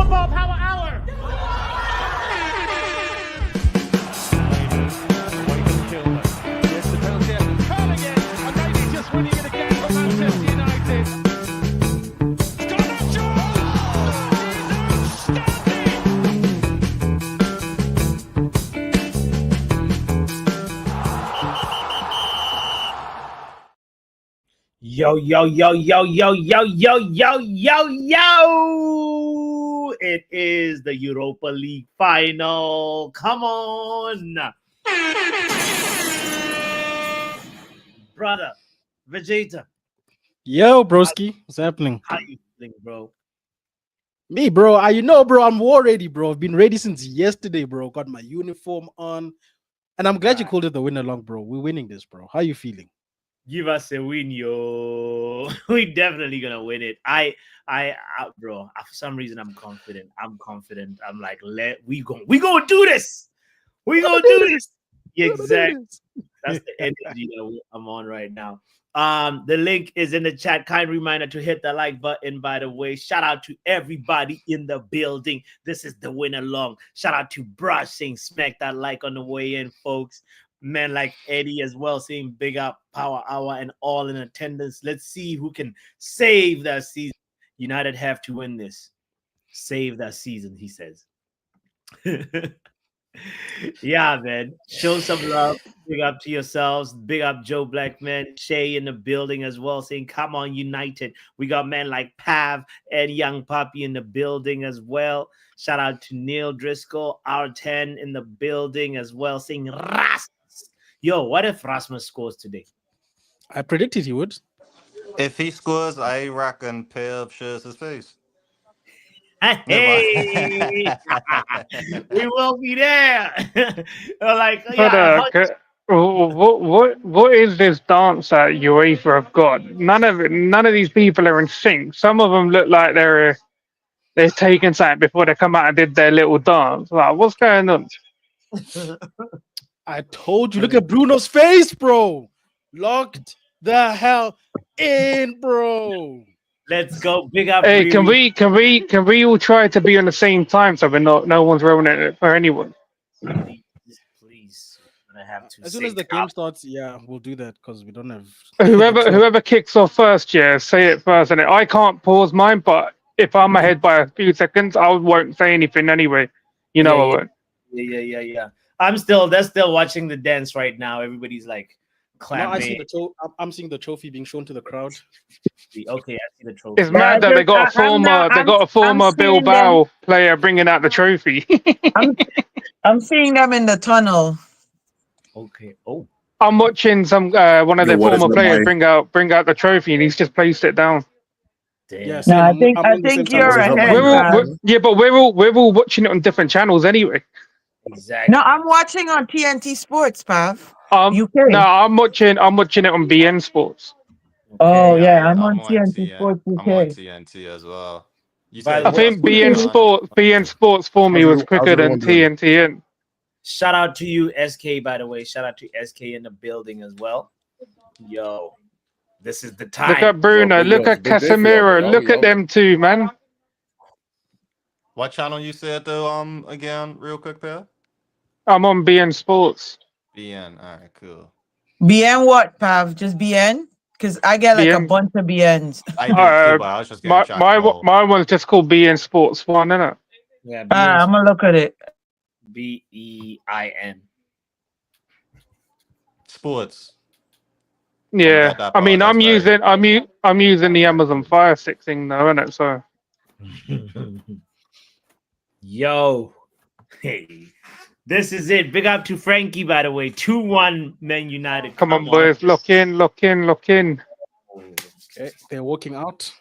Football Power Hour. Yes, the penalty. Curling it, and maybe just winning it again for Manchester United. It's gone up, Yo, yo, yo, yo, yo, yo, yo, yo, yo, yo! It is the Europa League final. Come on! Brother, Vegeta. Yo, broski. What's happening? How you feeling, bro? Me, bro. Bro, I'm war ready, bro. I've been ready since yesterday, bro. Got my uniform on. And I'm glad you called it the win along, bro. We're winning this, bro. How you feeling? Give us a win, yo. We definitely gonna win it. Bro, for some reason I'm confident. I'm like, we gonna do this. We gonna do this. Exactly. That's the energy that I'm on right now. The link is in the chat. Kind reminder to hit the like button, by the way. Shout out to everybody in the building. This is the win along. Shout out to Brush saying smack that like on the way in, folks. Men like Eddie as well saying big up Power Hour and all in attendance. Let's see who can save that season. United have to win this. Save that season, he says. Yeah, man. Show some love. Big up to yourselves. Big up Joe Blackman. Shay in the building as well saying, come on, United. We got men like Pav and Young Puppy in the building as well. Shout out to Neil Driscoll, R10 in the building as well saying, Rasmus. Yo, what if Rasmus scores today? I predicted he would. If he scores, I reckon Pev shares his face. Hey, we will be there. Like, what is this dance that UEFA have got? None of these people are in sync. Some of them look like they're taking something before they come out and did their little dance. Like, what's going on? I told you. Look at Bruno's face, bro. Locked the hell in, bro. Let's go. Big up. Hey, can we all try to be on the same time so we're no one's ruining it for anyone? Please. I have to. As soon as the game starts, yeah, we'll do that because we don't have whoever kicks off first, yeah, say it first. And I can't pause mine, but if I'm ahead by a few seconds, I won't say anything anyway. I won't. Yeah. They're still watching the dance right now. Everybody's like clapping. No, I'm seeing the trophy being shown to the crowd. Okay, I see the trophy. It's mad that they got a former Bilbao player bringing out the trophy. I'm seeing them in the tunnel. Okay. Oh. I'm watching some one of their former players bring out the trophy, and he's just placed it down. Damn. Yeah, No, I think you're ahead. But we're all watching it on different channels anyway. Exactly. No, I'm watching on TNT Sports, Pav. UK. No, I'm watching it on BN Sports. Oh yeah, I'm on TNT Sports UK. I'm on TNT as well. I think BN Sports for me was quicker than TNTN. Shout out to you, SK, by the way. Shout out to SK in the building as well. Yo, this is the time. Look at Bruno. Look at Casemiro. Look at them two, man. What channel you said though? Again, real quick, Pev? I'm on BN Sports. BN. All right, cool. BN what, Pav? Just BN? Because I get like a bunch of BNs. I do too, but I was just getting my one's just called BN Sports 1, isn't it? Yeah, I'm gonna look at it. BEIN. Sports. Yeah, I mean, I'm using the Amazon Fire Stick thing though, isn't it? So. Yo, hey, this is it. Big up to Frankie, by the way. 2-1 Man United. Come on, boys. Lock in. Okay, they're walking out.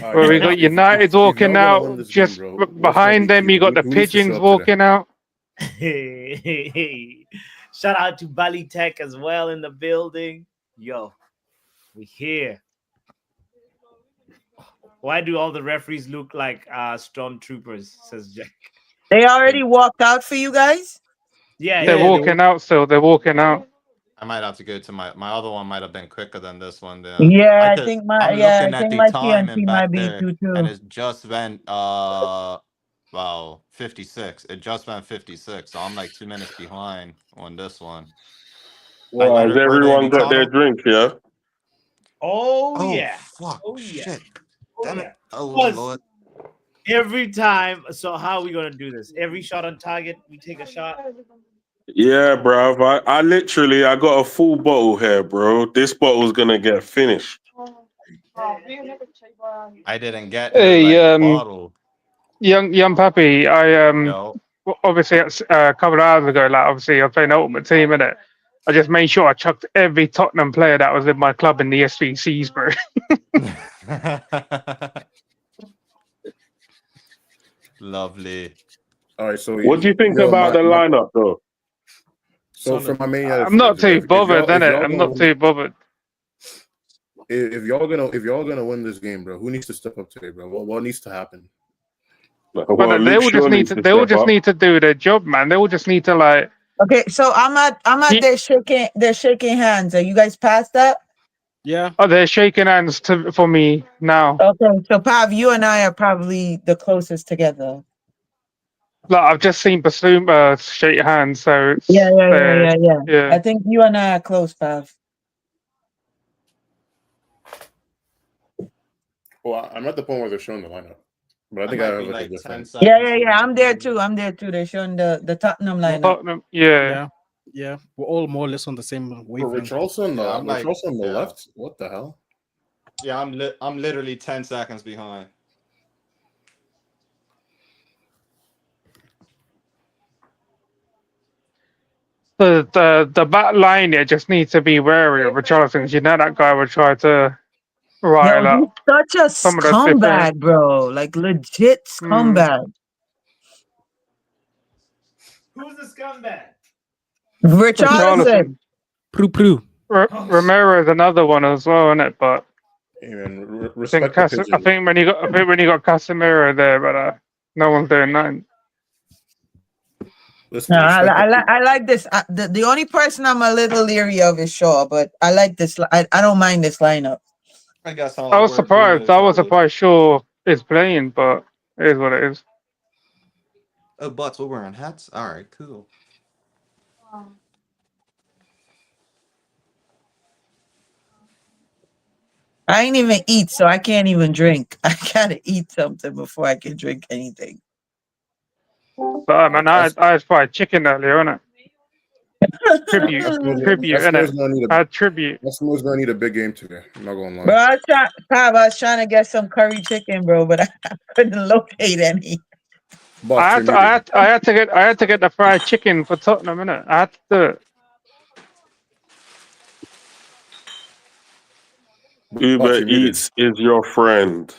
Well, we got United walking out. Just behind them, you got the Pigeons walking out. Hey. Shout out to Bali Tech as well in the building. Yo, we here. Why do all the referees look like stormtroopers? Says Jack. They already walked out for you guys? Yeah, they're walking out still. They're walking out. I might have to go to my other one. Might have been quicker than this one. Then I Yeah, I could. think my I'm yeah, I looking at think the my time TNT and back might be there, too and too. it just went 56. It just went 56. So I'm like 2 minutes behind on this one. Well, has Were they in everyone the got their tunnel? drink? Yeah. Oh Oh yeah. fuck! Oh yeah. Shit! Oh Damn yeah. it! Oh Plus, lord! every time. So how are we gonna do this? Every shot on target, we take a shot. Yeah, bruv. I got a full bottle here, bro. This bottle's gonna get finished. I didn't get no Hey, like bottle. young puppy. Yo. Obviously it's, a couple of hours ago. Like obviously I was playing Ultimate Team in it. I just made sure I chucked every Tottenham player that was in my club in the SVCs, bro. Lovely. All right, so What do you think yo, about the lineup, though? so for my main I'm not edification, bro, too bothered, innit? I'm not too bothered. if y'all gonna win this game, bro, who needs to step up today, bro? What needs to happen? Well, But they Luke all just Shaw need needs to. to They all step just up. need to do their job, man. They all just need to like. Okay, so I'm at Keep, there shaking hands. Are you guys past that? Yeah. oh, they're shaking hands for me now. Okay, so Pav, you and I are probably the closest together. Like I've just seen Basuma shake hands, so Yeah, it's yeah. I think you and I are close, Pav. Well, I'm at the point where they're showing the lineup, but I think I might have be like a like 10 different. seconds. Yeah. I'm there too. They're showing the Tottenham lineup. Tottenham, yeah. Yeah. Yeah. We're all more or less on the same For wavelength. Richarlison, Yeah, I'm like- Richarlison on the yeah. left. What the hell? Yeah, I'm literally 10 seconds behind. The back line here just needs to be wary of Richarlison. You know that guy would try to rile Yo, he's up such a some of those different. scumbag, bro. Like legit scumbag. Who's the scumbag? Richarlison. Prue. Romero is another one as well, isn't it? But Even I think respect the pigeon. I think when you got Casemiro there, but no one's doing nothing. Listen, No, respect the I like this. The only person I'm a little leery of is Shaw, but I like this. I don't mind this lineup. I guess I'll I was work through surprised. those I was targets. surprised Shaw is playing, but it is what it is. Oh, butts, we're wearing hats? Alright, cool. I ain't even eat, so I can't even drink. I gotta eat something before I can drink anything. But man, I had fried chicken earlier, innit? Tribute, innit? I had tribute. Eskimo's gonna need a big game today. I'm not gonna lie. Bro, I was trying to get some curry chicken, bro, but I couldn't locate any. I had to get the fried chicken for Tottenham, innit? I had to do it. Uber Eats is your friend.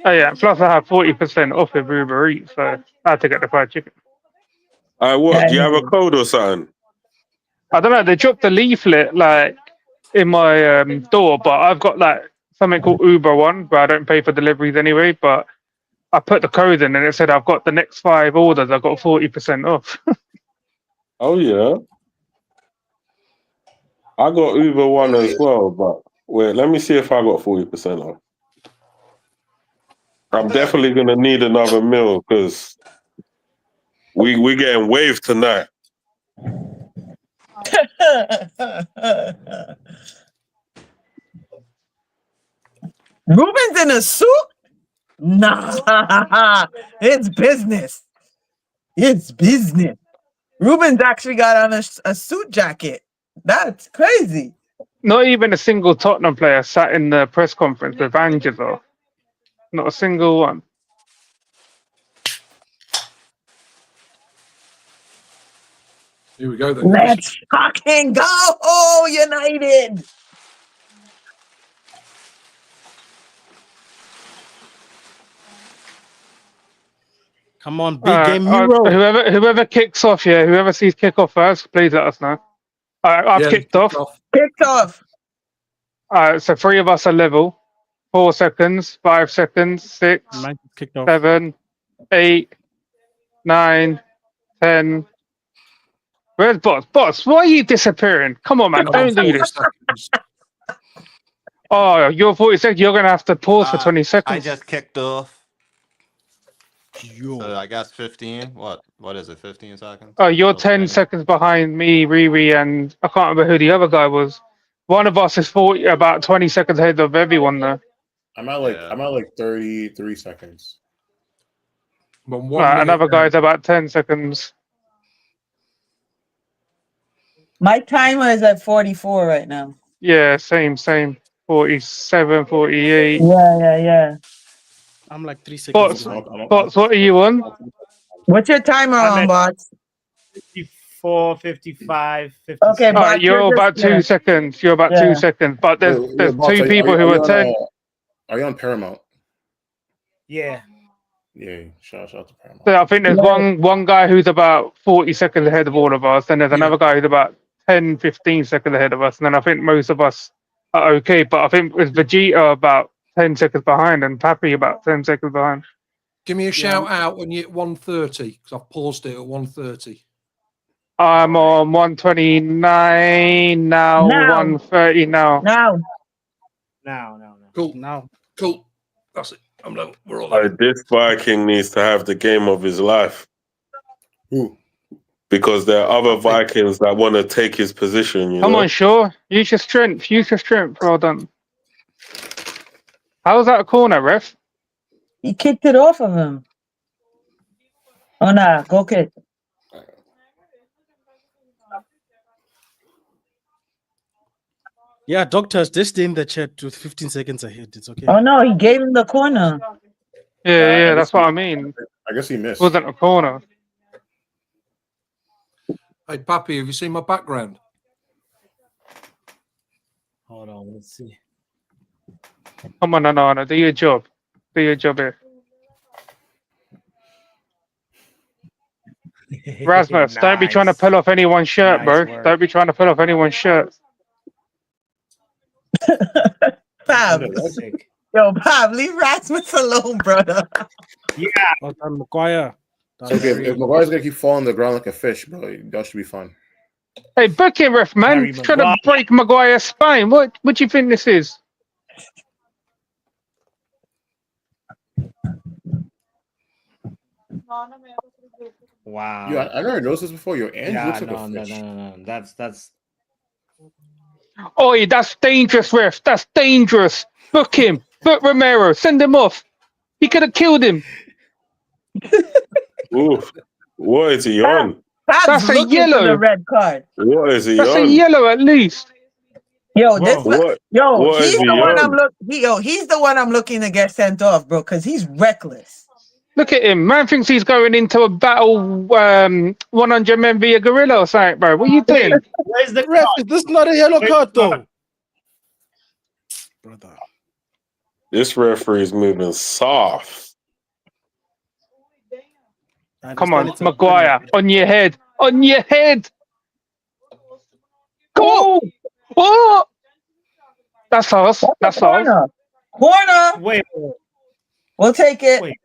Oh yeah, plus I have 40% off of Uber Eats, so I had to get the fried chicken. What? Do you have a code or something? I don't know. They dropped a leaflet like in my door, but I've got like something called Uber One, where I don't pay for deliveries anyway. But I put the code in, and it said I've got the next 5 orders. I've got 40% off. Oh yeah. I got Uber One as well, but wait, let me see if I got 40% off. I'm definitely gonna need another meal because we getting waved tonight. Ruben's in a suit? Nah, it's business. It's business. Ruben's actually got on a suit jacket. That's crazy. Not even a single Tottenham player sat in the press conference with Angela. Not a single one. Here we go then. Let's fucking go, United. Come on, big game Euro. Whoever kicks off, whoever sees kick off first, please let us know. I've kicked off. Kicked off. So 3 of us are level. 4 seconds, 5 seconds, 6, Kicked off. 7, 8, 9, 10, Where's Boss? Boss, why are you disappearing? Come on, man. Don't do 40 this. seconds. Oh, you're 40 seconds. You're going to have to pause for 20 I seconds. just kicked off. Yo. So I guess 15. What is it? 15 seconds? Oh, you're Till 10 finish? seconds behind me, Riri, and I can't remember who the other guy was. One of us is 40, about 20 seconds ahead of everyone, though. I'm at Yeah. 33 seconds. I'm on 1 Right, minute another now. guy's about 10 seconds. My timer is at 44 right now. Yeah, same. 47, 48. Yeah. I'm like 3 seconds Bots, behind. Bots, what are you on? What's your timer I'm on, at bots? 54, 55, Okay, 56. All right, bots, you're you're just about 2 yeah. seconds. You're about Yeah. 2 seconds. But there's Boss, two people who are 10. Are you on Paramount? Yeah. Yeah, shout out to Paramount. So I think there's Yeah. one guy who's about 40 seconds ahead of all of us. Then there's Yeah. another guy who's about 10, 15 seconds ahead of us. And then I think most of us are okay. But I think with Vegeta about 10 seconds behind and Pappy about 10 seconds behind. Give me a shout out when you're at 1:30 because I've paused it at 1:30. I'm All right. on 129 now, Now. 130 now. Now. No. Cool. Now. Cool. That's it. I'm level. We're all level. This Viking needs to have the game of his life Who? because there are other I think- Vikings that want to take his position. Come on, Shaw. Use your strength. Well done. How was that a corner, ref? He kicked it off of him. Oh, nah. Go kick. Yeah, doctors, just stay in the chat with 15 seconds ahead. It's okay. Oh, no. He gave him the corner. Yeah, that's what I mean. I guess he missed. It wasn't a corner. Hey, Pappy, have you seen my background? Hold on, let's see. Come on, Anana, do your job. Do your job here. Rasmus, don't be trying to pull off anyone's shirt, Nice bro. work. Don't be trying to pull off anyone's shirt. Pab. Sick. Yo, Pab, leave Rasmus alone, brother. Well done, Maguire. So if Maguire's gonna keep falling on the ground like a fish, bro, that should be fun. Hey, book it, ref, man. Harry Trying to Maguire. break Maguire's spine. What do you think this is? Wow. Yeah, I never noticed this before. Your Ange Yeah, looks like no. a fish. That's Oi, that's dangerous, ref. That's dangerous. Book him. Book Romero. Send him off. He could have killed him. Oof. What is he on? Pab's That's a looking for yellow. the red card. What is he That's a on? yellow at least. Yo, Whoa. What? Yo, What is he's he the one on? I'm he's the one I'm looking to get sent off, bro, because he's reckless. Look at him. Man thinks he's going into a battle 100 men via gorilla or something, bro. What are you doing? where's the Ref, is this not a yellow card, though? Brother. This referee is moving soft. I Come understand on, it's a- Maguire. On your head. On your head. Go! Oh! That's us. That's us. Corner. Wait, We'll take it. Wait.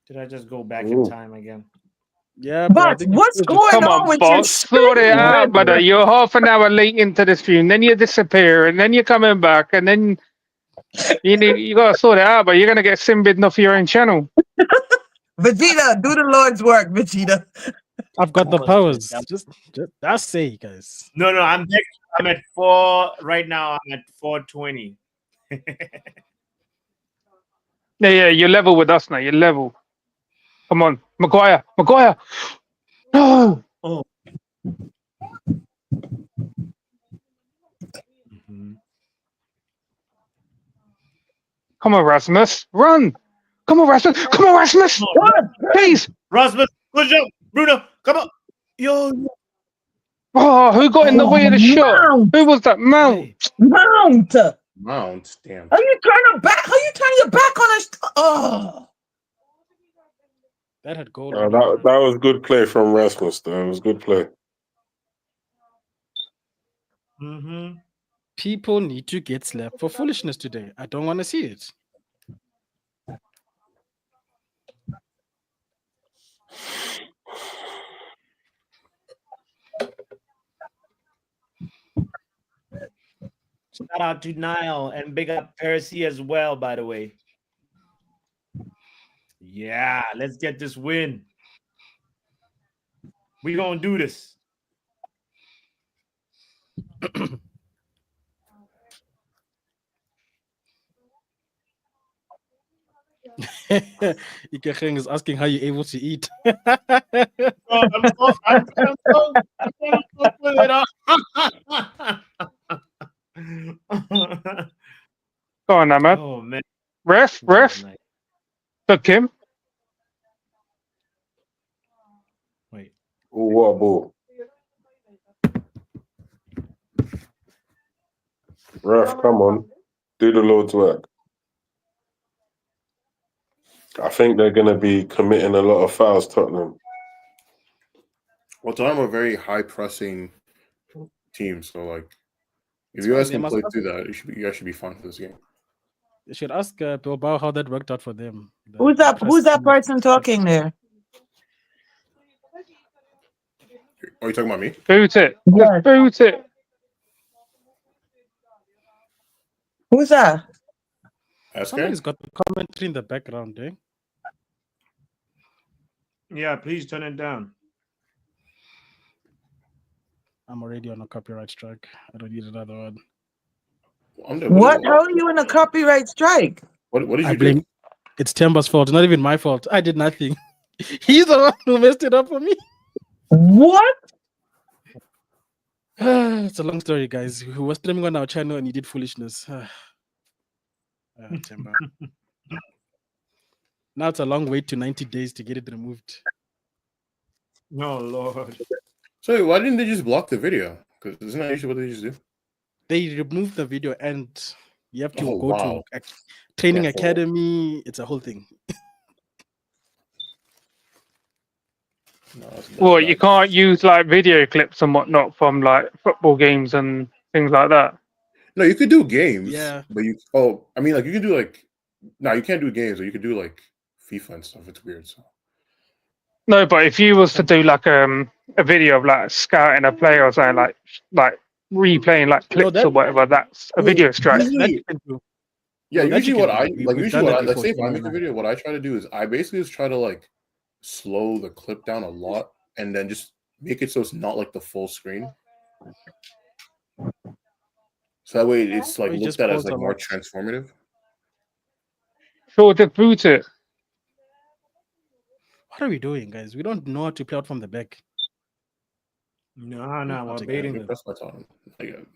Did I just go back Ooh. in time again? Yeah, bro. I But think what's it's- going Come on on, with your boss. Sort it screen, out, brother? brother. You're half an hour late into the stream, then you disappear, and then you're coming back, and then you gotta sort it out, but you're gonna get simbid off your own channel. Vegeta, do the Lord's work, Vegeta. I've got the Almost powers. did. Just that's say, guys. No, I'm next. I'm at 4 right now. I'm at 420. Yeah, you're level with us now. You're level. Come on, Maguire. No. Come on, Rasmus. Run. Come on, Rasmus. What? Please. Rasmus, good job, Bruno. Come on, yo. Oh, who got in the way of the shot? Mount. Who was that? Mount. Mount. Mount, damn. How you turn back? How you turn your back on us? Oh. That had goal. That was good play from Rasmus, though. It was good play. Mm-hmm. People need to get slapped for foolishness today. I don't want to see it. Shout out to Nile and big up Percy as well, by the way. Yeah, let's get this win. We gonna do this. Ikecheng is asking how you're able to eat. Oh, I'm so put it on. Go on, Ahmad. Oh man. Ref. Took him. Wait. Ooh, what a ball. Ref, come on. Do the Lord's work. I think they're going to be committing a lot of fouls, Tottenham. Well, Tottenham are a very high pressing team, so like if you guys They can must play ask- through that, you guys should be fine for this game. You should ask Bilbao how that worked out for them. Who's that? Who's that person talking there? Are you talking about me? Boot it. Yes. Just boot it. Who's that? Somebody's got the commentary in the background, eh? Yeah, please turn it down. I'm already on a copyright strike. I don't need another one. What? How are you in a copyright strike? What did I you blame do? it's Temba's fault, not even my fault. I did nothing. He's the one who messed it up for me. What? It's a long story, guys. Who was streaming on our channel and he did foolishness. Temba. Now it's a long wait to 90 days to get it removed. No, Lord. So why didn't they just block the video? Because isn't that usually what they just do? They removed the video and you have to Oh, go wow. to a training Yeah, academy. It's a whole thing. No, that's Well, bad. you can't use like video clips and whatnot from like football games and things like that. No, you could do games. Yeah. But you I mean like you can do like no, you can't do games, but you could do like FIFA and stuff. It's weird. So No, but if you was to do like a video of like scouting a player or something like replaying like clips that- or whatever, that's a video strike. That usually, you can do. yeah, No, that usually you what can I do. like We've usually done what that I like before, say if I Tim make a and I. video, what I try to do is I basically just try to like slow the clip down a lot and then just make it so it's not like the full screen. So that way it's like Or you looked just at as pause like a more lot. transformative. Sure, just boot it. What are we doing, guys? We don't know how to play out from the back. No, I'll we're take baiting that. them. That's my time. Like,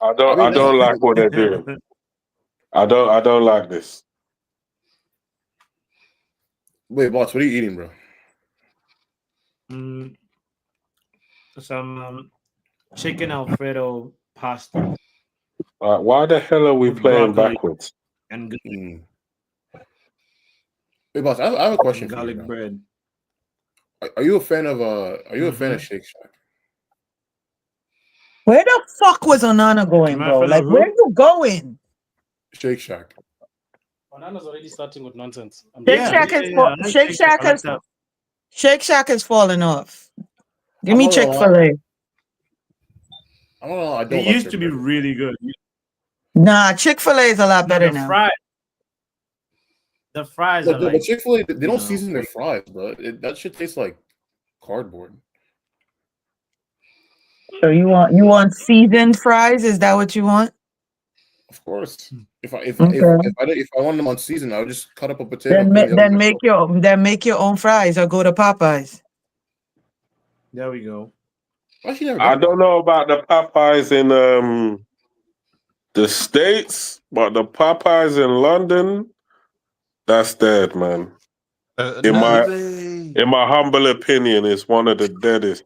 I don't like what they're doing. I don't like this. Wait, boss, what are you eating, bro? Some chicken Alfredo pasta Why the hell are we With playing broccoli. backwards? and Wait, boss, I have a question for you. garlic Bro. bread. Are you a fan of a fan of Shake Shack? Where the fuck was Onana going, Am I bro? fan Like, of where who? you going? Shake Shack. Banana's already starting with nonsense. Shake Shack is I like Shake Shack I like has that. Shake Shack has fallen off. Give I'm me not gonna Chick-fil-A. I don't know. I It don't like used their to be bread. really good. Nah, Chick-fil-A is a lot better the now. fries. The fries are But like Chick-fil-A, they don't know, season their fries, bro. That shit tastes like cardboard. So you want seasoned fries? Is that what you want? Of course. If I want them on season, I would just cut up a potato. Then put it in the oven. make your own fries or go to Popeyes. there we go. Actually, never I done don't that. know about the Popeyes in the States, but the Popeyes in London, that's dead, man. In my humble opinion, it's one of the deadest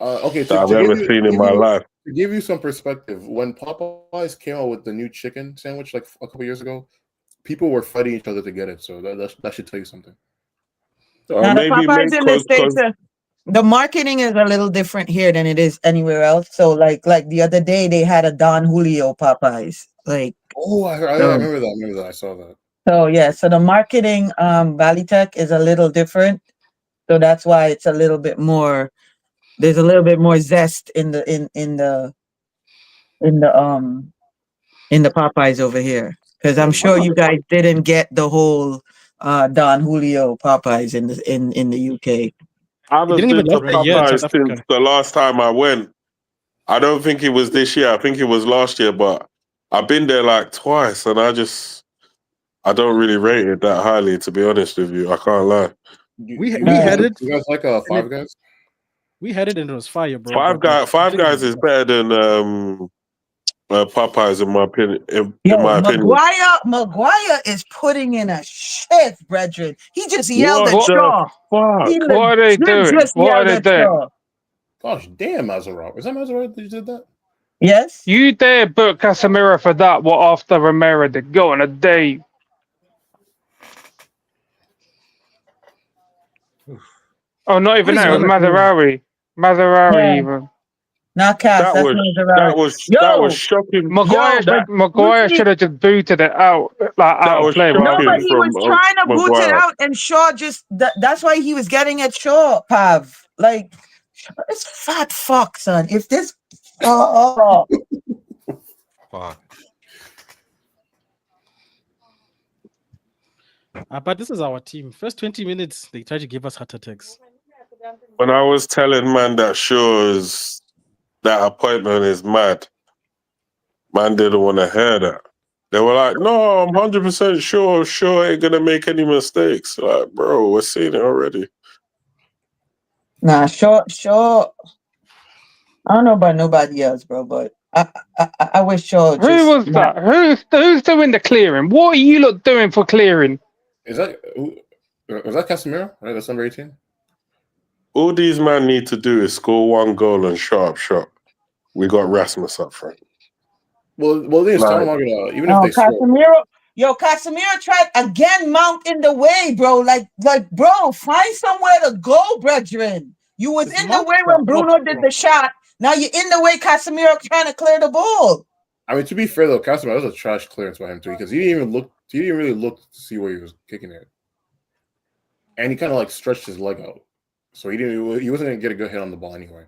Okay, that I've ever seen in my life. To give you some perspective, when Popeyes came out with the new chicken sandwich like a couple years ago, people were fighting each other to get it. So that should tell you something. Or Now the maybe Popeyes in the States, because the marketing is a little different here than it is anywhere else. So like the other day they had a Don Julio Popeyes. Like Oh, I remember that. I remember that. I saw that. so yeah, so the marketing Valley Tech is a little different. So that's why it's a little bit more there's a little bit more zest in the in the Popeyes over here, because I'm sure you guys didn't get the whole Don Julio Popeyes in the UK. I He haven't didn't even been to last a year in Popeyes South since Africa. the last time I went. I don't think it was this year. I think it was last year, but I've been there like twice, and I don't really rate it that highly, to be honest with you. I can't lie. We had it. You guys like and Five it- Guys? We had it and it was fire, bro. Five but Guys, Five Guys is better than Popeyes in my opinion. In my opinion, Maguire is putting in a shift, brethren. He just yelled what at What? the Shaw. He fuck? What are they legit doing? just What are yelled they at doing? Shaw. Gosh damn, Maserati. Is that Maserati that you did that? Yes. You dare book Casemiro for that? What after Romero to go on a day? Oh, not even What is that. It was Ghana doing? Mazarari Yeah. even. Not Cass. That That's was Maserati. that was Yo, shocking. Maguire, That Maguire should have just booted it out, like that out of was play. What I no, but shocking think. he was from trying to boot it Maguire. out, and Shaw just that's why he was getting at Shaw, Pav. Like this fat fuck, son. If this oh, Fuck. But this is our team. First 20 minutes, they try to give us heart attacks. When I was telling man that Shaw's that appointment is mad, man didn't want to hear that. They were like, "No, I'm 100% sure. Shaw ain't gonna make any mistakes." Like, bro, we're seeing it already. nah, Shaw. I don't know about nobody else, bro, but I wish Shaw Who just was that? Who's doing the clearing? What are you lot doing for clearing? Was that Casemiro? Right, that's number 18. All these men need to do is score one goal and shut up. We got Rasmus up front. Well, they Like, still not gonna even if they score. Casemiro tried again, mount in the way, bro. Like, bro, find somewhere to go, brethren. You was It's in the way Mount when Bruno up, did bro. the shot. Now you're in the way, Casemiro trying to clear the ball. I mean, to be fair though, Casemiro, that was a trash clearance by him too, because he didn't even look. He didn't really look to see where he was kicking it, and he kind of like stretched his leg out, so he didn't. He wasn't gonna get a good hit on the ball anyway.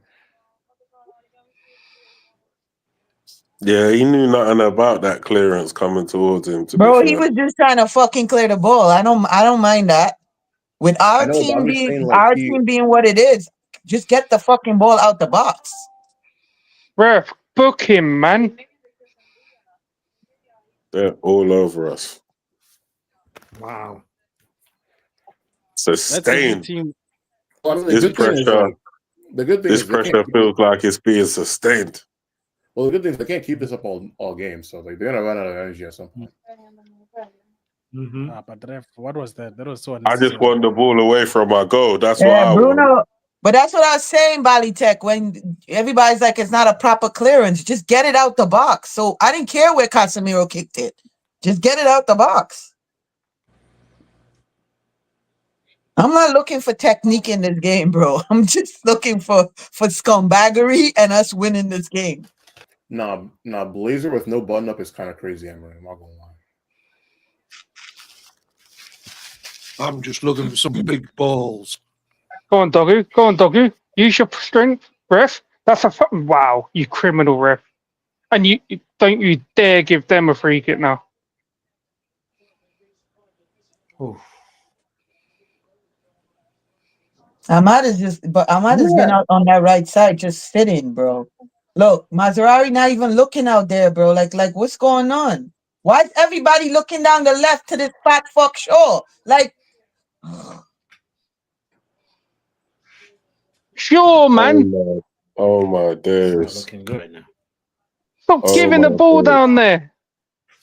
yeah, he knew nothing about that clearance coming towards him. To Bro, be he fair, was just trying to fucking clear the ball. I don't mind that. With I our know, but team I'm just being saying, like what it is, just get the fucking ball out the box. Ref, book him, man. they're all over us. Wow. It's a That's every stain. team. Well, I mean, This pressure is they can't keep feels like it's being sustained. well, the good thing is they can't keep this up all game, so like they're gonna run out of energy at some point. Mm-hmm. But ref, what was that? That was so I unnecessary. just want the ball away from my goal. That's what Yeah, I want. Bruno. But that's what I was saying, Bali Tech, when everybody's like, it's not a proper clearance. Just get it out the box. So I didn't care where Casemiro kicked it. Just get it out the box. I'm not looking for technique in this game, bro. I'm just looking for scumbaggery and us winning this game. Nah, Blazer with no button up is kind of crazy, Emery. I'm not gonna lie. I'm just looking for some big balls. Go on, doggy. Go on, doggy. Use your strength, ref. That's a fucking wow, you criminal ref. And you don't you dare give them a free kick now. Ahmad has been out on that right side, just sitting, bro. Look, Maserati not even looking out there, bro. Like what's going on? Why is everybody looking down the left to this fat fuck Shaw? Like, Sure, man. Oh my It's not days. looking good right now. Stop Oh giving my the ball days. down there.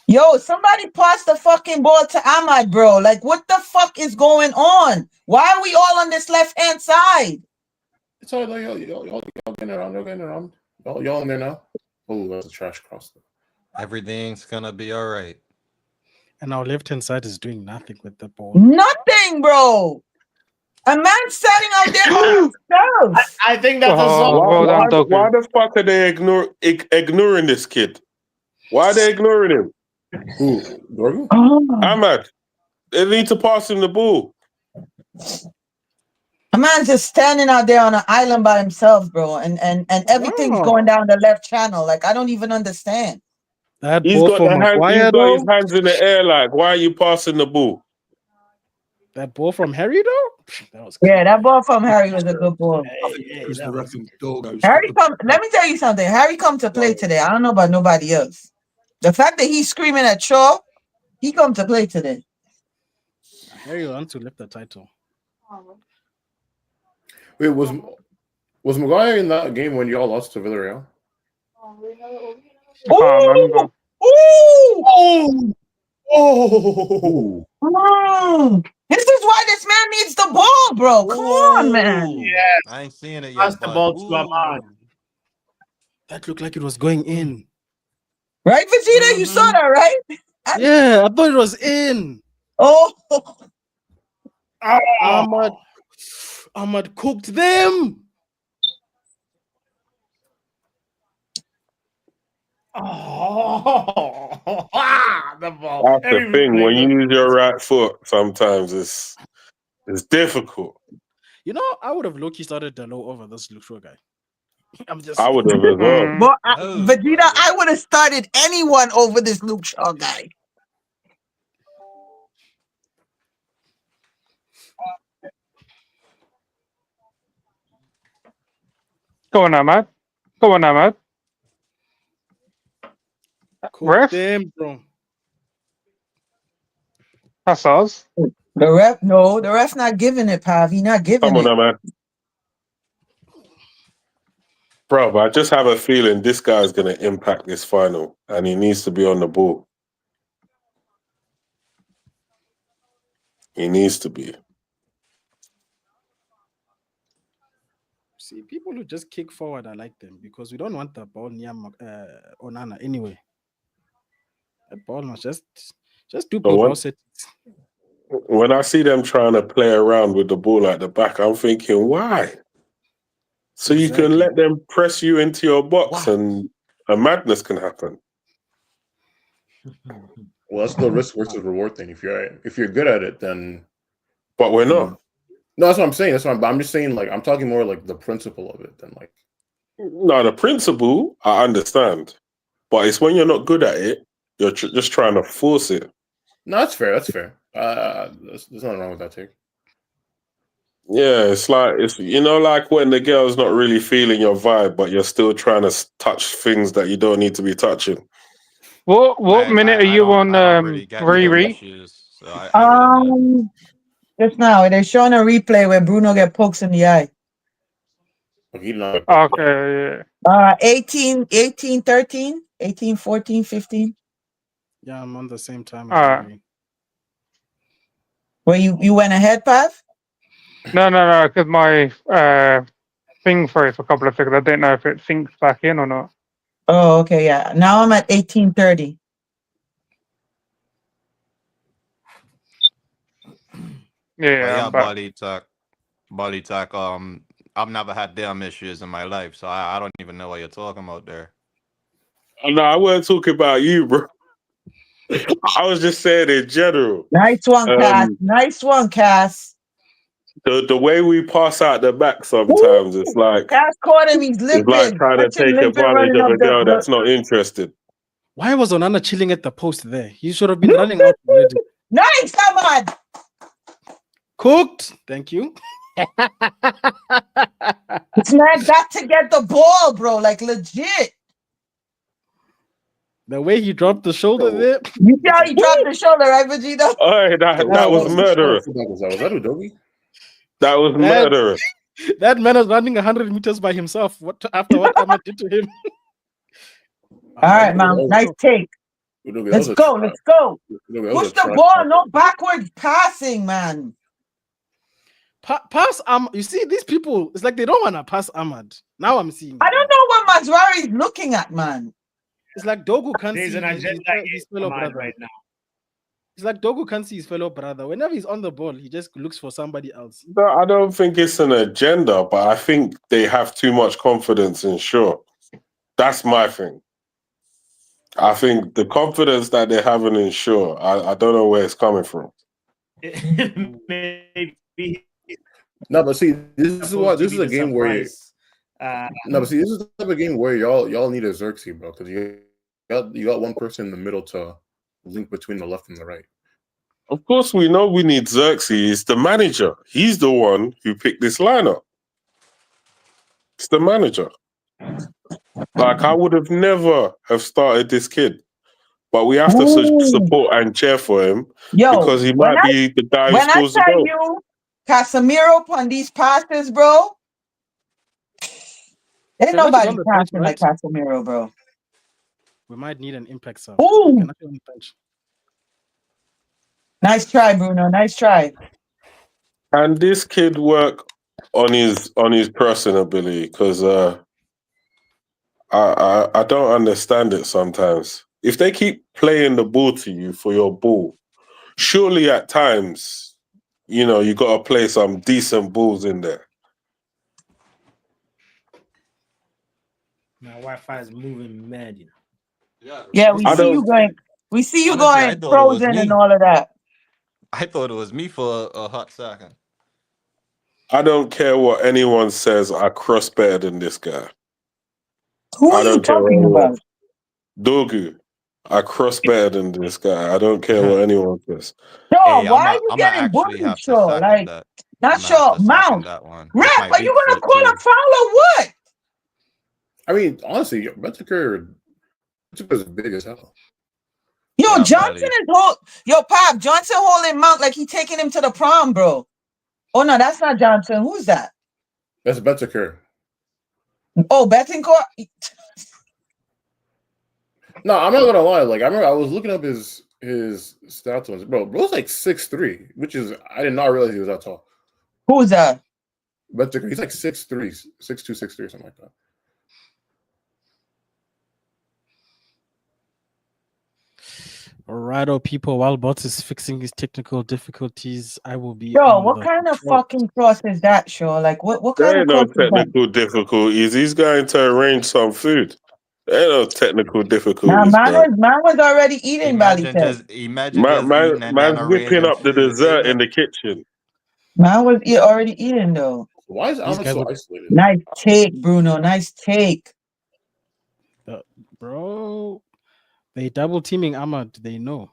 yo, somebody pass the fucking ball to Ahmad, bro. Like, what the fuck is going on? Why are we all on this left-hand side? It's all like y'all getting around. Y'all getting around. Y'all in there now. Oh, that's a trash cross. Everything's gonna be all right. And our left-hand side is doing nothing with the ball. Nothing, bro. A man standing out there by himself. I think that's a Oh, song. well done, doggy. Why the fuck are they ignoring this kid? Why are they ignoring him? Who? Dorgu? Ahmad, they need to pass him the ball. A man's just standing out there on an island by himself, bro, and everything's going down the left channel. Like, I don't even understand. That He's ball got from the hand. He's Maguire, got his though. hands in the air. Like, why are you passing the ball? That ball from Harry, though. That was Yeah, clean. that ball from Harry was a good ball. I think Hey, it was that the was reference Dogo's. Harry come. Let me tell you something. Harry come to play today. I don't know about nobody else. The fact that he's screaming at Shaw, he come to play today. Harry wants to lift the title. Wait, was Maguire in that game when y'all lost to Villarreal? I can't remember. Ooh! Oh, This is why this man needs the ball, bro. Come on, man. Ooh, I ain't seeing it pass yet, the but ball to Ahmad. That looked like it was going in. Right, Vegeta? You saw that, right? Yeah, I thought it was in. Oh, Ahmad cooked them. Oh, the ball. That's the Every thing. replay When you look- use your right foot, sometimes it's difficult. You know, I would have low-key started Delo over this Luke Shaw guy. I'm just I saying. would have as well. Mm. but No, Vegeta, brother. I would have started anyone over this Luke Shaw guy. Go on, Ahmad. Go on, Ahmad. Cook Ref? them, bro. That's us. The ref not giving it, Pav. He not giving Come on, it. now, man. Bro, I just have a feeling this guy's going to impact this final, and he needs to be on the ball. He needs to be. See, people who just kick forward, I like them because we don't want the ball near Onana anyway. That ball must just do So Bilbao set. when I see them trying to play around with the ball at the back, I'm thinking, why? So you can Exactly. let them press you into your box, and a madness can happen. well, that's the risk versus reward thing. If you're good at it, then But we're you not. know. No, that's what I'm saying. I'm just saying, like, I'm talking more like the principle of it than like. No, the principle, I understand. But it's when you're not good at it, you're just trying to force it. No, that's fair. That's fair. There's nothing wrong with that take. Yeah, it's like, like when the girl's not really feeling your vibe, but you're still trying to touch things that you don't need to be touching. What minute are you on, I don't really get them Riri? issues, so I wouldn't know. Just now they're showing a replay where Bruno get pokes in the eye. Like, he did not. Okay, yeah. 18, 13, 18, 14, 15. Yeah, I'm on the same time All as right. Harry. Where you went ahead, Pav? No, because my thing froze for a couple of seconds. I didn't know if it sinks back in or not. Oh, okay, yeah. Now I'm at 18:30. Yeah, But yeah, I'm back. Bali Talk. I've never had damn issues in my life, so I don't even know what you're talking about there. No, I wasn't talking about you, bro. I was just saying in general. Nice one, Cass. Nice one, Cass. The way we pass out the back sometimes, it's like Cass caught him. He's it's like limping. trying to Watch him take limping, advantage running of up a girl the. that's not interested. Why was Onana chilling at the post there? He should have been running out already. Nice, come on. Cooked. Thank you. This man got to get the ball, bro. Like legit. The way he dropped the shoulder there. You see how he dropped the shoulder, right, Vegeta? Oh, that was murderous. Was that Udogi? That was murderous. That man is running 100 meters by himself. After what Ahmad did to him? All right, man. Nice take. Udogi, Let's go. Let's go. Push the ball. No backwards passing, man. Pass You see, these people, it's like they don't want to pass Ahmad. Now I'm seeing. I don't know what Mazrari is looking at, man. It's like Dogu can't There's see an agenda his fellow brother right now. It's like Dogu can't see his fellow brother. Whenever he's on the ball, he just looks for somebody else. No, I don't think it's an agenda, but I think they have too much confidence in Shaw. That's my thing. I think the confidence that they're having in Shaw, I don't know where it's coming from. Maybe. No, but see, this is a game where no, but see, this is the type of game where y'all need a Xerxes, bro, because You got one person in the middle to link between the left and the right. Of course, we know we need Xerxes, the manager. He's the one who picked this lineup. It's the manager. Like, I would have never have started this kid. But we have to support and cheer for him because he might be the guy who scores the goal. When I tell you, Casemiro on these passes, bro, ain't nobody passing like Casemiro, bro. We might need an impact sub. Ooh. Nice try, Bruno. Nice try. And this kid work on his pressing ability because I don't understand it sometimes. If they keep playing the ball to you for your ball, surely at times, you know, you got to play some decent balls in there. My Wi-Fi is moving mad, you know. Yeah, we see you going. We see you going frozen and all of that. I thought it was me for a hot second. I don't care what anyone says. I cross better than this guy. Who are you talking about? Dogu. I cross better than this guy. I don't care what anyone says. Sure, hey, why are you getting bullied? Sure, like that. not sure. Mount. Ref, are you gonna call a foul or what? I mean, honestly, Bentancur is big as hell. Yo, Johnson is Pop, Johnson holding Mount like he taking him to the prom, bro. Oh no, that's not Johnson. Who's that? That's Bentancur. Oh, Bentancur. No, I'm not gonna lie. Like I remember, I was looking up his stats on bro's like 6'3", which is I did not realize he was that tall. Who's that? Bentancur. He's like 6'3", 6'2", 6'3", or something like that. All right, people. While Bots is fixing his technical difficulties, I will be. Yo, what kind of fucking cross is that, Shaw? Like, what kind of cross is that? There ain't no technical difficulties. He's going to arrange some food. There ain't no technical difficulties. Nah, man was already eating. Imagine just eating and man's whipping up the dessert in the kitchen. Man was already eating though. Why is Ahmad so isolated? Nice take, Bruno. Nice take. Bro, they double teaming Ahmad. They know.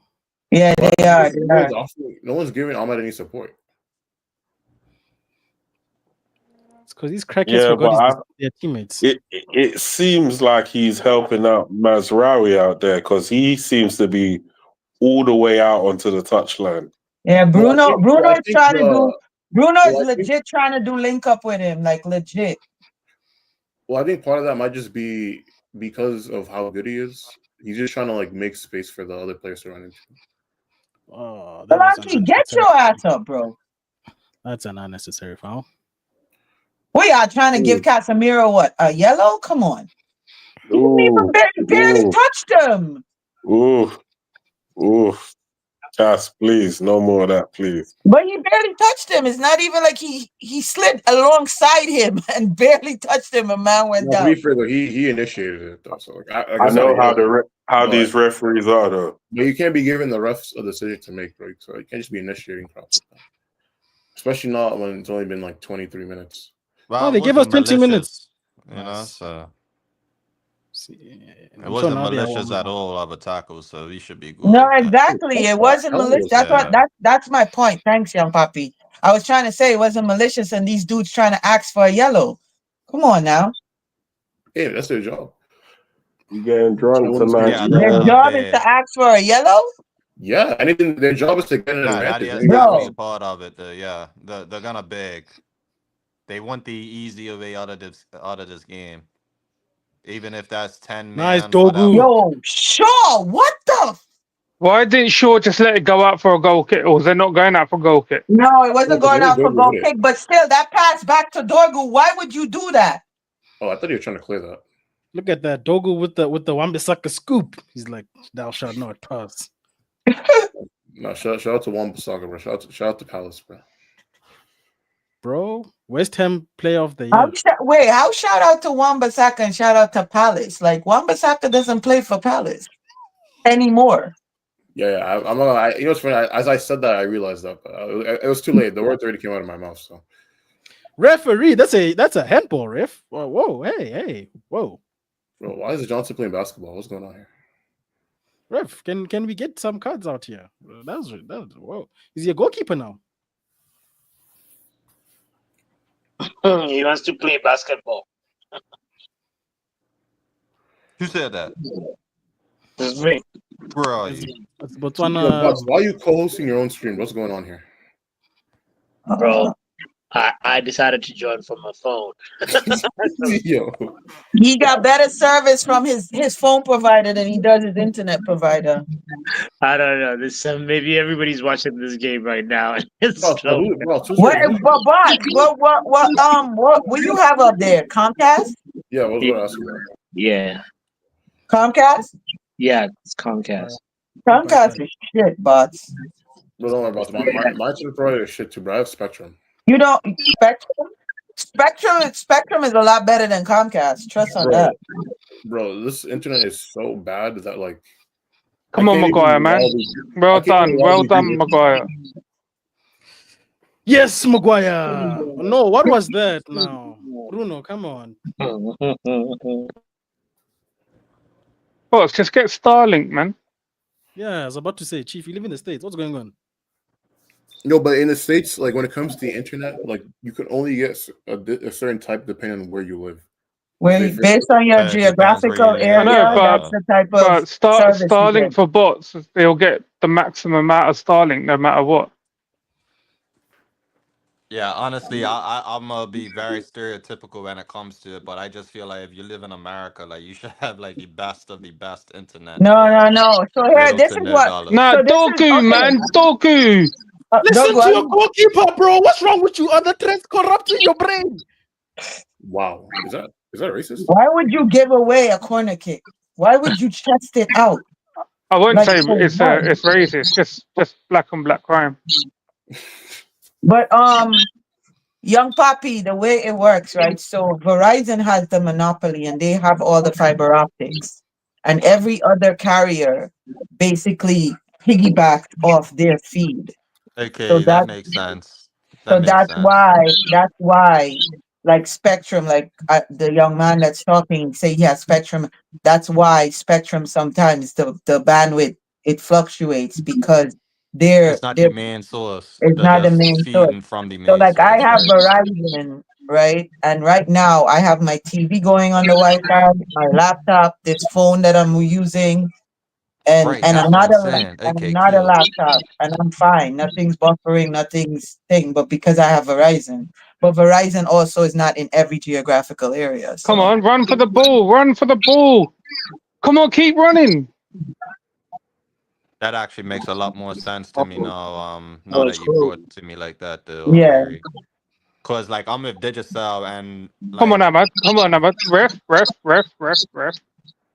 Yeah, they are. No one's giving Ahmad any support. It's because these crackers forgot their teammates. It seems like he's helping out Mazraoui out there because he seems to be all the way out onto the touchline. Yeah, Bruno is legit trying to do link up with him, like legit. Well, I think part of that might just be because of how good he is. He's just trying to like make space for the other players to run into. Oh, Lucky, get your ass up, bro. That's an unnecessary foul. We are trying to give Casemiro what? A yellow? Come on. He barely touched him. Ooh. Cass, please, no more of that, please. But he barely touched him. It's not even like he slid alongside him and barely touched him. A man went down. To be fair, though, he initiated it though. So like, I know how these referees are though. But you can't be giving the refs a decision to make, right? So you can't just be initiating problems, especially not when it's only been like 23 minutes. Well, they gave us 20 minutes. You know, so. It wasn't malicious at all of a tackle, so he should be good. No, exactly. It wasn't malicious. That's my point. Thanks, young papi. I was trying to say it wasn't malicious, and these dudes trying to ask for a yellow. Come on now. Yeah, that's their job. You getting drunk tonight? Their job is to ask for a yellow. Yeah, and their job is to get an advantage. That's part of it. Yeah, they're gonna beg. They want the easier way out of this game. Even if that's 10 nice man, Dogu. Yo, Shaw, what the? Why didn't Shaw just let it go out for a goal kick? Or was it not going out for goal kick? No, it wasn't going out for goal kick. But still, that pass back to Dogu. Why would you do that? Oh, I thought you were trying to clear that. Look at that Dogu with the Wan-Bissaka scoop. He's like, thou shalt not pass. No, shout out to Wan-Bissaka, bro. Shout out to Palace, bro. Bro, West Ham player of the year. How shout out to Wan-Bissaka and shout out to Palace? Like Wan-Bissaka doesn't play for Palace anymore. Yeah, I'm not gonna. You know what's funny? As I said that, I realized that, but it was too late. The words already came out of my mouth. So, referee, that's a handball, ref. Whoa, hey, whoa. Bro, why is Johnson playing basketball? What's going on here? Ref, can we get some cards out here? That's whoa. Is he a goalkeeper now? He wants to play basketball. Who said that? This is me. Where are It's, you? it's Yo, Botswana. Bucks, why are you co-hosting your own stream? What's going on here? Bro, I decided to join from my phone. Yo, He got better service from his phone provider than he does his internet provider. I don't know. This maybe everybody's watching this game right now. It's Bucks, slow. What will you have up there? Comcast? Yeah, what was going to ask you about? Yeah, Comcast? yeah, it's Comcast. Comcast is shit, bots. But don't worry about it. My internet provider is shit too, but I have Spectrum. You don't Spectrum is a lot better than Comcast. Trust on that. Bro, this internet is so bad that like. Come on, Maguire, man. Well done, Maguire. Yes, Maguire. No, what was that now? Bruno, come on. Boss, just get Starlink, man. Yeah, I was about to say, Chief, you live in the States. What's going on? No, but in the States, like when it comes to the internet, like you can only get a certain type depending on where you live. Based on your geographical area, that's the type of service Starlink for bots, they'll get the maximum amount of Starlink no matter what. Yeah, honestly, I'm gonna be very stereotypical when it comes to it, but I just feel like if you live in America, like you should have like the best of the best internet. No. So here, this is what. Nah, Doku, man, Doku. Listen to your goalkeeper, bro. What's wrong with you? Other threats corrupting your brain. Wow, is that racist? Why would you give away a corner kick? Why would you test it out? I won't say it's racist. Just black on black crime. But Young Papi, the way it works, right? So Verizon has the monopoly and they have all the fiber optics, and every other carrier basically piggybacks off their feed. Okay, so that makes sense. That's why, like Spectrum, like the young man that's talking, say he has Spectrum. That's why Spectrum sometimes the bandwidth it fluctuates because it's not the main source. It's not the main source. From the main so like source, I have Verizon, right? And right now I have my TV going on the Wi-Fi, my laptop, this phone that I'm using, and another laptop, and I'm fine. Nothing's buffering, nothing's thing. But because I have Verizon, but Verizon also is not in every geographical area. So. Come on, run for the ball! Run for the ball! Come on, keep running. That actually makes a lot more sense to me now. Now that you brought it to me like that, though. Yeah. Cause like I'm with Digicel and. Like, come on, Ahmad. Ref.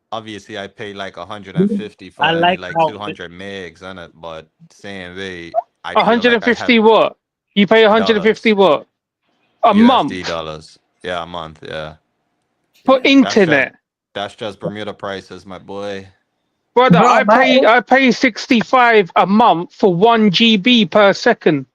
Obviously, I pay like 150 for only like 200 megs in it, but same way. 150 what? You pay 150 what? A month? Dollars. Yeah, a month. Yeah. For internet. That's just Bermuda prices, my boy. Brother, I pay 65 a month for 1 GB per second.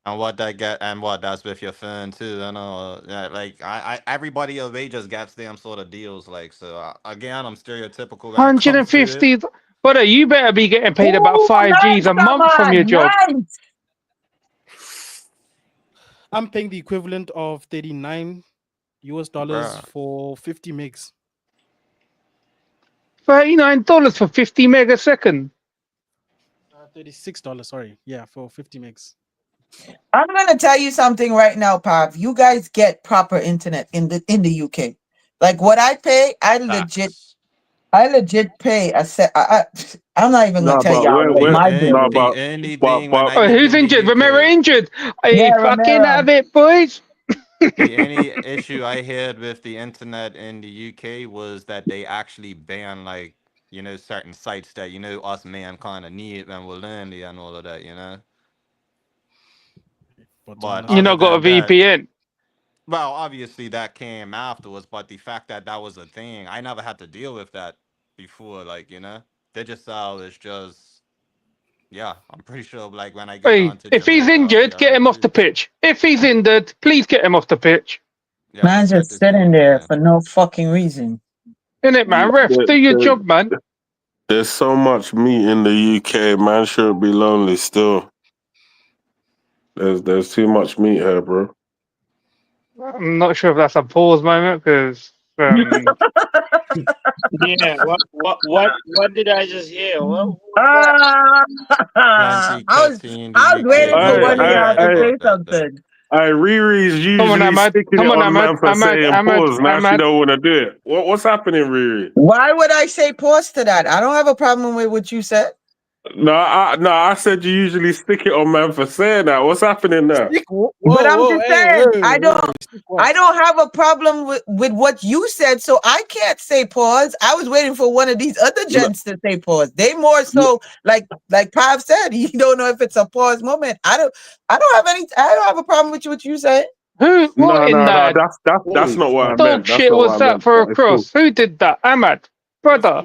And what that get, and what that's with your phone too. I know, like everybody of age just gets them sort of deals. Like so, again, I'm stereotypical. 150, brother, you better be getting paid about 5 Gs a month from your job. I'm paying the equivalent of $39 for 50 megs. $39 for 50 meg a second. $36, sorry. Yeah, for 50 megs. I'm gonna tell you something right now, Pav. You guys get proper internet in the UK. Like what I pay, I legit pay a set. I'm not even gonna tell y'all my bill. Who's injured? Romero injured. Hey, fucking have it, boys. The only issue I had with the internet in the UK was that they actually banned like certain sites that us mankind of need and will learn and all of that, But you not got a VPN. Well, obviously that came afterwards, but the fact that was a thing, I never had to deal with that before. Like Digicel is just, yeah, I'm pretty sure. Like when I get on to if he's injured, get him off the pitch. If he's injured, please get him off the pitch. Yeah, man's just sitting there for no fucking reason. Innit, man? Ref, do your job, man. There's so much meat in the UK. Man shouldn't be lonely still. There's too much meat here, bro. I'm not sure if that's a pause moment because Yeah. What did I just hear? What? Ah, Plenty I was cutty in I was the UK. waiting We for Hey, ain't one of gonna hey, y'all lie to hey. say about that though. something. Riri's come on, usually Ahmad, sticking it come on, on Ahmad, man for Ahmad, saying Ahmad, pause. Now she Ahmad. don't want to do it. What's happening, Riri? Why would I say pause to that? I don't have a problem with what you said. No, I said you usually stick it on man for saying that. What's happening now? Whoa, But I'm whoa, just hey, saying, hey, stick what? I don't have a problem with what you said, so I can't say pause. I was waiting for one of these other No, gents to say pause. They more so like Pav said, you don't know if it's a pause moment. I don't have a problem with what you say. Who? What in no. the That's not what I dog meant. That's shit not what was I that meant. for But a it's cool. cross? Who did that? Ahmad, brother.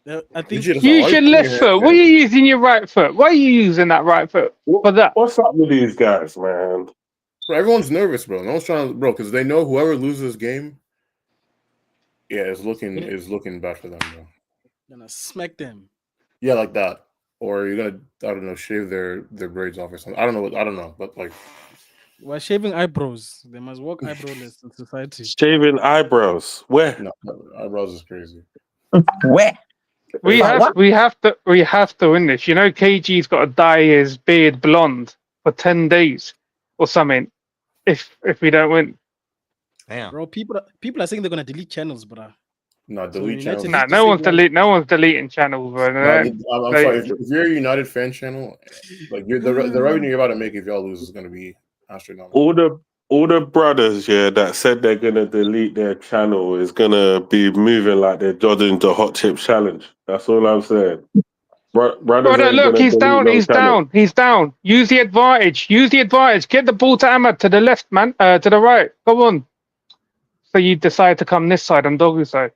I think Legit, Use your left foot. What are you using your right foot? Why are you using that right foot for that? What's up with these guys, man? Bro, everyone's nervous, bro. No one's trying to, bro, because they know whoever loses this game, yeah, is looking bad for them, bro. gonna smack them. Yeah, like that, or you're gonna, I don't know, shave their braids off or something. I don't know, but like, We're shaving eyebrows. They must walk eyebrowless in society. Shaving eyebrows. Where? no, eyebrows is crazy. Where? We But what? have to win this. You know, KG's got to dye his beard blonde for 10 days or something. If we don't win, Damn. Bro, people are saying they're gonna delete channels, bro. No, So delete channels. United nah, need to save lives. no one's deleting channels, bro. No, I'm They- sorry. If you're a United fan channel, like the revenue you're about to make if y'all lose is gonna be astronomical. All the brothers, yeah, that said they're gonna delete their channel is gonna be moving like they're dodging the hot chip challenge. That's all I'm saying. Brothers Brother, ain't look, gonna he's delete down, no he's channel. down, he's down. Use the advantage. Use the advantage. Get the ball to Ahmad to the left, man. To the right. Come on. So you decide to come this side on Dogu's side.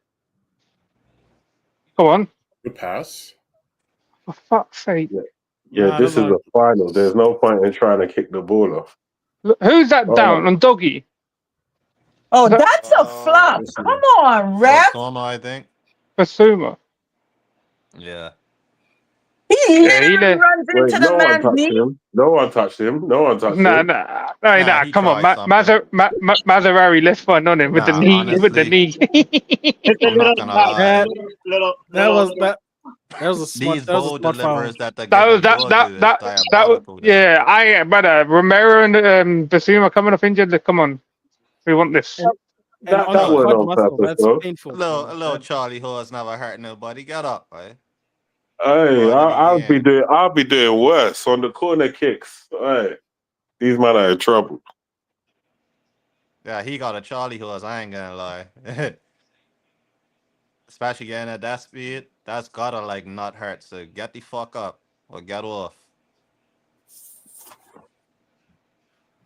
Go on. Good pass. For fuck's sake. Yeah, Nah, this those is are a final. There's no point in trying to kick the ball off. Look, who's that down Oh, on Doggy? Oh, Is that that's a flop. Let's see. Come on, ref. Osama, I think. Basuma? Yeah. He Yeah, he literally let. runs wait, into the no one man's touched knee. him. No one touched him. No one touched Nah, him. nah, Nah, he Come on, tried something. Maserati left one on him with the Nah, knee, with the honestly, knee. It's a I'm not little gonna tight. lie. that Little. that was a smart These bowl foul. delivers that they're That was giving Dorgu is that was diabolical. Though. yeah. Brother Romero and Basuma coming off injured. Come on, we want this. And on That the Bro, wasn't quad on muscle, purpose, that's though. painful, a bro. little Charlie horse never hurt nobody. Get up, right? Hey, Part of the game. I'll be doing worse on the corner kicks. Hey, these men are in trouble. Yeah, he got a Charlie horse. I ain't gonna lie. Especially getting at that speed, that's gotta like not hurt. So get the fuck up or get off.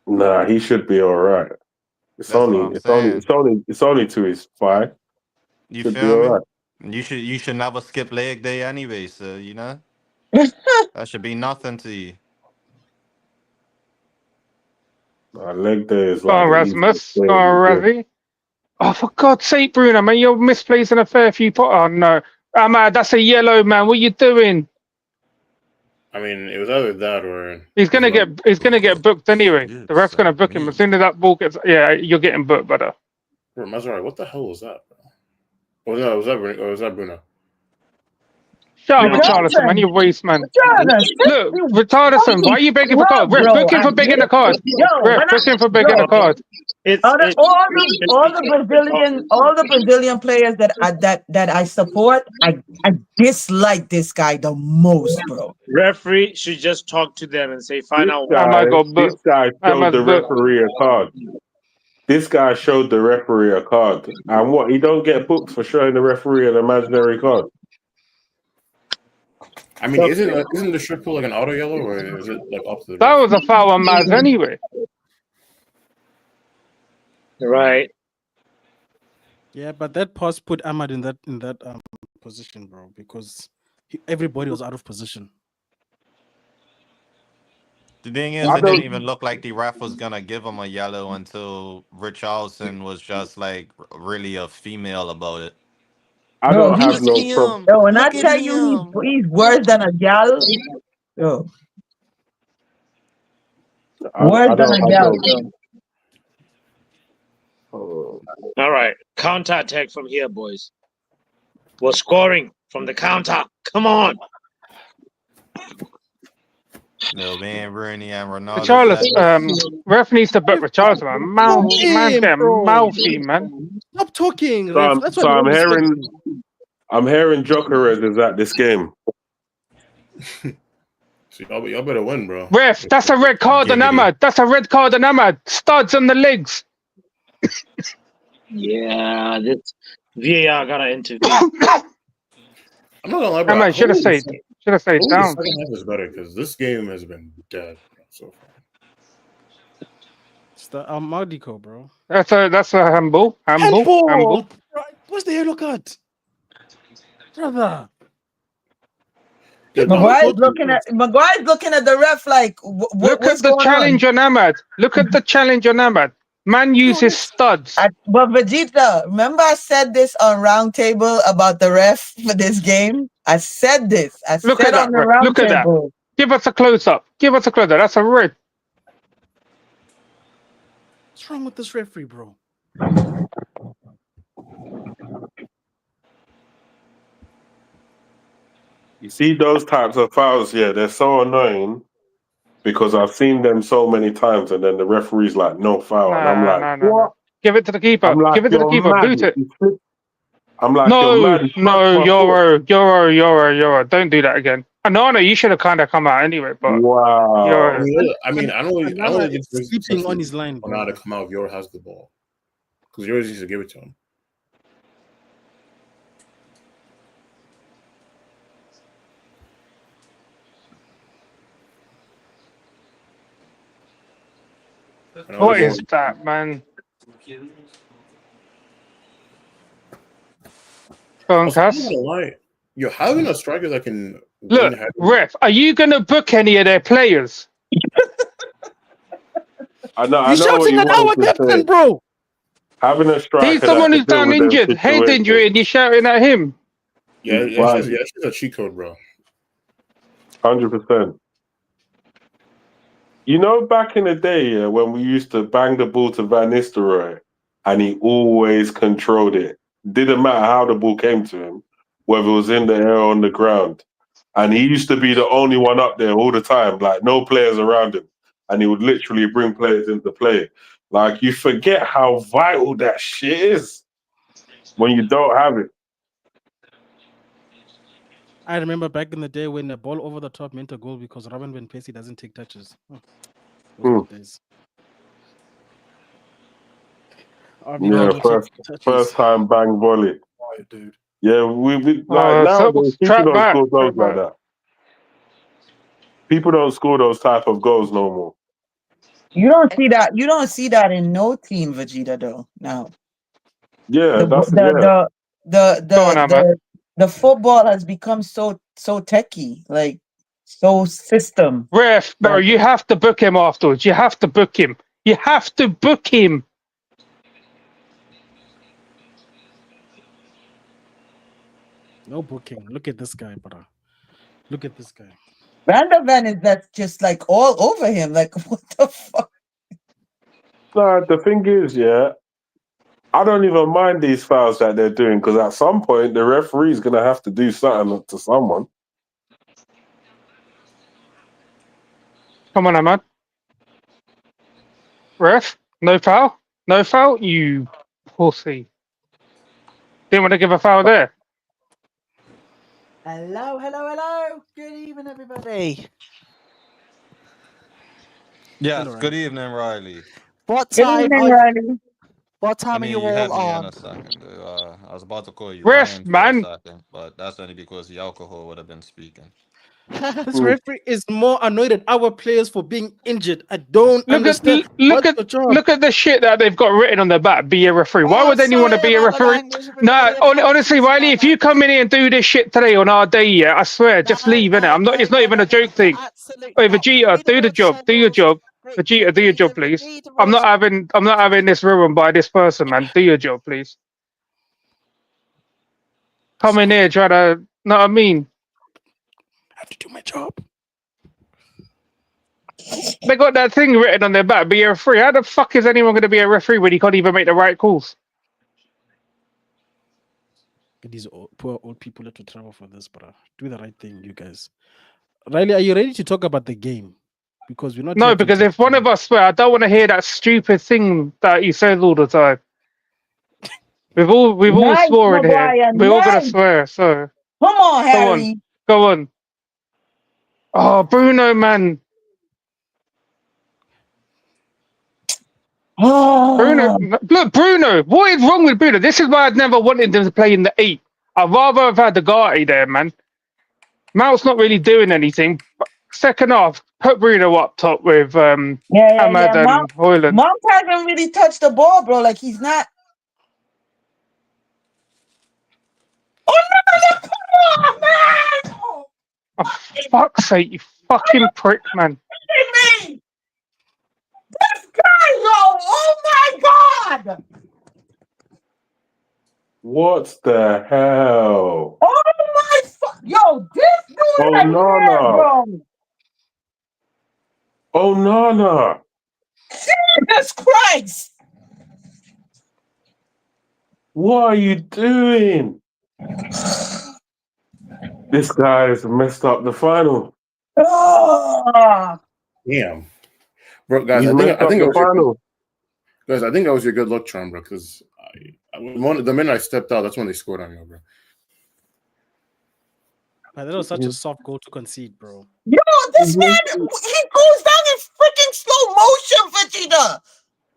Nah, he should be all right. That's what I'm saying. It's only to his thigh. You Should be feel all me? right. You should never skip leg day anyway. So you know that should be nothing to you. Leg day is Come like on, the easiest Rasmus. day Come in on, the gym. Razzie. Oh, for God's sake, Bruno, man, you're misplacing a fair few pot. Oh no, man, that's a yellow, man. What you doing? I mean, it was either that or He's gonna get booked anyway. Shit, The ref's gonna son, book him as me. soon as that ball gets. Yeah, you're getting booked, brother. Bro, Maserati, what the hell was that, bro? Oh no, was that Bruno? Shut up, Yeah, Richarlison, man. Jonathan, You waste, man. Jonathan, Look, you Richarlison, why are you begging for scrub, card? Ref, bro. book him for begging a card. Yo, Ref, book him for begging a yo, card. It's all the Brazilian players that I support, I dislike this guy the most, bro. referee should just talk to them and say this final I word. might go this book. guy I showed must the book. referee a card. This guy showed the referee a card, and what? He don't get booked for showing the referee an imaginary card. I mean, isn't the strip pool like an auto yellow or is it like up to the That ref? was a foul on Maz anyway. Right. Yeah, but that pass put Ahmad in that position, bro, because everybody was out of position. The thing is, it didn't even look like the ref was gonna give him a yellow until Richarlison was just like really a female about it. I Yo, don't have he's Look at no problem. him. yo. When I Look at tell you him. he's worse than a gal. Yo, worse I than don't a have gal, no. bro. All right, counter attack from here, boys. We're scoring from the counter. Come on. No, man, Rooney and Ronaldo said Richarlison, this. ref needs to book Richarlison, man. Man's him, getting bro. mouthy, man. Stop talking, So ref. That's so what I'm hearing Jokeres is at this game. So y'all better win, bro. Ref, that's a red card on Giggity. Ahmad. That's a red card on Ahmad. Studs on the legs. Yeah, this VAR gotta intervene. I'm not gonna lie, bro. Ahmad should have stayed. Should have stayed Hopefully the down. second half is better because this game has been dead so far. It's the Almadico, bro. That's a handball. Handball. Handball! Right. What's the yellow card? Brother. Yeah, Maguire's looking at the ref like, Look what's at the going on? challenge on Ahmad. Look at the challenge on Ahmad. Man uses studs. But Vegeta, remember I said this on Roundtable about the ref for this game? I said this. I Look said at on that, the ref. Look at that. Roundtable. Give us a close up. Give us a close up. That's a red. What's wrong with this referee, bro? You see those types of fouls, yeah, they're so annoying because I've seen them so many times, and then the referee's like, no foul, and I'm like, No. what? Give it to the keeper. I'm like, Give it to the you're keeper. mad. Boot it. I'm like, you're No, mad. You no, crushed my foot. Euro. Don't do that again. No, you should have kind of come out anyway, but Wow. Euro. I mean, I don't really think It's sleeping on his line, on bro. how to come out if Euro has the ball because Euro needs to give it to him. What is that, man? Go on, Also, I'm not Cass. gonna lie, you're having a striker that can Look, win headers. ref, are you going to book any of their players? I know He's what shouting you at our wanted to captain, say. bro. Having a striker He's the that one can who's deal down with them injured, head situations. injury, and you're shouting at him. Yeah, Right. she's a cheat code, bro. 100%. You know, back in the day, yeah, when we used to bang the ball to Van Nistelrooy, and he always controlled it. Didn't matter how the ball came to him, whether it was in the air or on the ground. And he used to be the only one up there all the time, like no players around him. And he would literally bring players into play. Like, you forget how vital that shit is when you don't have it. I remember back in the day when the ball over the top meant a goal because Robin Van Persie doesn't take touches. Those were the days. Yeah, first time bang volley. Oh, dude. Yeah, we like nowadays people Trap don't back. score goals like that. People don't score those type of goals no more. You don't see that. You don't see that in no team, Vegeta, though. No. Yeah, The football has become so techie, like so system. Ref, bro, you have to book him afterwards. You have to book him. You have to book him. No booking. Look at this guy, bro. Look at this guy. Van der Ven is that just like all over him. Like, what the fuck? No, the thing is, yeah, I don't even mind these fouls that they're doing because at some point the referee's gonna have to do something to someone. Come on, Ahmad. Ref, no foul? No foul? You pussy. Didn't want to give a foul there. Hello. Good evening, everybody. Yes, Hello, good evening, Riley. What Good time? evening, Riley. What time are you you had all me on? in a second. I was about to call you Ref, Ryan for man. a second, but that's only because the alcohol would have been speaking. This referee is more annoyed at our players for being injured. I don't understand. Look at the shit that they've got written on their back. Be a referee. Why would anyone want to be a referee? No, honestly, Riley, if you come in here and do this shit today on our day, yeah, I swear, just leave, innit? It's not even a joke thing. Wait, Vegeta, do the job. Do your job. Vegeta, do your job, please. I'm not having this ruined by this person, man. Do your job, please. come in here trying to, know what I mean? I have to do my job. They got that thing written on their back, be a referee. How the fuck is anyone going to be a referee when he can't even make the right calls? These poor old people have to travel for this, bro. Do the right thing, you guys. Riley, are you ready to talk about the game? Because we're not. No, because if one of us swear, I don't want to hear that stupid thing that he says all the time. We've all Nice, sworn here. Maguire. We're all gonna Nice. swear. So Come on, go on, Harry. go on. Oh, Bruno, man. Bruno, Oh, look, Bruno. What is wrong with Bruno? This is why I'd never wanted him to play in the 8. I'd rather have had the Gatti there, man. Mount's not really doing anything. Second half, put Bruno up top with Ahmad and Hoyland. Mount hasn't really touched the ball, bro. Like he's not. Oh no, come on, man! Oh, Oh, fuck's sake, you fucking prick, man. me! This guy, yo! Oh my god! What the hell? Oh my yo! This dude Oh, right here, Nana. bro! Oh, Nana. Jesus Christ! What are you doing? This guy's messed up the final. Oh, Damn, bro, guys. He's I messed up think it the was your final. guys. I think that was your good luck charm, bro. Because the minute I stepped out, that's when they scored on you, bro. That was such a soft goal to concede, bro. yo, this man, he goes down in freaking slow motion, Vegeta.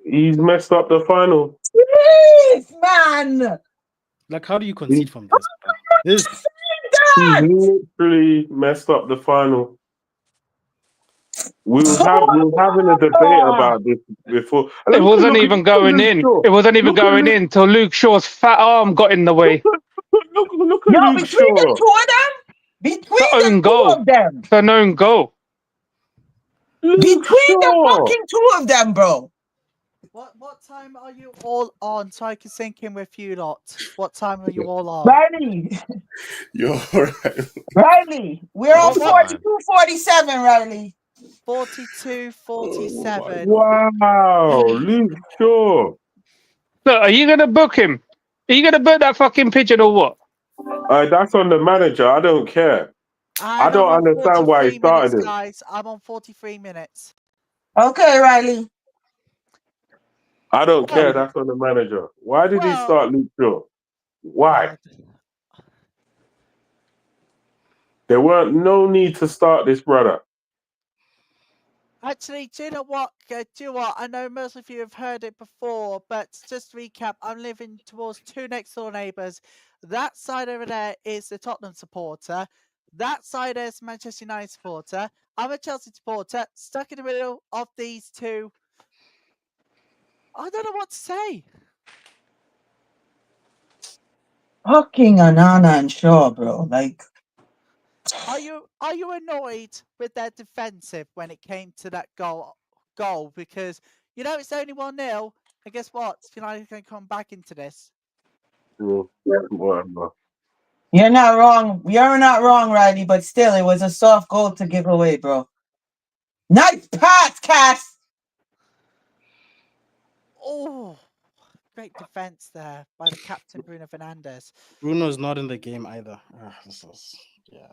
He's messed up the final. Jeez, man. Like, how do you concede from this, bro? This He's literally messed up the final. We were having a debate about this before. It wasn't even going in. It wasn't even going in till Luke Shaw's fat arm got in the way. Look at Yo, Luke between the Shaw. two of them, between It's an the own two goal. of them, It's an own goal. Luke between the Shaw. fucking two of them, bro. What time are you all on so I can sync in with you lot? What time are you all on? Riley, Yo, Riley, we're on What? 42-47, Riley. 42-47. Wow, Luke Shaw. Look, are you gonna book him? Are you gonna book that fucking pigeon or what? That's on the manager. I don't care. I don't I'm on understand why he 43 minutes, started it. guys. I'm on 43 minutes. Okay, Riley. I don't care. Well, That's on the manager. Why did he well, start Luke Shaw? Why? There weren't no need to start this brother. Actually, do you know what? I know most of you have heard it before, but just to recap, I'm living towards two next door neighbours. That side over there is the Tottenham supporter. That side is Manchester United supporter. I'm a Chelsea supporter, stuck in the middle of these two. I don't know what to say. Fucking Anana and Shaw, bro. Like, Are you annoyed with their defensive when it came to that goal? Because you know it's only 1-0, and guess what? United can come back into this. Whatever. you're not wrong. You're not wrong, Riley, but still, it was a soft goal to give away, bro. Nice pass, Cass. Oh, great defense there by the captain, Bruno Fernandes. Bruno's not in the game either. Yeah.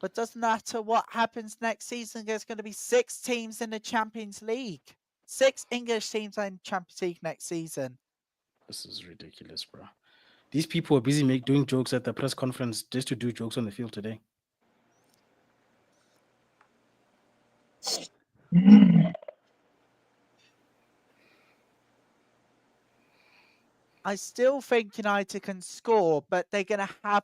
But doesn't matter what happens next season. There's going to be 6 teams in the Champions League. 6 English teams in Champions League next season. This is ridiculous, bro. These people are busy doing jokes at the press conference just to do jokes on the field today. I still think United can score, but they're gonna have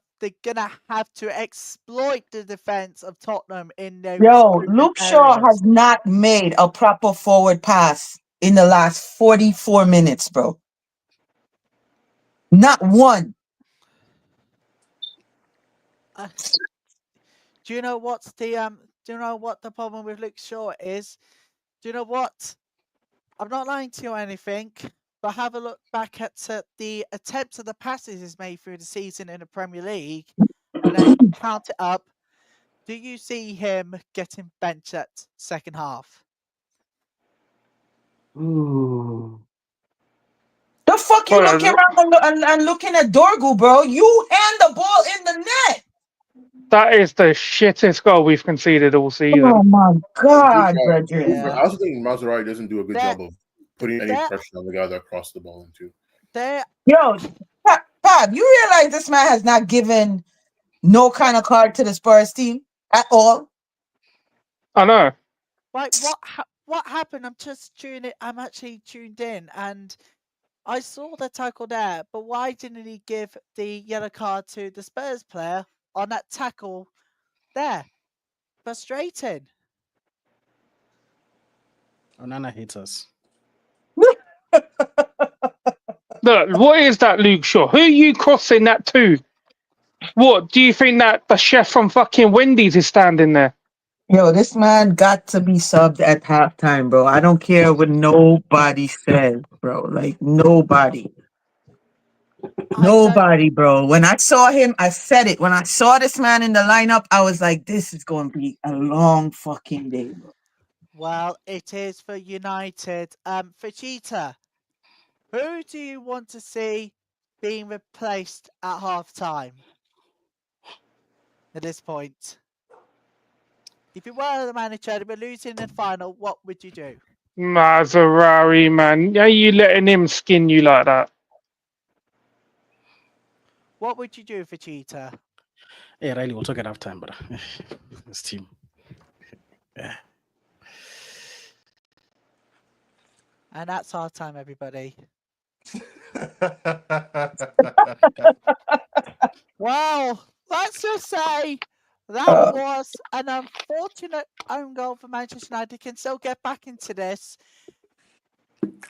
to exploit the defense of Tottenham in those. Yo, Luke Shaw has not made a proper forward pass in the last 44 minutes, bro. Not one. Do you know what's the Do you know what the problem with Luke Shaw is? Do you know what? I'm not lying to you or anything, but have a look back at the attempts of the passes he's made through the season in the Premier League, and then count it up. Do you see him getting benched at second half? Ooh. The fuck you looking around and looking at Dorgu, bro? You hand the ball in the net. That is the shittest goal we've conceded all season. Oh my God, I brethren. also think Maserati doesn't do a good job of putting any pressure on the guy that crossed the ball into. Yo, Pab, you realize this man has not given no kind of card to the Spurs team at all? I know. Like what happened? I'm actually tuned in, and I saw the tackle there. But why didn't he give the yellow card to the Spurs player on that tackle there? Frustrating. Onana hates us. Look, what is that, Luke Shaw? Who are you crossing that to? What, do you think that the chef from fucking Wendy's is standing there? Yo, this man got to be subbed at halftime, bro. I don't care what nobody says, bro. Like, nobody. Nobody, bro. When I saw him, I said it. When I saw this man in the lineup, I was like, this is going to be a long fucking day, bro. Well, it is for United. Fajita, who do you want to see being replaced at half-time at this point? If you were the manager and we're losing in the final, what would you do? Maserati, man. Are you letting him skin you like that? What would you do for Cheetah? Hey, Riley, we'll talk at halftime, but this team. Yeah. And that's our time, everybody. Well, let's just say that was an unfortunate own goal for Manchester United. Can still get back into this.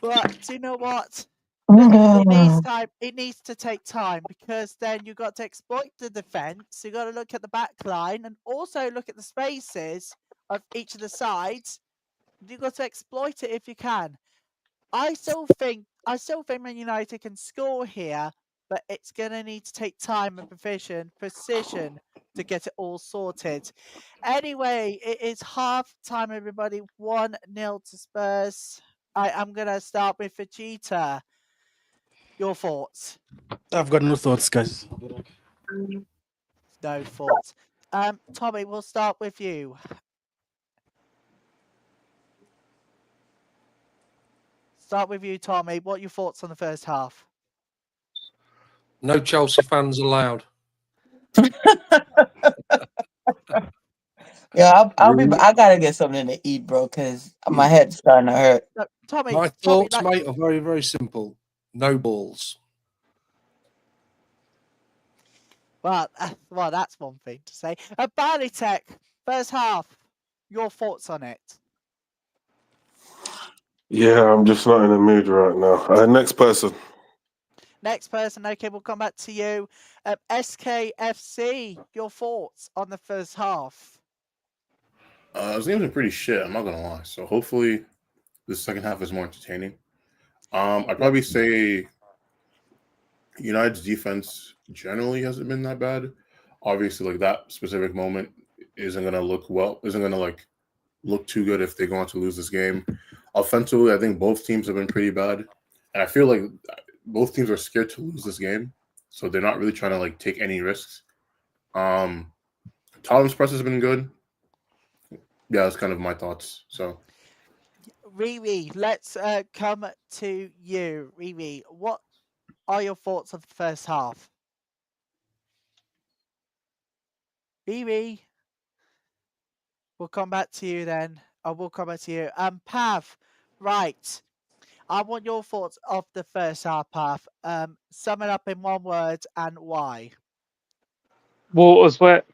But do you know what? It needs time. It needs to take time, because then you've got to exploit the defense. You've got to look at the back line and also look at the spaces of each of the sides. You've got to exploit it if you can. I still think Man United can score here, but it's going to need to take time and precision to get it all sorted. Anyway, it is half time, everybody. 1-0 to Spurs. I'm going to start with Vegeta. Your thoughts? I've got no thoughts, guys. No thoughts. Tommy, we'll start with you. Start with you, Tommy. What are your thoughts on the first half? No Chelsea fans allowed. Yeah, I gotta get something to eat, bro, because my head's starting to hurt. Tommy, My thoughts, mate, are very, very simple. No balls. Well, that's one thing to say. Barley Tech, first half. Your thoughts on it? Yeah, I'm just not in the mood right now. Next person. Next person. Okay, we'll come back to you. SKFC, your thoughts on the first half? This game's been pretty shit, I'm not gonna lie. So hopefully the second half is more entertaining. I'd probably say United's defense generally hasn't been that bad. Obviously, like that specific moment isn't gonna look too good if they go on to lose this game. Offensively, I think both teams have been pretty bad, and I feel like both teams are scared to lose this game, so they're not really trying to like take any risks. Tottenham's press has been good. Yeah, that's kind of my thoughts. So, Riri, let's come to you. Riri, what are your thoughts of the first half? Riri, we'll come back to you then. We'll come back to you. Pav, right. I want your thoughts of the first half, Pav. Sum it up in one word and why. Water's wet.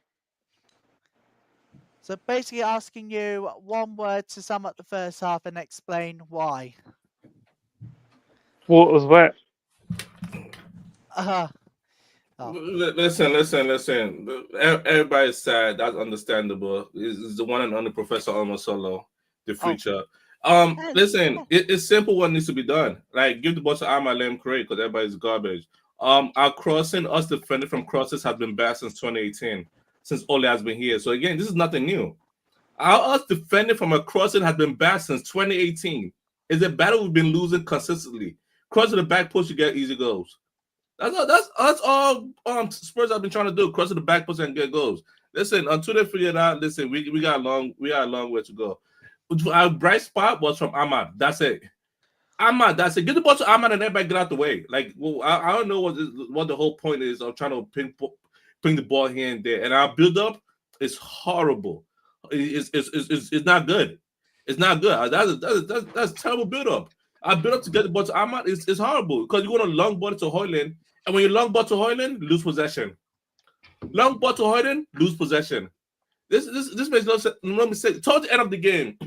So basically asking you one word to sum up the first half and explain why. Water's wet. Listen. Everybody's sad. That's understandable. It's the one and only Professor Alma Solo, the future. Listen, it's simple. What needs to be done? Like give the ball to Ahmad, let him create because everybody's garbage. Our crossing, us defending from crosses has been bad since 2018, since Ole has been here. So again, this is nothing new. Us defending from a crossing has been bad since 2018. It's a battle we've been losing consistently. Cross to the back post, you get easy goals. That's all Spurs have been trying to do. Cross to the back post and get goals. Listen, until they figure it out, listen, we got a long way to go. Our bright spot was from Ahmad. That's it. Ahmad, that's it. Get the ball to Ahmad and everybody get out the way. Like, well, I don't know what the whole point is of trying to ping the ball here and there. And our build up is horrible. It's not good. It's not good. That's terrible build up. Our build up to get the ball to Ahmad is horrible because you want a long ball to Hoyland, and when you long ball to Hoyland, lose possession. Long ball to Hoyland, lose possession. This makes no mistake. Towards the end of the game,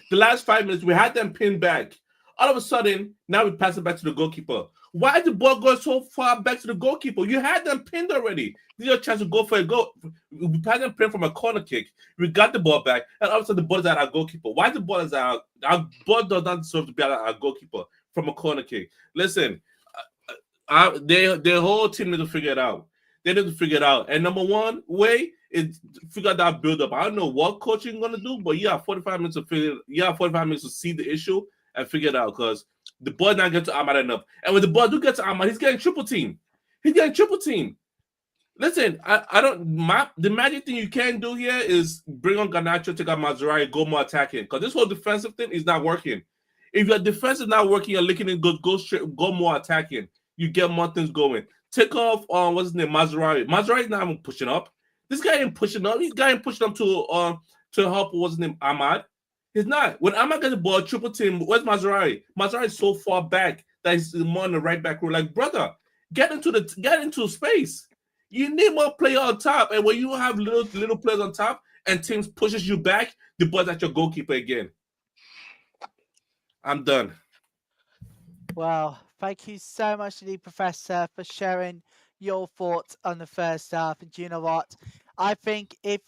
the last 5 minutes, we had them pinned back. All of a sudden, now we pass it back to the goalkeeper. Why is the ball going so far back to the goalkeeper? You had them pinned already. This is your chance to go for a goal. We passed them pinned from a corner kick. We got the ball back, and all of a sudden the ball is at our goalkeeper. Why the ball is at our ball does not deserve to be at our goalkeeper from a corner kick? Listen, their whole team need to figure it out. They need to figure it out. And number one way is figure out that build up. I don't know what coaching gonna do, but you have 45 minutes to figure. You have 45 minutes to see the issue and figure it out because the ball not get to Ahmad enough. And when the ball do get to Ahmad, he's getting triple team. He's getting triple team. Listen, the magic thing you can do here is bring on Garnacho, take out Mazraoui, go more attacking. Because this whole defensive thing is not working. If your defense is not working, you're looking at go straight, go more attacking. You get more things going. Take off what's his name, Mazraoui. Mazraoui's not even pushing up. This guy ain't pushing up. This guy ain't pushing up to help what's his name, Ahmad. He's not. When Ahmad gets the ball, triple team, where's Mazraoui? Mazraoui is so far back that he's more on the right back row. Like, brother, get into space. You need more player on top. And when you have little players on top and teams pushes you back, the ball's at your goalkeeper again. I'm done. Well, thank you so much to the Professor for sharing your thoughts on the first half. And do you know what? I think if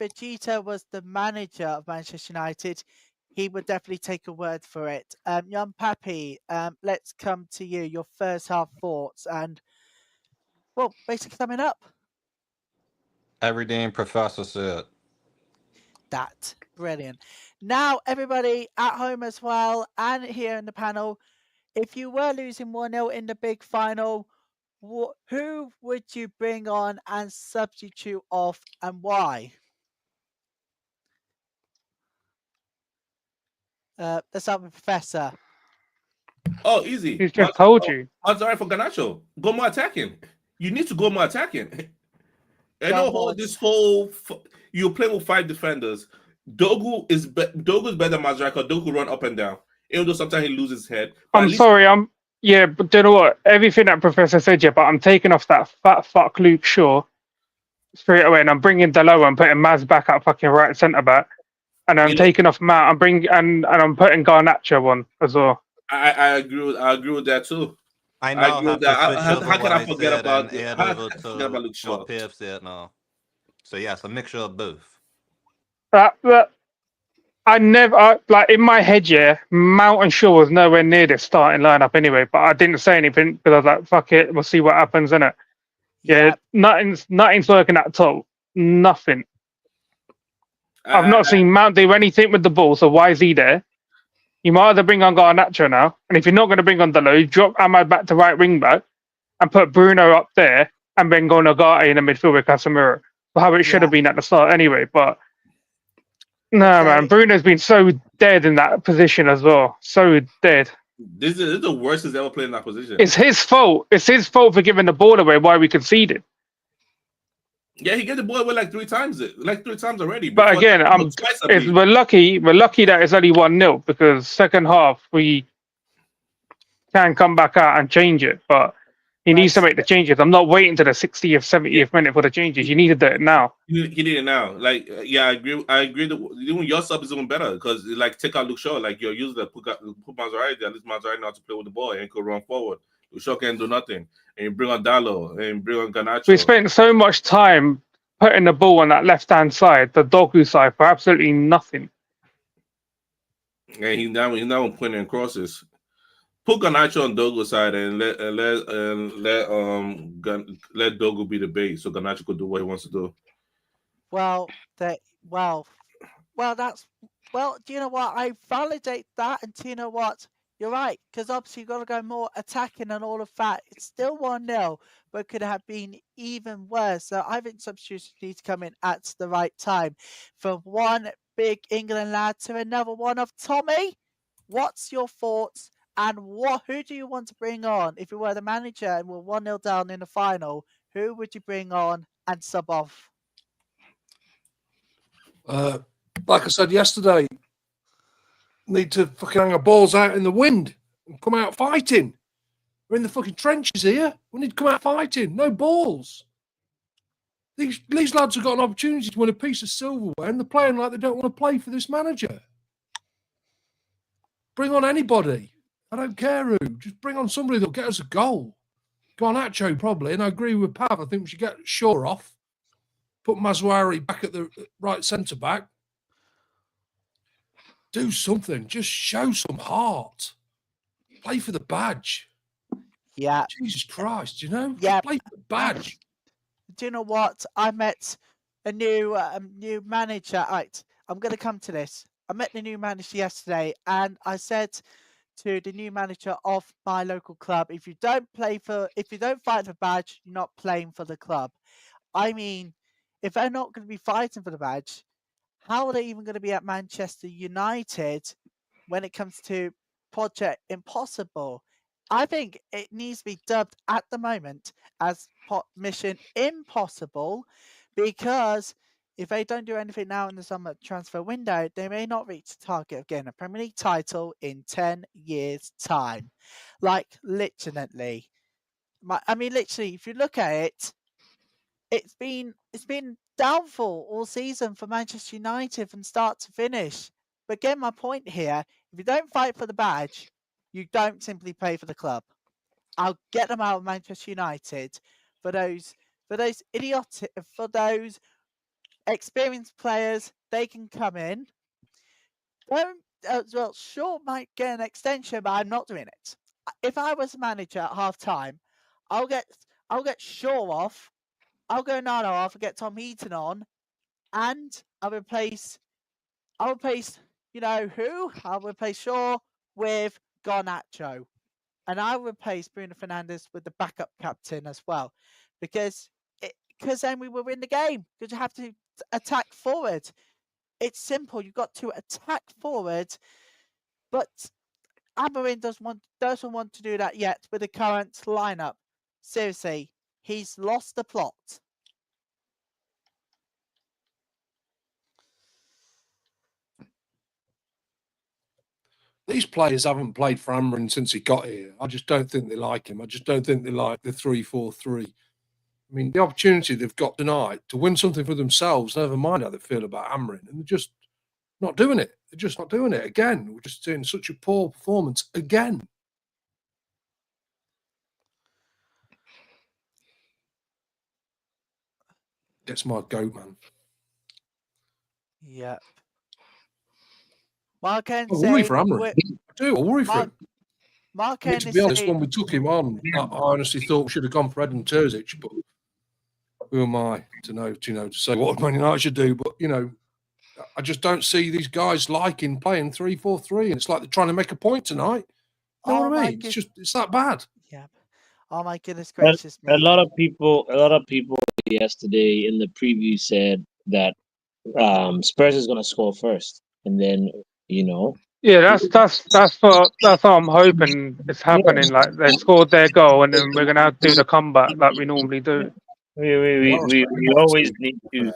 Vegeta was the manager of Manchester United, he would definitely take a word for it. Young Pappy, let's come to you. Your first half thoughts and, well, basically summing up. Everything Professor said. That brilliant. Now, everybody at home as well and here in the panel, if you were losing 1-0 in the big final, who would you bring on and substitute off and why? Let's start with Professor. Oh, easy. He's just told you. I'm sorry for Garnacho. Go more attacking. You need to go more attacking. I know you're playing with 5 defenders. Dogu is better than Mazraoui because Dogu run up and down. Even though sometimes he loses his head. I'm sorry, yeah, but do you know what? Everything that Professor said, yeah, but I'm taking off that fat fuck Luke Shaw straight away, and I'm bringing Delo and putting Maz back at fucking right centre back, and I'm taking off Matt. I'm bringing and I'm putting Garnacho on as well. I agree with that too. I now have to switch over how can I what forget said about and add over to Luke Shaw? what Piv said now. So yeah, it's a mixture of both. I never like in my head, yeah. Mount and Shaw was nowhere near the starting lineup anyway, but I didn't say anything because I was like, "Fuck it, we'll see what happens." Innit? Yeah, nothing's working at all. Nothing. I've not seen Mount do anything with the ball, so why is he there? You might either bring on Garnacho now, and if you're not going to bring on Delo, drop Ahmad back to right wing back and put Bruno up there, and then go Nagate in the midfield with Casemiro. How it should have been at the start anyway, but. No, man. Bruno's been so dead in that position as well. So dead. This is the worst he's ever played in that position. It's his fault. It's his fault for giving the ball away. Why we conceded. Yeah, he gave the ball away like 3 times. Like 3 times already. But again, we're lucky. We're lucky that it's only 1-0 because second half we can come back out and change it. But he needs to make the changes. I'm not waiting to the 60th, 70th minute for the changes. You need to do it now. You need it now. Like, yeah, I agree. Even your sub is even better because, like, take out Luke Shaw. Like, you're using to put Mazraoui there. At least Mazraoui knows to play with the ball and could run forward. Luke Shaw can't do nothing. And you bring on Dalo and bring on Garnacho. We spent so much time putting the ball on that left-hand side, the Dogu side, for absolutely nothing. And he's now putting in crosses. Put Garnacho on Dogo's side and let Dogo be the base so Garnacho could do what he wants to do. Well, that's do you know what? I validate that, and do you know what? You're right, because obviously you've got to go more attacking and all of that. It's still 1-0, but could have been even worse. So I think substitutions need to come in at the right time. From one big England lad to another one of Tommy, what's your thoughts? And who do you want to bring on? If you were the manager and were 1-0 down in the final, who would you bring on and sub off? Like I said yesterday, need to fucking hang our balls out in the wind and come out fighting. We're in the fucking trenches here. We need to come out fighting. No balls. These lads have got an opportunity to win a piece of silverware, and they're playing like they don't want to play for this manager. Bring on anybody. I don't care who. Just bring on somebody that'll get us a goal. Garnacho probably, and I agree with Pav. I think we should get Shaw off. Put Mazouari back at the right centre back. Do something. Just show some heart. Play for the badge. Yeah. Jesus Christ, you know? Yeah. Play for the badge. Do you know what? I met a new manager. Right, I'm going to come to this. I met the new manager yesterday, and I said to the new manager of my local club, if you don't fight for the badge, you're not playing for the club. I mean, if they're not going to be fighting for the badge, how are they even going to be at Manchester United when it comes to Project Impossible? I think it needs to be dubbed at the moment as Mission Impossible, because if they don't do anything now in the summer transfer window, they may not reach the target of getting a Premier League title in 10 years' time. Like, literally. Literally, if you look at it, it's been downfall all season for Manchester United from start to finish. But again, my point here, if you don't fight for the badge, you don't simply play for the club. I'll get them out of Manchester United for those experienced players. They can come in. Sure, might get an extension, but I'm not doing it. If I was a manager at half time, I'll get Shaw off. I'll go Nano off and get Tom Heaton on, and I'll replace you know who? I'll replace Shaw with Garnacho. And I'll replace Bruno Fernandes with the backup captain as well. Because then we will win the game. Because you have to attack forward. It's simple. You've got to attack forward. But Amorim doesn't want to do that yet with the current lineup. Seriously, he's lost the plot. These players haven't played for Amorim since he got here. I just don't think they like him. I just don't think they like the 3-4-3. I mean, the opportunity they've got tonight to win something for themselves, never mind how they feel about Amorim, and they're just not doing it. They're just not doing it again. We're just doing such a poor performance again. Gets my goat, man. Yeah. Mark I worry for Amorim. I do. I worry for him. To be honest, when we took him on, I honestly thought we should have gone for Edin Terzic, but who am I to say what Man United should do? But I just don't see these guys liking playing 3-4-3, and it's like they're trying to make a point tonight. You know what I mean? It's that bad. Yeah. Oh my goodness gracious me! A lot of people yesterday in the preview said that Spurs is going to score first, and then Yeah, that's what I'm hoping is happening. Like they scored their goal, and then we're gonna have to do the comeback like we normally do. We always need to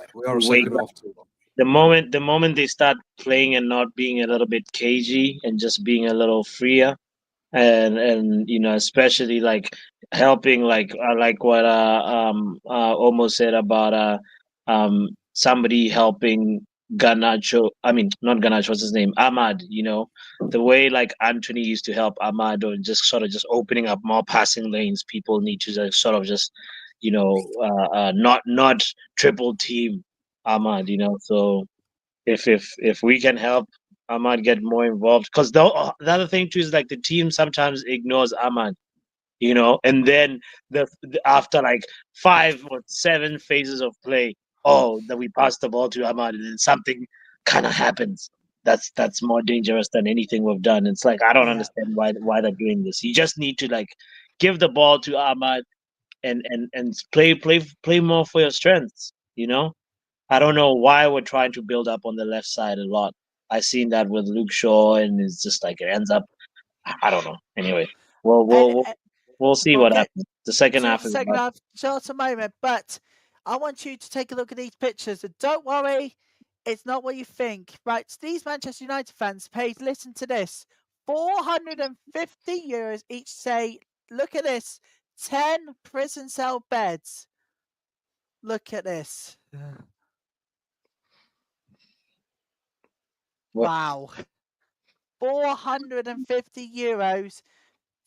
wake up. The moment they start playing and not being a little bit cagey and just being a little freer, and especially like helping, like what almost said about somebody helping Garnacho. I mean, not Garnacho. What's his name? Ahmad. The way like Anthony used to help Ahmad, or just sort of just opening up more passing lanes. People need to sort of just not triple team Ahmad. So if we can help Ahmad get more involved. Because the other thing too is like the team sometimes ignores Ahmad, and then after like 5 or 7 phases of play, then we pass the ball to Ahmad, and then something kind of happens. That's more dangerous than anything we've done. It's like I don't understand why they're doing this. You just need to like give the ball to Ahmad and play more for your strengths. I don't know why we're trying to build up on the left side a lot. I've seen that with Luke Shaw, and it's just like it ends up. I don't know. Anyway, we'll see what happens. The second half is second half, just a moment, but I want you to take a look at these pictures. And don't worry, it's not what you think. Right, these Manchester United fans paid. Listen to this: €450 each. Say, look at this: 10 prison cell beds. Look at this. Wow. €450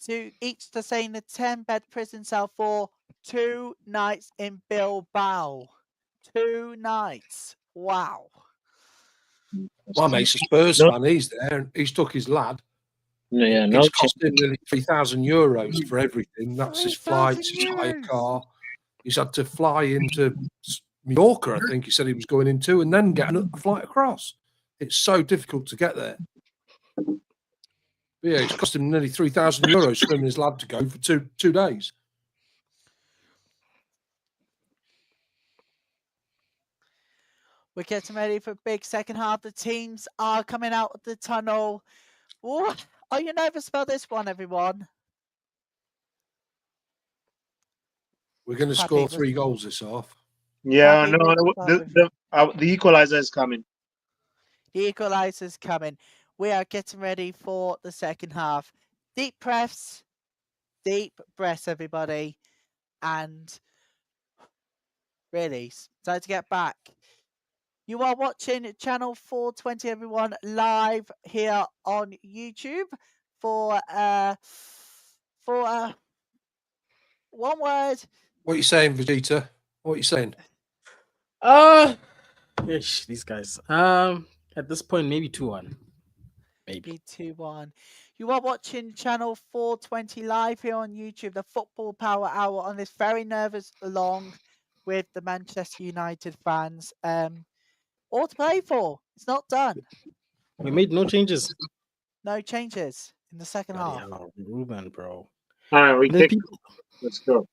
to each to stay in a 10-bed prison cell for 2 nights in Bilbao. 2 nights. Wow. My mate's a Spurs fan. He's there, and he's took his lad. Yeah, it's cost him nearly €3,000 for everything. That's his flights, his hire car. He's had to fly into Mallorca, I think he said he was going into, and then get a flight across. It's so difficult to get there. But yeah, it's cost him nearly €3,000 for him and his lad to go for two days. We're getting ready for a big second half. The teams are coming out of the tunnel. Ooh, are you nervous about this one, everyone? We're going to score 3 goals this half. Yeah, the equalizer is coming. The equalizer is coming. We are getting ready for the second half. Deep breaths, everybody. And really, time to get back. You are watching channel 420, everyone, live here on YouTube for one word. What are you saying, Vegeta? What are you saying? These guys. At this point, maybe 2-1. Maybe 2-1. You are watching channel 420 live here on YouTube, the Football Power Hour, on this very nervous along with the Manchester United fans. All to play for. It's not done. We made no changes. No changes in the second half. Ruben, bro. All right, let's go.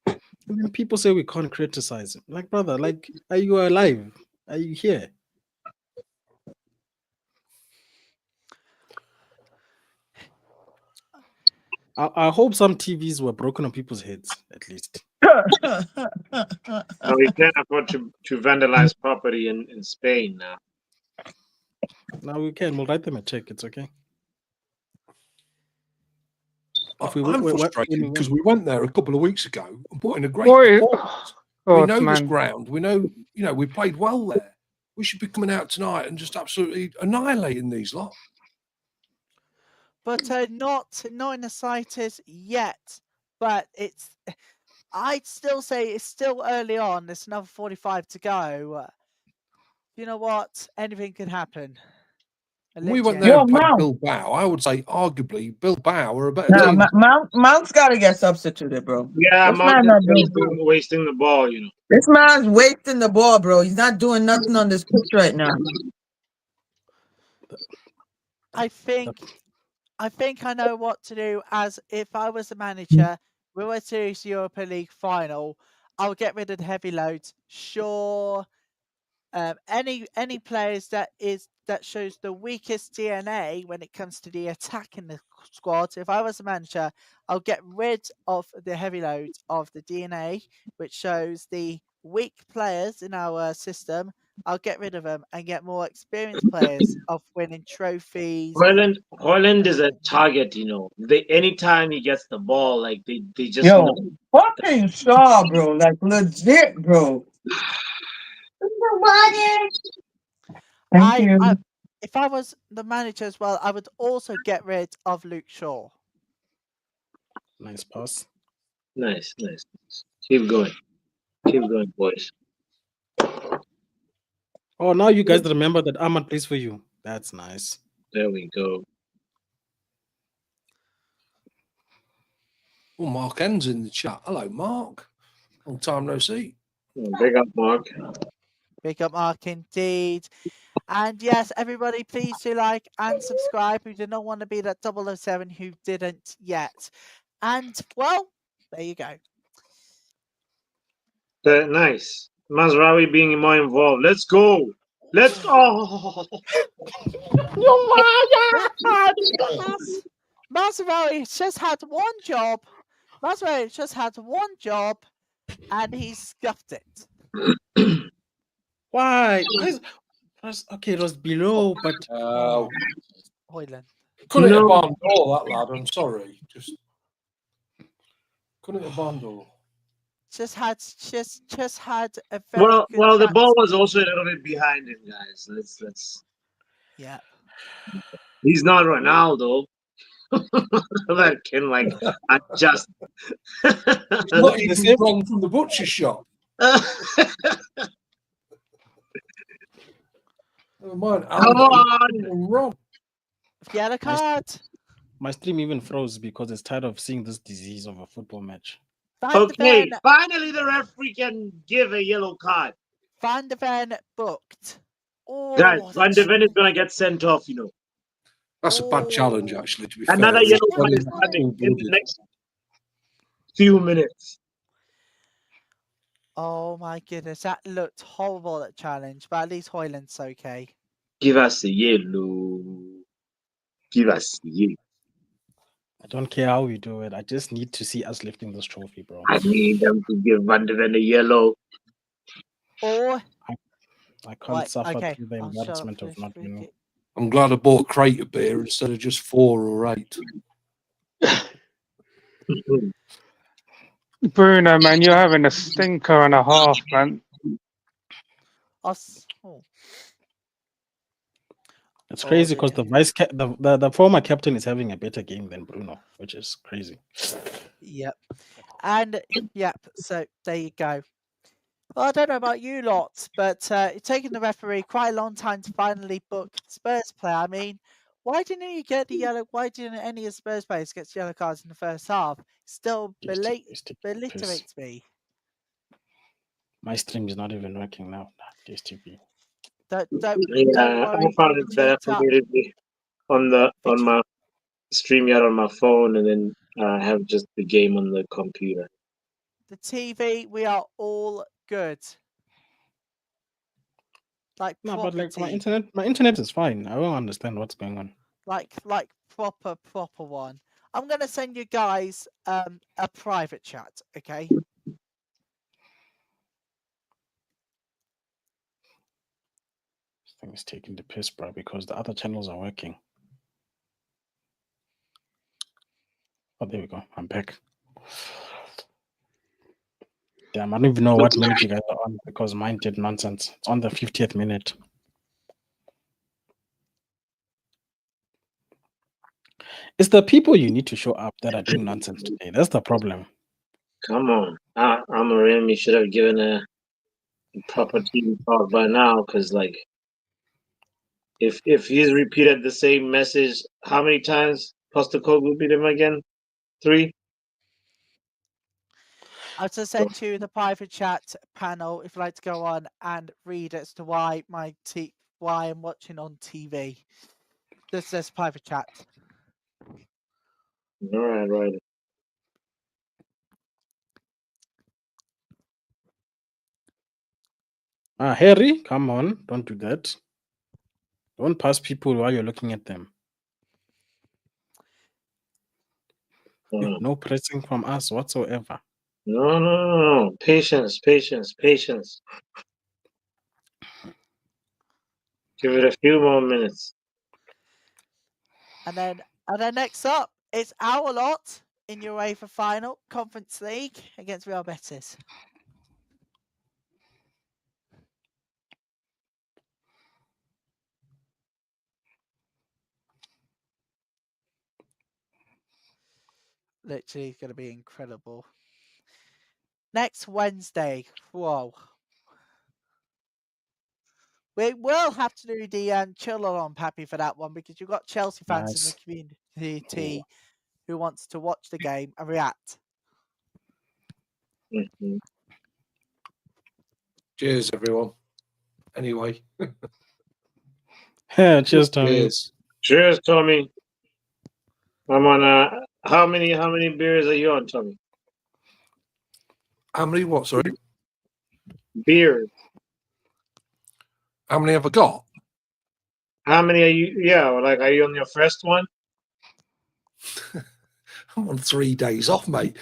And then people say we can't criticize him. Like, brother, like, are you alive? Are you here? I hope some TVs were broken on people's heads, at least. No, we can't afford to vandalize property in Spain now. Now we can. We'll write them a check. It's okay. I'm frustrated because we went there a couple of weeks ago and put in a great performance. We know this ground. We know, we played well there. We should be coming out tonight and just absolutely annihilating these lot. But not in the slightest yet. But I'd still say it's still early on. There's another 45 to go. You know what? Anything can happen. We went there and played Bilbao. I would say arguably Bilbao are a better team. Mount's got to get substituted, bro. Yeah, Mount is wasting the ball, This man's wasting the ball, bro. He's not doing nothing on this pitch right now. I think I know what to do. As if I was a manager, we were to the Europa League final, I would get rid of the heavy loads. Sure, any players that shows the weakest DNA when it comes to the attack in the squad. If I was a manager, I'll get rid of the heavy loads of the DNA, which shows the weak players in our system. I'll get rid of them and get more experienced players of winning trophies. Holland is a target, anytime he gets the ball, like they just fucking Shaw, bro. Like legit, bro. Thank you. If I was the manager as well, I would also get rid of Luke Shaw. Nice pass. Nice. Keep going, boys. Oh, now you guys remember that Ahmad plays for you. That's nice. There we go. Oh, Mark N's in the chat. Hello, Mark. Long time no see. Big up, Mark. Big up, Mark, indeed. And yes, everybody, please do like and subscribe. We do not want to be that 007 who didn't yet. And, well, there you go. Nice. Mazraoui being more involved. Let's go. Let's go. Mazraoui just had one job. Mazraoui just had one job, and he scuffed it. Why? Okay, it was below, but Hoyland. Couldn't have barn door, that lad. I'm sorry. Just couldn't have barn door. Just had a very good well, the chance. ball was also a little bit behind him, guys. Let's. Yeah. He's not Ronaldo. That can like adjust. Not even wrong from the butcher shop. Never mind. Come on. Wrong. Yellow card. My stream even froze because it's tired of seeing this disease of a football match. Okay, finally the referee can give a yellow card. Van de Ven booked. Oh, Guys, Van de Ven is gonna get sent off, you know. That's a bad challenge, actually, to be Another fair. yellow card is coming in the next few minutes. Oh my goodness, that looked horrible, that challenge, but at least Hoyland's okay. Give us a yellow. Give us a yellow. I don't care how we do it. I just need to see us lifting this trophy, bro. I need them to give Van de Ven a yellow. Or I can't suffer through the embarrassment of not winning. I'm glad I bought a crate of beer instead of just 4 or 8. Bruno, man, you're having a stinker and a half, man. It's crazy because the former captain is having a better game than Bruno, which is crazy. Yep. And yep, so there you go. Well, I don't know about you lots, but it's taken the referee quite a long time to finally book Spurs player. I mean, why didn't you get the yellow? Why didn't any of Spurs players get yellow cards in the first half? Still belitterates me. My stream is not even working now. DSTV. Don't I worry. found it better for me to be on my StreamYard on my phone, and then have just the game on the computer. The TV, we are all good. Like no, proper but like TV. my internet is fine. I don't understand what's going on. Like proper one. I'm gonna send you guys a private chat, okay? This thing is taking the piss, bro, because the other channels are working. Oh, there we go. I'm back. Damn, I don't even know what minute you guys are on because mine did nonsense. It's on the 50th minute. It's the people you need to show up that are doing nonsense today. That's the problem. Come on, Amorim, you should have given a proper team talk by now, because like, if he's repeated the same message, how many times Postecoglou beat him again? 3. I'll just send you the private chat panel if you'd like to go on and read as to why why I'm watching on TV. This is private chat. All right. Harry, come on. Don't do that. Don't pass people while you're looking at them. No pressing from us whatsoever. No. Patience. Give it a few more minutes. And then next up, it's our lot in UEFA final Conference League against Real Betis. Literally going to be incredible. Next Wednesday. Whoa. We will have to do the chill along, Pappy, for that one because you've got Chelsea fans in the community who wants to watch the game and react. Mm-hmm. Cheers, everyone. Anyway. Cheers, Tommy. Cheers, Tommy. I'm on. How many beers are you on, Tommy? How many what? Sorry. Beers. How many have I got? How many are you? Yeah, like, are you on your first one? I'm on 3 days off, mate.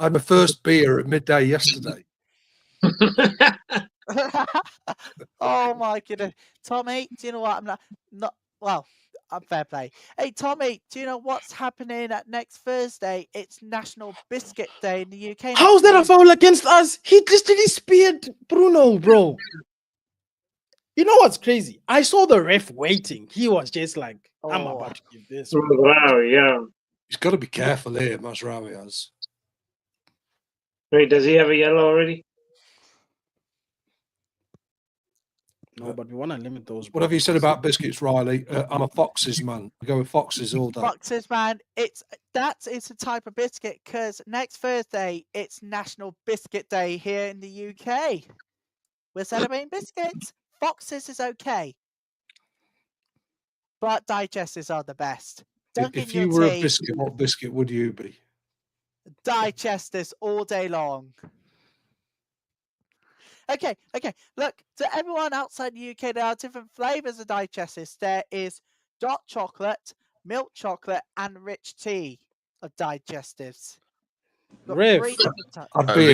I had my first beer at midday yesterday. Oh my goodness, Tommy! Do you know what? I'm not well. I'm fair play. Hey, Tommy, do you know what's happening at next Thursday? It's National Biscuit Day in the UK. How's that a foul against us? He literally speared Bruno, bro. You know what's crazy? I saw the ref waiting. He was just like, I'm about to give this. Wow, yeah. He's got to be careful here, Masraoui has. Wait, does he have a yellow already? No, but we want to limit those. What have you said about biscuits, Riley? I'm a Foxes man. I go with Foxes all day. Foxes, man. It's a type of biscuit because next Thursday it's National Biscuit Day here in the UK. We're celebrating biscuits. Foxes is okay, but digestives are the best. If you were a biscuit, what biscuit would you be? Digestives all day long. Okay. Look, to everyone outside the UK, there are different flavors of digestives. There is dark chocolate, milk chocolate, and rich tea of digestives. Riff. We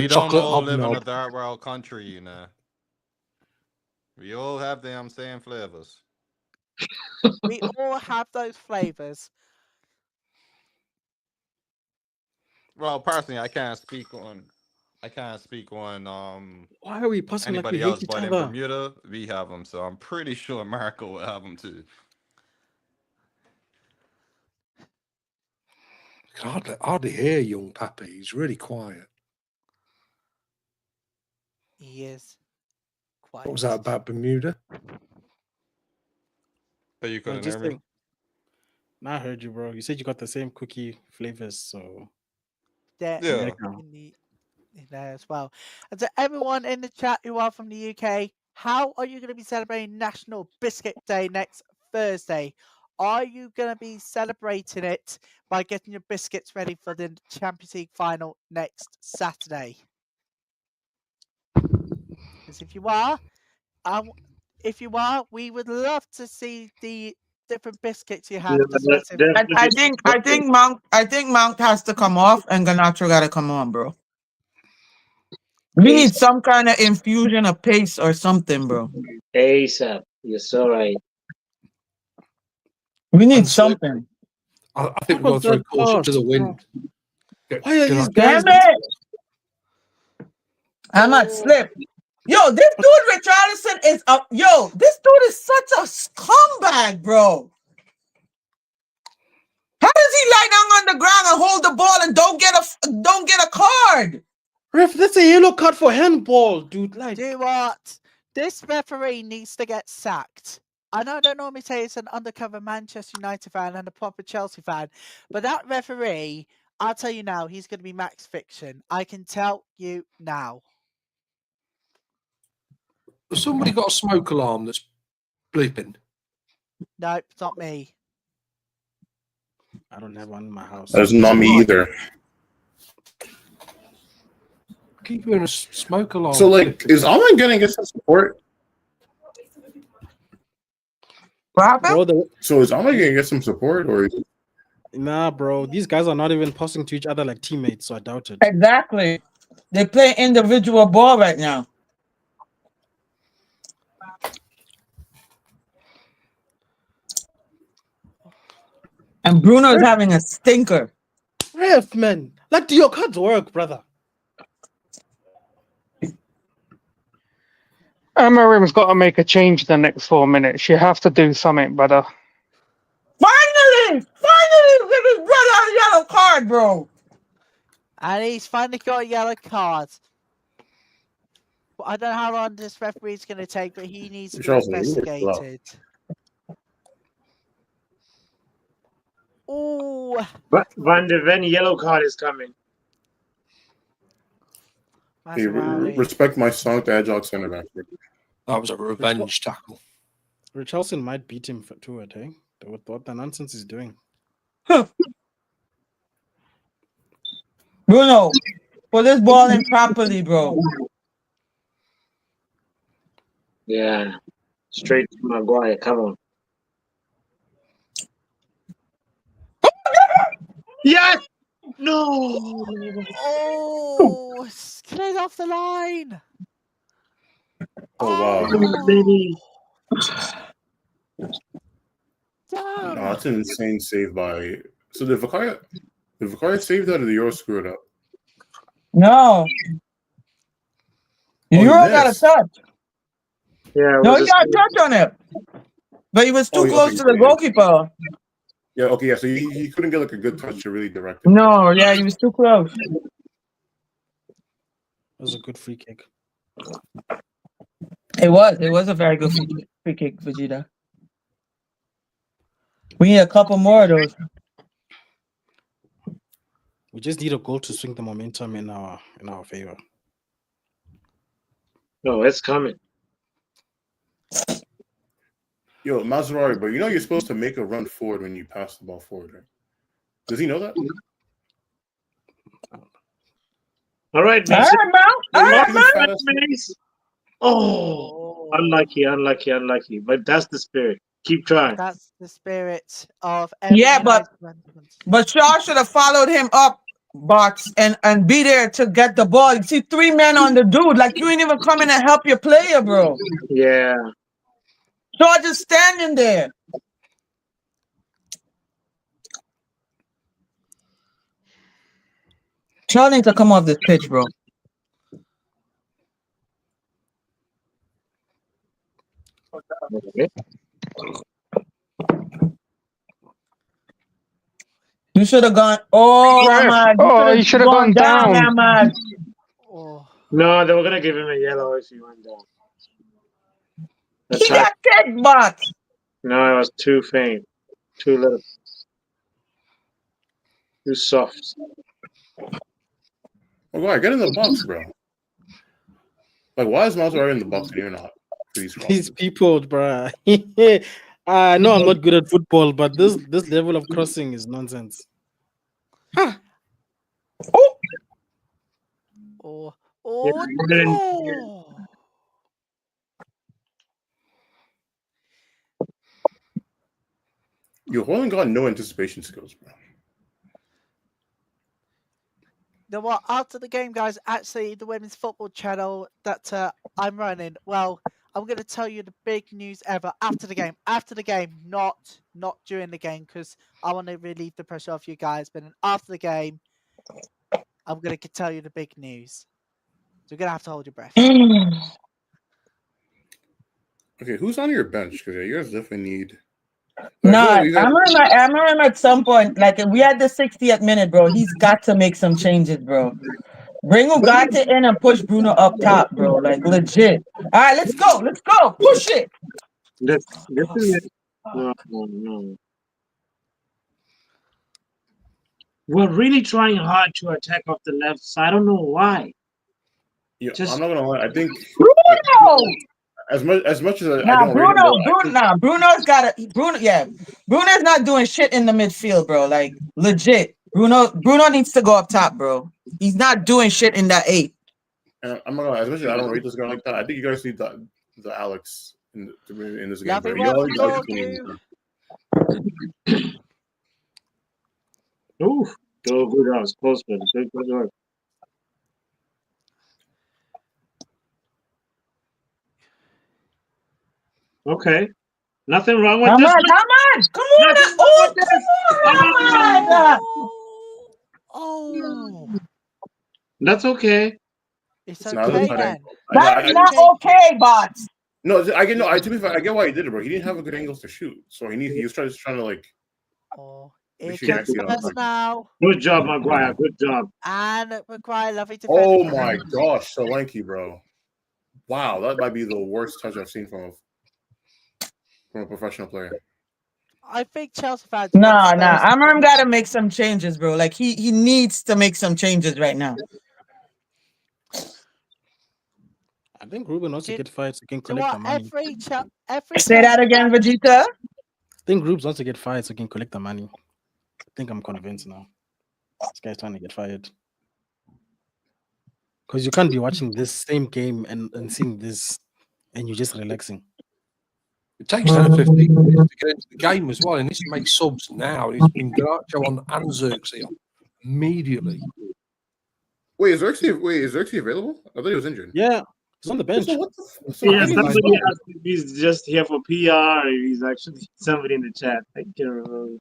don't all live in a third world country, you know. We all have them same flavors. We all have those flavors. Well, personally, I can't speak on. Why are we passing like we anybody hate else, each but in other? Bermuda, we have them, so I'm pretty sure America will have them too. I can hardly hear young Pappy. He's really quiet. He is quiet. What was that about Bermuda? So you couldn't hear me? I heard you, bro. You said you got the same cookie flavors, so There in there as well. And to everyone in the chat who are from the UK, how are you going to be celebrating National Biscuit Day next Thursday? Are you going to be celebrating it by getting your biscuits ready for the Champions League final next Saturday? Because if you are, we would love to see the different biscuits you have. I think Mount has to come off and Ganacho got to come on, bro. We need some kind of infusion of pace or something, bro. ASAP. You're so right. We need something. I think we're going to throw caution to the wind. Why are these Damn guys? it! I'm at slip. Yo, this dude Richarlison is up. Yo, this dude is such a scumbag, bro. How does he lie down on the ground and hold the ball and don't get a card? Ref, that's a yellow card for handball, dude. Like, do what? This referee needs to get sacked. I know I don't normally say it's an undercover Manchester United fan and a proper Chelsea fan, but that referee, I'll tell you now, he's going to be Max Fiction. I can tell you now. Has somebody got a smoke alarm that's bleeping? Nope, it's not me. I don't have one in my house. That's not me either. Keep hearing a smoke alarm. So, like, is Alman gonna get some support? Bro, so is Alman gonna get some support, or? Nah, bro. These guys are not even passing to each other like teammates, so I doubt it. Exactly. They play individual ball right now. And Bruno is having a stinker. Ref, man. Like, do your cards work, brother? Amarim's got to make a change the next 4 minutes. You have to do something, brother. Finally, give his brother a yellow card, bro. And he's finally got a yellow card. I don't know how long this referee's going to take, but he needs to be Charles, you need to chill out. investigated. Oh, Van de Ven yellow card is coming. Hey, respect my song to Agile center back. That was a revenge tackle. Richarlison might beat him to it, eh? With what the nonsense he's doing. Bruno, put this ball in properly, bro. Yeah. Straight to Maguire. Come on. Yes! No! oh, slid off the line. Oh, wow. Baby. Damn. No, that's an insane save by. So did Vicaria save that or the Euro screw it up? No. The Euro got a touch. Yeah. No, he got a touch on it. But he was too close to the goalkeeper. Yeah, okay, yeah. So he couldn't get like a good touch to really direct it. No, yeah, he was too close. That was a good free kick. It was a very good free kick, Vegeta. We need a couple more of those. We just need a goal to swing the momentum in our favor. No, it's coming. Yo, Maserati, but you know you're supposed to make a run forward when you pass the ball forward, right? Does he know that? All right, All right, man. Oh, unlucky. But that's the spirit. Keep trying. That's the spirit of Yeah, but Shaw should have followed him up, Box, and be there to get the ball. You see 3 men on the dude, like you ain't even coming to help your player, bro. Yeah. Shaw just standing there. Shaw needs to come off this pitch, bro. Okay. You should have gone. Oh, Ahmad. You should have gone down. Ahmad. No, they were gonna give him a yellow if he went down. He got dead, Box. No, it was too faint, too little, too soft. Oh, God, get in the box, bro. Like, why is Maserati in the box and you're not? These people, bro. I know I'm not good at football, but this level of crossing is nonsense. Oh, no. You haven't got no anticipation skills, bro. You know what? After the game, guys, actually, the women's football channel that I'm running, well, I'm going to tell you the big news ever after the game. After the game, not during the game, because I want to relieve the pressure off you guys. But then after the game, I'm going to tell you the big news. So you're going to have to hold your breath. Okay, who's on your bench? Because you guys definitely need. No, I remember at some point, like if we had the 60th minute, bro, he's got to make some changes, bro. Bring Ugarte in and push Bruno up top, bro. Like legit. All right, let's go. Push it. This is it. No. We're really trying hard to attack off the left side. I don't know why. Yeah, I'm not gonna lie. I think Bruno. As much as I don't Bruno's got to Bruno's not doing shit in the midfield, bro. Like legit. Bruno needs to go up top, bro. He's not doing shit in that 8. And I'm not gonna lie, as much as I don't rate this guy like that, I think you guys need the Alex in this game. Ooh, good house, close, man. Good work. Okay. Nothing wrong with this. Come on. Oh. That's okay. It's okay then. That's not okay, bots. No, I get to be fair, I get why he did it, bro. He didn't have a good angles to shoot, so he was trying to like. Oh, it comes first now. Good job, Maguire. Good job. And Maguire, lovely defense. Oh my gosh, Solanke, bro. Wow, that might be the worst touch I've seen from a professional player. I think Chelsea fans. Nah. Amram got to make some changes, bro. Like he needs to make some changes right now. I think Ruben wants to get fired so he can collect the money. Say that again, Vegeta. I think Rubes wants to get fired so he can collect the money. I think I'm convinced now. This guy's trying to get fired. Because you can't be watching this same game and seeing this and you're just relaxing. It takes 10 or 15 minutes to get into the game as well. And this makes subs now. He's been Garnacho on and Xerxes immediately. Wait, is Xerxes available? I thought he was injured. Yeah, he's on the bench. Yeah, somebody asked if he's just here for PR. He's actually somebody in the chat. I can't remember.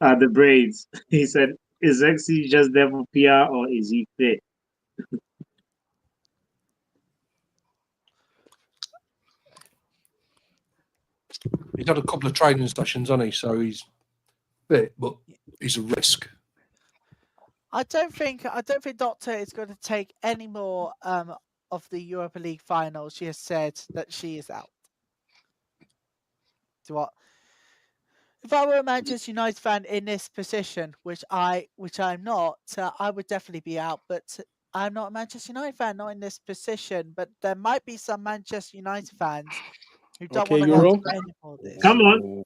The Braves. He said, "Is Xerxes just there for PR or is he fit?" He's had a couple of training sessions, hasn't he? So he's fit, but he's a risk. I don't think Doctor is going to take any more of the Europa League finals. She has said that she is out. So what? If I were a Manchester United fan in this position, which I'm not, I would definitely be out. But I'm not a Manchester United fan, not in this position. But there might be some Manchester United fans who don't want to go to any more of this. Come on.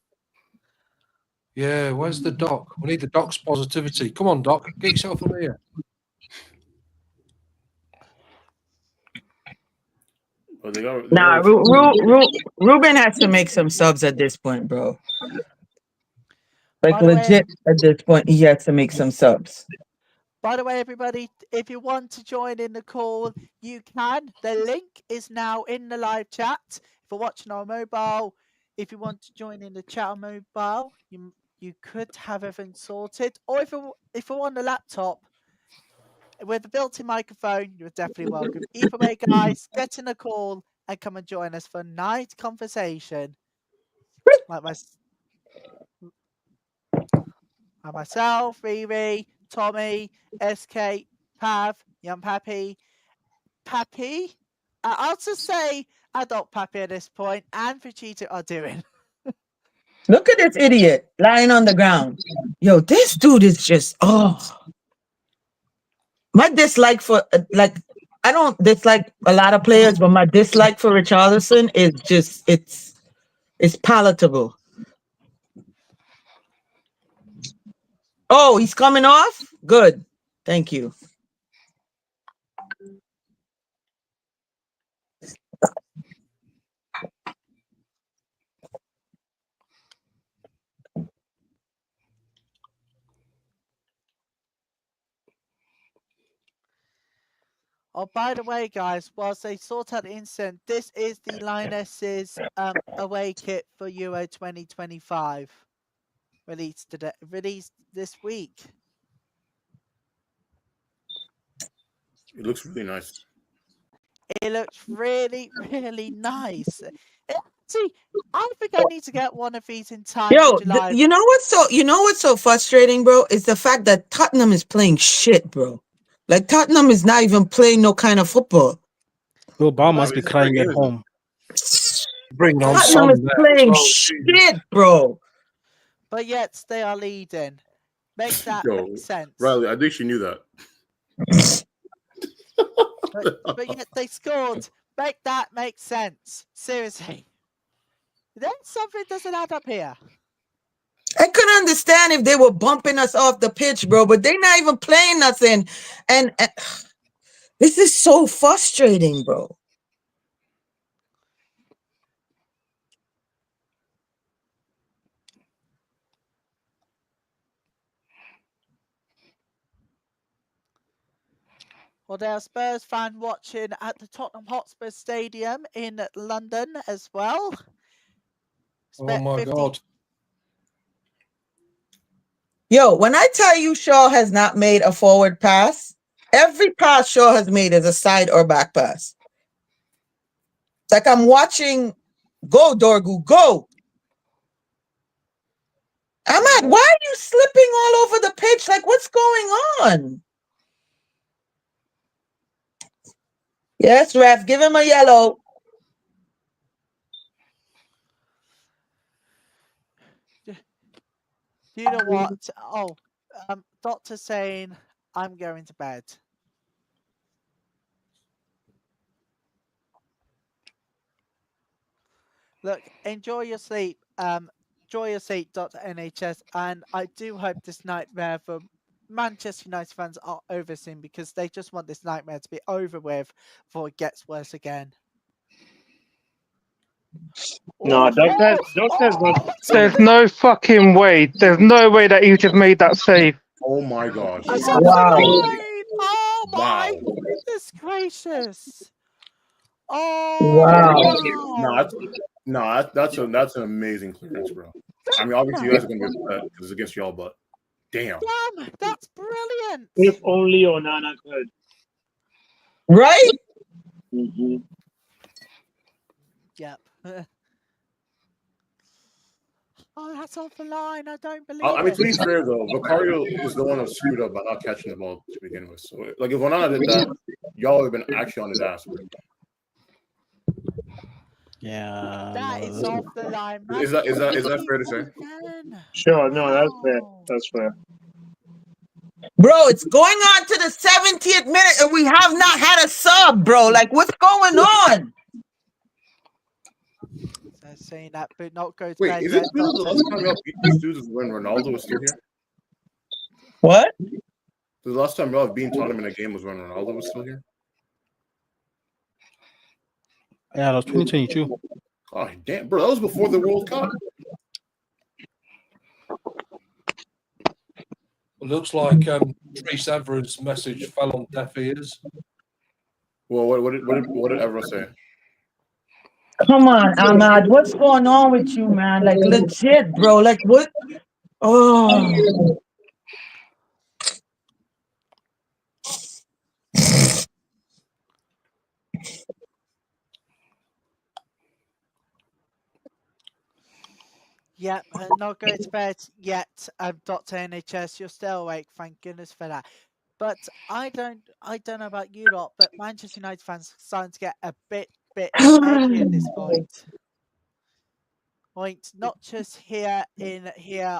Yeah, where's the doc? We need the doc's positivity. Come on, doc, get yourself on here. Nah, Ruben has to make some subs at this point, bro. Like legit at this point, he has to make some subs. By the way, everybody, if you want to join in the call, you can. The link is now in the live chat. If you're watching on mobile, if you want to join in the chat on mobile, you could have everything sorted. Or if you're on the laptop with a built-in microphone, you're definitely welcome. Either way, guys, get in the call and come and join us for a night conversation. Like myself, Riri, Tommy, SK, Pav, Young Pappy. I'll just say adult Pappy at this point, and Vegeta are doing. Look at this idiot lying on the ground. Yo, this dude is just my dislike for I don't dislike a lot of players, but my dislike for Richarlison is just it's palatable. Oh, he's coming off? Good. Thank you. Oh, by the way, guys, whilst they sort out the incident, this is the Lionesses away kit for Euro 2025. Released this week. It looks really nice. It looks really, really nice. See, I think I need to get one of these in time Yo, for July. you know what's so frustrating, bro? Is the fact that Tottenham is playing shit, bro. Like Tottenham is not even playing no kind of football. Well, Bow must be crying at home. Bring on Tottenham is playing shit, bro. But yet they are leading. Make that make sense. Riley, I think she knew that. but yet they scored. Make that make sense. Seriously. Then something doesn't add up here. I couldn't understand if they were bumping us off the pitch, bro, but they're not even playing nothing. And this is so frustrating, bro. Well, there are Spurs fan watching at the Tottenham Hotspur Stadium in London as well. Oh my God. Yo, when I tell you Shaw has not made a forward pass, every pass Shaw has made is a side or back pass. It's like I'm watching go, Dorgu, go. Ahmad, why are you slipping all over the pitch? Like, what's going on? Yes, ref, give him a yellow. You know what? Oh, doctor saying I'm going to bed. Look, enjoy your sleep. Enjoy your sleep, Dr. NHS, and I do hope this nightmare for Manchester United fans are over soon because they just want this nightmare to be over with before it gets worse again. No, doctors not. There's no fucking way. There's no way that you just made that save. Oh my gosh. It's Wow. offside! Oh my Wow. goodness gracious! Oh Wow. wow! That's an amazing clearance, bro. I mean, obviously you guys are gonna be upset because it's against y'all, but damn. Damn, that's brilliant! If only Onana could. Right? Mm-hmm. Yep. Oh, that's off the line. I don't believe I mean, it. to be fair though, Vicario is the one who screwed up by not catching the ball to begin with. So, like, if Onana did that, y'all would have been actually on his ass. Bro. Yeah. That is off the line. Man. Is that fair to say? Again. Sure, no, that's fair. That's fair. Bro, it's going on to the 70th minute and we have not had a sub, bro. Like, what's going on? They're saying that, but not go to Wait, bed is yet. it true the last time y'all beat these dudes when Ronaldo was still here? What? The last time y'all have beaten Tottenham in a game was when Ronaldo was still here? Yeah, that was 2022. Oh, damn, bro, that was before the World Cup. It looks like Trace Everett's message fell on deaf ears. Well, what did Evra say? Come on, Ahmad. What's going on with you, man? Like, legit, bro. Like, what? Oh. Yep, not going to bed yet. Dr. NHS, you're still awake. Thank goodness for that. But I don't know about you lot, but Manchester United fans are starting to get a bit edgy at this point. Not just here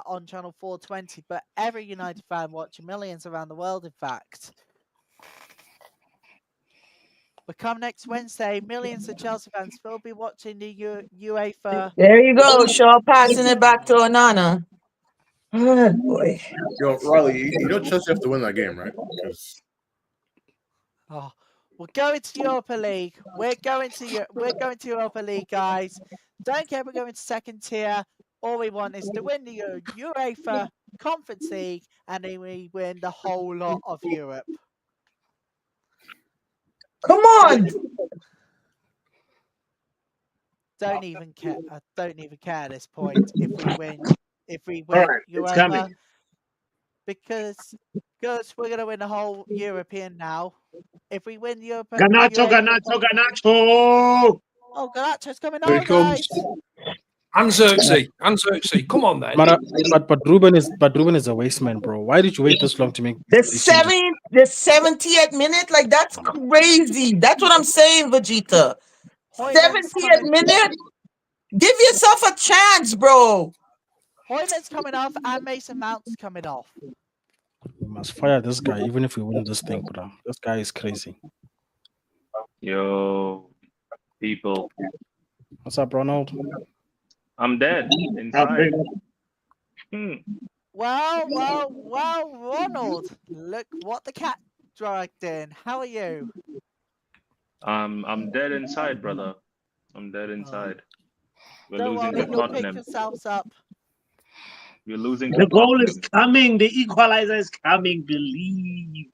on Channel 420, but every United fan watching, millions around the world, in fact. But come next Wednesday, millions of Chelsea fans will be watching the UEFA. There you go, Shaw passing it back to Onana. Oh, boy. Yo, Riley, you know Chelsea have to win that game, right? Because We're going to Europa League. We're going to Europa League, guys. Don't care if we're going to second tier. All we want is to win the UEFA Conference League, and then we win the whole lot of Europe. Come on. Don't even care. I don't even care at this point if we win. If we win Right, it's Europa, coming. because we're gonna win the whole European now. If we win Europa, Ganacho. Oh, Ganacho's coming Here on, he comes. guys. And Xerxes, come on then. But Ruben is a waste man, bro. Why did you wait this long to make The 70th minute? Like, that's crazy. That's what I'm saying, Vegeta. 70th minute? Give yourself a chance, bro. Hoyland's coming off and Mason Mount's coming off. We must fire this guy, even if we win this thing, bro. This guy is crazy. Yo, people. What's up, Ronald? I'm dead inside. Well, Ronald. Look what the cat dragged in. How are you? I'm dead inside, brother. I'm dead inside. We're Don't losing worry, to you'll pick Tottenham. yourselves up. We're losing to The goal Tottenham. is coming. The equalizer is coming. Believe.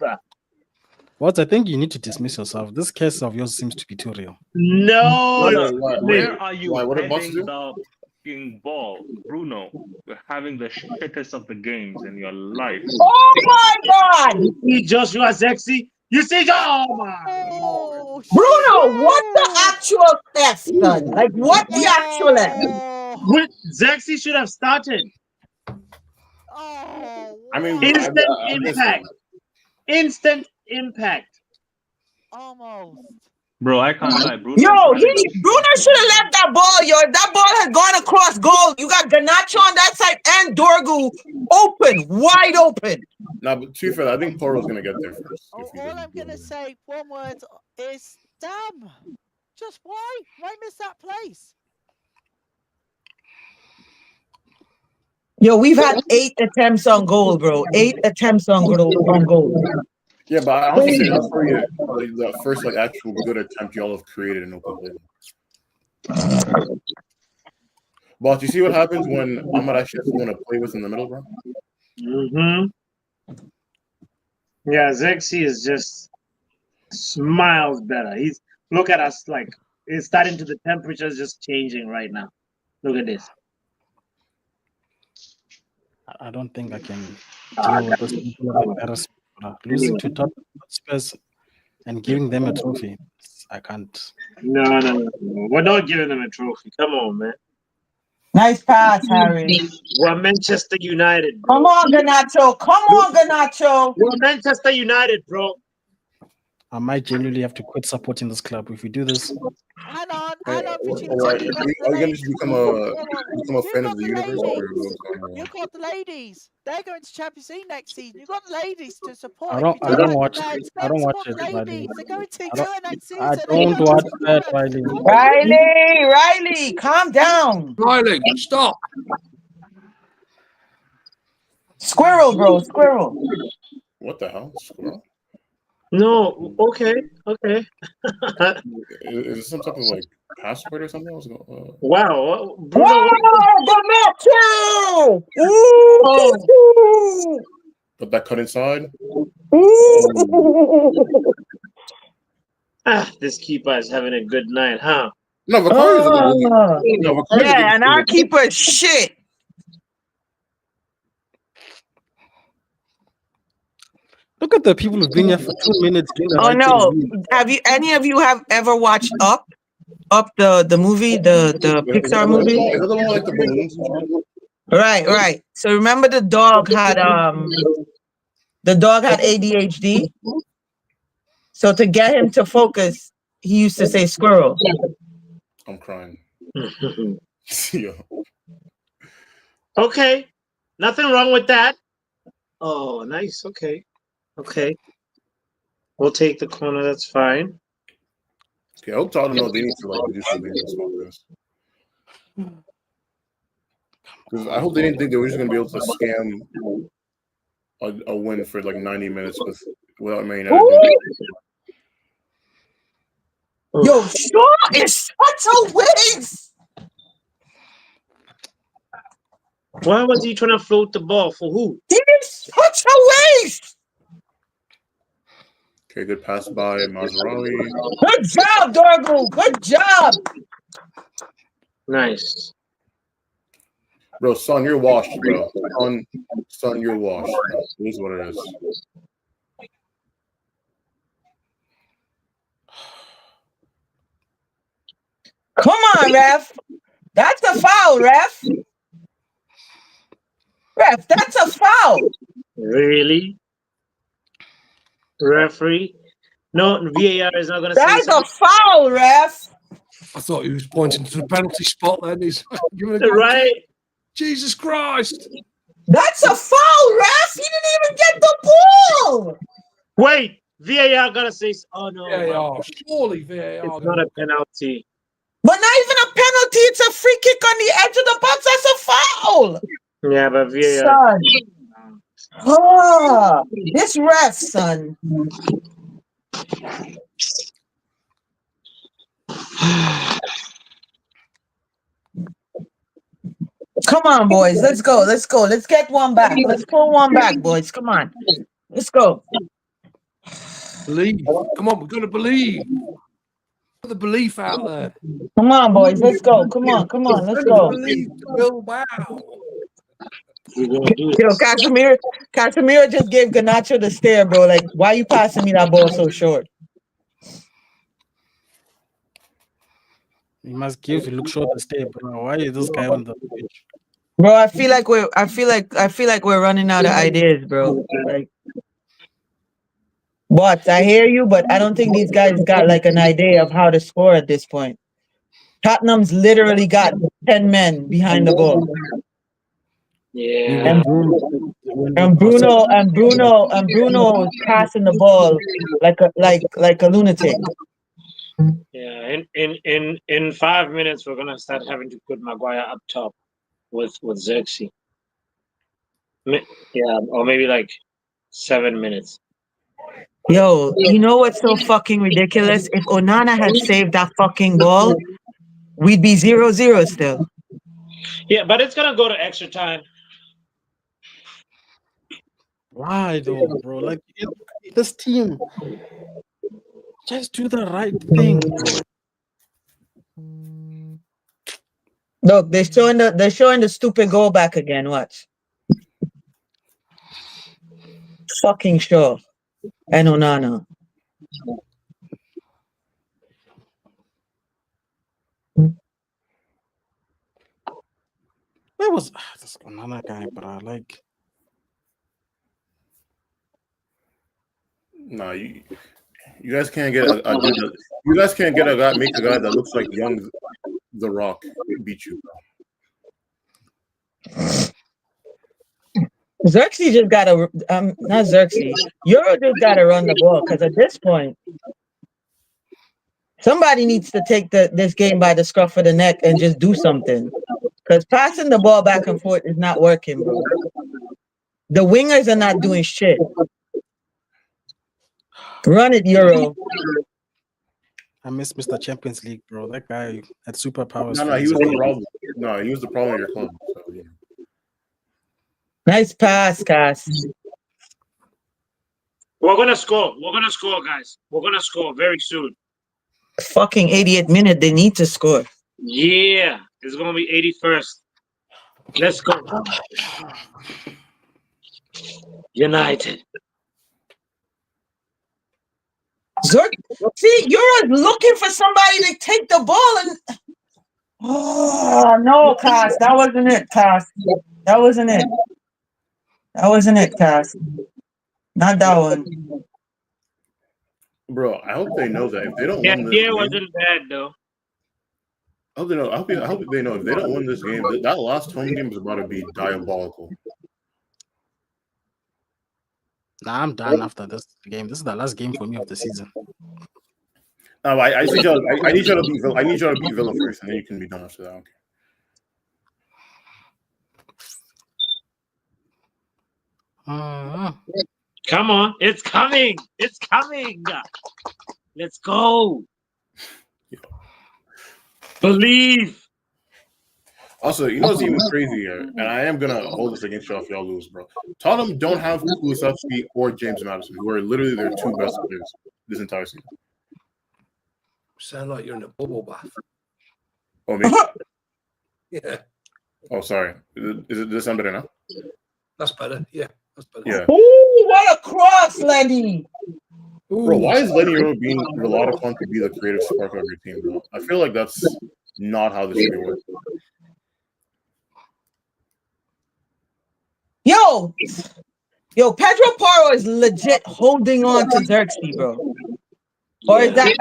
What? I think you need to dismiss yourself. This case of yours seems to be too real. No. Brother, where are you what did Boss heading do? the fucking ball? Bruno, you're having the shittest of the games in your life. Oh my God! You see Joshua Sexy? You see Oh, Bruno, what the actual F, son? Like, what the actual F? Zexy should have started. I mean, Instant impact. Instant impact. Almost. Bro, I can't lie. Bruno Yo, had a good Bruno should have left that ball, yo. If that ball had gone across goal, you got Garnacho on that side and Dorgu open, wide open. No, but to be fair, I think Porto's gonna get there first. All I'm gonna say, one word is damn. Just why? Why miss that place? Yo, we've had 8 attempts on goal, bro. 8 attempts on goal. Yeah, but I honestly say that's probably like the first like actual good attempt y'all have created in open play. But you see what happens when Ahmad actually has someone to play with in the middle, bro? Mm-hmm. Yeah, Zexi is just miles better. He's look at us like it's starting to the temperature's just changing right now. Look at this. I don't think I can deal with this embarrassment. Losing to Tottenham Spurs and giving them a trophy. I can't. No. We're not giving them a trophy. Come on, man. Nice pass, Harry. We're Manchester United, bro. Come on, Garnacho. We're Manchester United, bro. I might genuinely have to quit supporting this club if we do this. Hang on, Are you gonna just become a fan of the universe? You got the ladies. They're going to Champions League next season. You've got the ladies to support. I don't watch it, Riley. They're going to go next season. I don't watch that, Riley. Riley, calm down. Riley, stop. Squirrel, bro, squirrel. What the hell? Squirrel? No, okay. Is it some type of like password or something? Wow, Bruno. Garnacho! Ooh! Put that cut inside. This keeper is having a good night, huh? No, yeah, and our keeper is shit. Look at the people who've been here for 2 minutes. Oh no! Have you any of you have ever watched Up the movie, the Pixar movie? Is that the one like the balloons? Right. So remember the dog had ADHD. So to get him to focus, he used to say squirrel. I'm crying. Okay, nothing wrong with that. Oh, nice. Okay. We'll take the corner. That's fine. Okay, I hope Tottenham know they need to like do something about this. Because I hope they didn't think they were just gonna be able to scam a win for like 90 minutes without Man United. Yo, Shaw is such a waste. Why was he trying to float the ball for who? He is such a waste. Okay, good pass by Maserati. Good job, Dorgu. Good job. Nice. Bro, son, you're washed, bro. Son, you're washed. Bro. It is what it is. Come on, ref. That's a foul, ref. Ref, that's a foul. Really? Referee? No, VAR is not going to say that's a foul, ref. I thought he was pointing to the penalty spot then. He's giving right. Jesus Christ. That's a foul, ref. He didn't even get the ball. Wait, VAR got to say, oh no. VAR, surely VAR. It's not a penalty. But not even a penalty. It's a free kick on the edge of the box. That's a foul. Yeah, but VAR. Son. Oh, this ref, son. Come on, boys. Let's go. Let's get one back. Let's pull one back, boys. Come on. Let's go. Believe. Come on, we're going to believe. Put the belief out there. Come on, boys. Let's go. Come on. Let's go. Believe to Bill Wow. Yo, Casemiro just gave Garnacho the stare, bro. Like, why you passing me that ball so short? You must look short the stare, bro. Why is this guy on the pitch? Bro, I feel like we're running out of ideas, bro. Like, But I hear you, but I don't think these guys got like an idea of how to score at this point. Tottenham's literally got 10 men behind the ball. Yeah. And Bruno is passing the ball like a lunatic. Yeah. In 5 minutes, we're gonna start having to put Maguire up top with Xerxes. Yeah, or maybe like 7 minutes. Yo, you know what's so fucking ridiculous? If Onana had saved that fucking ball, we'd be 0-0 still. Yeah, but it's gonna go to extra time. Why though, bro? Like this team, just do the right thing, bro. Look, they're showing the stupid goal back again. Watch. Fucking sure. And Onana. Where was this Onana guy, bro? Like, Nah, you guys can't get a dude that, you guys can't get a guy, make a guy that looks like young The Rock beat you, bro. Xerxes just gotta not Xerxes. Euro just gotta run the ball because at this point, somebody needs to take this game by the scruff of the neck and just do something. Because passing the ball back and forth is not working, bro. The wingers are not doing shit. Run it, Euro. I miss Mr. Champions League, bro. That guy had superpowers. No, he was the problem. No, he was the problem in your club. So, yeah. Nice pass, Cass. We're gonna score. We're gonna score, guys. We're gonna score very soon. Fucking 88th minute, they need to score. Yeah, it's gonna be 81st. Let's go. United. See, you're looking for somebody to take the ball and. Oh no, Cass, that wasn't it, Cass. That wasn't it. That wasn't it, Cass. Not that one. Bro, I hope they know that if they don't win this game, wasn't bad though. I hope they know. I hope they know if they don't win this game, that last home game is about to be diabolical. Nah, I'm done after this game. This is the last game for me of the season. No, I need y'all to beat Villa first, and then you can be done after that. Okay. Come on, it's coming. It's coming. Let's go. Believe. Also, you know what's even crazier, and I am gonna hold this against y'all if y'all lose, bro. Tottenham don't have Kulusevski or James Maddison, who are literally their two best players this entire season. Sound like you're in a bubble bath. Oh, me? Yeah. Oh, sorry. Does it sound better now? That's better. Yeah, that's better. Yeah. Ooh, what a cross, Lenny! Bro, why is Lenny Euro being relied upon to be the creative spark of your team, bro? I feel like that's not how this should be working. Yo, Pedro Porro is legit holding on to Xerxes, bro. Or is that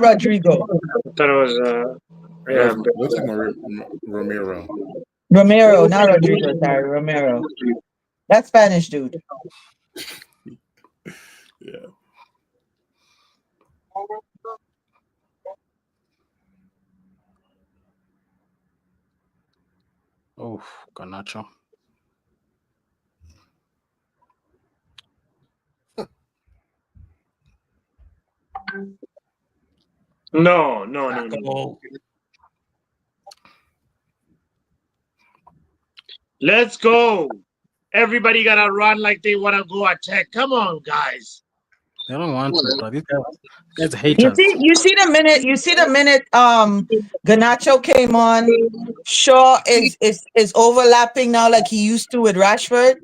Rodrigo? I thought it was Looks like Romero. Romero, not Rodrigo. Sorry, Romero. That Spanish dude. Yeah. Oh, Garnacho. No. Let's go. Everybody gotta run like they wanna go attack. Come on, guys. They don't want to, bro. These guys hate us. You see the minute Garnacho came on, Shaw is overlapping now like he used to with Rashford.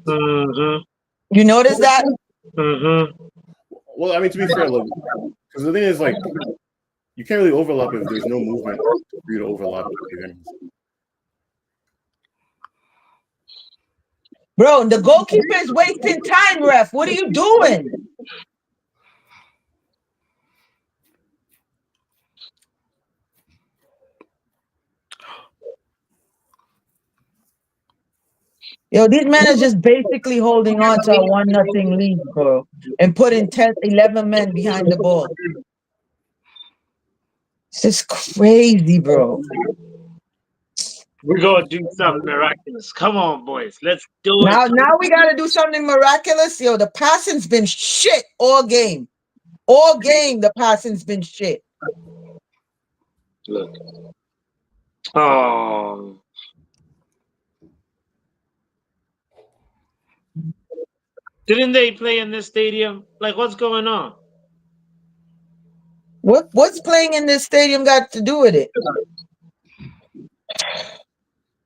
Mm-hmm. You notice that? Mm-hmm. Well, I mean, to be fair, because the thing is, like, you can't really overlap if there's no movement for you to overlap. Bro, the goalkeeper is wasting time, ref. What are you doing? Yo, these men are just basically holding on to a 1-0 lead, bro, and putting 10, 11 men behind the ball. It's just crazy, bro. We're gonna do something miraculous. Come on, boys. Let's do it. Now we gotta do something miraculous. Yo, the passing's been shit all game. All game, the passing's been shit. Look. Oh. Didn't they play in this stadium? Like, what's going on? What's playing in this stadium got to do with it?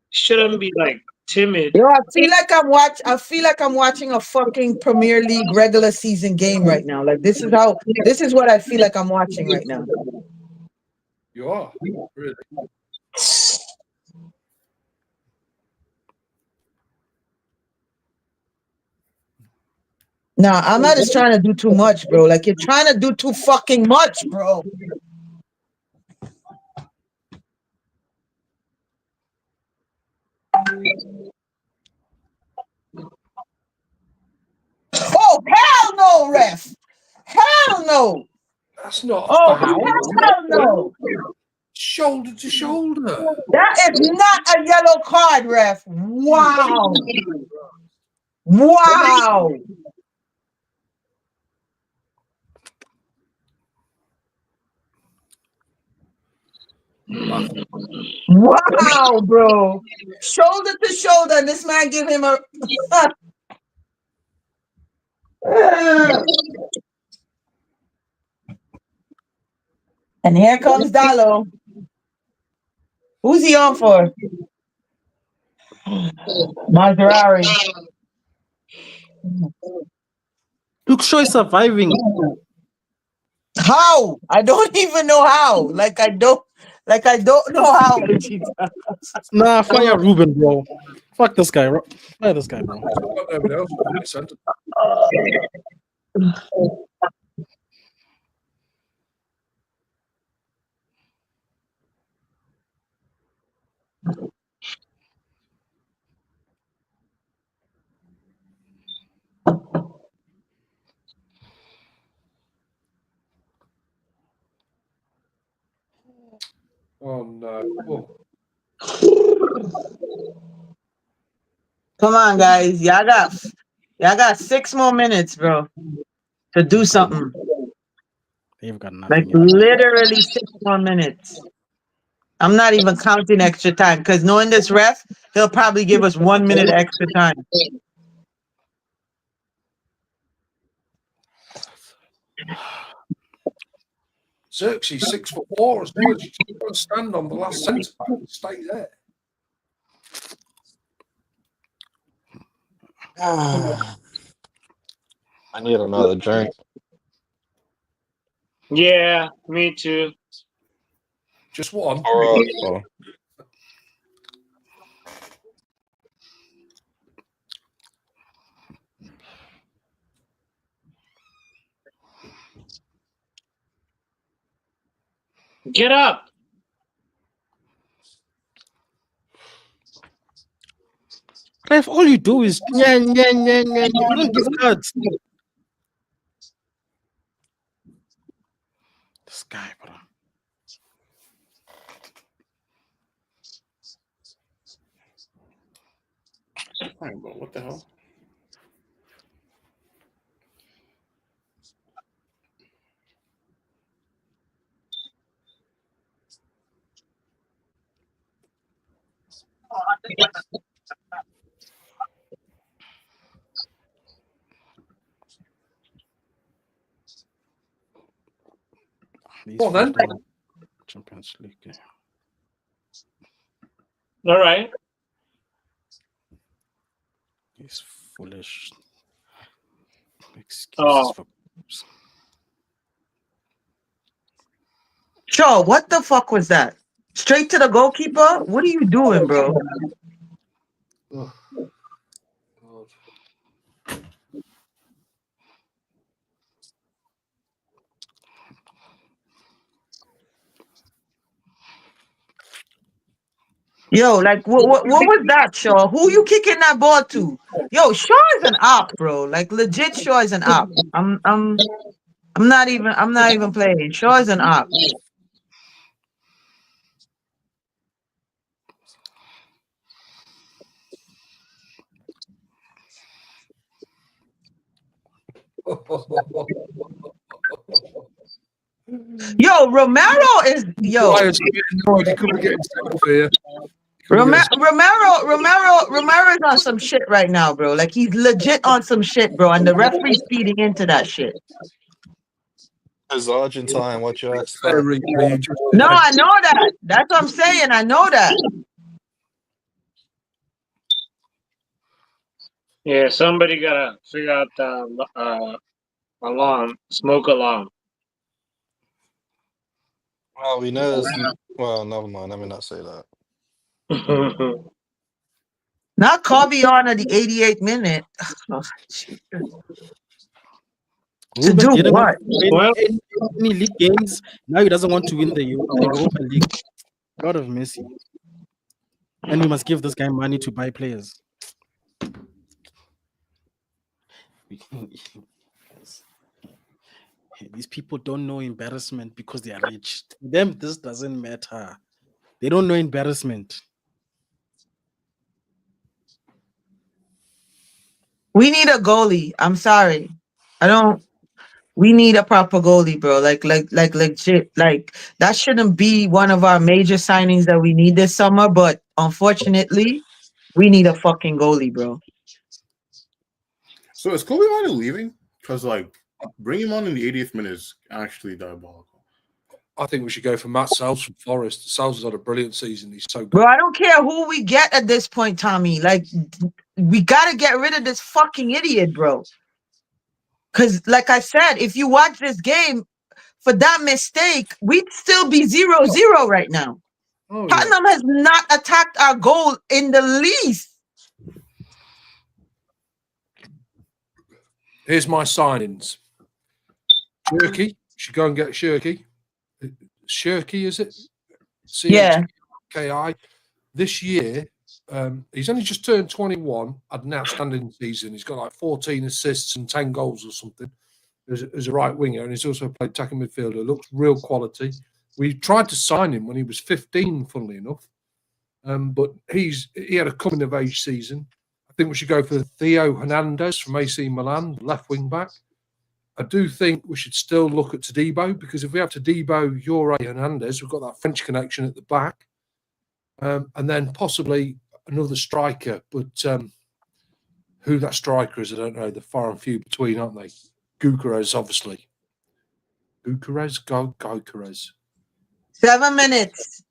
Shouldn't be like timid. Yo, I feel like I'm watching a fucking Premier League regular season game right now. Like this is what I feel like I'm watching right now. You are really. Nah, Ahmad is trying to do too much, bro. Like you're trying to do too fucking much, bro. Oh, hell no, ref. Hell no. That's not Oh, a foul. hell no. Shoulder to shoulder. That is not a yellow card, ref. Wow. Wow. Wow, bro. Shoulder to shoulder. And this man give him a and here comes Dallo. Who's he on for? Maserati. Luke Shaw is surviving. How? I don't even know how. Like I don't know how. Nah, fire Ruben, bro. Fuck this guy, bro. Fire this guy, bro. Oh no. Oh. Come on, guys. Y'all got 6 more minutes, bro, to do something. They've got nothing. Like literally 6 more minutes. I'm not even counting extra time because knowing this ref, he'll probably give us 1 minute extra time. Xerxes 6'4" as well. You've got to stand on the last centre back and stay there. I need another drink. Yeah, me too. Just one. Get up. Clive, all you do is yeah. You don't give cards. This guy, bro. Fine, bro. What the hell? Well, then. Champions League. Yeah. All right. He's foolish. Excuses for. Joe, what the fuck was that? Straight to the goalkeeper? What are you doing, bro? Oh God. Yo, like what was that, Shaw? Who you kicking that ball to? Yo, Shaw is an op, bro. Like legit Shaw is an op. I'm not even playing. Shaw is an op. Yo, Romero is yo. He couldn't get himself here. Romero is on some shit right now, bro. Like he's legit on some shit, bro. And the referee's feeding into that shit. It's Argentine. What you expect? No, I know that. That's what I'm saying. I know that. Yeah, somebody gotta figure out the alarm, smoke alarm. Well, we know it's well. Never mind. Let me not say that. Not Kobe on at the 88th minute. Oh, to Ruben do didn't what? want to win any league games. Now he doesn't want to win the Europa League. God of mercy. And we must give this guy money to buy players. These people don't know embarrassment because they are rich. To them, this doesn't matter. They don't know embarrassment. We need a goalie. I'm sorry. We need a proper goalie, bro. Like legit. Like that shouldn't be one of our major signings that we need this summer. But unfortunately, we need a fucking goalie, bro. So is Kobe Manu leaving? Because like bringing him on in the 80th minute is actually diabolical. I think we should go for Matt Sells from Forest. Sells has had a brilliant season. He's so good. Bro, I don't care who we get at this point, Tommy. Like, we gotta get rid of this fucking idiot, bro. Because, like I said, if you watch this game, for that mistake, we'd still be 0-0 right now. Oh, Tottenham has not attacked our goal in the least. Here's my signings. Shirky. Should go and get Shirky. Shirky, is it? Yeah. C-H-K-I. This year, he's only just turned 21, had an outstanding season. He's got like 14 assists and 10 goals or something as a right winger, and he's also played attacking midfielder. Looks real quality. We tried to sign him when he was 15, funnily enough, but he had a coming of age season. I think we should go for Theo Hernandez from AC Milan, left wing back. I do think we should still look at Todibo, because if we have Todibo, Jure, Hernandez, we've got that French connection at the back. And then possibly another striker, but who that striker is, I don't know. They're far and few between, aren't they? Gyökeres, obviously. Gyökeres. 7 minutes.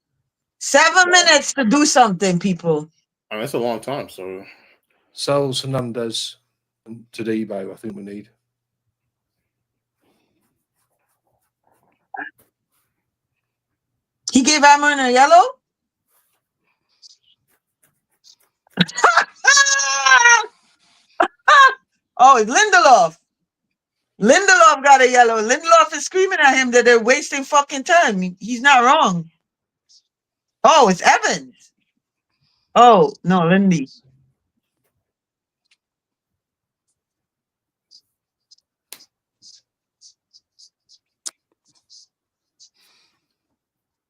7 minutes to do something, people. I mean, that's a long time. So Sells, Hernandez, and Todibo, I think we need. He gave Amron a yellow? Oh, it's Lindelof. Lindelof got a yellow. Lindelof is screaming at him that they're wasting fucking time. He's not wrong. Oh, it's Evans. Oh, no, Lindy.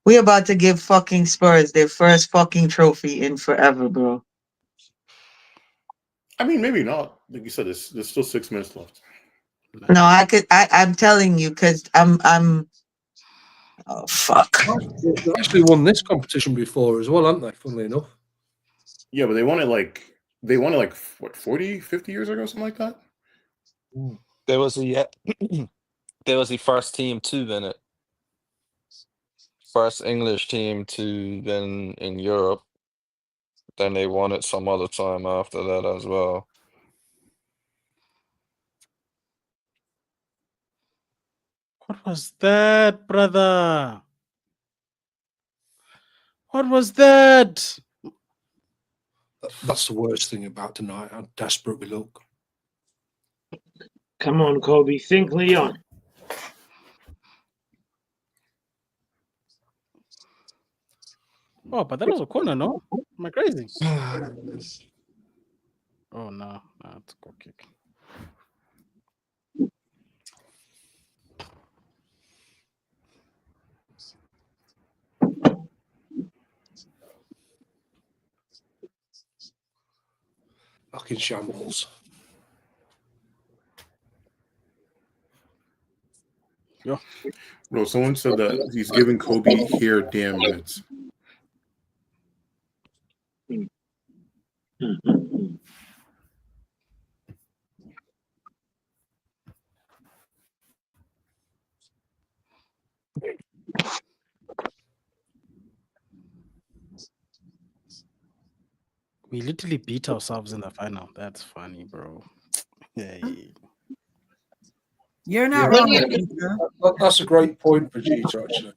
We're about to give fucking Spurs their first fucking trophy in forever, bro. I mean, maybe not. Like you said, there's still 6 minutes left. No, I'm telling you, because I'm oh fuck. They've actually won this competition before as well, haven't they? Funnily enough. Yeah, but they won it like what, 40, 50 years ago, something like that. There was the first team to win it. First English team to win in Europe. Then they won it some other time after that as well. What was that, brother? What was that? That's the worst thing about tonight. How desperate we look. Come on, Kobe. Think Leon. Oh, but that was a corner, no? Am I crazy? Oh no, it's a goal kick. Fucking shambles. Yo. Bro, someone said that he's giving Kobe here damn minutes. We literally beat ourselves in the final. That's funny, bro. Hey. You're not wrong. That's a great point for Vegeta, actually.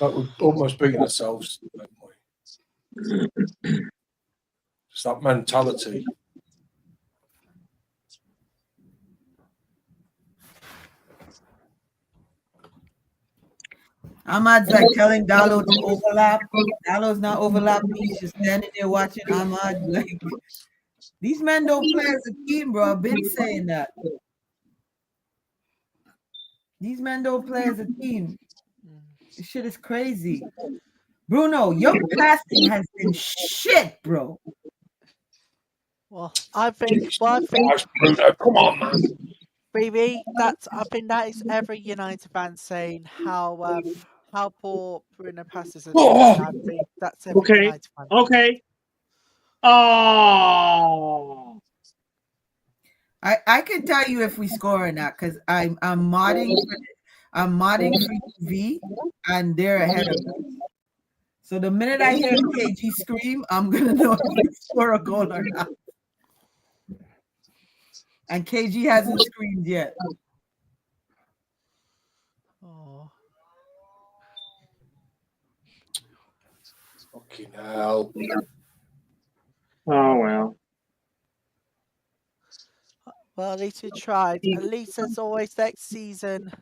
Like we're almost beating ourselves. It's that mentality. Ahmad's like telling Dalo to overlap. Dalo's not overlapping. He's just standing there watching Ahmad. Like, these men don't play as a team, bro. I've been saying that. These men don't play as a team. This shit is crazy. Bruno, your passing has been shit, bro. Well, I think come on, man. Baby, I think that is every United fan saying how poor Bruno passes are doing. I think that's every United fan. Okay. Oh. I can tell you if we score or not because I'm modding for UV and they're ahead of us. So the minute I hear KG scream, I'm gonna know if we score a goal or not. And KG hasn't screamed yet. Oh. Fucking hell. Oh well. Well, at least we tried. At least there's always next season.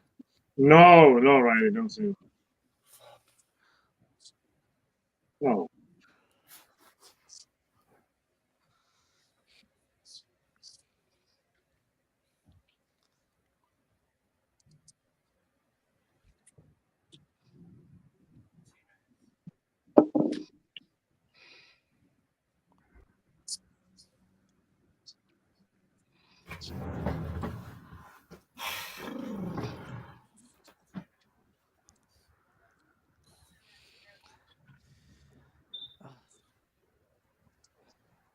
No, Riley, don't say. No.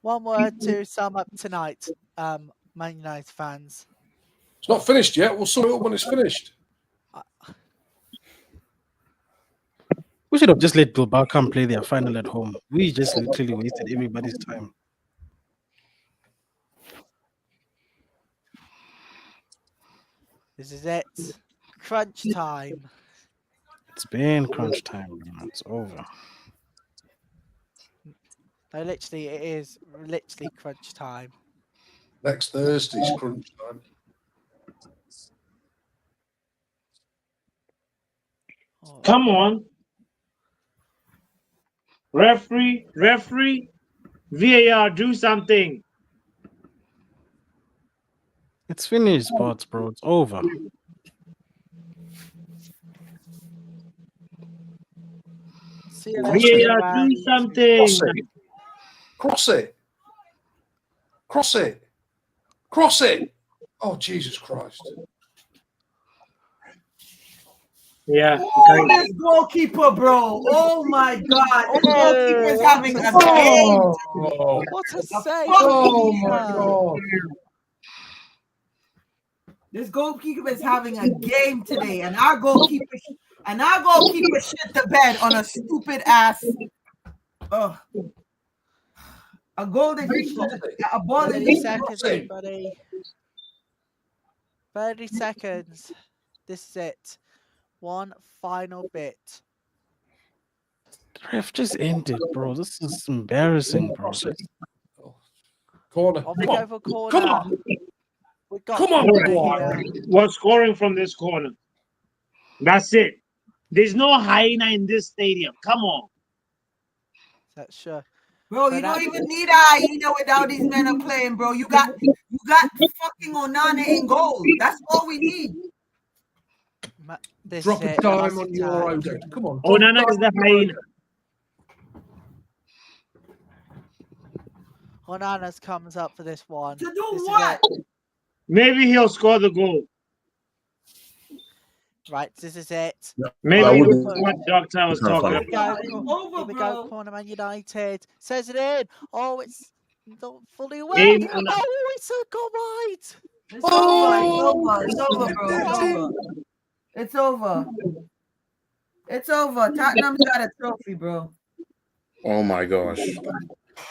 One word to sum up tonight, Man United fans. It's not finished yet. We'll sum it up when it's finished. We should have just let Bilbao come play their final at home. We just literally wasted everybody's time. This is it. Crunch time. It's been crunch time. It's over. No, literally, it is literally crunch time. Next Thursday's crunch time. Come on. Referee, VAR, do something. It's finished, sports, bro. It's over. See you later. VAR, do something. Cross it. Cross it. Cross it. Oh, Jesus Christ. Yeah. Oh, this goalkeeper, bro. Oh my God. This goalkeeper's having a game. What a save. Oh my God. This goalkeeper is having a game today, and our goalkeeper shit the bed on a stupid ass. A goal that he should, a ball that 30 he seconds, everybody. 30 seconds. This is it. One final bit. Ref, just end it, bro. This is embarrassing, bro. Corner. Off we Come go on. for corner. Come on. We got Come on, corner boy. here. We're scoring from this corner. That's it. There's no hyena in this stadium. Come on. That's sure. Bro, you don't even need a hyena without these men are playing, bro. You got fucking Onana in goal. That's all we need. This Drop is a it. dime Must on your attack. Odette. Come on. Onana is the hyena. Onana's comes up for this one. To do this what? Is it. Maybe he'll score the goal. Right, this is it. Maybe it was what Doctor was talking Here we about. go. Here we go. Corner Man United says it in. Oh, it's not fully away. Oh, it's a goal right. It's over. It's over, bro. It's over. It's over. It's over. Tottenham's got a trophy, bro. Oh my gosh.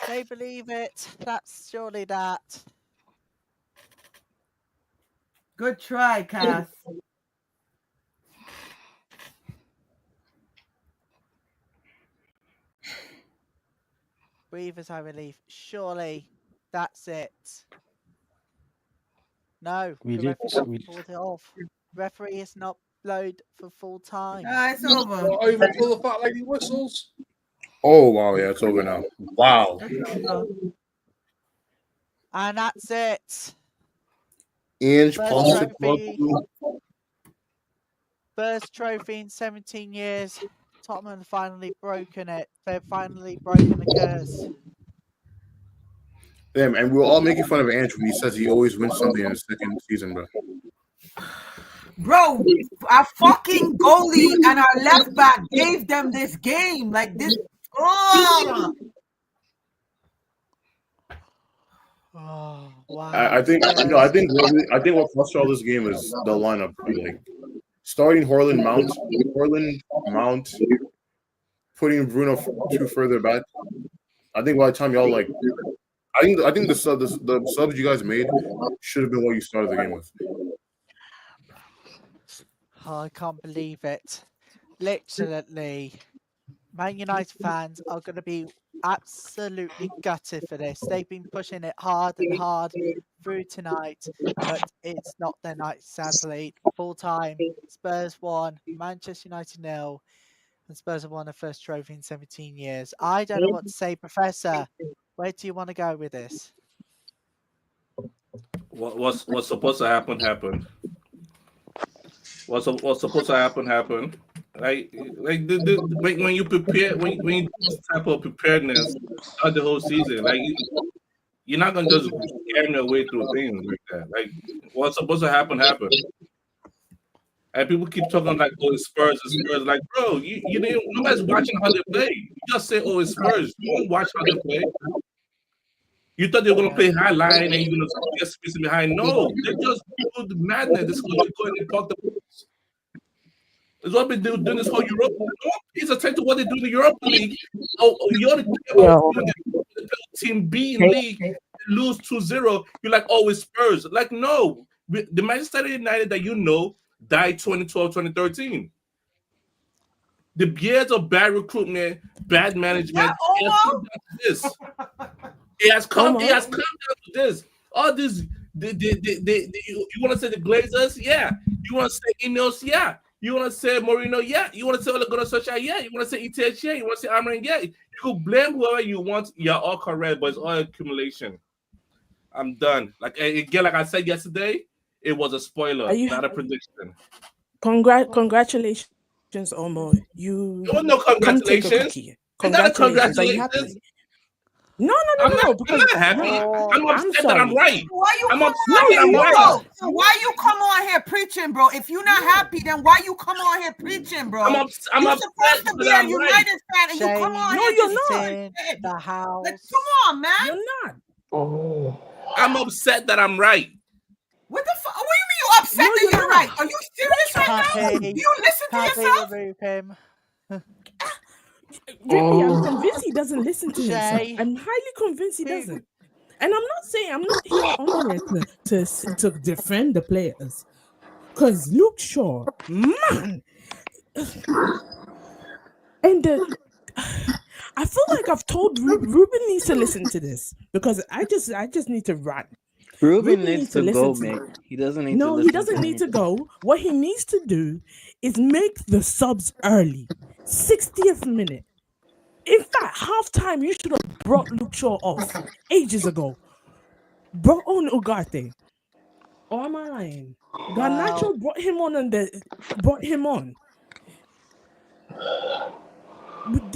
They believe it. That's surely that. Good try, Cass. Breathe as I relief. Surely that's it. No, We the did. referee pulled it off. Referee is not blowed for full time. It's over. Over for the fat lady whistles. Oh wow, yeah, it's over now. Wow. And that's it. Inch First trophy in 17 years. Tottenham have finally broken it. They've finally broken the curse. Damn, and we're all making fun of Ange when he says he always wins something in his second season, bro. Bro, our fucking goalie and our left back gave them this game. Like this. Oh, wow. I think what cost all this game is the lineup. Like starting Haaland, Mount, putting Bruno too further back. I think by the time y'all like, I think the subs you guys made should have been what you started the game with. Oh, I can't believe it. Literally, Man United fans are going to be absolutely gutted for this. They've been pushing it hard and hard through tonight, but it's not their night, sadly. Full time, Spurs 1, Manchester United 0, and Spurs have won their first trophy in 17 years. I don't know what to say, Professor. Where do you want to go with this? What's supposed to happen happened. What's supposed to happen happened. Like when you prepare when you do this type of preparedness throughout the whole season, like you're not gonna just scam your way through things like that. Like what's supposed to happen happened. And people keep talking like, oh, it's Spurs, it's Spurs. Like, bro, you didn't, nobody's watching how they play. You just say, oh, it's Spurs. You won't watch how they play. You thought they were gonna play high line and you're gonna get space behind. No, they just do the madness. This is going to talk the books. It's what they do doing this whole Europa. No one pays attention to what they do in the Europa League. Oh, you only care about doing the Team B in league and lose 2-0. You're like, oh, it's Spurs. Like, no, the Manchester United that you know died 2012, 2013. The years of bad recruitment, bad management, it has come down to this. All this, you want to say the Glazers? Yeah. You want to say Ineos? Yeah. You want to say Mourinho? Yeah. You want to say Ole Gunnar Solskjaer? Yeah. You want to say ETH? Yeah. You want to say Amarin? Yeah. You can blame whoever you want. You're all correct, but it's all accumulation. I'm done. Like again, like I said yesterday, it was a spoiler, not a prediction. Congratulations, Omo. No congratulations. Congratulations. Are you happy? No. I'm not happy. I'm upset that I'm right. Why you I'm come upset on that I'm here, right. bro? Why you come on here preaching, bro? If you're not happy, then why you come on here preaching, bro? I'm you're upset supposed to be a United fan, and you come on here. you're not. The house. Like, come on, man. You're not. Oh. I'm upset that I'm right. What the fuck? What do you mean you upset that you're right? Are you serious right now? You listen to yourself? Him. I'm convinced he doesn't listen to himself. I'm highly convinced he doesn't. And I'm not here on here to defend the players. Because Luke Shaw, man. And I feel like I've told Ruben needs to listen to this because I just need to rant. Ruben needs to go, mate. He doesn't need to listen. No, he doesn't need to go. What he needs to do is make the subs early. 60th minute. In fact, halftime, you should have brought Luke Shaw off ages ago. Brought on Ugarte. Or am I lying? Garnacho brought him on and brought him on.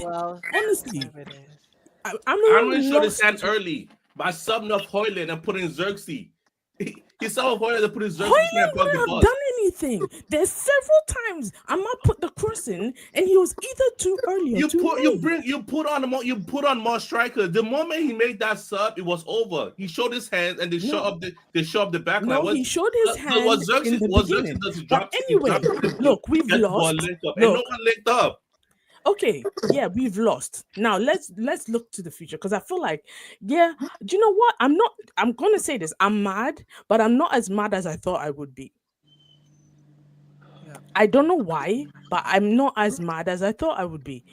Well, honestly, I'm Aaron should have sat early by subbing off Hoyland and putting Xerxes. He subbed off Hoyland and putting Xerxes. Hoyland wouldn't have done anything. There's several times Ahmad put the cross in, and he was either too early or too late. You put on more strikers. The moment he made that sub, it was over. He showed his hands and they showed up the back line. No, he showed his hands in the beginning. But anyway, look, we've lost. And no one linked up. Okay, yeah, we've lost. Now let's look to the future because I feel like, yeah, do you know what? I'm gonna say this. I'm mad, but I'm not as mad as I thought I would be. Yeah. I don't know why, but I'm not as mad as I thought I would be.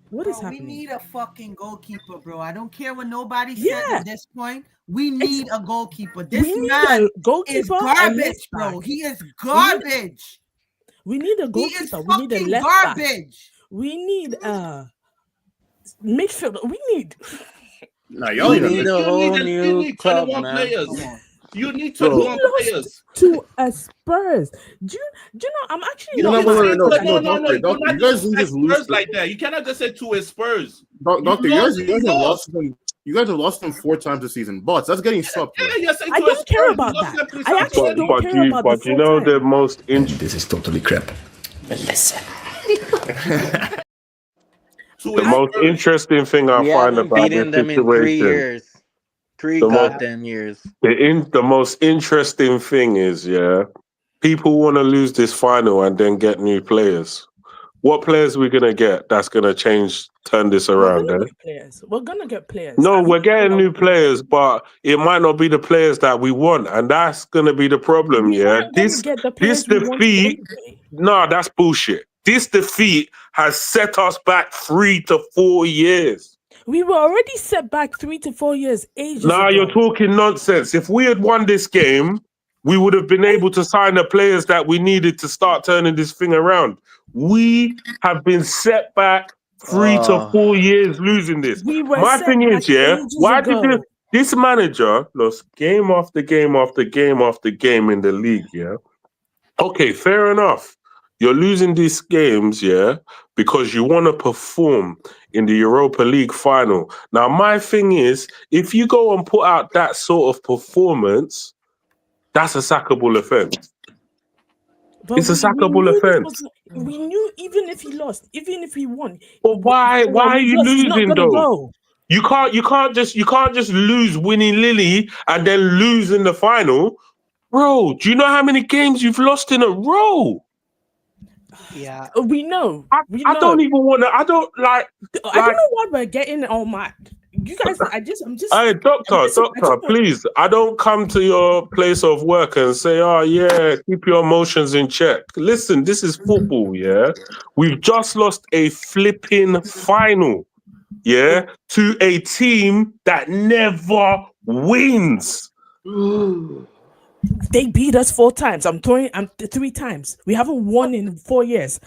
What is happening? We need a fucking goalkeeper, bro. I don't care what nobody said at this point. We need a goalkeeper. This man is garbage, bro. He is garbage. We need a goalkeeper. We need a left garbage. back. We need midfield. We need. No, y'all need a whole new club, man. Players. You need 21 players to a Spurs. Do you know? I'm actually no. You guys need to lose Spurs like that. You cannot just say to a Spurs. Doctor, you guys have lost them. You guys have lost them 4 times this season. But that's getting swept. I don't care about that. I actually don't care about but you know the most This is totally crap. Listen. The most interesting thing I find about this them in 3 years. 3 goddamn years. The most interesting thing is, people want to lose this final and then get new players. What players are we gonna get that's gonna turn this around? We're gonna get players. No, we're getting new players, but it might not be the players that we want, and that's gonna be the problem. This defeat. No, that's bullshit. This defeat has set us back 3 to 4 years. We were already set back 3 to 4 years. Now you're talking nonsense. If we had won this game, we would have been able to sign the players that we needed to start turning this thing around. We have been set back 3 to 4 years losing this. My thing is, why did this manager lost game after game after game after game in the league? Okay, fair enough. You're losing these games, because you want to perform in the Europa League final. Now, my thing is, if you go and put out that sort of performance, that's a sackable offense. But it's a sackable offense. We knew even if he lost, even if he won. But why are you losing though? You can't just lose winning Lily and then lose in the final. Bro, do you know how many games you've lost in a row? Yeah, we know. I don't even want to. I don't like. I don't know why we're getting all mad. You guys, I'm just. Hey, doctor, please. I don't come to your place of work and say, "Oh, yeah, keep your emotions in check." Listen, this is football. We've just lost a flipping final. To a team that never wins. They beat us 4 times. I'm 3 times. We haven't won in 4 years.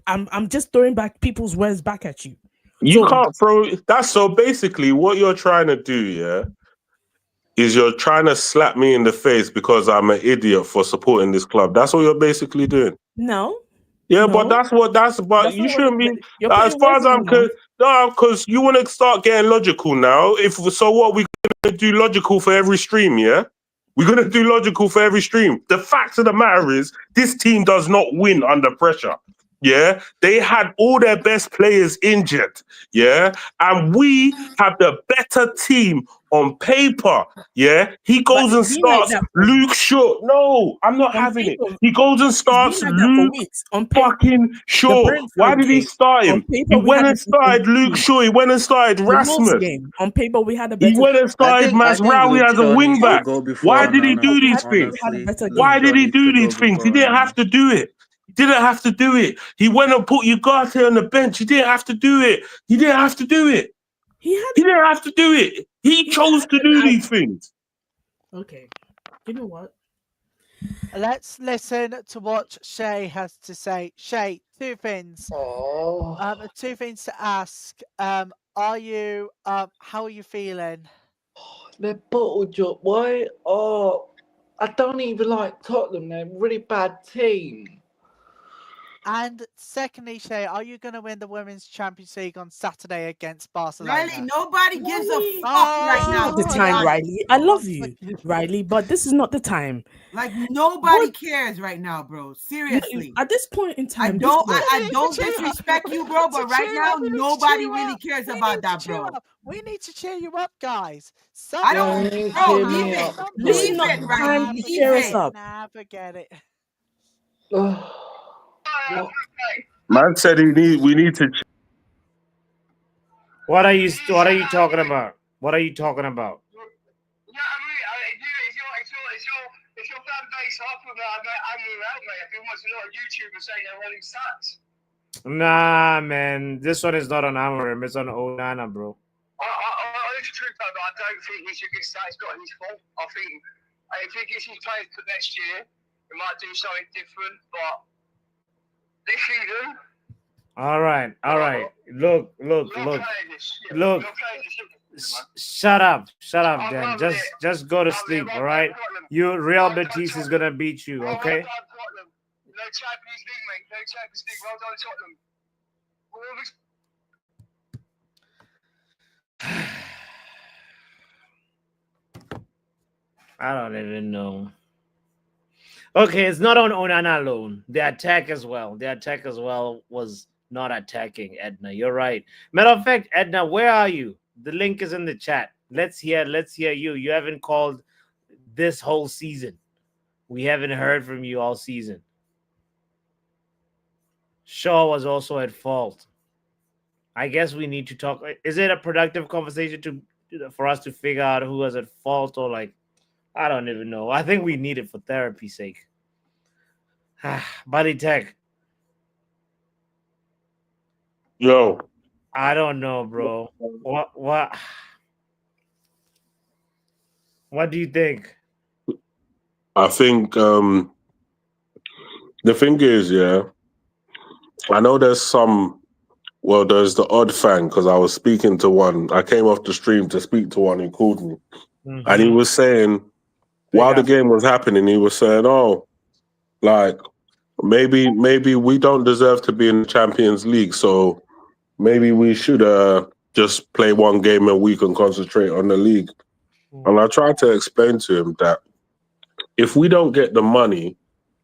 I'm just throwing back people's words back at you. You can't throw that. So basically, what you're trying to do, is you're trying to slap me in the face because I'm an idiot for supporting this club. That's what you're basically doing. No. Yeah, but but you shouldn't be. As far as I'm concerned, no, because you want to start getting logical now. What we gonna do logical for every stream? We're going to do logical for every stream. The fact of the matter is, this team does not win under pressure. They had all their best players injured. And we have the better team on paper. He goes and starts Luke Shaw. No, I'm not having it. He goes and starts Luke fucking Shaw. Why did he start him? He went and started Luke Shaw. He went and started Rasmus. On paper, we had a better. He went and started Mazraoui as a wing back. Why did he do these things? Why did he do these things? He didn't have to do it. didn't have to do it. He went and put Ugarte on the bench. He didn't have to do it. He didn't have to do it. He didn't have to do it. He chose to do these things. Okay. You know what? Let's listen to what Shay has to say. Shay, two things. Two things to ask. Are you how are you feeling? They're bottled up. Why? Oh, I don't even like Tottenham. They're a really bad team. And secondly, Shay, are you going to win the Women's Champions League on Saturday against Barcelona? Riley, nobody gives a fuck Oh, right now. This is not the time, Riley. I love you, Riley, but this is not the time. Like nobody cares right now, bro. Seriously. At this point in time, I don't disrespect you, bro, but right now nobody really cares about that, bro. We need to cheer you up, guys. I don't, bro. Leave it. This is Leave not it, the Riley. time to Leave cheer us it. up. Nah, forget it. Man said we need to. What are you talking about? What are you talking about? If your fan base up with that, I'm out, mate. If he wants to know on YouTube and say they're running stats. Nah, man. This one is not on Amorim. It's on Onana, bro. It's true, but I don't think he should get stats. It's not his fault. I think if he gets his players for next year, he might do something different. But this season. All right. Look. Shut up, Dan. Just go to sleep, all right? Real Betis is gonna beat you, okay? No Champions League, mate. No Champions League. Well done, Tottenham. I don't even know. Okay, it's not on Onana alone. The attack as well. Was not attacking, Edna. You're right. Matter of fact, Edna, where are you? The link is in the chat. Let's hear you. You haven't called this whole season. We haven't heard from you all season. Shaw was also at fault. I guess we need to talk. Is it a productive conversation for us to figure out who was at fault, or like, I don't even know. I think we need it for therapy's sake. Buddy Tech. Yo. I don't know, bro. What do you think? I think the thing is, I know there's there's the odd fan, because I was speaking to one. I came off the stream to speak to one who called me. Mm-hmm. And he was saying, while the game was happening, he was saying, oh, like, maybe we don't deserve to be in the Champions League, so maybe we should just play one game a week and concentrate on the league. And I tried to explain to him that if we don't get the money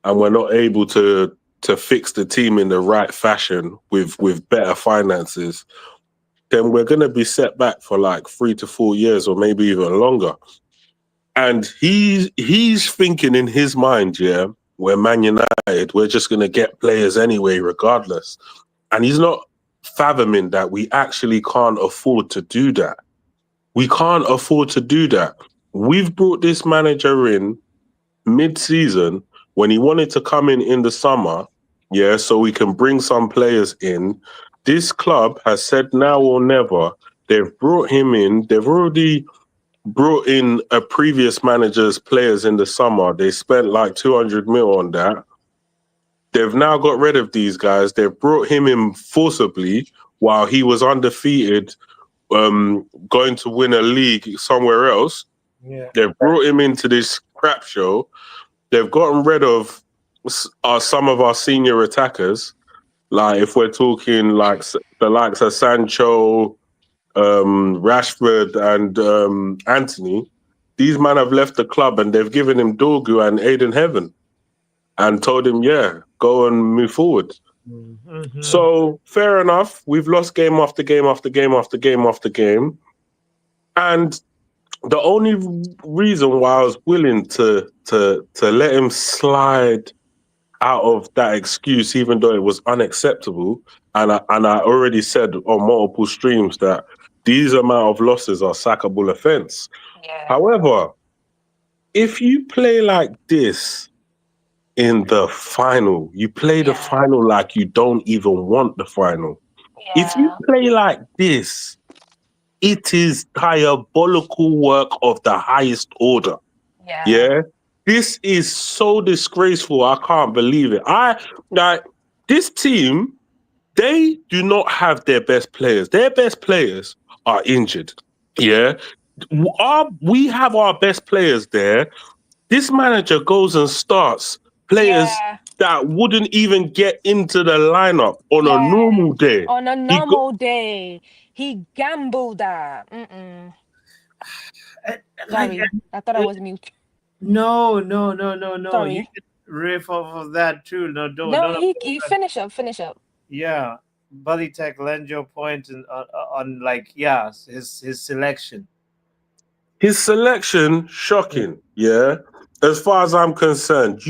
and we're not able to fix the team in the right fashion with better finances, then we're going to be set back for like 3 to 4 years or maybe even longer. And he's thinking in his mind, we're Man United, we're just going to get players anyway, regardless. And he's not fathoming that we actually can't afford to do that. We can't afford to do that. We've brought this manager in mid-season when he wanted to come in the summer, so we can bring some players in. This club has said now or never. They've brought him in. They've already brought in a previous manager's players in the summer. They spent like 200 mil on that. They've now got rid of these guys. They've brought him in forcibly while he was undefeated, going to win a league somewhere else. Yeah. They've brought him into this crap show. They've gotten rid of some of our senior attackers. Like, if we're talking like the likes of Sancho, Rashford, and Anthony, these men have left the club and they've given him Dorgu and Aiden Heaven and told him, go and move forward. Mm-hmm. So, fair enough. We've lost game after game after game after game after game. And the only reason why I was willing to let him slide out of that excuse, even though it was unacceptable, and I already said on multiple streams that these amount of losses are sackable offence. However, if you play like this in the final. You play the final like you don't even want the final. If you play like this, it is diabolical work of the highest order. Yeah. This is so disgraceful. I can't believe it. This team, they do not have their best players. Their best players are injured. Yeah. We have our best players there. This manager goes and starts players that wouldn't even get into the lineup on a normal day. On a normal day, he gambled that. Sorry, I thought I was mute. No. Sorry. You can riff off of that too. No, he finish up. Yeah, Buddy Tech, lend your point on his selection. His selection, shocking. Yeah. As far as I'm concerned,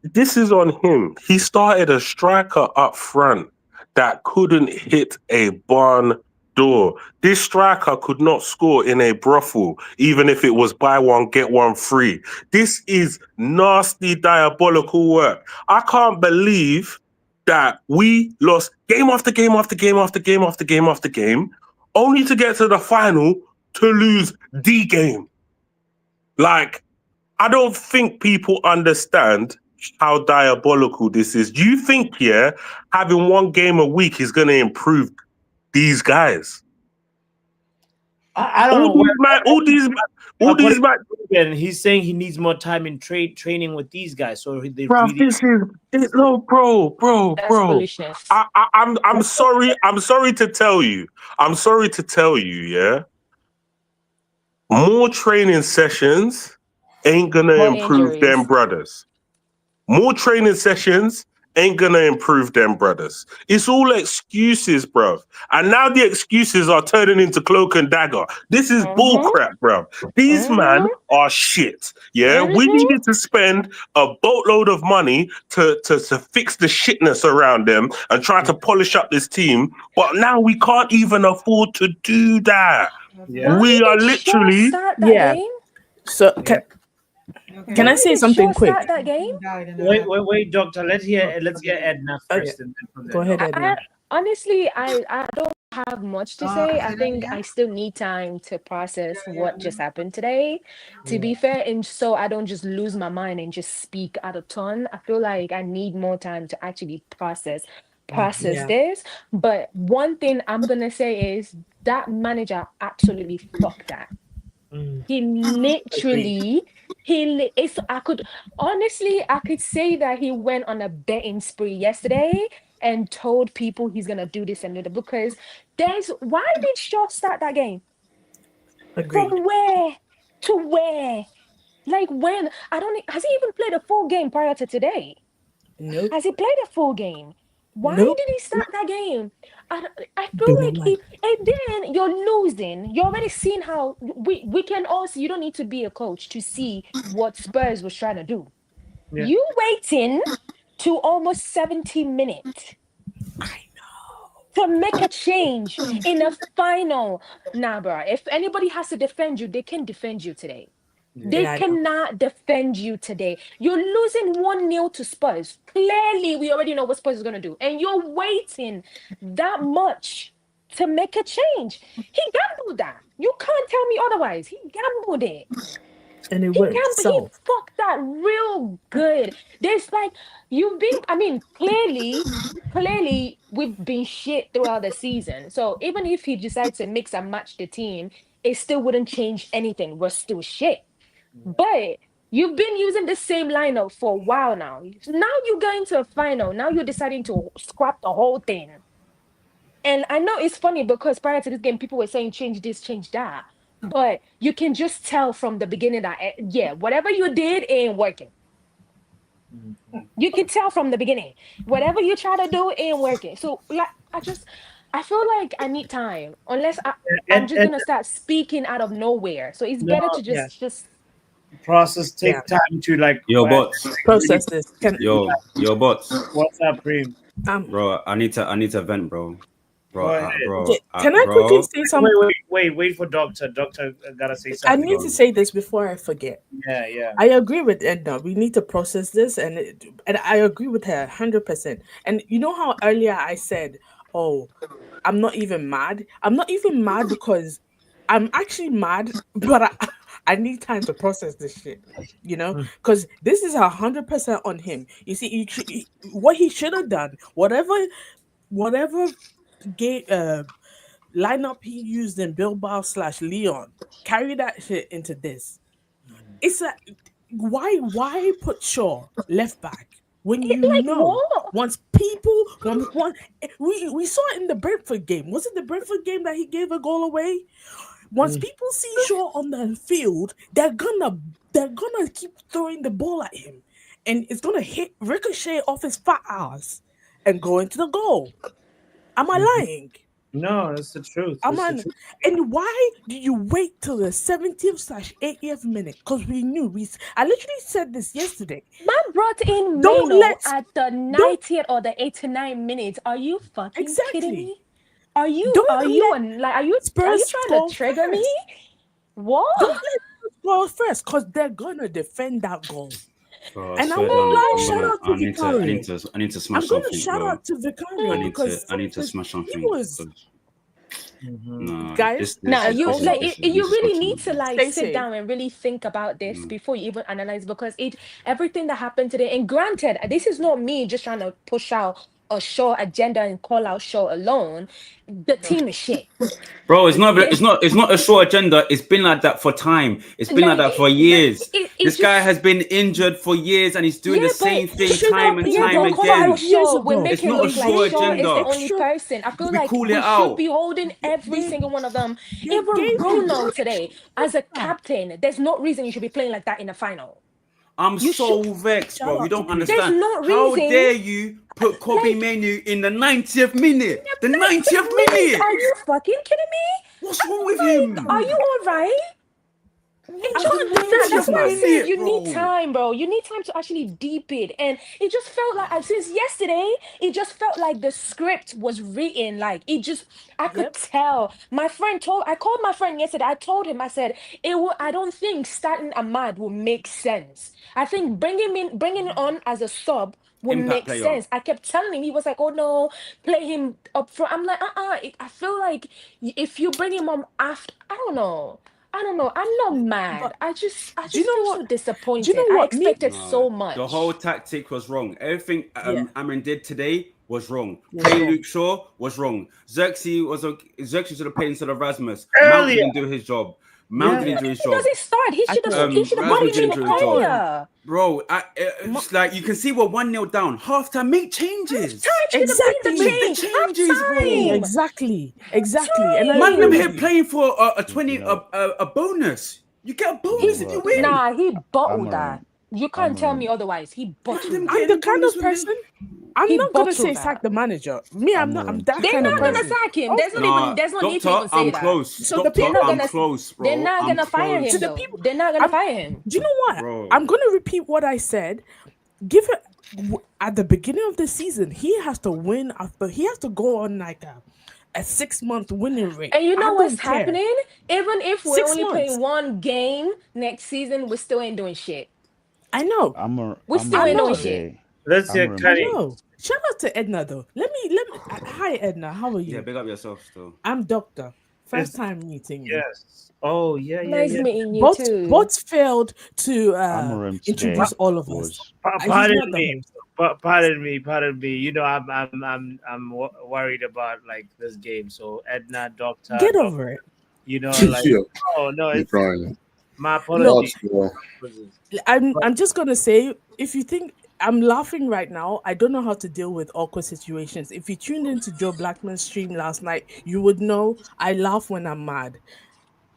this is on him. He started a striker up front that couldn't hit a barn door. This striker could not score in a brothel, even if it was buy one, get one free. This is nasty, diabolical work. I can't believe that we lost game after game after game after game after game after game, only to get to the final to lose the game. Like, I don't think people understand how diabolical this is. Do you think, having one game a week is going to improve these guys? I don't know. All these and he's saying he needs more time in training with these guys. So they bro, really... bro. That's foolishness. I'm sorry. I'm sorry to tell you. Yeah. More training sessions ain't gonna improve them brothers. More training sessions ain't gonna improve them brothers. It's all excuses, bro. And now the excuses are turning into cloak and dagger. This is bullcrap, bro. These men are shit. Yeah, we needed to spend a boatload of money to fix the shitness around them and try to polish up this team. But now we can't even afford to do that. Yeah. We are literally So can I say something quick? That game? Wait, Doctor. Let's hear Edna first. And then Go ahead, Edna. Honestly, I don't have much to say. I think I still need time to process what just happened today, to be fair, and so I don't just lose my mind and just speak out of turn. I feel like I need more time to actually process this. But one thing I'm gonna say is that manager absolutely fucked that. He literally, I could say that he went on a betting spree yesterday and told people he's gonna do this and do that, because why did Shaw start that game? Agreed. From where to where? Like, when? Has he even played a full game prior to today? Nope. Has he played a full game? Why Nope. did he start that game? I feel like and then you're losing. You're already seen how we can all see. You don't need to be a coach to see what Spurs was trying to do. Yeah. You waiting to almost 70 minutes. I know. To make a change in a final. Nah, bro. If anybody has to defend you, they can defend you today. They cannot defend you today. You're losing 1-0 to Spurs. Clearly, we already know what Spurs is going to do. And you're waiting that much to make a change. He gambled that. You can't tell me otherwise. He gambled it. And it worked. He fucked that real good. There's clearly we've been shit throughout the season. So even if he decides to mix and match the team, it still wouldn't change anything. We're still shit. But you've been using the same lineup for a while now. Now you're going to a final. Now you're deciding to scrap the whole thing. And I know it's funny because prior to this game, people were saying change this, change that. But you can just tell from the beginning that, whatever you did ain't working. You can tell from the beginning. Whatever you try to do ain't working. So, I feel like I need time. Unless I'm just going to start speaking out of nowhere. So it's better to just process, take time to your bots process this. Your bots. What's up, Preem? Bro, I need to vent, bro. Go ahead. Can I quickly say something? Wait for Doctor. Doctor gotta say I something. need to say this before I forget. Yeah. I agree with Edna. We need to process this, and I agree with her 100%. And you know how earlier I said, "Oh, I'm not even mad." I'm not even mad because I'm actually mad, but I need time to process this shit. You know, because this is 100% on him. You see, what he should have done, whatever game lineup he used in Bilbao/Leon, carry that shit into this. It's a why put Shaw left back when you Like know what? once people we saw it in the Brentford game. Was it the Brentford game that he gave a goal away? Once people see Shaw on the field, they're gonna keep throwing the ball at him, and it's gonna hit ricochet off his fat ass and go into the goal. Am I lying? No, that's the truth. And why do you wait till the 70th/80th minute? Because we knew I literally said this yesterday. Man brought in Don't Mano let at the 90th or the 89 minutes. Are you fucking kidding me? Are you Spurs trying to trigger me? What? Don't let Spurs score first, because they're gonna defend that goal. Bro, I And I swear would down, like shout out to I need Vicario. to smash I'm gonna something, shout bro. out to Vicario because I need to smash something. he was No, guys. Nah, you this you is really fucking need to like Stay sit safe. down and really think about this before you even analyze, because everything that happened today, and granted, this is not me just trying to push out a Shaw agenda and call out Shaw alone. The team is shit. Bro, it's not a short agenda. It's been like that for time. It's been like that for years. This guy has been injured for years and he's doing the same thing time and time again. We It's make it not a look like short Shaw is the agenda. only person. I feel We like call we it should out. be holding every single one of them. they Even gave Bruno him- today, as a captain, there's no reason you should be playing like that in the final. I'm so vexed, bro. You don't understand. There's no How reason. dare you put Kobe Menu in the 90th minute? The 90th minute. Are you fucking kidding me? What's wrong with him? Are you all right? That's why I said you need time, bro. You need time to actually deep it. And it just felt like, since yesterday, it just felt like the script was written. Like, I could tell. I called my friend yesterday. I told him, I said, I don't think starting Ahmad will make sense. I think bringing it on as a sub would Impact make player. sense. I kept telling him, he was like, oh no, play him up front. I'm like, I feel like if you bring him on after, I don't know. I'm not mad. I just feel so disappointed. I expected so much. The whole tactic was wrong. Everything Amrin did today was wrong. Was Playing wrong. Luke Shaw was wrong. Xerxes should have played instead of Rasmus. Earlier. Mount didn't do his job. Mount didn't do his He job. doesn't start. He should have brought him in earlier. Bro, it's like you can see we're 1-0 down. Halftime, make changes. Exactly. Make the changes, bro. Exactly. And Man, I'm here playing for a bonus. You get a bonus if you win. Nah, he bottled that. You can't tell me otherwise. He bottled that. I'm the kind of person. I'm He not gonna bottled say that. sack the manager. Me, I'm not. I'm that They're kind of not person. gonna sack him. There's no need to Doctor, even say I'm that. close. So the Doctor, people- I'm close, bro. They're not gonna fire him. To the Though. people- They're not gonna fire him. Do you know what? Bro. I'm gonna repeat what I said. Give it at the beginning of the season. He has to win after. He has to go on like a 6-month winning rate. And you know I what's don't care. happening? Even if we're 6 only months. playing one game next season, we still ain't doing shit. I know. We still ain't doing shit. Let's I hear Kenny. know. Shout out to Edna though. Let me. Hi Edna, how are you? Yeah, big up yourself still. I'm Doctor. First time meeting you. Yes. Oh yeah. Nice meeting you Bots, too. bots failed to introduce all of us. He's Pardon not the me. host. Pardon me. You know, I'm worried about like this game. So Edna, Doctor, Get over it. You know, like Yeah. oh no, You're it's crying. my apologies. I'm just gonna say, if you think I'm laughing right now, I don't know how to deal with awkward situations. If you tuned into Joe Blackman's stream last night, you would know I laugh when I'm mad.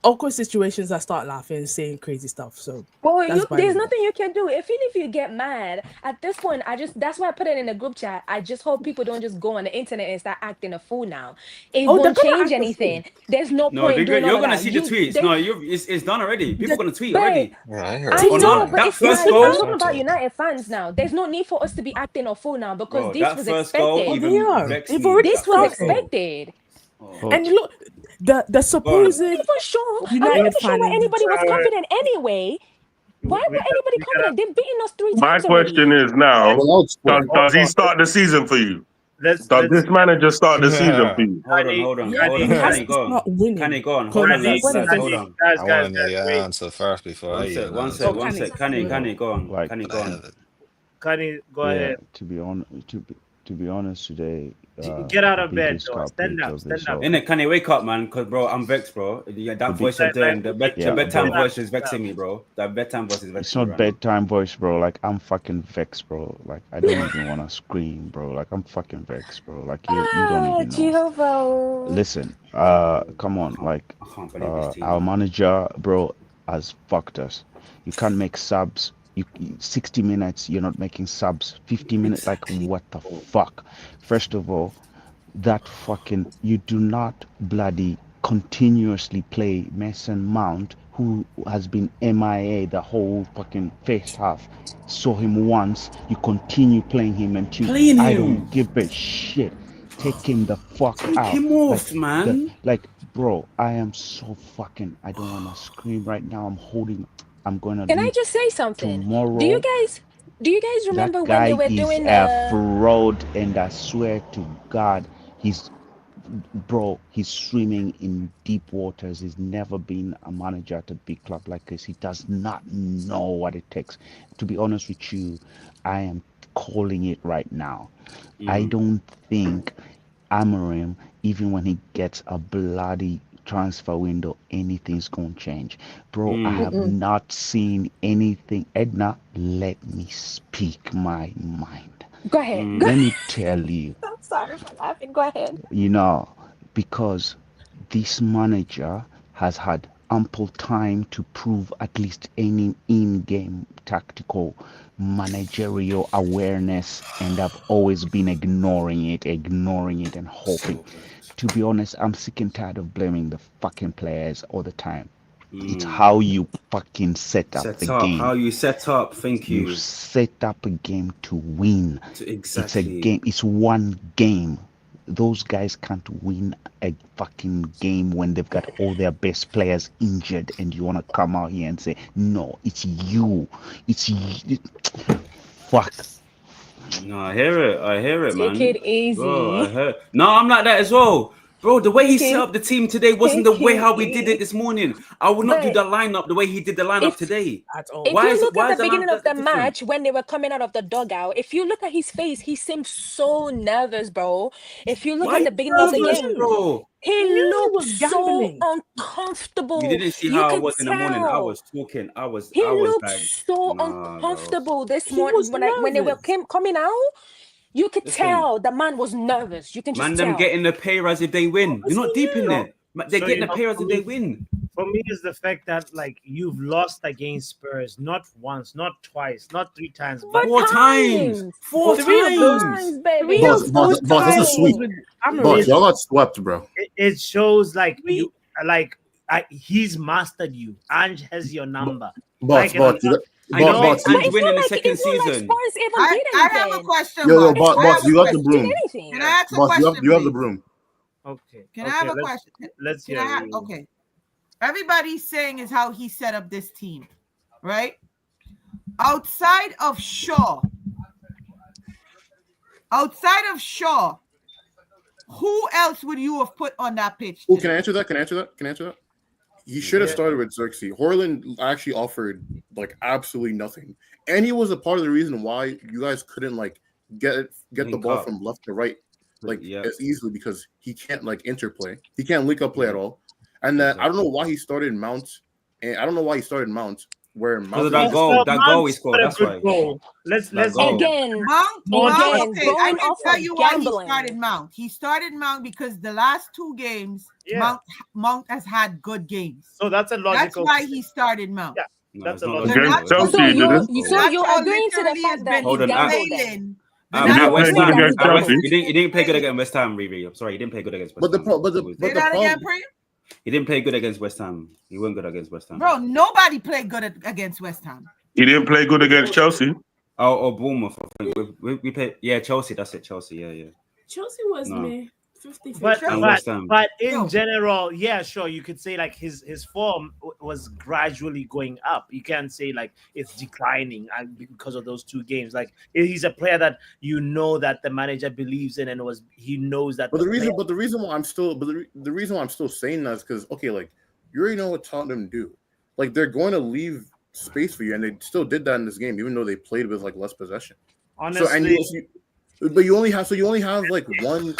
Awkward situations, I start laughing and saying crazy stuff. So Well, that's by there's me. nothing you can do. Even if you get mad, at this point, that's why I put it in the group chat. I just hope people don't just go on the internet and start acting a fool now. It Oh, they're won't gonna change act a anything. fool. There's no No, point in doing all you're of gonna that. see the tweets. No, it's done already. People are gonna tweet Babe, already. I Or know, not. but That it's first like, goal, I'm talking about United fans now. There's no need for us to be acting a fool now because bro. this That was first goal expected. even vexed They've me. already This That was first goal. expected. And look, the supposed I'm not even sure. I'm not United even sure why finances. anybody was confident anyway. Why were anybody confident? They've beaten us 3 My times already. question is now: does he start the season for you? Does this manager start the season for you? Hold on. Yeah, he has to start winning. Can he go on? Hold on, lads. Hold on. I want to know your answer first before I hear an answer. One sec. Can he go on? Like, Can he go on? Can he go yeah, ahead? to be honest today, Get out the of bed, biggest though. culprit Stand up. of this Stand up. whole- Innit, can he wake up, man? Because, bro, I'm vexed, bro. Yeah, that The voice big- you're doing, the bedtime bro. voice is vexing me, bro. That bedtime voice is vexing It's me not right now. bedtime voice, bro. Like, I'm fucking vexed, bro. Like, I don't even want to scream, bro. Like, I'm fucking vexed, bro. Like, you don't even know. Jehovah. Listen, come on. Like, I can't believe this team, our man. manager, bro, has fucked us. You can't make subs. 60 minutes, you're not making subs. 50 minutes, like, what the fuck? First of all, that fucking, you do not bloody continuously play Mason Mount, who has been MIA the whole fucking first half. Saw him once, you continue playing him until Playing I him. don't give a shit. Take him the fuck Take out. him off, man. Bro, I am so fucking, I don't want to scream right now. I'm going to Can I leave just say something? tomorrow. Do you guys remember That when they guy were is doing a fraud, and I swear to God, he's swimming in deep waters. He's never been a manager at a big club like this. He does not know what it takes. To be honest with you, I am calling it right now. I don't think Amorim, even when he gets a bloody transfer window, anything's gonna change. Bro, I have not seen anything. Edna, let me speak my mind. Go ahead. Let me tell you, I'm sorry for laughing. Go ahead. because this manager has had ample time to prove at least any in-game tactical managerial awareness, and I've always been ignoring it and hoping. To be honest, I'm sick and tired of blaming the fucking players all the time. It's how you fucking set up the game. How you set up, thank you. You set up a game to win. Exactly. It's a game. It's one game. Those guys can't win a fucking game when they've got all their best players injured, and you want to come out here and say, no, it's you. It's you. Fuck. No, I hear it, man. Take it easy. Bro, No, I'm like that as well. Bro, the way he set up the team today wasn't the way how we did it this morning. I would not do the lineup the way he did the lineup today. At all. If you look at the beginning of the different? match when they were coming out of the dugout, if you look at his face, he seemed so nervous, bro. If you look Why at the beginning of the nervous, game, bro? he knew he looked was so gambling. uncomfortable. You didn't see You how I could was in the morning. I tell. was talking. I was He looked like, so nah, bro. uncomfortable this He morning was when they were nervous. coming out. You could Listen. tell the man was nervous. You can just Man, tell. them getting the pay rise if they win. You're not deep in it. They're getting the pay rise if they win. For me, is the fact that like you've lost against Spurs not once, not twice, not 3 times, but 4 times. 4 times, baby. Boss, that's a sweep. Boss, y'all got swept, bro. It shows like you like he's mastered you. Ange has your number. Boss, Like, boss, I know boss, Ange winning the second season. I have a question. Yo, boss. boss, you got the broom. Can I ask a Boss, question? you have the please? broom. Okay. Can I have a question? Let's Can hear I have, you. okay. Everybody's saying is how he set up this team, right? Outside of Shaw, who else would you have put on that pitch? Oh, can I answer that? He should have started with Xerxes. Horland actually offered like absolutely nothing, and he was a part of the reason why you guys couldn't like get the ball from left to right like as easily, because he can't like interplay. He can't link up play at all. And that I don't know why he started Mount, and I don't know why he started Mount where Mount. Because of that goal he scored. That's why. Let's again. Mount. Going I can off tell of you why he gambling. started Mount. He started Mount because the last 2 games, Mount has had good games. So that's a logical. That's why he started Mount. Yeah, that's a Against logical. Chelsea, you didn't. So you're agreeing to the fact that Hold he on, gambled then. West Ham against Chelsea. He didn't play good against West Ham, Riri. I'm sorry, he didn't play good against West Ham. Say that again, Priya? He didn't play good against West Ham. He wasn't good against West Ham. Bro, nobody played good against West Ham. He didn't play good against Chelsea. Oh, or Bournemouth. I think. We played. Yeah, Chelsea. That's it. Chelsea. Yeah. Chelsea was me. But in general, yeah, sure, you could say like his form was gradually going up. You can't say like it's declining and because of those 2 games. Like he's a player that you know that the manager believes in and he knows that. But the reason why I'm still saying that is because like you already know what Tottenham do. Like they're going to leave space for you, and they still did that in this game, even though they played with like less possession. Honestly, but you only have like one.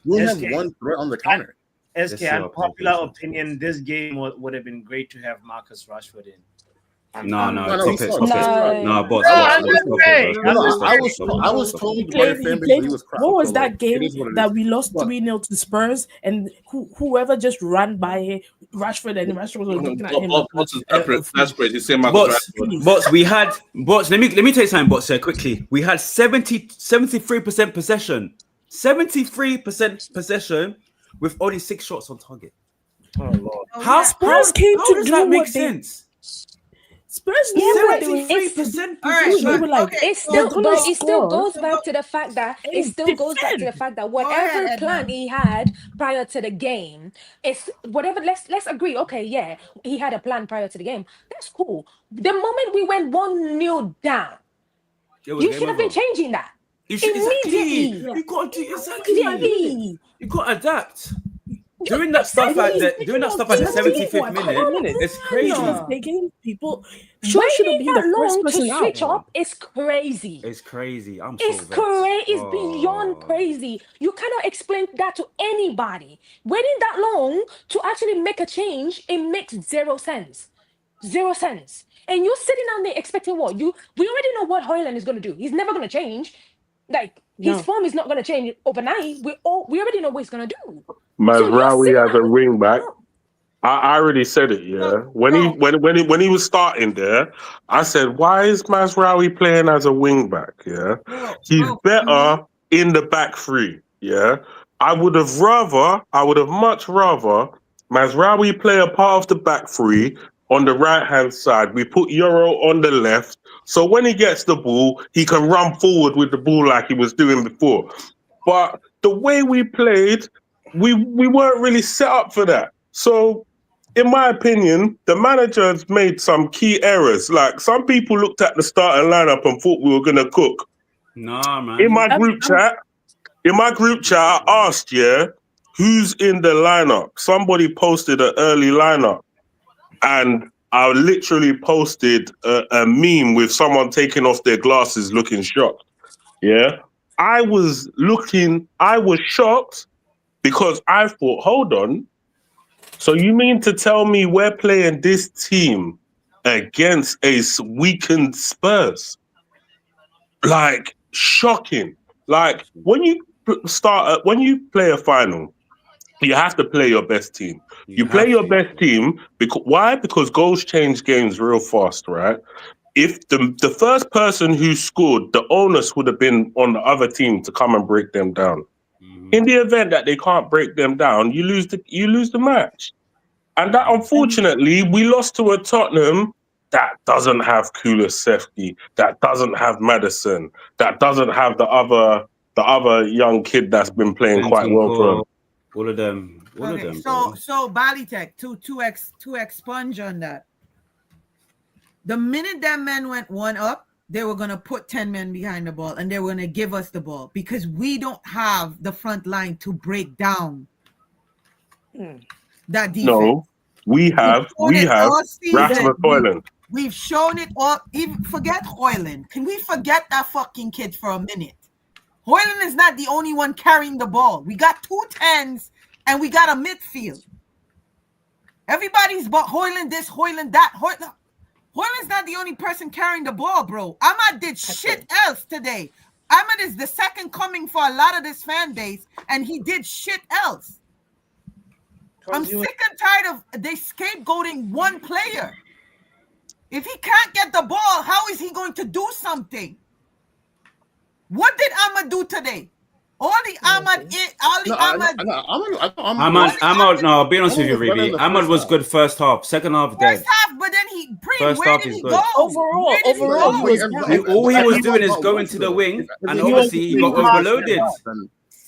You only have one threat on the counter. SK, unpopular opinion, this game would have been great to have Marcus Rashford in. No, bots. I was told by the fan base he was crap. What was that game that we lost 3-0 to Spurs, and whoever just ran by Rashford and Rashford was looking at him. That's great. You say bots. We had bots. Let me tell you something, bots. Here quickly, we had 73% possession. 73% possession with only 6 shots on target. Oh Lord! How Spurs came to does do that make what sense? Spurs knew what they were 73% possession. They were like, it still goes back to the fact that whatever plan he had prior to the game, it's whatever. Let's agree. Okay, yeah, he had a plan prior to the game. That's cool. The moment we went 1-0 down, you should have been changing that. Immediately. You got to do exactly. You got to adapt. Doing that stuff at the 75th minute, it's crazy. People should have been the first person to switch up. It's crazy. It's crazy. It's crazy. It's beyond crazy. You cannot explain that to anybody. Waiting that long to actually make a change, it makes 0 sense. 0 sense. And you're sitting down there expecting what? We already know what Højlund is going to do. He's never going to change. Like his form is not going to change overnight. We already know what he's going to do. Mazraoui as a wing back. I already said it, yeah. When he was starting there, I said, why is Mazraoui playing as a wing back? Yeah. He's better in the back 3. Yeah. I would have much rather Mazraoui play a part of the back 3 on the right hand side. We put Euro on the left. So when he gets the ball, he can run forward with the ball like he was doing before. But the way we played, we weren't really set up for that. So, in my opinion, the manager has made some key errors. Like, some people looked at the starting lineup and thought we were going to cook. Nah, man. In my group chat, I asked, who's in the lineup? Somebody posted an early lineup. And I literally posted a meme with someone taking off their glasses looking shocked. Yeah. I was shocked because I thought, hold on. So you mean to tell me we're playing this team against a weakened Spurs? Like, shocking. Like, when you play a final, you have to play your best team. You play your best team because why? Because goals change games real fast, right? If the first person who scored, the onus would have been on the other team to come and break them down. In the event that they can't break them down, you lose the match. And that, unfortunately, we lost to a Tottenham that doesn't have Kulusevski, that doesn't have Maddison, that doesn't have the other young kid that's been playing quite well for him. All of them. So Balitek, to expunge on that. The minute that men went 1 up, they were going to put 10 men behind the ball and they were going to give us the ball because we don't have the front line to break down that defense. No, we have Rasmus Højlund. We've shown it all. Even forget Højlund. Can we forget that fucking kid for a minute? Højlund is not the only one carrying the ball. We got 2 10s and we got a midfield. Everybody's but Højlund this, Højlund that. Højlund's not the only person carrying the ball, bro. Ahmad did shit else today. Ahmad is the second coming for a lot of this fan base, and he did shit else. I'm sick and tired of they scapegoating one player. If he can't get the ball, how is he going to do something? What did Ahmad do today? No, I'll be honest with you, Ribi. Ahmad was good first half. Second half, dead. First half, but then first half is good. Overall, all he was doing is going to the wing, and obviously he got overloaded.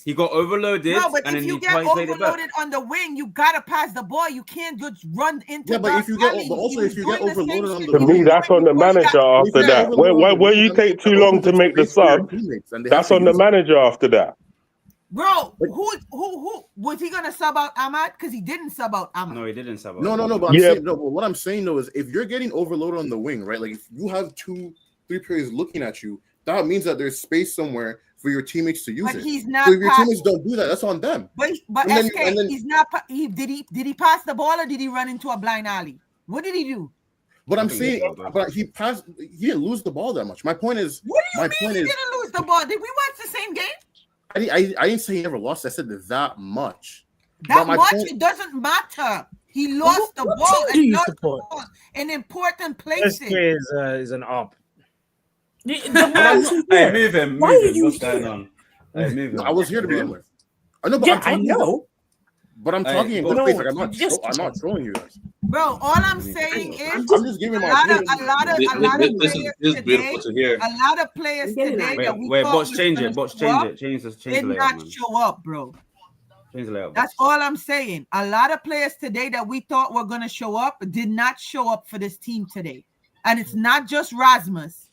He got overloaded, No, but and if then you he get played it back. overloaded on the wing, you gotta pass the ball. You can't just run into. Yeah, but if you get, alley. but also He if you was get doing the same overloaded on shit the To he was me, wing, that's doing on the before he got. manager if after you get that. overloaded on the Where wing, you that take too long opens to up make the space for your sub, teammates, and they have that's to on the use it. manager after that. Bro, who was he gonna sub out Ahmad? Because he didn't sub out Ahmad. No, he didn't sub out. No. But I'm saying no. But what I'm saying though is, if you're getting overloaded on the wing, right? Like if you have 2-3 players looking at you, that means that there's space somewhere for your teammates to use But it. he's not. So if your teammates don't do that, that's on them. But And SK, then he's not. Did he pass the ball or did he run into a blind alley? What did he do? But I'm saying, but he passed. He didn't lose the ball that much. My point is, What do you mean he didn't lose the ball? Did we watch the same game? I didn't say he never lost. I said that much. That much, it doesn't matter. He lost the ball do you lost support? the ball in important places. SK is an op. Hey, move him. Why Move are him. you What's going here? on? Hey, move him. No, I was here to begin with. I know, but Yeah, I'm talking. I know. But I'm talking in good faith. Like I'm not trolling you guys. Bro, all I'm saying is I'm just giving my a lot of This players is today. beautiful to hear. A lot of players today that we Wait, thought bots was change gonna it. Bots show change up it. Change the did layout, not man. show up, bro. Change the layout. That's all I'm saying. A lot of players today that we thought were gonna show up did not show up for this team today, and it's not just Rasmus.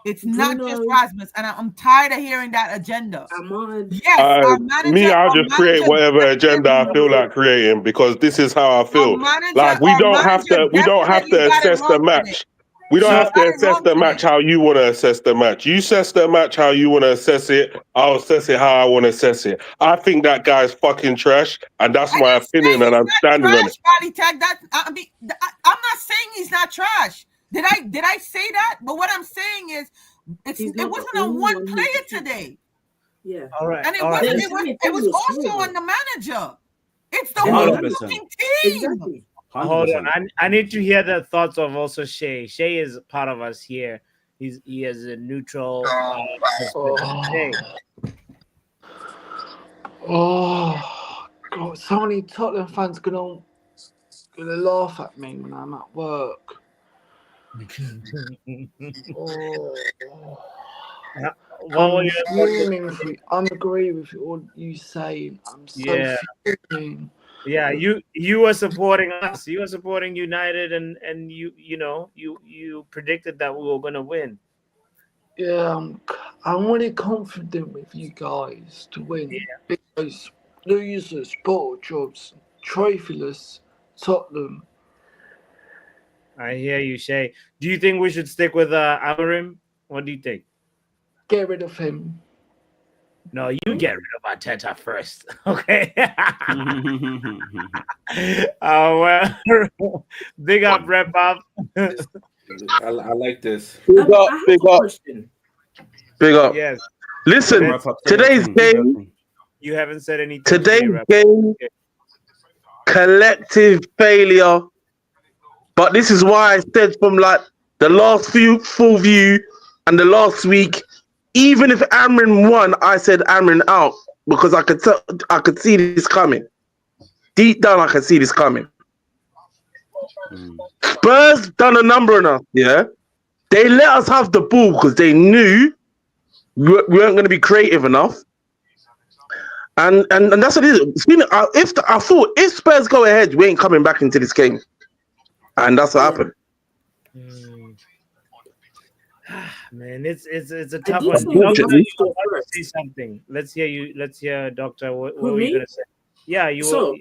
It's not just Rasmus, and I'm tired of hearing that agenda. Yes, our manager. I'll our just create manager whatever agenda I feel definitely- like creating because this is how I feel. manager- Like we our don't have manager to. We don't have to definitely got it assess the wrong today. match. We don't have to assess the match how you want to assess the match. You assess the match how you want to assess it. I'll assess it how I want to assess it. I think that guy's fucking trash, and that's my opinion, and I'm standing on it. Body tag that. I'm not saying he's not trash. Did I say that? But what I'm saying is, it wasn't on one player today. Yeah. All right. And it all right. wasn't. It was also on the manager. It's the Yeah, whole 100%. fucking team. Exactly. Hold on. I need to hear the thoughts of also Shay. Shay is part of us here. He has a neutral perspective. Shay. Oh God! So many Tottenham fans gonna laugh at me when I'm at work. What I'm agreeing with all you saying. I'm so fuming. Yeah, you were supporting us. You were supporting United, and you predicted that we were gonna win. Yeah, I'm really confident with you guys to win because losers, bottle jobs, trophyless Tottenham. I hear you, Shay. Do you think we should stick with Amorim? What do you think? Get rid of him. No, you get rid of Arteta first, okay? Well, big up, Rep Up. I like this. Big up. Yes. Listen, today's game. You haven't said anything. Today's Rep. game, collective failure. But this is why I said from like the last full view and the last week, even if Amrin won, I said Amrin out because I could see this coming. Deep down, I could see this coming. Spurs done a number on us, yeah. They let us have the ball because they knew we weren't going to be creative enough, and that's what it is. I thought if Spurs go ahead, we ain't coming back into this game, and that's what happened. Man, it's a tough one. Doctor, you want to say something? Let's hear you. Let's hear, Doctor. What were you gonna say? Yeah, you. So,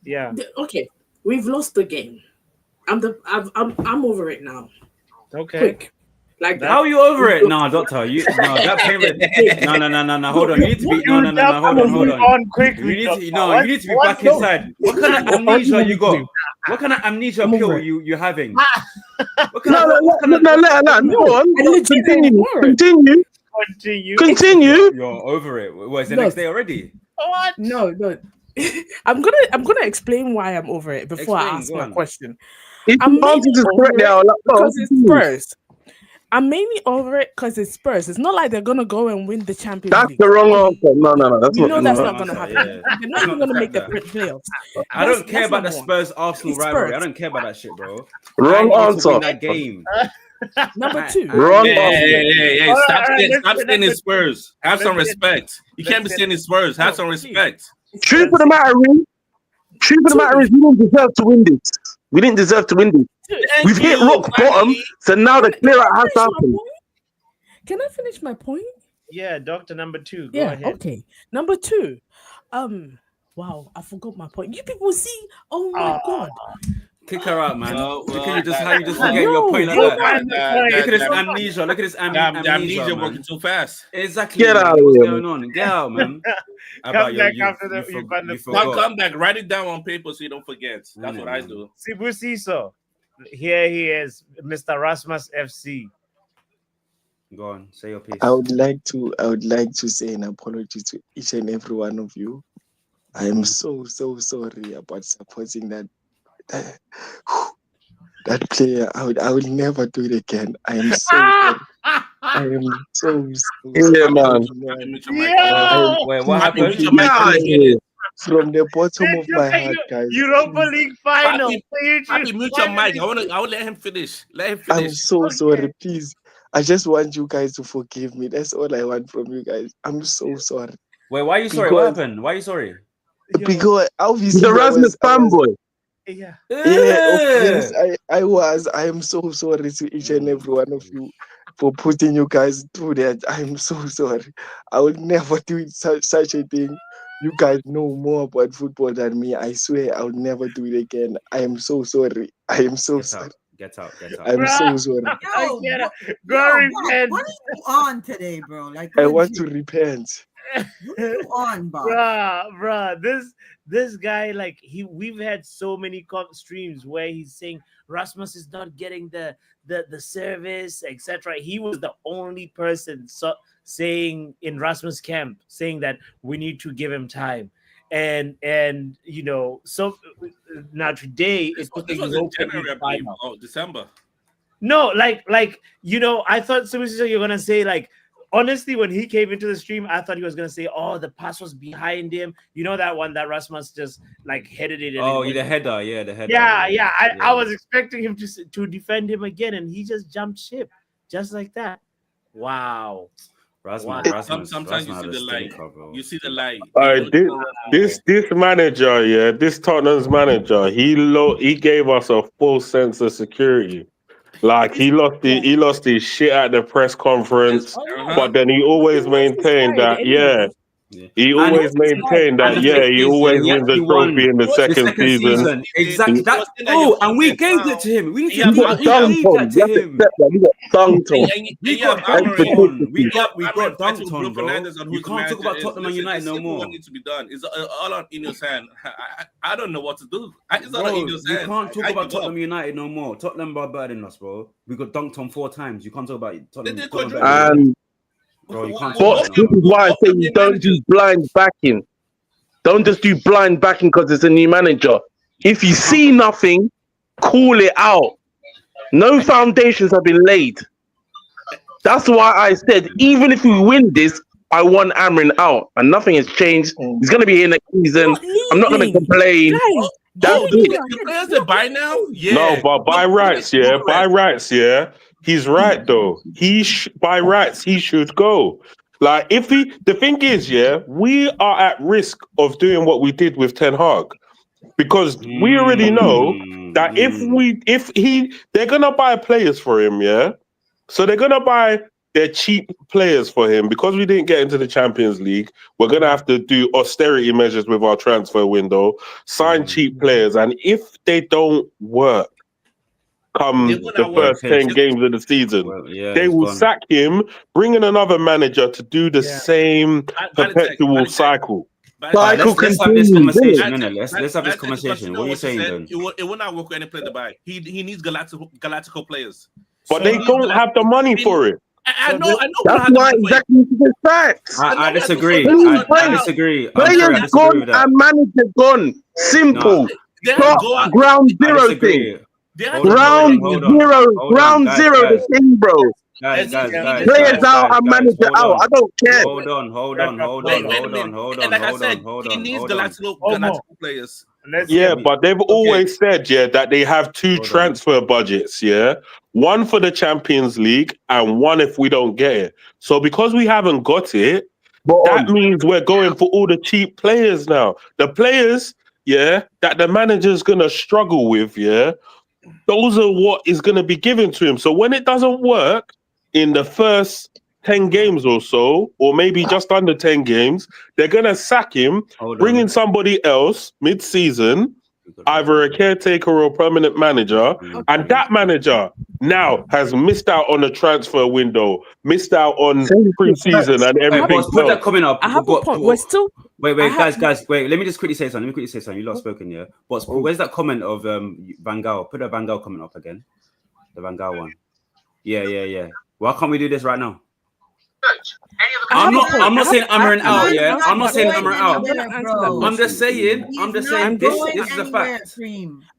yeah. Okay, we've lost the game. I'm over it now. Okay. Quick. Like how are you over it? No, Doctor. That payment. No. Hold on. You need to be. No. Hold on. Quickly. You need to be back inside. What kind of amnesia you got? What kind of amnesia pill you're having? No. Go on. Continue. You're over it. Was the next day already? What? No. I'm gonna explain why I'm over it before I ask my question. I'm mainly over it because it's Spurs. I'm mainly over it because it's Spurs. It's not like they're gonna go and win the Champions League. That's the wrong answer. No. That's we not. know that's not gonna happen. Yeah. They're not even gonna make the playoffs. I don't care about the number one. Spurs Arsenal It's rivalry. Spurs. I don't care about that shit, bro. Wrong I need to answer. win that game. Number two. Hey, stop saying his Spurs. Have some Let's respect. You can't be saying his Spurs. Have some respect. Truth of the matter is, we didn't deserve to win this. We didn't deserve to win this. We've hit rock bottom, so now the clear out has to happen. Can I finish my point? Yeah, Doctor number 2. Go Yeah, ahead. okay. Number 2. Wow, I forgot my point. You people see, oh my god. Kick her out, man. Well, Look at you just how you just forget your point like that. Look at this amnesia. Look at this amnesia man. Working too fast. Exactly. Get out of What's here, going on? Get out, man. Come back after come back. Write it down on paper so you don't forget. That's what I do. Sibusiso. Here he is, Mr. Rasmus FC. Go on, say your piece. I would like to say an apology to each and every one of you. I am so sorry about supporting that player. I would never do it again. I am so sorry. I am so Yeah, man. Wait, what happened? From the bottom of my heart, guys. Europa League final. Happy, mute your mic. I will let him finish. I'm so sorry. Please, I just want you guys to forgive me. That's all I want from you guys. I'm so sorry. Wait, why are you sorry? What happened? Why are you sorry? Because obviously the Rasmus fanboy. Yeah, yes, I was. I am so sorry to each and every one of you for putting you guys through that. I am so sorry. I will never do such a thing. You guys know more about football than me. I swear I will never do it again. I am so sorry. I am so sorry. Get out. I'm so sorry. Yo, Glory, what are you on today, bro? Like, I want to repent. What are you on, Bob? Bruh, this guy, like, we've had so many streams where he's saying Rasmus is not getting the service, etc. He was the only person saying in Rasmus camp, saying that we need to give him time. And you know, so now today this was in January, I believe. Oh, December. No, like you know, I thought you're gonna say, like, honestly, when he came into the stream, I thought he was gonna say, "Oh, the pass was behind him." You know that one that Rasmus just like headed it. The header, yeah, the header. Yeah. I was expecting him to defend him again, and he just jumped ship, just like that. Wow. Sometimes you see the light. You see the light. All right, this manager, this Tottenham's manager, he gave us a full sense of security. Like he lost his shit at the press conference, but then he always maintained that, he always maintained that, he always wins the trophy in the second season. Exactly. And we gave it to him. We got dunked on. We got dunked on, bro. You can't talk about Tottenham and United no more. What needs to be done? It's all on Ineos' hand. I don't know what to do. It's all on Ineos' hand. You can't talk about Tottenham United no more. Tottenham are better than us, bro. We got dunked on 4 times. You can't talk about Tottenham. Bro, you can't. But this is why I say you don't do blind backing. Don't just do blind backing because it's a new manager. If you see nothing, call it out. No foundations have been laid. That's why I said, even if we win this, I want Amrin out, and nothing has changed. He's going to be here next season. I'm not going to complain. That's it. The players that buy now? Yeah. No, but by rights, he's right though. By rights, he should go. Like, the thing is, we are at risk of doing what we did with Ten Hag, because we already know that they're gonna buy players for him, so they're gonna buy their cheap players for him because we didn't get into the Champions League. We're gonna have to do austerity measures with our transfer window, sign cheap players, and if they don't work come the first 10 games of the season, they will sack him, bring in another manager to do the same perpetual cycle. Let's have this conversation, Let's have this conversation. What are you saying, then? It will not work with any player to buy. He needs Galactical players. But they don't have the money for it. I know. That's why exactly the facts. I disagree. I disagree. Players gone and manager gone. Simple. Stop ground zero thing. Ground zero the thing, bro. Guys, players out and manager out. I don't care. Hold on. And like I said, he needs Galactical players. But they've always said, that they have two transfer budgets, one for the Champions League and one if we don't get it. So because we haven't got it, that means we're going for all the cheap players now. The players, that the manager's gonna struggle with, those are what is gonna be given to him. So when it doesn't work in the first 10 games or so, or maybe just under 10 games, they're gonna sack him, bring in somebody else mid-season, either a caretaker or a permanent manager, and that manager now has missed out on the transfer window, missed out on pre-season and everything. Put that comment up. I have a point. We're still. Wait, guys, wait. Let me just quickly say something. You lot spoken, yeah. But where's that comment of Van Gaal? Put that Van Gaal comment up again. The Van Gaal one. Yeah. Why can't we do this right now? I'm not saying Amarin out, yeah. I'm not saying Amarin out. I'm just saying this is a fact.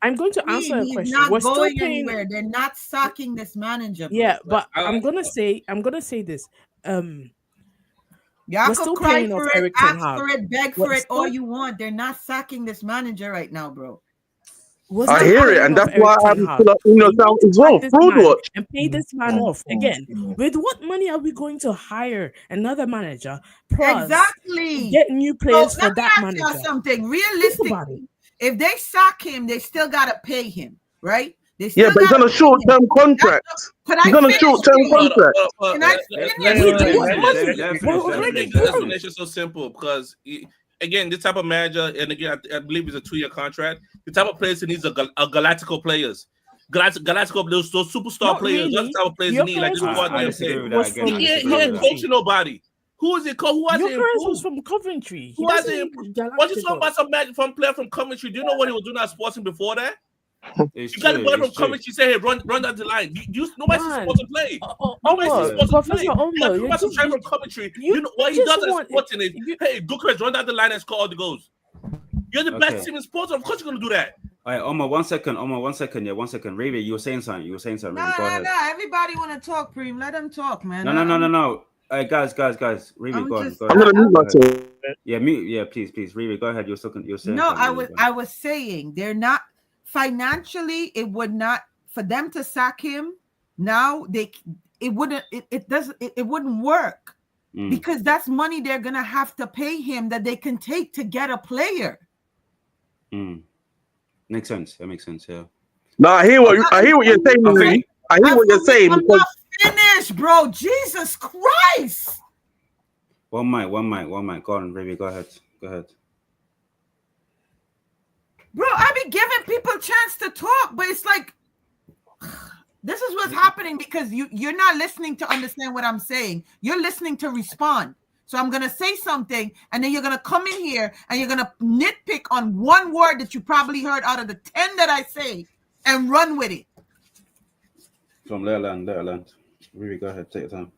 I'm going to answer a question. He's We're not still going paying. anywhere. They're not sacking this manager. Bro. Yeah, but I'm gonna say this. Y'all we're could still cry paying off for it, Eric Ten ask Hag. for it, beg We're for it, all still- you want. They're not sacking this manager right now, bro. I hear it, and that's why I'm still up down as well. Fraud watch. And pay this man off again. With what money are we going to hire another manager? Plus, Exactly. get new players So for let me that ask manager. y'all something. Think Realistically, about it. if they sack him, they still gotta pay him, right? They Yeah, still but he's on gotta a short-term contract. Could He's I on a finish, short-term please? contract. Can I Let's make the explanation so simple because again, this type of manager, and again, I believe it's a 2-year contract. The type of players he needs are Galactical players. Galactical, those superstar Not players. really. That's the type of players Your you need. Like players this was squad from- damn was thing. from- He ain't coaching nobody. Who is it? Who has Your it players improved? was from Coventry. He Who has doesn't it need improved? What you talking about some magic from player from Coventry? Do you know what he was doing at Sporting before that? It's You got a true, boy it's from true. Coventry say, hey, run down the line. Nobody sees Man. Sporting play. Nobody sees Omar, Sporting play. Professor Omar, You got you people just- from Coventry. you- You know what you he does just at want- Sporting is, hey, Gookers, run down the line and score all the goals. You're the best team in sports. Of course you're going to do that. All right, Omar, 1 second. Yeah, 1 second. Ray, you were saying something. No, Ray, go no, ahead. no. Everybody want to talk, Preem. Let them talk, man. No. All right, guys. Ray, I'm go on. just- Go I'm ahead. gonna mute Go ahead. myself. Yeah, mute. Yeah, please. Ray, go ahead. You're saying No, something. I was saying they're not financially. It would not for them to sack him now. It wouldn't work because that's money they're gonna have to pay him that they can take to get a player. Makes sense. That makes sense. Yeah. No, I hear what you're saying, Louis. I hear what you're saying. I'm Because not finished, bro. Jesus Christ. One mic. Go on, Ray. Go ahead. Bro, I be giving people a chance to talk, but it's like this is what's happening because you're not listening to understand what I'm saying. You're listening to respond. So I'm gonna say something, and then you're gonna come in here and you're gonna nitpick on one word that you probably heard out of the 10 that I say and run with it. From let her land. Ray, go ahead. Take your time.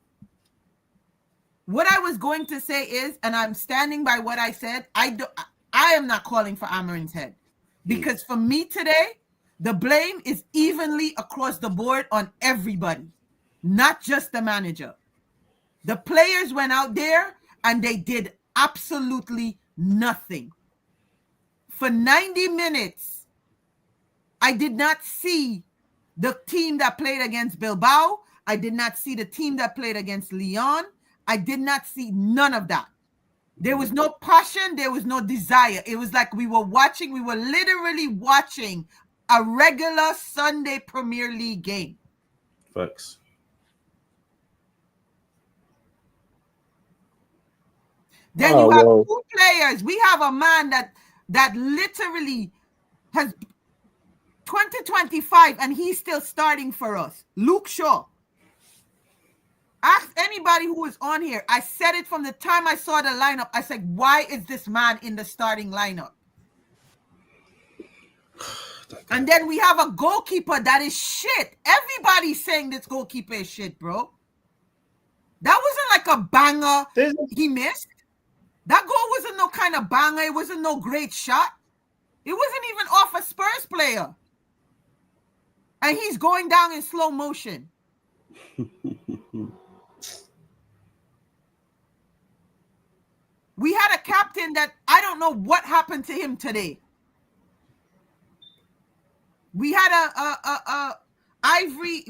What I was going to say is, and I'm standing by what I said, I am not calling for Amarin's head. Because for me today, the blame is evenly across the board on everybody, not just the manager. The players went out there and they did absolutely nothing. For 90 minutes, I did not see the team that played against Bilbao. I did not see the team that played against Lyon. I did not see none of that. There was no passion. There was no desire. It was like we were literally watching a regular Sunday Premier League game. Facts. Then you have two players. We have a man that literally has 2025 and he's still starting for us. Luke Shaw. Ask anybody who is on here. I said it from the time I saw the lineup. I said, why is this man in the starting lineup? And then we have a goalkeeper that is shit. Everybody's saying this goalkeeper is shit, bro. That wasn't like a banger he missed. That goal wasn't no kind of banger. It wasn't no great shot. It wasn't even off a Spurs player. And he's going down in slow motion. We had a captain that I don't know what happened to him today. We had a Ivory.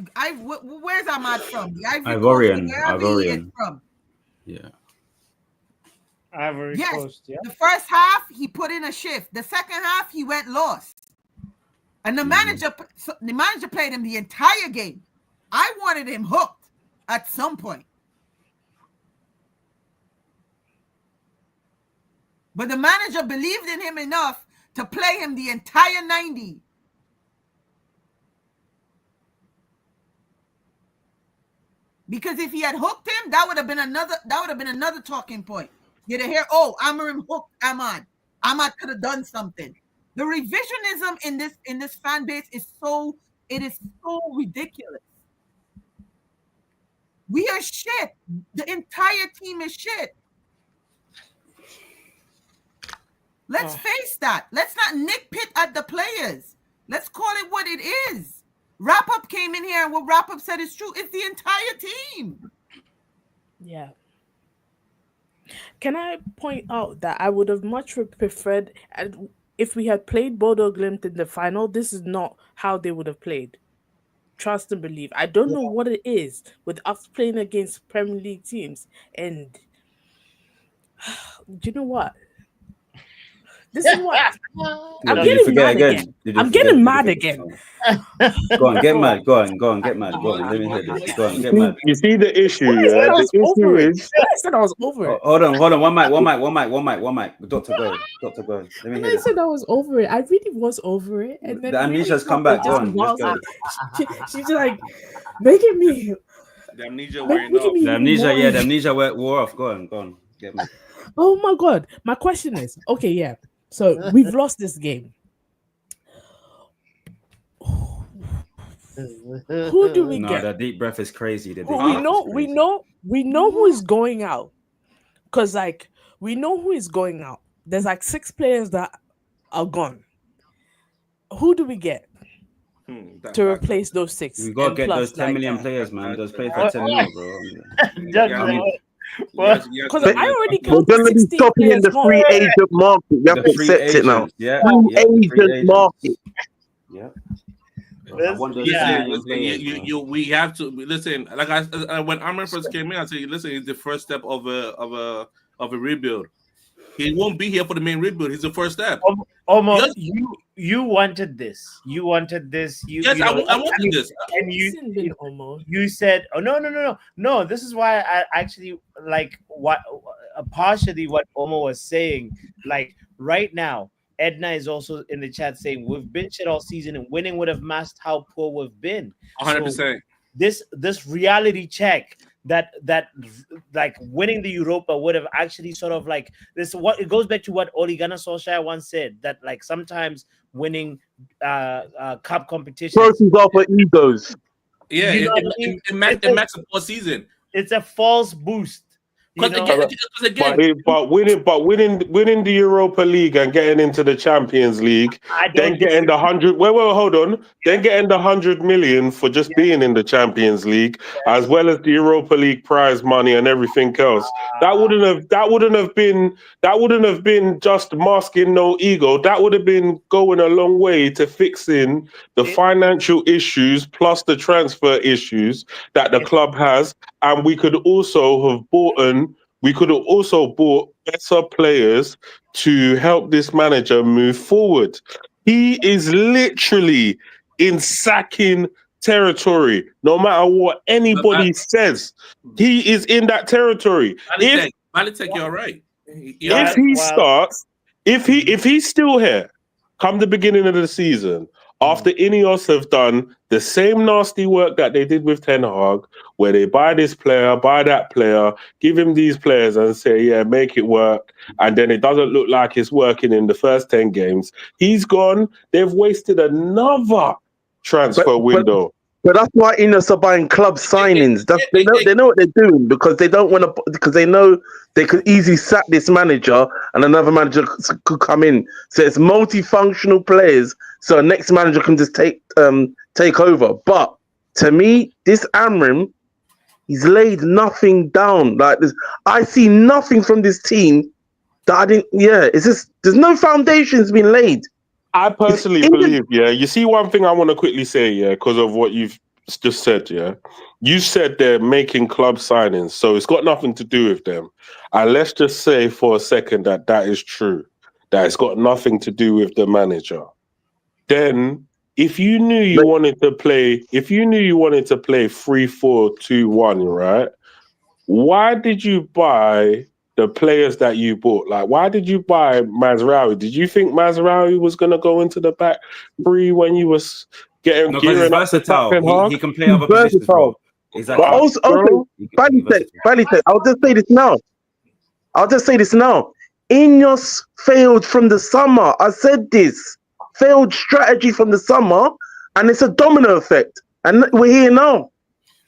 Where's Ahmad from? The Ivory Ivorian. Coast, wherever he is from. Yeah. Ivory Yes. Coast. Yeah. The first half he put in a shift. The second half he went lost. And the manager played him the entire game. I wanted him hooked at some point. But the manager believed in him enough to play him the entire 90. Because if he had hooked him, that would have been another talking point. You'd hear, oh, Amarim hooked Ahmad. Ahmad could have done something. The revisionism in this fan base is so ridiculous. We are shit. The entire team is shit. Let's face that. Let's not nitpick at the players. Let's call it what it is. Wrap-Up came in here and what Wrap-Up said is true. It's the entire team. Yeah. Can I point out that I would have much preferred if we had played Bodo Glimt in the final, this is not how they would have played. Trust and believe. I don't know what it is with us playing against Premier League teams. And do you know what? This is what I'm getting mad again. I'm getting mad again. Go on, get mad. Go on, get mad. Go on, let me hear this. Go on, get mad. You see the issue, yeah? The issue is... I said I was over it. Hold on. One mic. Doctor, go. Let me And hear I this. said I was over it. I really was over it. And then The amnesia's come back. Go on, let's go. She's like making me... The amnesia wearing off. The amnesia wore off. Go on, get mad. Oh my God. My question is, okay, yeah. So we've lost this game. Who do we No, get? the deep breath is crazy. We know who is going out. Because we know who is going out. There's 6 players that are gone. Who do we get to replace those 6? We gotta get those 10 million players, man. Those players for 10 million, bro. Because I already We're going to be stopping in the free agent market. You have to accept it now. Free agent market. Yeah. We have to listen. Like when Amr first came in, I said, listen, it's the first step of a rebuild. He won't be here for the main rebuild. He's the first step. Almost, you wanted this. You wanted this. I wanted this. And you said, oh no. This is why I actually like partially what Omo was saying. Like right now, Edna is also in the chat saying we've been shit all season and winning would have masked how poor we've been. 100%. This reality check that like winning the Europa would have actually sort of like this. What it goes back to what Ole Gunnar Solskjaer once said, that like sometimes winning cup competitions trophies are for egos. Yeah, it matches a poor season. It's a false boost. But winning the Europa League and getting into the Champions League, then getting the 100. Hold on. Then getting the 100 million for just being in the Champions League, as well as the Europa League prize money and everything else. That wouldn't have been just masking no ego. That would have been going a long way to fixing the financial issues plus the transfer issues that the club has, and we could also have bought better players to help this manager move forward. He is literally in sacking territory. No matter what anybody says, he is in that territory. Malitek, you're right. If he's still here, come the beginning of the season, after Ineos have done the same nasty work that they did with Ten Hag, where they buy this player, buy that player, give him these players and say, yeah, make it work, and then it doesn't look like it's working in the first 10 games, he's gone. They've wasted another transfer window. But that's why Ineos are buying club signings. They know what they're doing because they don't want to, because they know they could easily sack this manager and another manager could come in. So it's multifunctional players. So a next manager can just take over. But to me, this Amrim, he's laid nothing down. Like this, I see nothing from this team that I didn't. Yeah, it's just there's no foundations been laid. I personally believe, yeah. You see, one thing I want to quickly say, yeah, because of what you've just said, yeah. You said they're making club signings, so it's got nothing to do with them. And let's just say for a second that that is true, that it's got nothing to do with the manager. Then, if you knew you wanted to play, 3-4-2-1, right? Why did you buy the players that you bought? Like, why did you buy Mazraoui? Did you think Mazraoui was going to go into the back three when you was No, because he's gearing up to versatile. Ten Hag? He can play other positions, bro. Exactly. But also, Balitech, I'll just say this now. Ineos failed from the summer. I said this. Failed strategy from the summer, and it's a domino effect. And we're here now.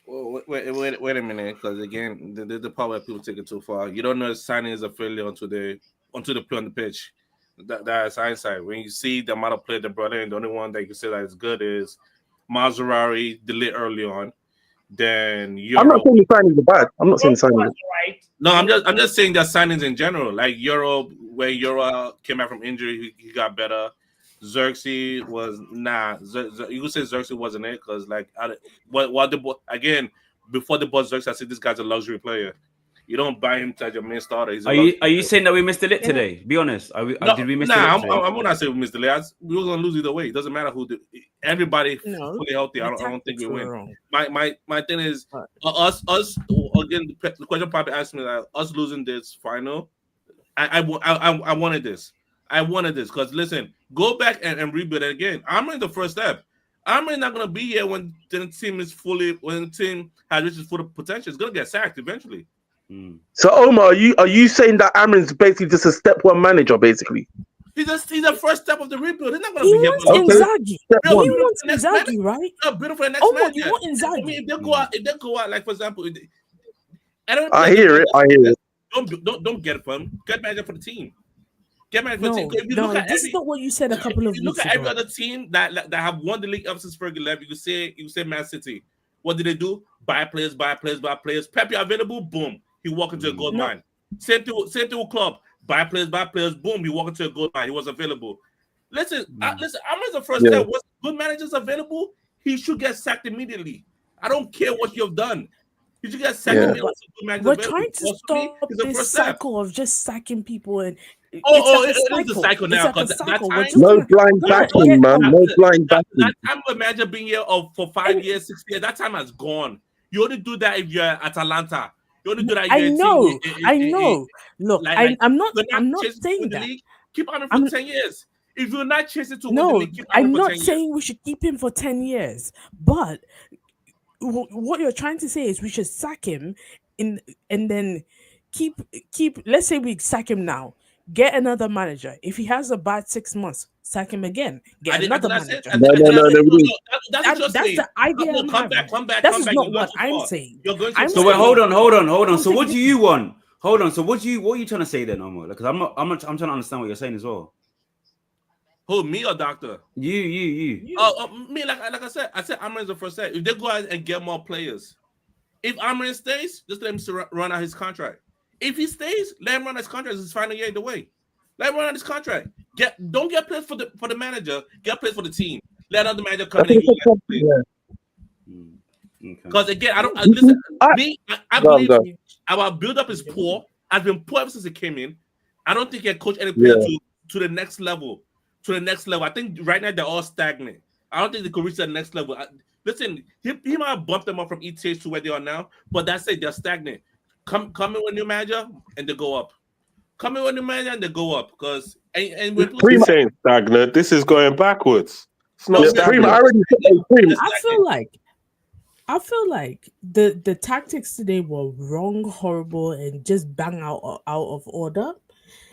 Wait a minute, because again, the part where people take it too far. You don't know if signing is a failure until they play on the pitch. That's hindsight. When you see the amount of play they brought in, the only one that you can say that is good is Mazraoui delayed early on. Then I'm not saying the signings are bad. I'm not saying the signings. No, I'm just saying that signings in general. Like Euro, when Euro came back from injury, he got better. Xerxes was you could say Xerxes wasn't it because again before the bought Xerxes, I said this guy's a luxury player. You don't buy him as your main starter. He's Are you saying that we missed the lit today? Be honest. Did we miss the lit today? I'm not saying we missed the lit. We were gonna lose either way. It doesn't matter who. Everybody fully healthy. I don't think we win. My thing is us again. The question probably asked me that us losing this final. I wanted this. I wanted this because listen, go back and rebuild it again. I'm in the first step. I'm really not gonna be here when the team has reached its full potential. It's gonna get sacked eventually. So Omar, are you saying that Amrin's basically just a step one manager, basically? He's the first step of the rebuild. He's not gonna He be here. wants Inzaghi. He wants Inzaghi, right? Build for the next Omar, manager. you want Inzaghi? I mean, if they go out, like for example, I hear it. Don't get it from him. Get manager for the team. Get manager for the team. If you look at this is not what you said a couple of weeks ago. Look at every other team that have won the league ever since Fergie left. You say Man City. What did they do? Buy players. Pep, you're available. Boom. He walked into a gold mine. Same thing with Club. Buy players. Boom. He walked into a gold mine. He was available. Listen. I'm the first step. Once good managers available, he should get sacked immediately. I don't care what you've done. You should get sacked immediately. We're trying to stop this cycle of just sacking people and. It's a cycle now. Because that time, no blind backing, man. No blind backing. That time of imagine being here for 5 years, 6 years. That time has gone. You only do that if you're at Atalanta. You only do that. I know. Look, I'm not saying that. Keep on him for 10 years. If you're not chasing to win the league, keep on I'm him for not 10 years. saying we should keep him for 10 years, but what you're trying to say is we should sack him and then keep. Let's say we sack him now. Get another manager. If he has a bad 6 months, sack him again. Get another manager. No. That's the idea. Come back. That's not what I'm saying. So wait, hold on. So what do you want? Hold on. So what are you trying to say then, Omar? Because I'm trying to understand what you're saying as well. Who, me or Doctor? You. Me. Like I said Amrin's the first step. If they go out and get more players, if Amrin stays, just let him run out his contract. If he stays, let him run his contract. It's his final year the way. Let him run out his contract. Don't get players for the manager. Get players for the team. Let another manager come in. Because again, I believe our build-up is poor. Has been poor ever since it came in. I don't think he can coach any player to the next level. I think right now they're all stagnant. I don't think they could reach that next level. Listen, he might have bumped them up from ETH to where they are now, but that's it. They're stagnant. Come in with a new manager and they go up. Come in with a new manager and they go up because This ain't stagnant. This is going backwards. It's not stagnant. I feel like the tactics today were wrong, horrible, and just bang out of order.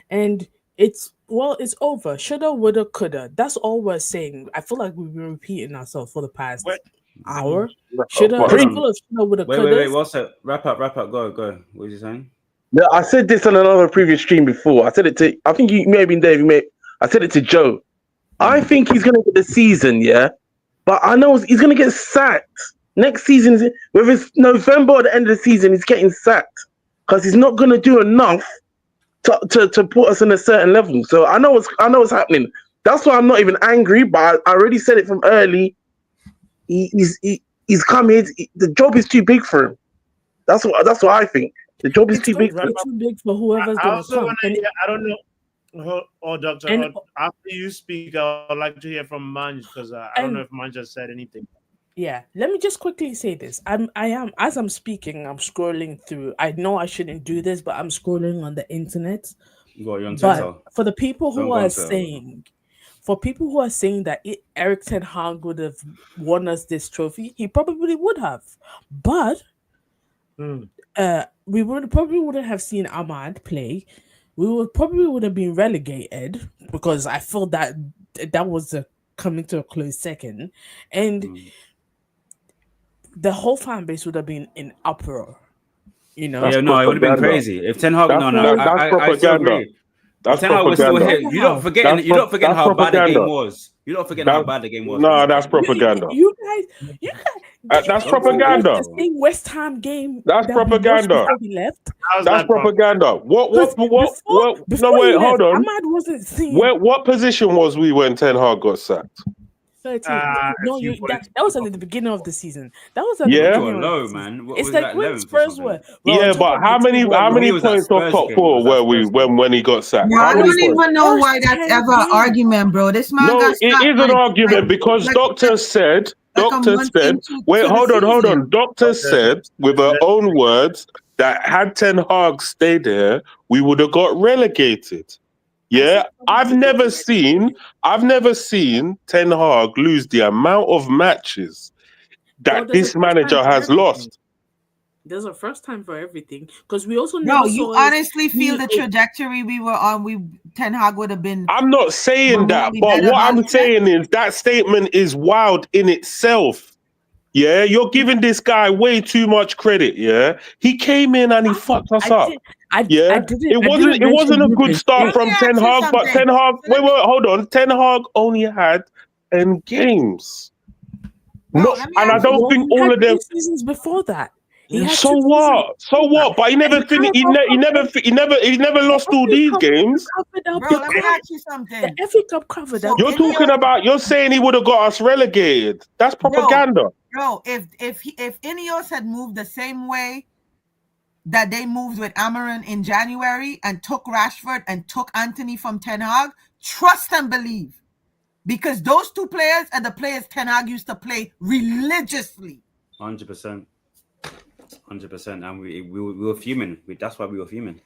And it's over. Shoulda, woulda, coulda. That's all we're saying. I feel like we've been repeating ourselves for the past hour. Shoulda, woulda, coulda. Wait. What's that? Wrap up. Go. What are you saying? Yeah, I said this on another previous stream before. I said it to. I think you may have been there. I said it to Joe. I think he's gonna get the season, but I know he's gonna get sacked next season. Whether it's November or the end of the season, he's getting sacked because he's not gonna do enough to put us in a certain level. So I know what's happening. That's why I'm not even angry. But I already said it from early. He's come here. The job is too big for him. That's what I think. The job is too big. It's too big for whoever's I gonna also come. want to hear, I don't know, Doctor, after you speak, I would like to hear from Manj, because I don't know if Manj has said anything. Yeah, let me just quickly say this. I am as I'm speaking, I'm scrolling through. I know I shouldn't do this, but I'm scrolling on the internet. You're on But Twitter. for the people Don't who go on are Twitter. saying, that Eric Ten Hag would have won us this trophy, he probably would have. But we probably wouldn't have seen Ahmad play. We would have been relegated, because I feel that was coming to a close second, and the whole fan base would have been in uproar. You know, Yeah, no, it would have been crazy if Ten Hag. I still agree. That's If Ten Hag was still propaganda. here, you don't forget how bad the game was. You don't forget how bad the game was. No, that's propaganda. You guys, that's propaganda. The same West Ham game. That's that we watched propaganda. before he left. That's propaganda. What? Before No, wait, he left, hold on. Ahmad wasn't seen. What position was we when Ten Hag got sacked? 13th. No, that was at the beginning of the season. That was at Yeah. the You beginning were of low, the season. man. What It's was like that, when 11th or Spurs something? were. Yeah, but how many points off top four were we when he got sacked? No, How I many don't points? even know why that's ever an argument, bro. This man No, got it stopped, is an argument because doctor said. Wait, hold on. Doctor said, with her own words, that had Ten Hag stayed there, we would have got relegated. Yeah, I've never seen Ten Hag lose the amount of matches that there's this a first manager time for has everything. lost. There's a first time for everything, because we also Bro, never you saw. honestly feel the trajectory we were on? Ten Hag would have been. I'm not saying that, remotely but better what back I'm then. saying is that statement is wild in itself. Yeah, you're giving this guy way too much credit. Yeah, he came in and he fucked us up. It wasn't a good start from Ten Hag, but Ten Hag. Wait, hold on. Ten Hag only had 10 games. And I don't think all of them. Seasons before that. So what? So what? But he never finished. He never lost all these games. Bro, let me ask you something. The FA Cup covered up. You're saying he would have got us relegated. That's propaganda. Bro, if Ineos had moved the same way that they moved with Amarin in January and took Rashford and took Anthony from Ten Hag, trust and believe. Because those two players are the players Ten Hag used to play religiously. 100%. 100%. And we were fuming. That's why we were fuming.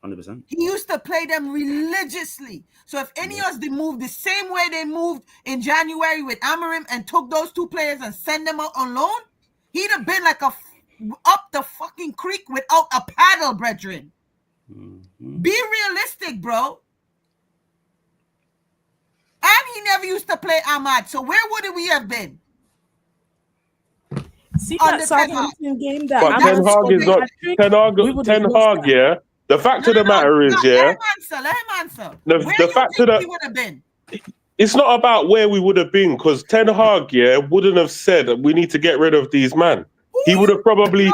100%. He used to play them religiously. So if Ineos they moved the same way they moved in January with Amarim and took those two players and send them out on loan, he'd have been like up the fucking creek without a paddle, brethren. Be realistic, bro. And he never used to play Ahmad. So where would we have been? See that Southampton game that But Ten Hag is not Ten Hag. Yeah. The fact of the matter is, Let him answer. The fact of we would have been. It's not about where we would have been, because Ten Hag, wouldn't have said we need to get rid of these men. He would have probably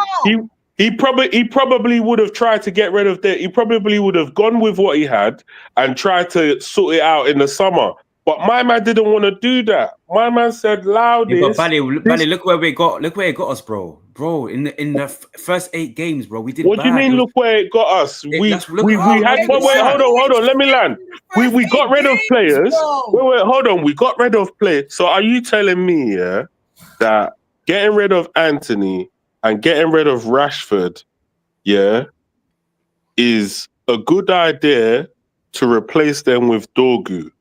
he probably would have tried to get rid of that. He probably would have gone with what he had and tried to sort it out in the summer. But my man didn't want to do that. My man said, "Loud Yeah, this." but Bally, look where it got us, bro. Bro, in the first 8 games, bro, we did. What do you mean? Look where it got us. We had. Wait, hold on. Let me land. We got rid of players. Wait, hold on. We got rid of players. So are you telling me, that getting rid of Anthony and getting rid of Rashford, is a good idea to replace them with Dorgu?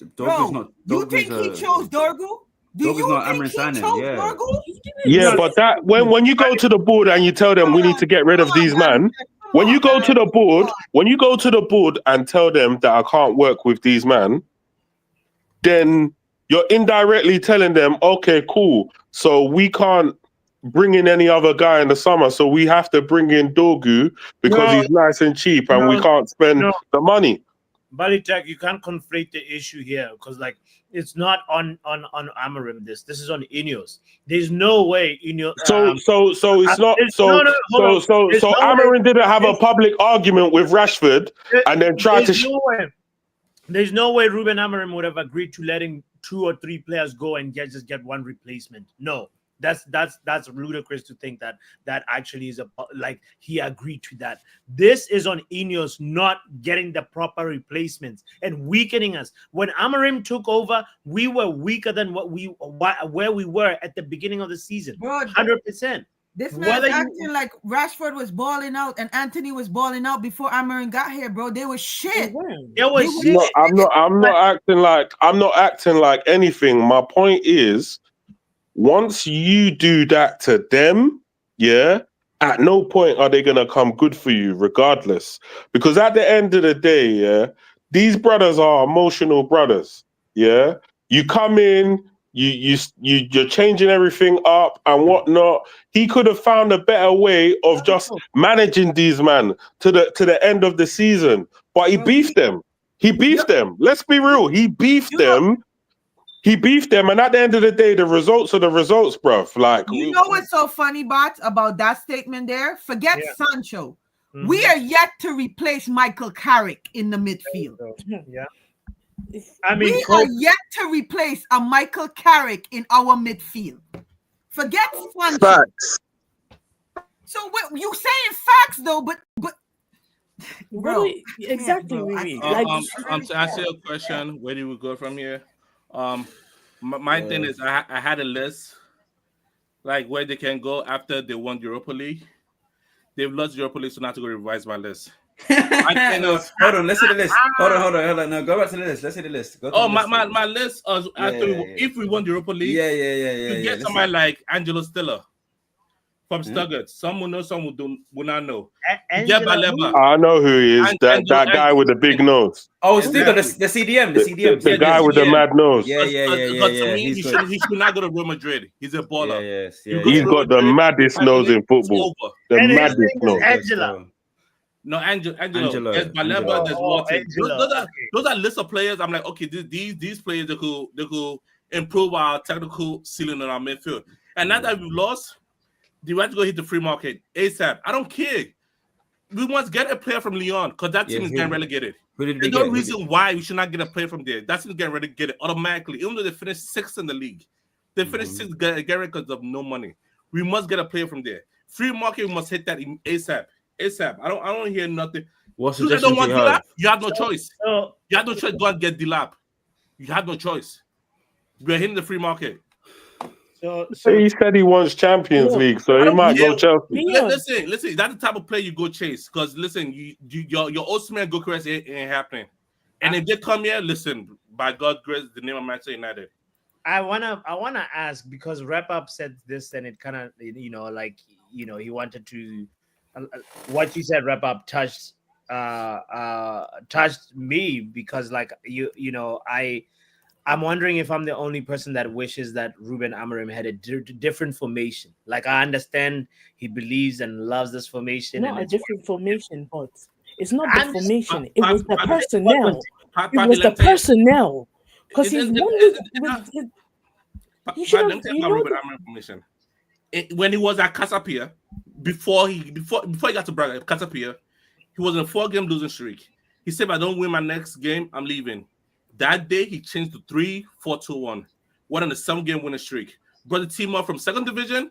You think he chose Dorgu? Do you think he chose Dorgu? Yeah, but that when you go to the board and you tell them we need to get rid of these men, when you go to the board and tell them that I can't work with these men, then you're indirectly telling them, okay, cool. So we can't bring in any other guy in the summer, so we have to bring in Dorgu because he's nice and cheap and we can't spend the money. Balitek, you can't conflate the issue here, because it's not on Amarim. This is on Ineos. There's no way Ineos. So it's not. So Amarim didn't have a public argument with Rashford and then try to. There's no way Ruben Amorim would have agreed to letting 2 or 3 players go and just get one replacement. No, that's ludicrous to think that actually is like he agreed to that. This is on Ineos not getting the proper replacements and weakening us. When Amorim took over, we were weaker than where we were at the beginning of the season. 100%. This man's acting like Rashford was balling out and Anthony was balling out before Amorim got here, bro. They were shit. I'm not acting like anything. My point is, once you do that to them, yeah, at no point are they gonna come good for you, regardless. Because at the end of the day, yeah, these brothers are emotional brothers. Yeah, you come in, you're changing everything up and whatnot. He could have found a better way of just managing these men to the end of the season, but he beefed them. He beefed them. Let's be real. He beefed them. He beefed them, and at the end of the day, the results are the results, bruv. Like, you know what's so funny, Bot, about that statement there? Forget Sancho. We are yet to replace Michael Carrick in the midfield. Yeah. We are yet to replace a Michael Carrick in our midfield. Forget Sancho. Facts. So you saying facts though, but bro, exactly. To answer your question, where do we go from here? My thing is, I had a list like where they can go after they won the Europa League. They've lost the Europa League, so now I have to go revise my list. Hold on, let's see the list. Hold on. No, go back to the list. Let's see the list. Go to my list. If we won the Europa League, you get somebody like Angelo Stiller from Stuttgart. Some will know, some will not know. Get Baleba. I know who he is. That guy with the big nose. Oh, Stiga, the CDM, the guy with the mad nose. To me, he should not go to Real Madrid. He's a baller. He's got the maddest nose in football. The maddest nose. No, Angelo. There's Baleba, there's Walton. Those are lists of players. I'm like, okay, these players they could improve our technical ceiling in our midfield. And now that we've lost, do we have to go hit the free market ASAP? I don't care. We must get a player from Lyon because that team is getting relegated. There's no reason why we should not get a player from there. That team is getting relegated automatically, even though they finished 6th in the league. They finished 6th because of no money. We must get a player from there. Free market, we must hit that ASAP. ASAP. I don't hear nothing. What you don't want Dilap? You have no choice. You have no choice. Go and get Dilap. You have no choice. We're hitting the free market. So he said he wants Champions League, so he might go Chelsea. Listen. That's the type of play you go chase. Because listen, your Osman Gokares ain't happening. And if they come here, listen, by God's grace, the name of Manchester United. I wanna ask because Wrap Up said this, and it kind of he wanted to. What you said, Wrap Up, touched me because I'm wondering if I'm the only person that wishes that Ruben Amorim had a different formation. Like, I understand he believes and loves this formation. Not a different formation, but it's not the formation. It was the personnel. It was the personnel. Because he's one with you should have Ruben Amorim formation. When he was at Casapia, before he got to Braga, Casapia, he was in a 4-game losing streak. He said, if I don't win my next game, I'm leaving. That day, he changed to 3-4-2-1. Went on a 7-game winning streak. Brought the team up from 2nd division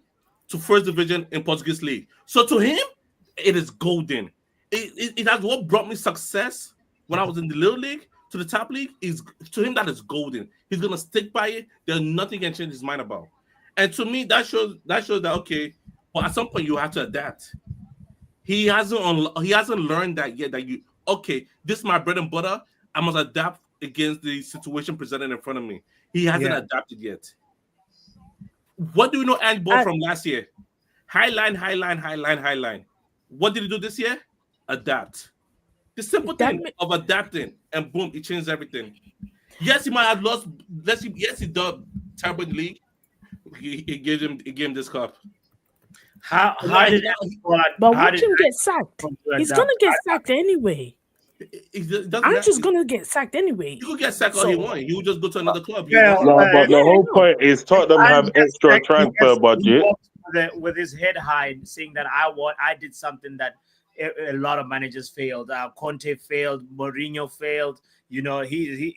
to 1st division in Portuguese league. So to him, it is golden. It has what brought me success when I was in the little league to the top league. To him, that is golden. He's gonna stick by it. There's nothing he can change his mind about. And to me, that shows that okay, but at some point you have to adapt. He hasn't learned that yet. That this is my bread and butter. I must adapt against the situation presented in front of me. He hasn't adapted yet. What do we know Ange Ball from last year? High line. What did he do this year? Adapt. The simple thing of adapting, and boom, it changed everything. Yes, he might have lost. Yes, he did terrible in the league. He gave him this cup. But watch him get sacked. He's gonna get sacked anyway. I'm just gonna get sacked anyway. You could get sacked all he wants. He would just go to another club. But the whole point is Tottenham have extra transfer budget. With his head high, saying that I did something that a lot of managers failed. Conte failed. Mourinho failed. You know, he's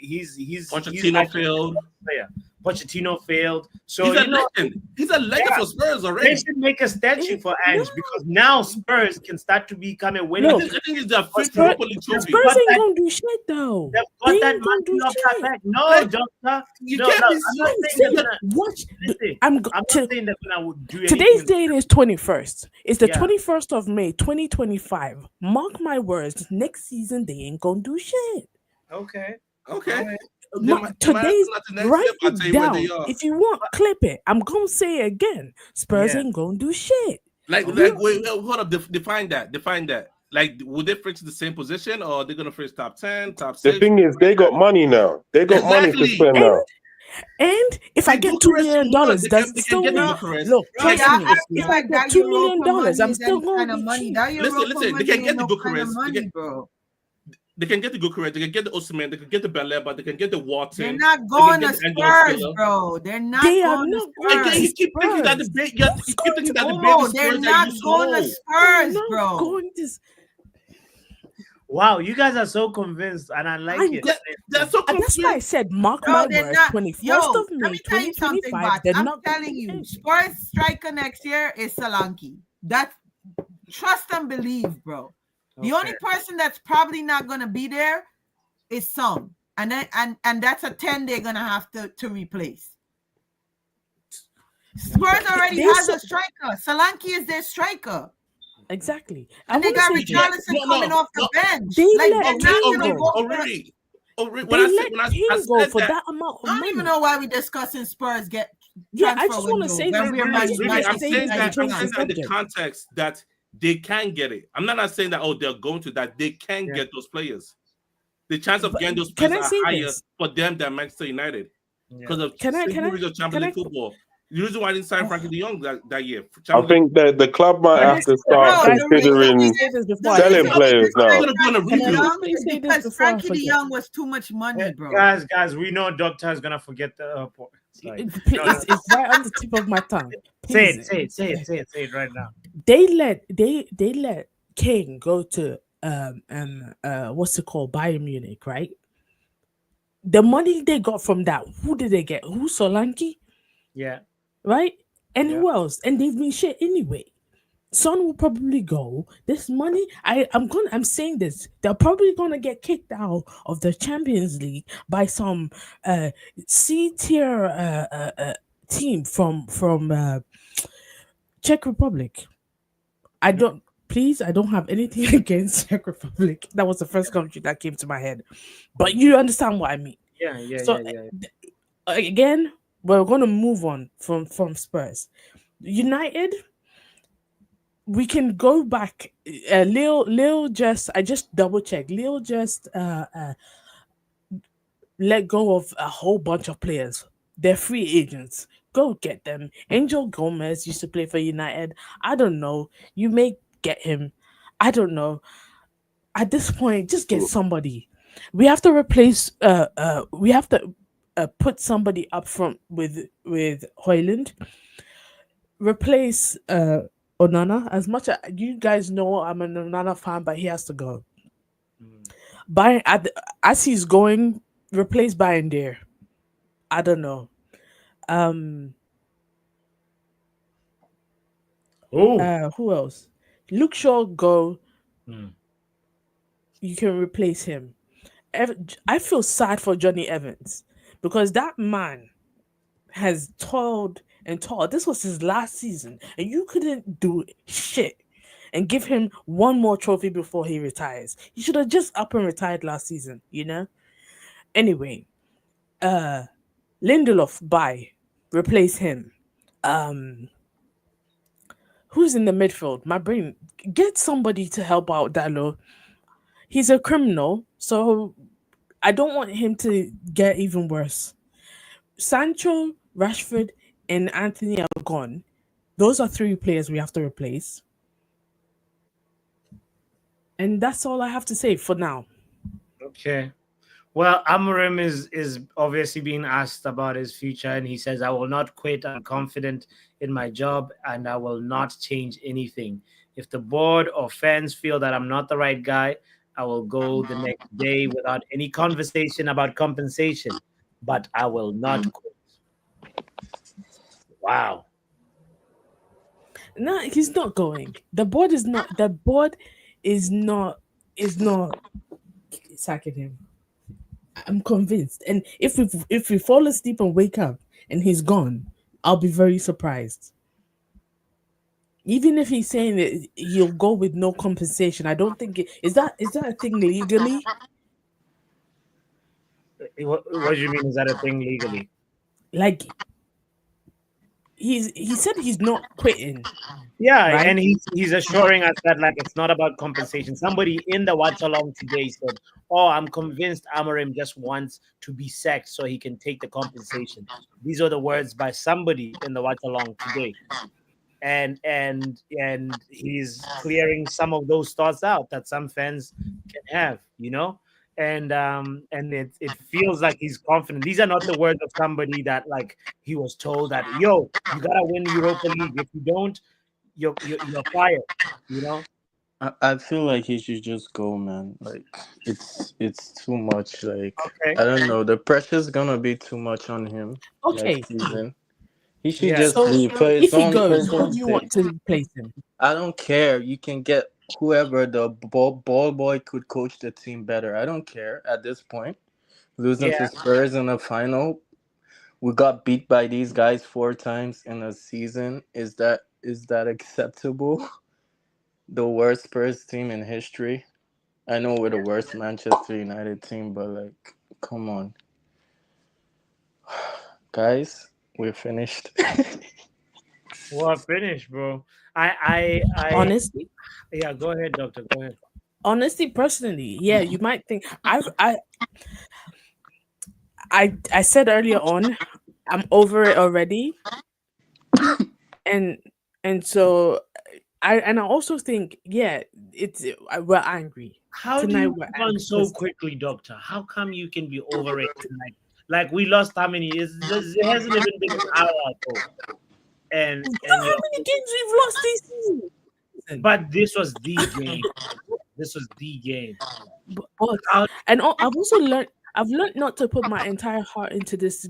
Pochettino failed. Player. Pochettino failed. So He's a you know, legend. He's a legend for Spurs already. they should make a statue for Ange because now Spurs can start to become a winning. I think it's their fifth Spurs, Europa League trophy. Spurs ain't gonna do shit though. They've They got that ain't gonna do Martin shit. back. No, Like, doctor. you No, can't no, be I'm so- not I'm saying they're saying, gonna watch. listen. I'm not saying they're gonna do anything. Today's date is 21st. It's the Yeah. 21st of May, 2025. Mark my words. Next season they ain't gonna do shit. Okay. Okay. Today's write I'll it tell you where down. they are. If you want, clip it. I'm gonna say it again. Spurs Yeah. ain't gonna do shit. Wait, hold up. Define that. Like, would they fix the same position, or are they gonna fix top 10, top 6? The thing is, they got money now. They got money to Exactly. spend now. And if I get $2 million, does it still get work? Bucharest. Look, They can trust get me. Bucharest. If like I that get $2 million, Europa money I'm is still any gonna kind of be money. cheap. That Listen, Europa they money can ain't get the no kind of Bucharest. money, bro. They can get the Bucharest. They can get the Osimhen. They can get the Baleba. They can get the Wharton. They're not They going can to get the Angel Spurs, Taylor. bro. They're not They are going to not going Spurs. Again, you keep thinking that the Spurs. you keep thinking that the baby Oh, Spurs they're that not you going to sold. Spurs, They're bro. not going to. Wow, you guys are so convinced, and I like it. They're so That's why I said, mark No, my they're words, not. 21st Yo, of let May, me tell you something, 2025. Bot. They're I'm not going telling to you, Spurs striker next year is Solanke. That's trust and believe, bro. The only person that's probably not gonna be there is Son, and then and that's a 10 they're gonna have to replace. Spurs already has a striker. Solanke is their striker. Exactly. And they got Richarlison coming off the bench. Like, they're not gonna go for When They I let King go for that amount of I don't money. even know why we're discussing Spurs get Yeah, I transfer just want to window say when this. we're I Man just United want to I'm say saying this that and change the in the subject. context that they can get it. I'm not saying that they're going to that. They can get those players. The chance of getting those can players I are say higher this? for them than Manchester United because of Can I- simple reason of Champions League football. The reason why I didn't sign Frankie de Jong that year. I think that the club might have to start considering selling players now. Can I quickly say this because before I Frankie de forget? Jong was too much money, bro. Guys, we know Doctor is gonna forget the point. It's right on the tip of my tongue. Say Please. it, say it right now. They let King go to what's it called, Bayern Munich, right? The money they got from that, who did they get? Who? Solanke, Yeah. right? And who else? And they've been shit anyway. Son will probably go. This money, I'm saying this. They're probably gonna get kicked out of the Champions League by some C tier team from Czech Republic. I don't have anything against Czech Republic. That was the first country that came to my head. But you understand what I mean. Yeah. So again, we're gonna move on from Spurs. United, we can go back. Lil just I just double checked. Lil just let go of a whole bunch of players. They're free agents. Go get them. Angel Gomez used to play for United. I don't know. You may get him. I don't know. At this point, just get somebody. We have to replace. We have to put somebody up front with Hoyland. Replace Onana. As much as you guys know, I'm an Onana fan, but he has to go. As he's going, replace Bayern there. I don't know. Who else? Luke Shaw go. You can replace him. I feel sad for Johnny Evans because that man has toiled and toiled. This was his last season, and you couldn't do shit and give him one more trophy before he retires. He should have just up and retired last season, you know? Anyway, Lindelof, bye. Replace him. Who's in the midfield? My brain. Get somebody to help out Dallo. He's a criminal, so I don't want him to get even worse. Sancho, Rashford, and Anthony are gone. Those are 3 players we have to replace. And that's all I have to say for now. Okay. Well, Amorim is obviously being asked about his future, and he says, "I will not quit. I'm confident in my job, and I will not change anything. If the board or fans feel that I'm not the right guy, I will go the next day without any conversation about compensation, but I will not quit. Wow. No, he's not going. The board is not. The board is not. Is not sacking him. I'm convinced. And if we fall asleep and wake up and he's gone, I'll be very surprised. Even if he's saying that he'll go with no compensation, I don't think is that a thing legally? What do you mean? Is that a thing legally? Like he said he's not quitting. Yeah, Right? and he's assuring us that like it's not about compensation. Somebody in the Watchalong today said, "Oh, I'm convinced Amorim just wants to be sacked so he can take the compensation." These are the words by somebody in the Watchalong today, and he's clearing some of those thoughts out that some fans can have, and it feels like he's confident. These are not the words of somebody that like he was told that, yo, you gotta win Europa League. If you don't, you're fired. I feel like he should just go, man. Like it's too much. Like Okay. I don't know. The pressure's gonna be too much on him Okay. next season. He should Yeah. just So leave for if his he own goes, who do you sake. want to replace him? I don't care. You can get whoever the ball boy could coach the team better. I don't care at this point. Losing Yeah. to Spurs in the final, we got beat by these guys 4 times in a season. Is that acceptable? The worst Spurs team in history. I know we're the worst Manchester United team, but like, come on, guys, we're finished. Well, finish, bro. I. Honestly, Yeah. Go ahead, doctor. Go ahead. honestly, personally, yeah, you might think I said earlier on, I'm over it already, and so I also think, yeah, we're angry How do tonight. you We're move on angry so 'cause quickly, doctor? How come you can be over it tonight? Like we lost how many? It hasn't even been an hour ago, and you know how many games we've lost this season. but this was the game. This was the game. But I've also learned. I've learned not to put my entire heart into this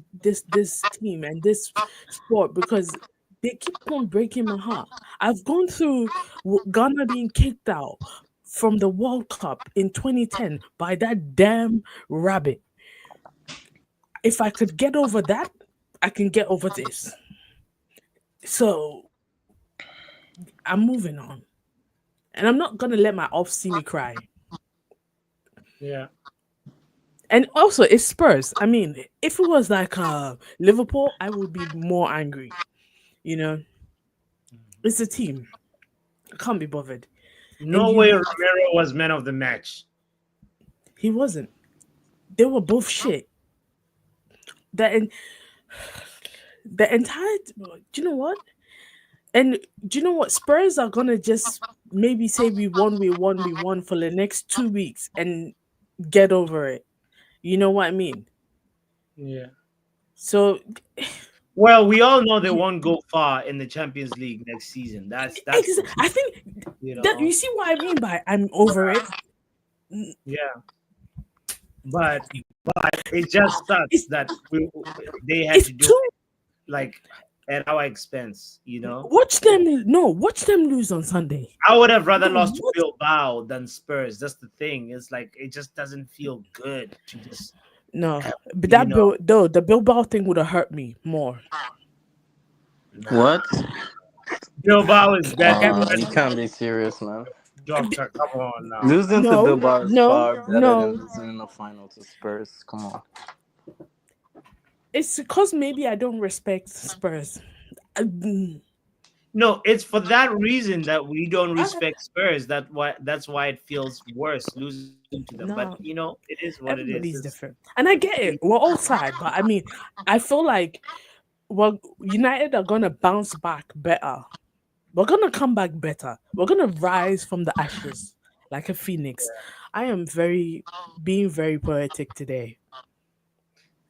team and this sport because they keep on breaking my heart. I've gone through Ghana being kicked out from the World Cup in 2010 by that damn rabbit. If I could get over that, I can get over this. So I'm moving on. And I'm not gonna let my off see me cry. Yeah. And also, it's Spurs. I mean, if it was like Liverpool, I would be more angry. You know, it's a team. I can't be bothered. No way Romero was man of the match. He wasn't. They were both shit. The entire. Do you know what? And do you know what? Spurs are gonna just maybe say we won for the next 2 weeks and get over it. You know what I mean? Yeah. So, well, we all know they won't go far in the Champions League next season. That's. I think that you see what I mean by I'm over it. Yeah. But it just sucks that they had to do it like at our expense. Watch them lose on Sunday. I would have rather lost to Bilbao than Spurs. That's the thing. It's like it just doesn't feel good to just. No, but the Bilbao thing would have hurt me more. What? Bilbao is better. You can't be serious, man. Doctor, come on now. Losing to Bilbao is far better no. than losing in the final to Spurs. Come on. It's because maybe I don't respect Spurs. No, it's for that reason that we don't respect Spurs. That's why it feels worse losing to them. No. But it is what it is. Everybody's different, and I get it. We're all sad, but I mean, I feel like United are gonna bounce back better. We're gonna come back better. We're gonna rise from the ashes like a phoenix. I am being very poetic today.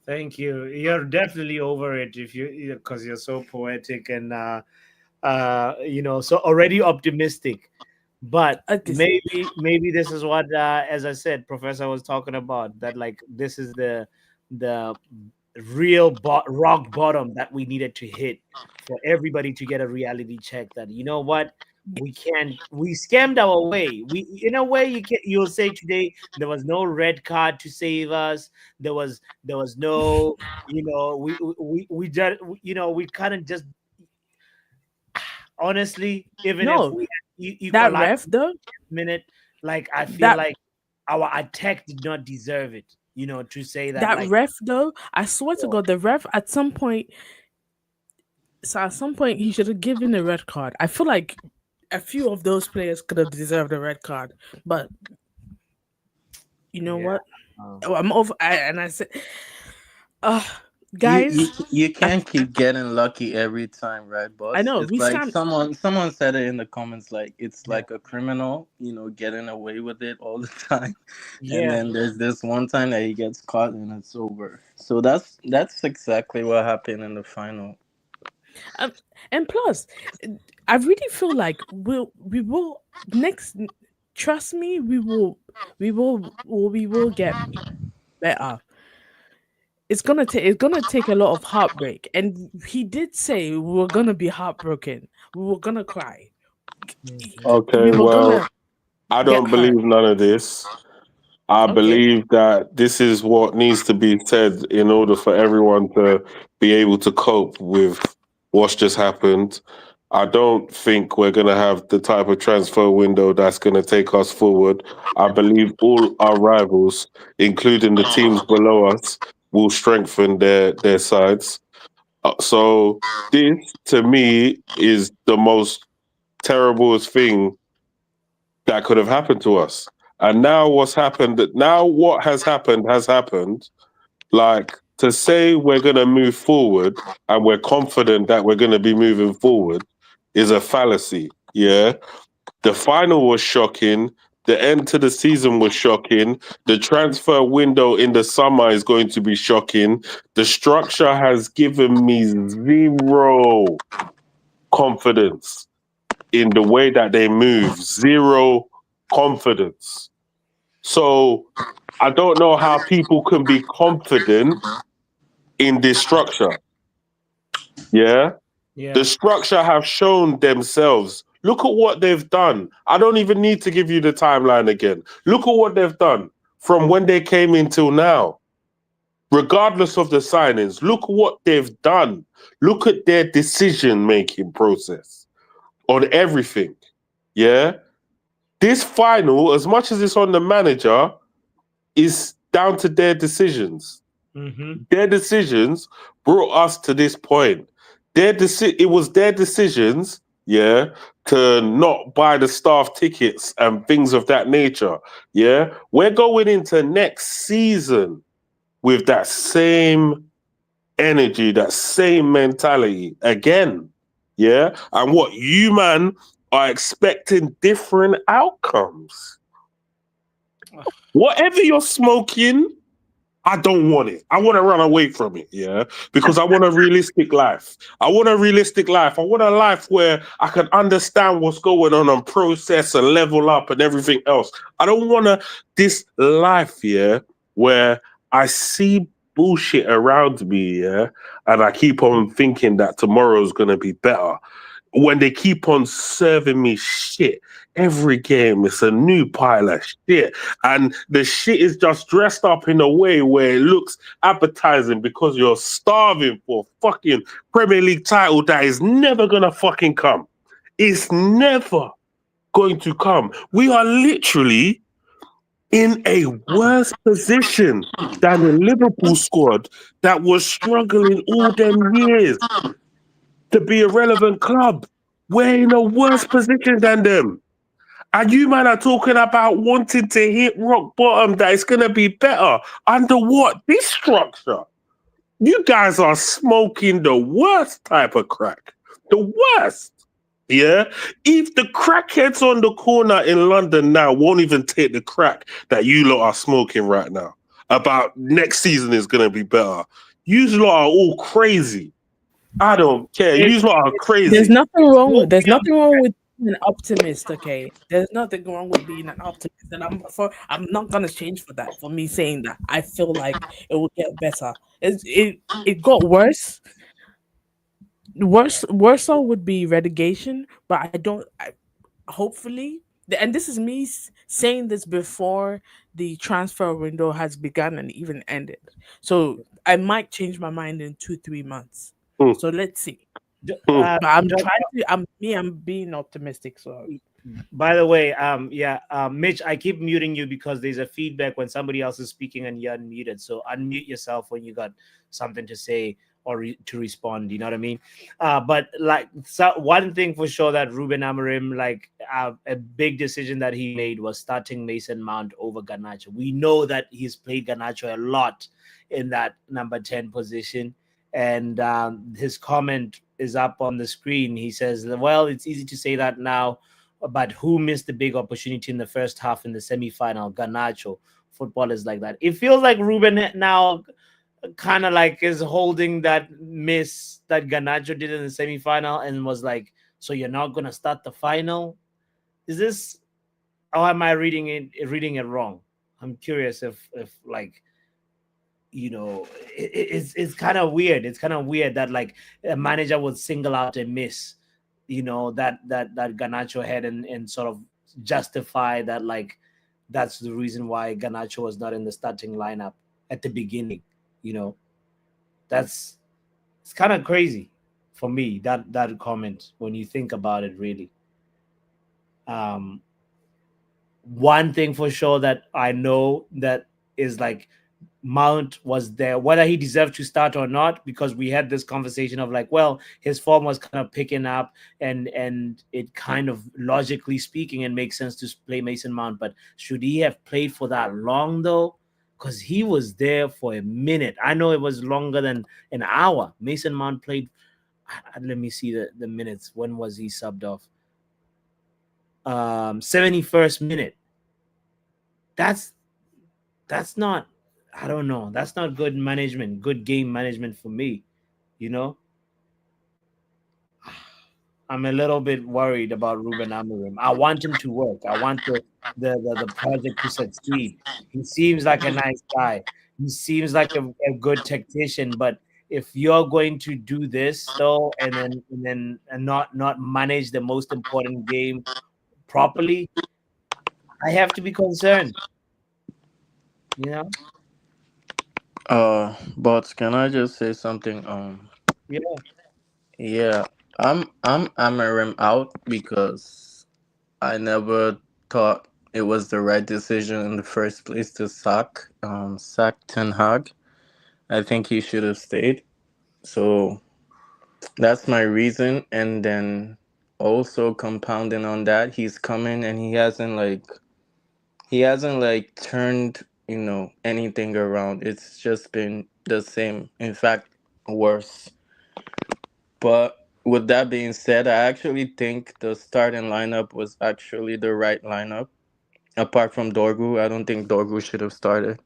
Thank you. You're definitely over it because you're so poetic and so already optimistic. But maybe this is what, as I said, Professor was talking about, that like this is the real rock bottom that we needed to hit for everybody to get a reality check that, you know what, we scammed our way. We, in a way, you'll say today there was no red card to save us. There was no, we just, we kind of just, honestly, even if we that ref though, minute, like I feel like our attack did not deserve it, to say that. That like, ref though, I swear to God, the ref at some point. So at some point, he should have given a red card. I feel like a few of those players could have deserved a red card, but you know what? I'm over. I said, guys, you can't keep getting lucky every time, right, boss? I know, It's we like scammed. someone said it in the comments, like it's like a criminal, getting away with it all the time. And then there's this one time that he gets caught and it's over. So that's exactly what happened in the final. And plus, I really feel like we will next. Trust me, we will get better. It's gonna take a lot of heartbreak, and he did say we were gonna be heartbroken. We were gonna cry. Okay, We were well, gonna I get don't hurt. believe none of this. I believe that this is what needs to be said in order for everyone to be able to cope with what's just happened. I don't think we're going to have the type of transfer window that's going to take us forward. I believe all our rivals, including the teams below us, will strengthen their sides. So this, to me, is the most terriblest thing that could have happened to us. And now what has happened. Like, to say we're going to move forward and we're confident that we're going to be moving forward is a fallacy. Yeah. The final was shocking. The end to the season was shocking. The transfer window in the summer is going to be shocking. The structure has given me zero confidence in the way that they move. Zero confidence. So I don't know how people can be confident in this structure. Yeah? The structure have shown themselves. Look at what they've done. I don't even need to give you the timeline again. Look at what they've done from when they came in till now. Regardless of the signings, look what they've done. Look at their decision-making process on everything. Yeah? This final, as much as it's on the manager, is down to their decisions. Their decisions brought us to this point. It was their decisions, yeah, to not buy the staff tickets and things of that nature. Yeah, we're going into next season with that same energy, that same mentality again. Yeah, and what you man are expecting different outcomes. Whatever you're smoking, I don't want it. I want to run away from it, yeah? Because I want a realistic life. I want a realistic life. I want a life where I can understand what's going on and process and level up and everything else. I don't want this life, yeah, where I see bullshit around me, yeah, and I keep on thinking that tomorrow's going to be better. When they keep on serving me shit every game, it's a new pile of shit. And the shit is just dressed up in a way where it looks appetizing because you're starving for a fucking Premier League title that is never gonna fucking come. It's never going to come. We are literally in a worse position than the Liverpool squad that was struggling all them years to be a relevant club. We're in a worse position than them. And you man are talking about wanting to hit rock bottom, that it's going to be better. Under what? This structure. You guys are smoking the worst type of crack. The worst. Yeah? If the crackheads on the corner in London now won't even take the crack that you lot are smoking right now, about next season is going to be better. You lot are all crazy. I don't care. You lot are crazy. There's nothing wrong with an optimist, okay? There's nothing wrong with being an optimist, and I'm not gonna change for that. For me saying that, I feel like it will get better. It got worse. Worse would be relegation, but I don't. Hopefully, and this is me saying this before the transfer window has begun and even ended. So I might change my mind in 2-3 months. So let's see. But I'm trying to. I'm being optimistic. So By the way, Mitch, I keep muting you because there's a feedback when somebody else is speaking and you're unmuted. So unmute yourself when you got something to say or to respond. You know what I mean? But like, so one thing for sure that Ruben Amorim, like, a big decision that he made was starting Mason Mount over Garnacho. We know that he's played Garnacho a lot in that number 10 position. And his comment is up on the screen. He says, well, it's easy to say that now, but who missed the big opportunity in the first half in the semi-final? Garnacho. Football is like that. It feels like Ruben now kind of like is holding that miss that Garnacho did in the semi-final and was like, so you're not going to start the final? Is this, or am I reading it wrong? I'm curious if like, it's kind of weird. It's kind of weird that like a manager would single out a miss, that Garnacho had and sort of justify that, like, that's the reason why Garnacho was not in the starting lineup at the beginning. That's it's kind of crazy for me, that comment, when you think about it, really. One thing for sure that I know that is like Mount was there, whether he deserved to start or not, because we had this conversation of like, well, his form was kind of picking up, and it kind of logically speaking, it makes sense to play Mason Mount. But should he have played for that long though? Because he was there for a minute. I know it was longer than an hour. Mason Mount played. Let me see the minutes. When was he subbed off? 71st minute. That's not, I don't know. That's not good management, good game management for me. I'm a little bit worried about Ruben Amorim. I want him to work. I want the project to succeed. He seems like a nice guy. He seems like a good tactician. But if you're going to do this though, and not manage the most important game properly, I have to be concerned. But can I just say something? Yeah. Yeah, I'm Amarim out because I never thought it was the right decision in the first place to sack Ten Hag. I think he should have stayed. So that's my reason. And then also compounding on that, he's coming and he hasn't turned anything around. It's just been the same. In fact, worse. But with that being said, I actually think the starting lineup was actually the right lineup. Apart from Dorgu, I don't think Dorgu should have started.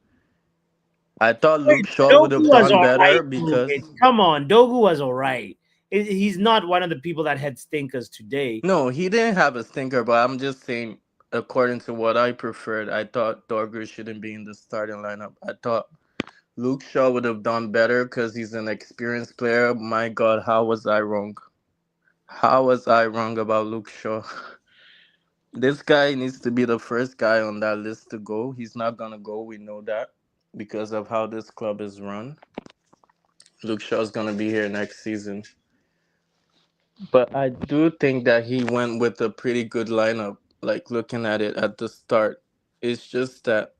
I thought Wait, Luke Shaw would Dogu have was done all right. better because Come on, Dogu was all right. He's not one of the people that had stinkers today. no, he didn't have a stinker. But I'm just saying, according to what I preferred, I thought Dorgu shouldn't be in the starting lineup. I thought Luke Shaw would have done better because he's an experienced player. My God, how was I wrong? How was I wrong about Luke Shaw? This guy needs to be the first guy on that list to go. He's not gonna go. We know that because of how this club is run. Luke Shaw's gonna be here next season. But I do think that he went with a pretty good lineup. Like looking at it at the start, it's just that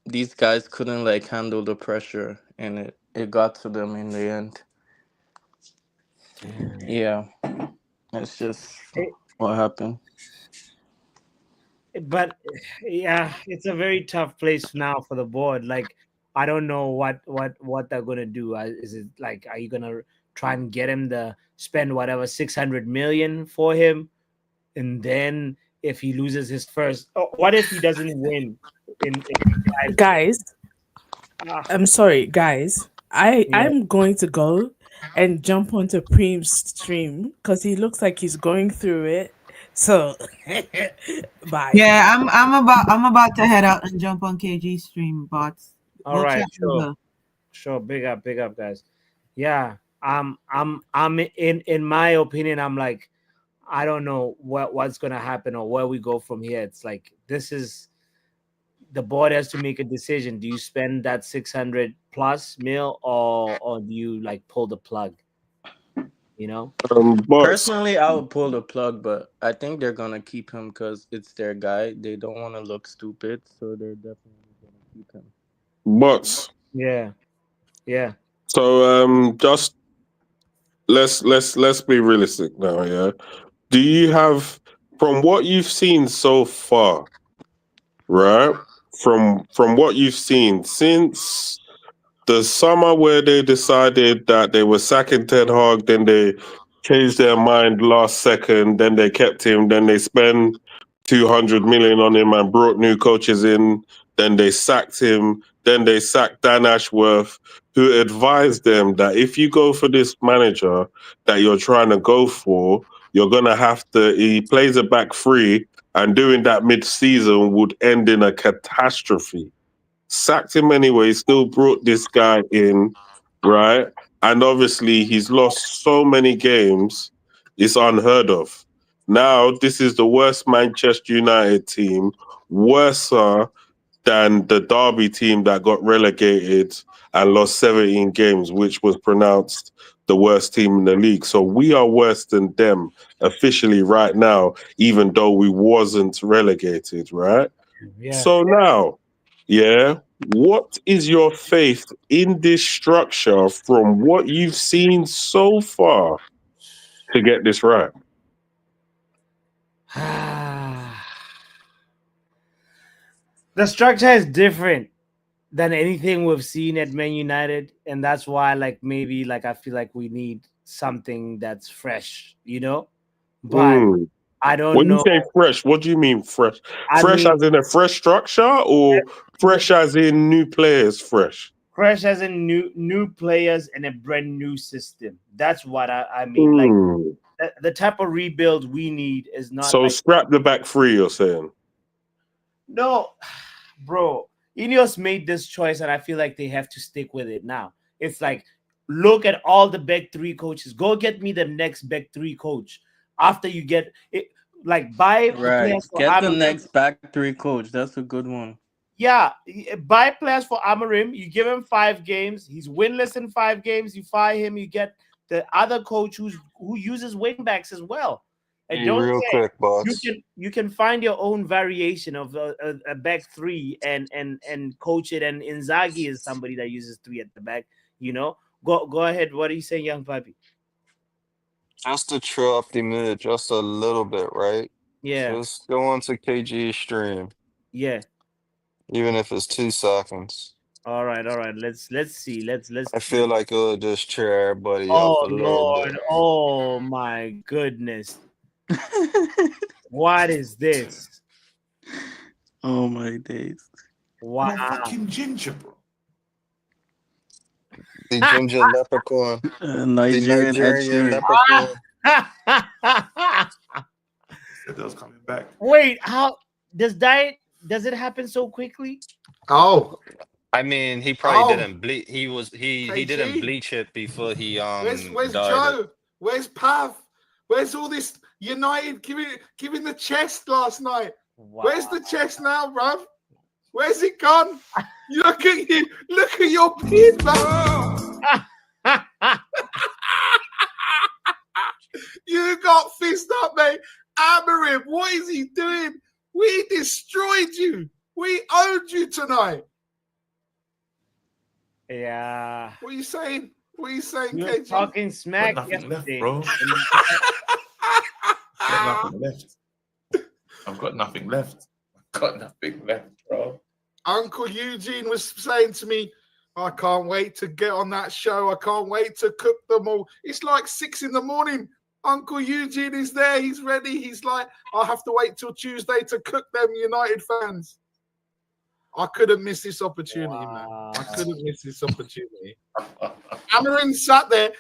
these guys couldn't handle the pressure, and it got to them in the end. Yeah, that's just what happened. But yeah, it's a very tough place now for the board. Like, I don't know what they're gonna do. Is it like, are you gonna try and get him to spend whatever 600 million for him, and then if he loses his first, what if he doesn't win in 5 guys, Ah. I'm sorry, guys. I'm going to go and jump onto Preem's stream because he looks like he's going through it. So, bye. Yeah, I'm about to head out and jump on KG stream, but All we'll right, chat sure, later. sure. Big up, guys. Yeah, I'm in my opinion, I'm like, I don't know what's gonna happen or where we go from here. It's like this is the board has to make a decision. Do you spend that 600 plus mil or do you like pull the plug? You know? But Personally, I would pull the plug, but I think they're gonna keep him because it's their guy. They don't want to look stupid, so they're definitely gonna keep him. but Yeah. so just let's be realistic now, yeah. Do you have, from what you've seen so far, right? From what you've seen since the summer where they decided that they were sacking Ted Hag, then they changed their mind last second, then they kept him, then they spent 200 million on him and brought new coaches in, then they sacked him, then they sacked Dan Ashworth, who advised them that if you go for this manager that you're trying to go for, you're gonna have to, he plays a back three, and doing that mid-season would end in a catastrophe. Sacked him anyway, still brought this guy in, right? And obviously he's lost so many games, it's unheard of. Now, this is the worst Manchester United team, worse than the Derby team that got relegated and lost 17 games, which was pronounced the worst team in the league. So we are worse than them officially right now, even though we wasn't relegated, right? Yeah. So now, yeah, what is your faith in this structure from what you've seen so far to get this right? The structure is different than anything we've seen at Man United, and that's why like maybe like I feel like we need something that's fresh, you know? But I don't When you know. say fresh, what do you mean fresh? I Fresh mean as in a fresh structure, or fresh as in new players fresh? fresh as in new players and a brand new system. That's what I mean. Like the type of rebuild we need is not So like scrap the back three, you're saying? no, bro. Ineos made this choice, and I feel like they have to stick with it now. It's like look at all the back three coaches. Go get me the next back three coach after you get it. Like buy the Right. players for Get the Amarim. next back three coach. That's a good one. Yeah, buy players for Amarim. You give him 5 games. He's winless in 5 games. You fire him. You get the other coach who uses wing backs as well. And Hey, don't real say quick, boss. you can find your own variation of a back three and coach it. And Inzaghi is somebody that uses 3 at the back. You know, go ahead. What are you saying, young Papi? Just to true up the mood just a little bit, right? Yeah. Just go onto KG stream, Yeah. even if it's 2 seconds. All right. Let's see. Let's I feel see. like it'll just cheer everybody up Oh a little Lord! bit. Oh my goodness! What is this? Oh my days. Wow! No fucking ginger, bro. The ginger leprechaun. Nigerian The Ed Nigerian Sheeran. leprechaun. Said that was coming back. Wait, how does it happen so quickly? Oh, I mean, he probably Oh. didn't bleach. He KG. didn't bleach it before he Where's dyed it. Joe? Where's Pav? Where's all this United giving the chest last night? Wow. Where's the chest now, bruv? Where's it gone? You look at you. Look at your beard, man. You got fist up, mate. Amarim, what is he doing? We destroyed you. We owned you tonight. Yeah. What are you saying? What are you saying, You're KG? talking smack Got nothing left, yesterday. bro. Got nothing left. I've got nothing left. Got nothing left, bro. Uncle Eugene was saying to me, I can't wait to get on that show. I can't wait to cook them all. It's like 6 a.m. Uncle Eugene is there. He's ready. He's like, I'll have to wait till Tuesday to cook them United fans. I couldn't miss this opportunity, man. I couldn't miss this opportunity. Amarin sat there.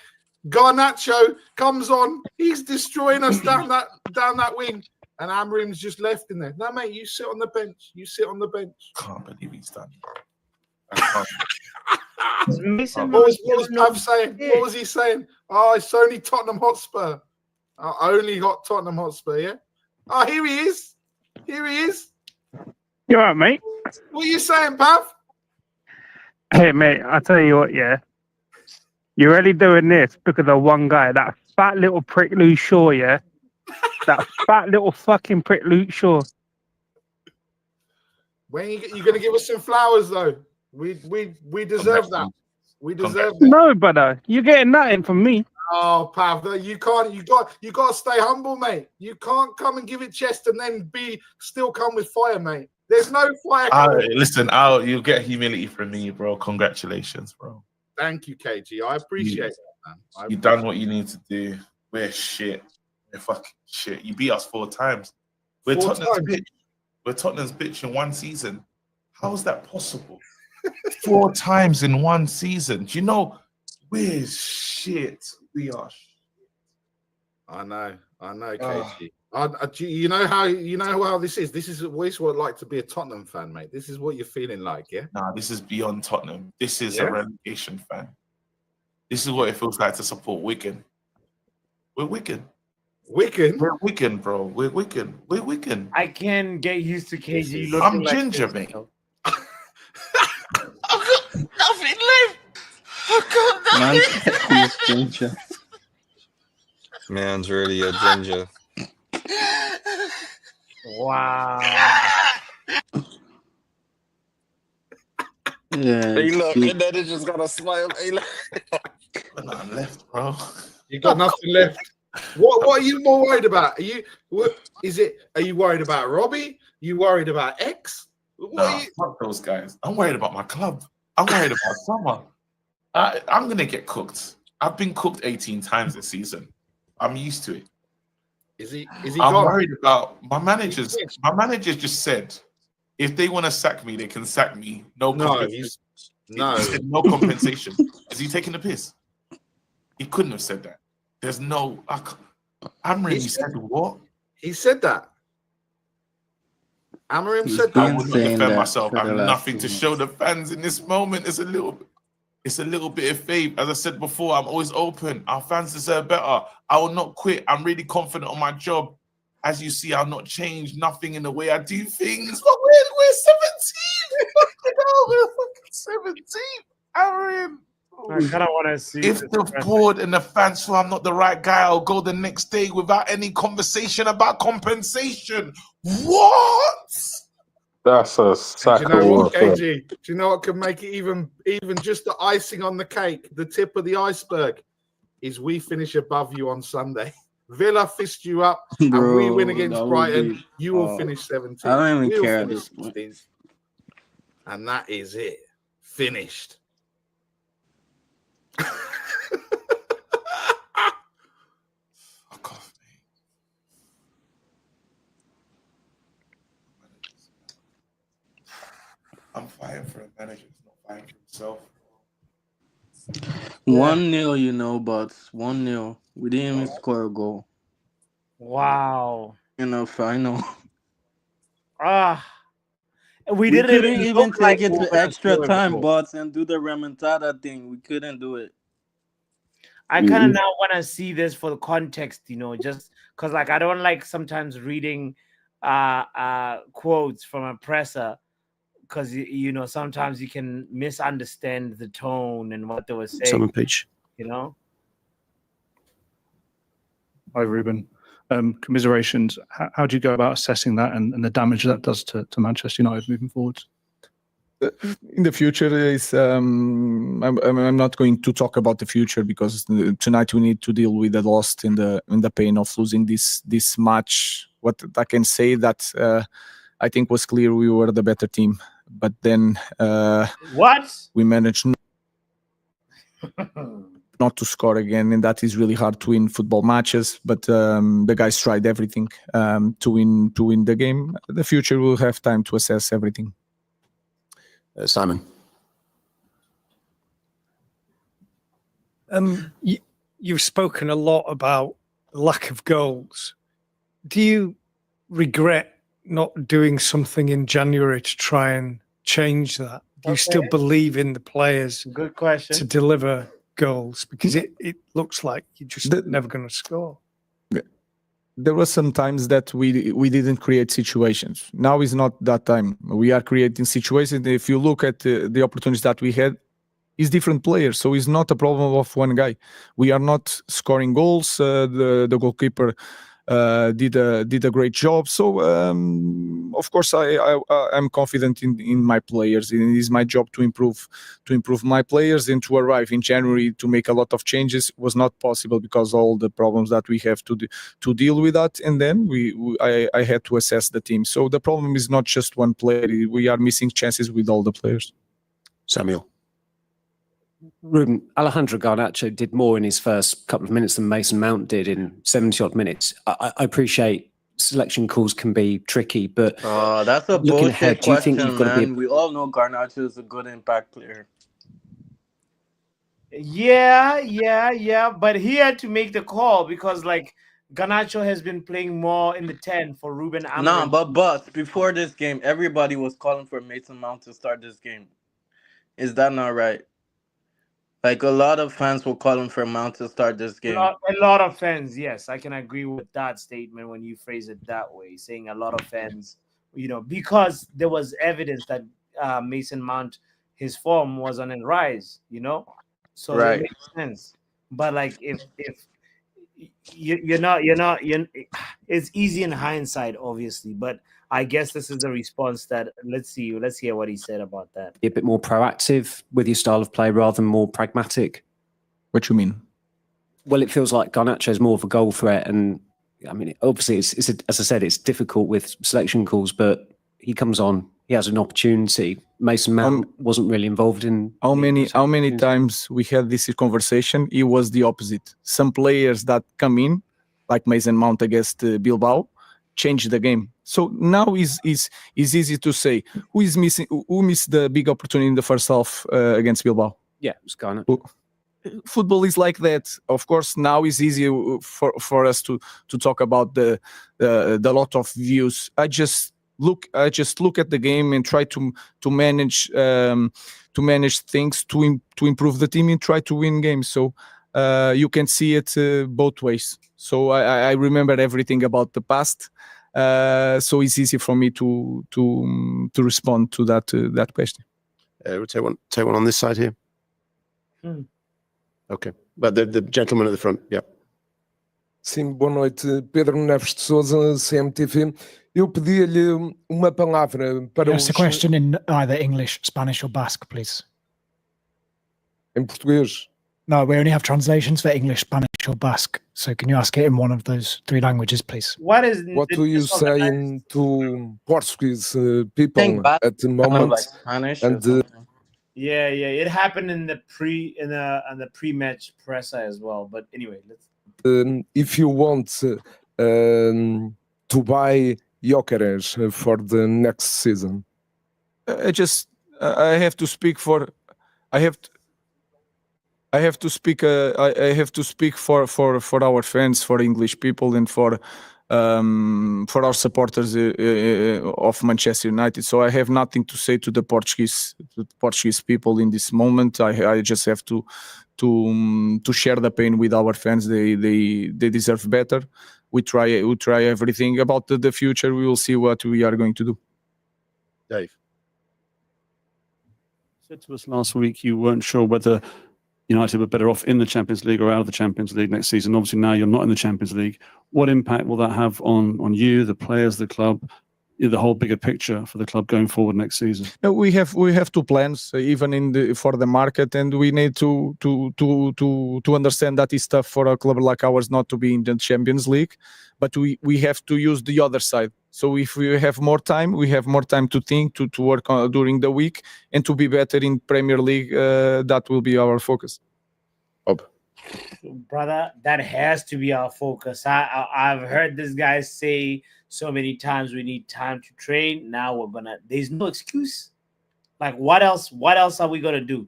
Garnacho comes on. He's destroying us down that wing. and Amorim's just left in there. No, mate, you sit on the bench. You sit on the bench. Can't believe he's done. What was Pav saying? What was he saying? Oh, it's only Tottenham Hotspur. Only got Tottenham Hotspur, yeah? Oh, here he is. Here he is. You all right, mate? What are you saying, Pav? Hey, mate, I tell you what, yeah. You're really doing this because of one guy, that fat little prick Luke Shaw, yeah? That fat little fucking prick Luke Shaw. When you going to give us some flowers, though? We deserve that. We deserve that. No, brother, you're getting nothing from me. Oh, Pav, you can't. You got to stay humble, mate. You can't come and give it chest and then still come with fire, mate. There's no fire. Listen, you'll get humility from me, bro. Congratulations, bro. Thank you, KG. I appreciate that, man. You've done what you need to do. We're shit. We're fucking shit. You beat us 4 times. We're Tottenham's bitch. We're Tottenham's bitch in one season. How is that possible? 4 times in one season. Do you know we're shit? We are shit. I know, KG. You know how this is. This is what it's like to be a Tottenham fan, mate. This is what you're feeling like, yeah? Nah, this is beyond Tottenham. This is a relegation fan. This is what it feels like to support Wigan. We're Wigan. Wigan? We're Wigan, bro. We're Wigan. We're Wigan. I can get used to KG looking I'm like ginger, this, mate. though. Nothing left. Man, he's ginger. Man's really a ginger. Wow. Yeah. Hey, look, and then it just got a smile. Hey, look. Nothing left, bro. You got nothing left. What are you more worried about? Are you worried about Robbie? You worried about X? Fuck those guys. I'm worried about my club. I'm worried about summer. I'm gonna get cooked. I've been cooked 18 times this season. I'm used to it. Is he I'm gone? worried about my managers. My manager just said, if they want to sack me, they can sack me. No compensation. He said no compensation. Is he taking the piss? He couldn't have said that. There's no. Amorim said what? He said that. Amorim said that. I would not defend myself. I have nothing to show the fans in this moment. It's a little bit of faith. As I said before, I'm always open. Our fans deserve better. I will not quit. I'm really confident on my job. As you see, I'll not change nothing in the way I do things. But we're 17. We're fucking 17. Amorim. I kind of want to see If the board and the fans feel I'm not the right guy, I'll go the next day without any conversation about compensation. What? That's a sack. Do you know what, KG? Do you know what could make it even just the icing on the cake, the tip of the iceberg, is we finish above you on Sunday. Villa fist you up, and we win against Brighton. You will finish 17th. I don't even We'll care at finish this point. 16th. And that is it. Finished. I'm fighting for a manager. He's not fighting for himself. 1-0, you know, but 1-0. We didn't even score a goal. Wow. In the final. We couldn't didn't even look take like it we to were gonna extra score a time, goal. bots, and do the remontada thing. We couldn't do it. I kind of now want to see this for the context, just because like I don't like sometimes reading quotes from a presser because sometimes you can misunderstand the tone and what they were saying. Summon pitch. Hi, Ruben. Commiserations. How do you go about assessing that and the damage that does to Manchester United moving forward? In the future, I'm not going to talk about the future because tonight we need to deal with the loss in the pain of losing this match. What I can say that I think was clear we were the better team, but then we managed not to score again, and that is really hard to win football matches. But the guys tried everything to win the game. The future will have time to assess everything. Simon. You've spoken a lot about lack of goals. Do you regret not doing something in January to try and change that? Do you still believe in the players Good question. to deliver goals? Because it looks like you're just never going to score. There were some times that we didn't create situations. Now is not that time. We are creating situations. If you look at the opportunities that we had, it's different players, so it's not a problem of one guy. We are not scoring goals. The goalkeeper did a great job. So of course I'm confident in my players. It is my job to improve my players, and to arrive in January to make a lot of changes was not possible because all the problems that we have to deal with that. And then I had to assess the team. So the problem is not just one player. We are missing chances with all the players. Samuel. Ruben, Alejandro Garnacho did more in his first couple of minutes than Mason Mount did in 70-odd minutes. I appreciate selection calls can be tricky, but that's a looking bullshit ahead, do you think question, you've got to be man. We all know Garnacho is a good impact player. Yeah. But he had to make the call because, like, Garnacho has been playing more in the 10 for Ruben Amorim. Nah, but before this game, everybody was calling for Mason Mount to start this game. Is that not right? Like, a lot of fans were calling for Mount to start this game. A lot of fans, yes, I can agree with that statement when you phrase it that way, saying a lot of fans, because there was evidence that Mason Mount, his form was on a rise, so Right. it makes sense. But like, if you're not, it's easy in hindsight, obviously, but I guess this is the response that let's hear what he said about that. a bit more proactive with your style of play rather than more pragmatic? What you mean? Well, it feels like Garnacho is more of a goal threat, and I mean, obviously, it's as I said, it's difficult with selection calls, but he comes on, he has an opportunity. Mason Mount wasn't really involved in. How many times we had this conversation? It was the opposite. Some players that come in, like Mason Mount against Bilbao, change the game. So now is easy to say who missed the big opportunity in the first half against Bilbao. Yeah, it was Garnacho. Football is like that. Of course, now it's easy for us to talk about the lot of views. I just look at the game and try to manage things to improve the team and try to win games. So you can see it both ways. So I remember everything about the past. So it's easy for me to respond to that question. We'll take one on this side here. Okay, but the gentleman at the front, yeah. Sim, boa noite. Pedro Neves de Sousa, CMTV. Eu pedia-lhe uma palavra para Ask the question in either English, Spanish or Basque, please. Em português? No, we only have translations for English, Spanish or Basque. So can you ask it in one of those three languages, please? What do you say to Portuguese people at the moment? Spanish and Yeah. It happened in the pre-match presser as well. But anyway, let's. If you want to buy Gyökeres for the next season, I have to speak for. I have to speak for our fans, for English people, and for our supporters of Manchester United. So I have nothing to say to the Portuguese people in this moment. I just have to share the pain with our fans. They deserve better. We try everything. About the future, we will see what we are going to do. Dave. Said to us last week you weren't sure whether United were better off in the Champions League or out of the Champions League next season. Obviously now you're not in the Champions League. What impact will that have on you, the players, the club, the whole bigger picture for the club going forward next season? We have two plans, even for the market, and we need to understand that it's tough for a club like ours not to be in the Champions League, but we have to use the other side. So if we have more time, to think, to work on during the week, and to be better in Premier League. That will be our focus. Brother, that has to be our focus. I've heard this guy say so many times we need time to train. Now there's no excuse. Like, what else are we gonna do?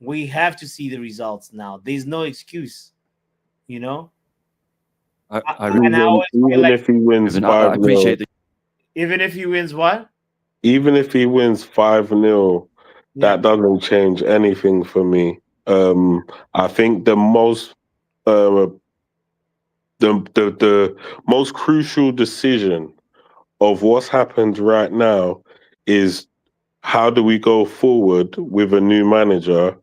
We have to see the results now. There's no excuse, And I always feel Even like if he wins I 5-0, appreciate that. even if he wins what? even if he wins 5-0, that doesn't change anything for me. I think the most the most crucial decision of what's happened right now is how do we go forward with a new manager?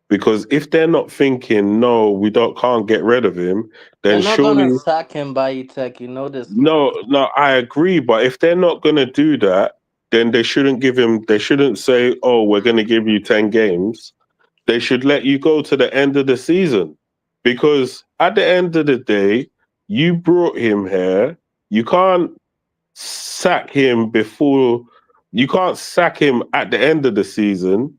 Because if they're not thinking, no, we can't get rid of him, They're then not gonna surely sack him by Tech. You know this, man. no, I agree. But if they're not gonna do that, then they shouldn't give him. They shouldn't say, "Oh, we're gonna give you 10 games." They should let you go to the end of the season, because at the end of the day, you brought him here. You can't sack him before. You can't sack him at the end of the season.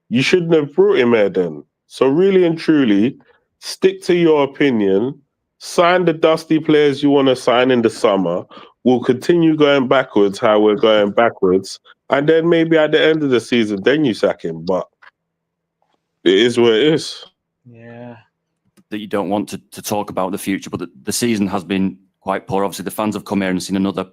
You shouldn't have brought him here then. So really and truly, stick to your opinion. Sign the dusty players you want to sign in the summer. We'll continue going backwards how we're going backwards. And then maybe at the end of the season, then you sack him. But it is what it is. Yeah. That you don't want to talk about the future, but the season has been quite poor. Obviously, the fans have come here and seen another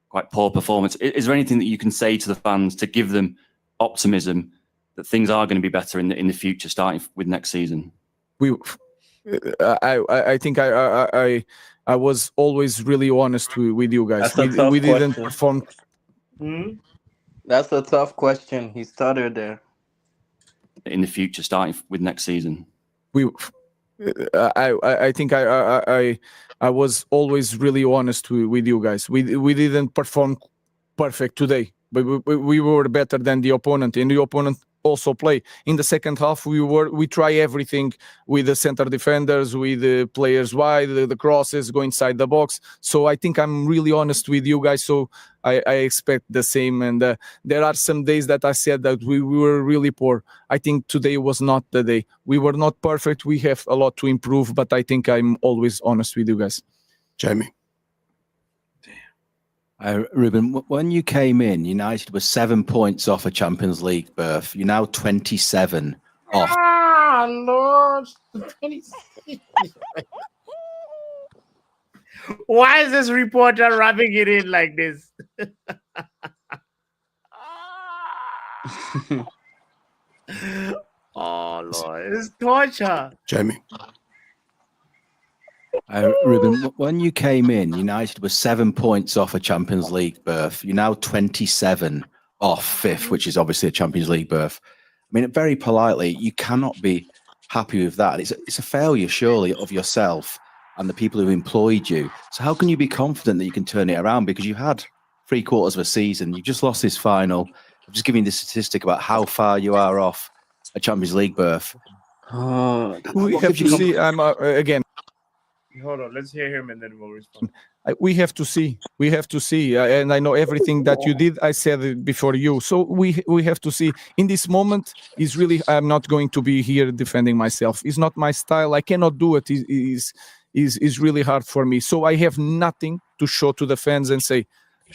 quite poor performance. Is there anything that you can say to the fans to give them optimism that things are going to be better in the future, starting with next season? I think I was always really honest with you guys. That's a tough We didn't question. perform. That's a tough question. He stuttered there. In the future, starting with next season. I think I was always really honest with you guys. We didn't perform perfect today, but we were better than the opponent, and the opponent also play. In the second half, we try everything with the center defenders, with the players wide, the crosses, go inside the box. So I think I'm really honest with you guys. So I expect the same. And there are some days that I said that we were really poor. I think today was not the day. We were not perfect. We have a lot to improve, but I think I'm always honest with you guys. Jamie. Ruben, when you came in, United was 7 points off a Champions League berth. You're now 27 off. Ah, Lord. Why is this reporter rubbing it in like this? Oh, Lord. It's torture. Jamie. Ruben, when you came in, United was 7 points off a Champions League berth. You're now 27 off fifth, which is obviously a Champions League berth. I mean, very politely, you cannot be happy with that. It's a failure, surely, of yourself and the people who employed you. So how can you be confident that you can turn it around? Because you had 3/4 of a season. You just lost this final. I'm just giving you the statistic about how far you are off a Champions League berth. We have to see. I'm again. Hold on. Let's hear him and then we'll respond. We have to see. We have to see. And I know everything that you did. I said it before you. So we have to see. In this moment, is really. I'm not going to be here defending myself. It's not my style. I cannot do it. Is really hard for me. So I have nothing to show to the fans and say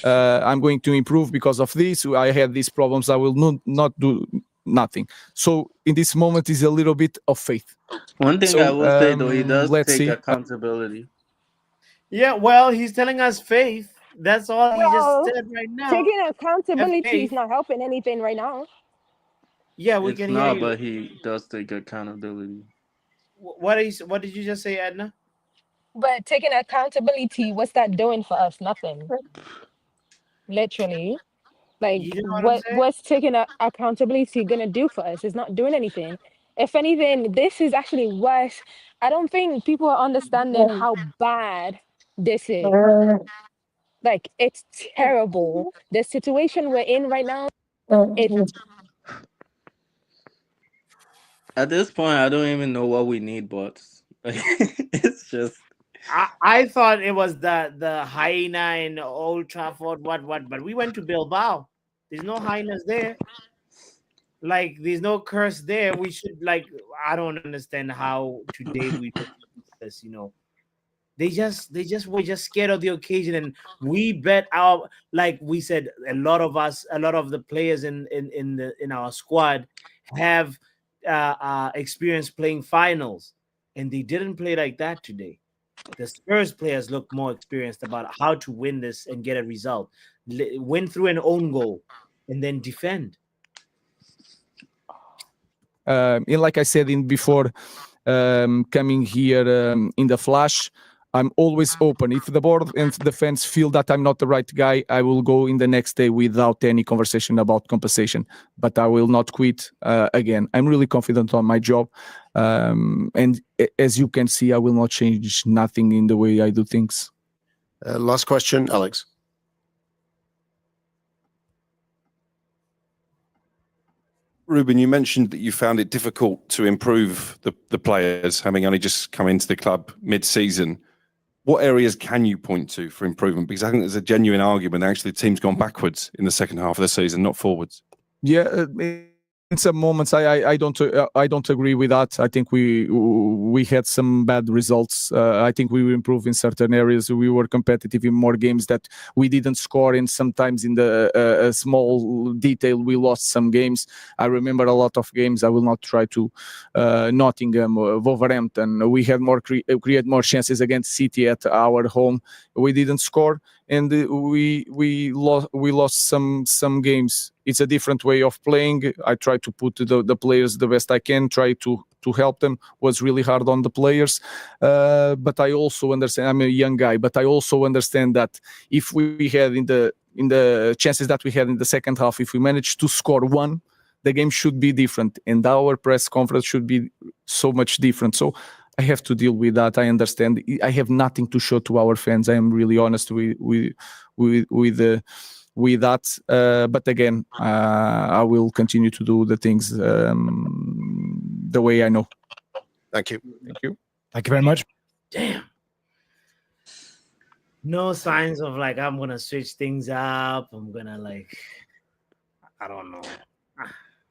I'm going to improve because of this. I had these problems. I will not do nothing. So in this moment is a little bit of faith. One thing So, I will say though, he does let's take see. accountability. Yeah, well, he's telling us faith. That's all he Well, just said right now. taking accountability faith. is not helping anything right now. Yeah, we It's can hear not, you. but he does take accountability. What did you just say, Edna? But taking accountability, what's that doing for us? Nothing. Literally. Like, You know what I'm saying? what's taking accountability gonna do for us? It's not doing anything. If anything, this is actually worse. I don't think people are understanding how bad this is. Like, it's terrible. The situation we're in right now, it's At this point, I don't even know what we need, but it's just. I thought it was the hyena in Old Trafford, but we went to Bilbao. There's no hyenas there. Like, there's no curse there. We should, like, I don't understand how today we do this, They were just scared of the occasion, and we bet our, like we said, a lot of the players in our squad have experience playing finals, and they didn't play like that today. The Spurs players look more experienced about how to win this and get a result. Win through an own goal and then defend. And like I said in before, coming here in the flash, I'm always open. If the board and the fans feel that I'm not the right guy, I will go in the next day without any conversation about compensation. But I will not quit again. I'm really confident on my job. And as you can see, I will not change nothing in the way I do things. Last question, Alex. Ruben, you mentioned that you found it difficult to improve the players, having only just come into the club mid-season. What areas can you point to for improvement? Because I think there's a genuine argument actually the team's gone backwards in the second half of the season, not forwards. Yeah, in some moments I don't agree with that. I think we had some bad results. I think we improved in certain areas. We were competitive in more games that we didn't score, and sometimes in the small detail we lost some games. I remember a lot of games. I will not try to Nottingham, Wolverhampton. We had create more chances against City at our home. We didn't score, and we lost some games. It's a different way of playing. I try to put the players the best I can, try to help them. Was really hard on the players, but I also understand. I'm a young guy, but I also understand that if we had in the chances that we had in the second half, if we managed to score one, the game should be different, and our press conference should be so much different. So I have to deal with that. I understand. I have nothing to show to our fans. I am really honest with that. But again, I will continue to do the things the way I know. Thank you. Thank you. Thank you very much. Damn. No signs of like I'm gonna switch things up. I'm gonna I don't know.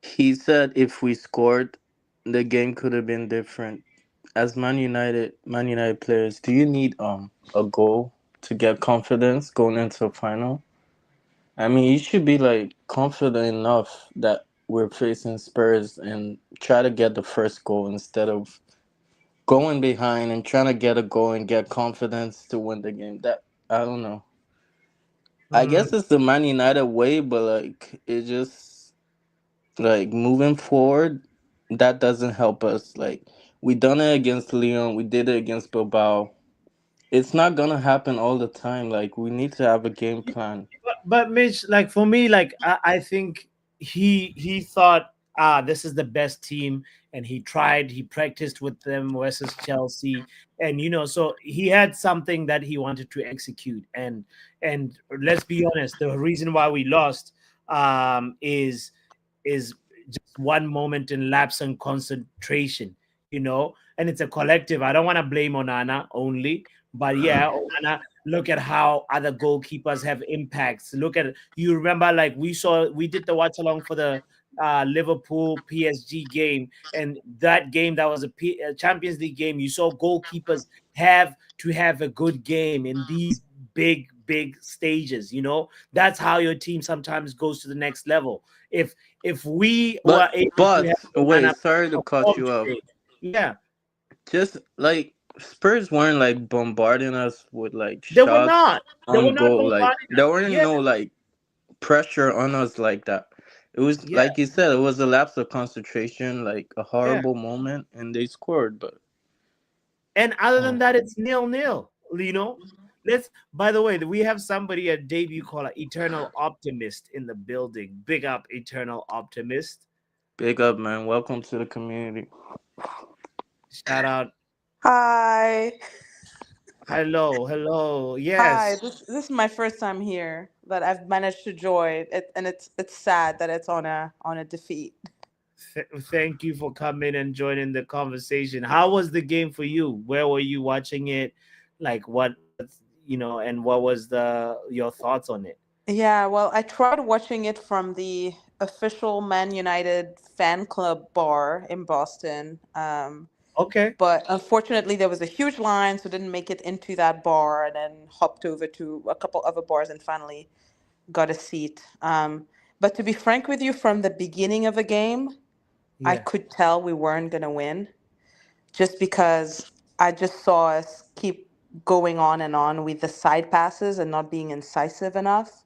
He said if we scored, the game could have been different. As Man United players, do you need a goal to get confidence going into a final? I mean, you should be confident enough that we're facing Spurs and try to get the first goal instead of going behind and trying to get a goal and get confidence to win the game. That I don't know. I guess it's the Man United way, but it just moving forward, that doesn't help us. We done it against Lyon, we did it against Bilbao. It's not gonna happen all the time. We need to have a game plan. But Mitch, for me, I think he thought, this is the best team, and he practiced with them versus Chelsea, and so he had something that he wanted to execute, and let's be honest, the reason why we lost is just one moment in lapse and concentration, and it's a collective. I don't want to blame Onana only, but yeah, Onana, look at how other goalkeepers have impacts. You remember, we did the watch along for the Liverpool PSG game, and that game, that was a Champions League game. You saw goalkeepers have to have a good game in these big stages. That's how your team sometimes goes to the next level. If we were able to have wait, sorry to cut you off. Yeah, just Spurs weren't bombarding us with they shots were not. They were on not goal. bombarding There us. weren't Yeah. no pressure on us like that. It was like you said, it was a lapse of concentration, a horrible moment, and they scored. But other than that, it's 0-0. By the way, we have somebody, a debut caller, Eternal Optimist, in the building. Big up, Eternal Optimist. Big up, man. Welcome to the community. Shout out. Hi. Hello. Yes. Hi. This is my first time here, but I've managed to join it, and it's sad that it's on a defeat. Thank you for coming and joining the conversation. How was the game for you? Where were you watching it? And what was your thoughts on it? Yeah, well, I tried watching it from the official Man United fan club bar in Boston. Okay. But unfortunately, there was a huge line, so didn't make it into that bar, and then hopped over to a couple other bars and finally got a seat. But to be frank with you, from the beginning of the game, I could tell we weren't going to win, just because I just saw us keep going on with the side passes and not being incisive enough.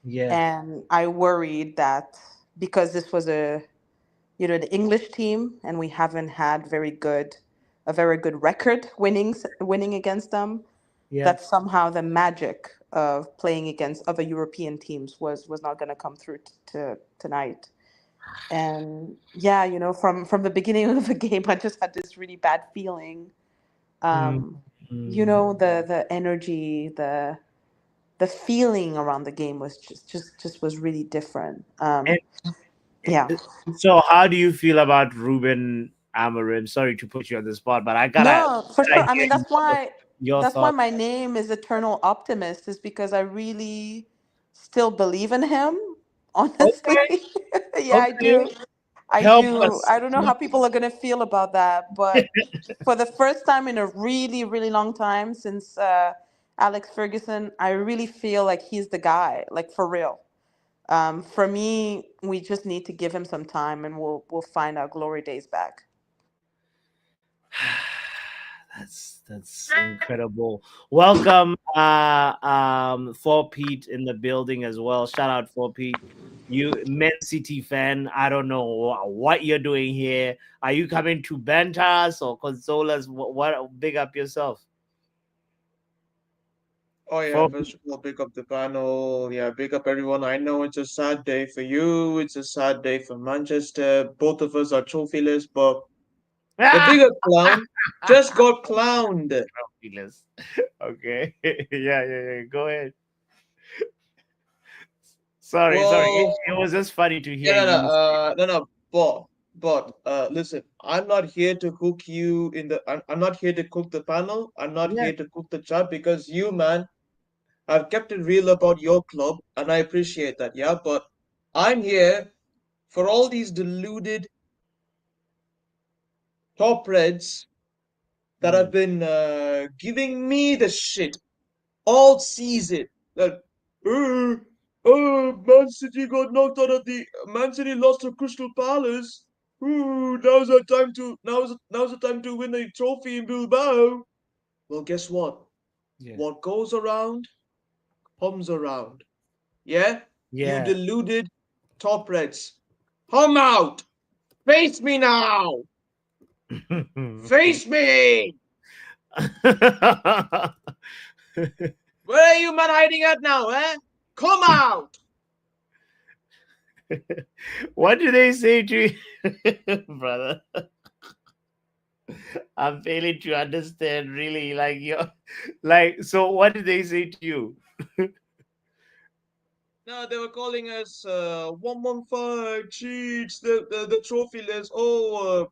Yeah. And I worried that because this was the English team and we haven't had a very good record winning against them, Yeah. that somehow the magic of playing against other European teams was not going to come through to tonight. And yeah, from the beginning of the game, I just had this really bad feeling. The energy, the feeling around the game was just was really different. Yeah. So how do you feel about Ruben Amorim? Sorry to put you on the spot, but I No, for sure. gotta I mean, hear your that's why thoughts. my name is Eternal Optimist, is because I really still believe in him. Honestly, yeah, I do. I Help do. us. I don't know how people are gonna feel about that, but for the first time in a really, really long time since Alex Ferguson, I really feel like he's the guy, like for real. For me, we just need to give him some time, and we'll find our glory days back. That's incredible. Welcome, for Pete in the building as well. Shout out for Pete. You Man City fan. I don't know what you're doing here. Are you coming to banter us or console us? What big up yourself. Oh yeah, first of all, big up the panel. Yeah, big up everyone. I know it's a sad day for you. It's a sad day for Manchester. Both of us are trophyless, but the bigger clown just got clowned. Trophyless. Okay. Yeah. Go ahead. Sorry. Well, It was just funny to hear yeah, you. no, listen, I'm not here to cook you in the. I'm not here to cook the panel. I'm not Yeah. here to cook the chat because you, man, have kept it real about your club, and I appreciate that. Yeah, but I'm here for all these deluded top reds that have been giving me the shit all season. That Man City got knocked out of the. Man City lost to Crystal Palace. Now's the time to win a trophy in Bilbao. Well, guess what? Yeah. What goes around comes around. Yeah? You Yeah. deluded top reds. Come out! Face me now! Face me! Where are you man hiding at now, eh? Come out! What do they say to you, brother? I'm failing to understand really like you're like, so what did they say to you? No, they were calling us 115 cheats, the trophy list. Oh,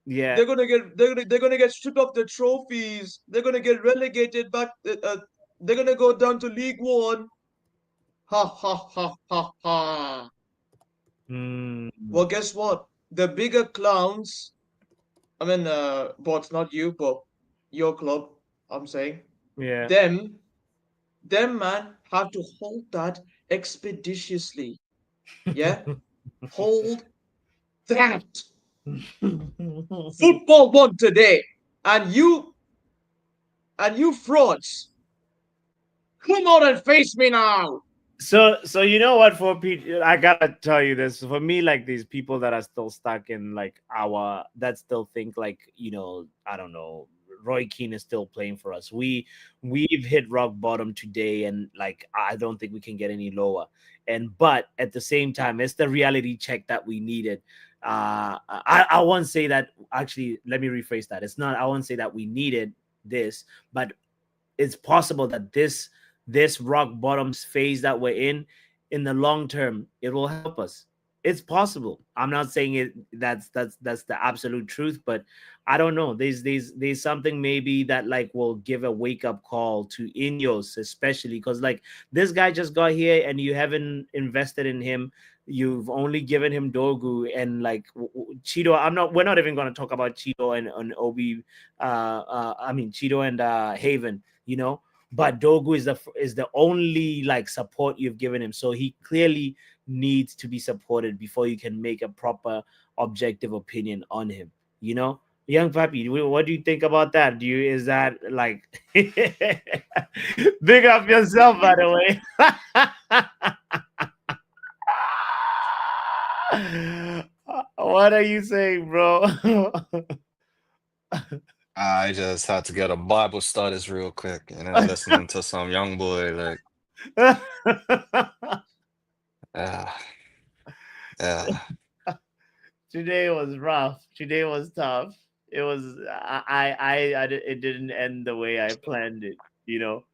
Yeah. they're gonna get stripped of the trophies. They're gonna get relegated back. They're gonna go down to League One. Ha ha ha ha ha. Well, guess what? The bigger clowns. I mean, but not you, but your club. I'm saying. Yeah. Them man have to hold that expeditiously. Yeah, hold that. Football won today, and you frauds, come out and face me now. So you know what, for Pete, I gotta tell you this. For me, like these people that are still stuck in like that still think like, I don't know, Roy Keane is still playing for us. We've hit rock bottom today, and like I don't think we can get any lower. But at the same time, it's the reality check that we needed. I won't say that. Actually, let me rephrase that. It's not. I won't say that we needed this, but it's possible that this rock bottom phase that we're in the long term, it will help us. It's possible. I'm not saying it that's the absolute truth, but I don't know. There's something maybe that like will give a wake up call to Ineos, especially because like this guy just got here and you haven't invested in him. You've only given him Dogu and like Cheeto. We're not even going to talk about Cheeto and Obi. I mean Cheeto and Haven. But Dogu is the only like support you've given him. So he clearly needs to be supported before you can make a proper objective opinion on him. Young Papi, what do you think about that? Is that like big up yourself, by the way? What are you saying, bro? I just had to get a Bible studies real quick and then listening to some young boy like yeah. Today was rough. Today was tough. It was it didn't end the way I planned it, you know.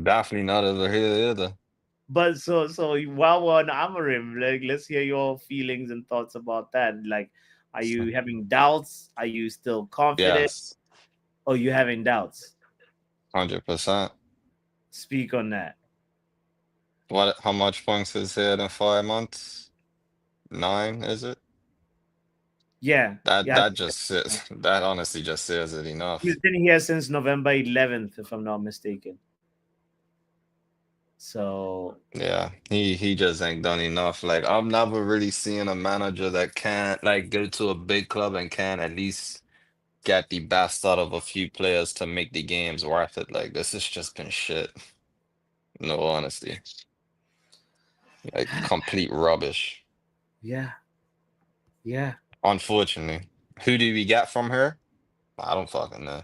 Definitely not over here either. But so while we're on Amarim, like let's hear your feelings and thoughts about that. Like, are you having doubts? Are you still confident? Yes, Or you having doubts? 100%. Speak on that. How much points is it in 5 months? 9, is it? Yeah. That just says that honestly just says it enough. He's been here since November 11th, if I'm not mistaken. So Yeah, he just ain't done enough. Like I've never really seen a manager that can't like go to a big club and can at least get the best out of a few players to make the games worth it. Like this has just been shit. No honesty. Like complete rubbish. yeah. Yeah. Unfortunately. Who do we get from her? I don't fucking know.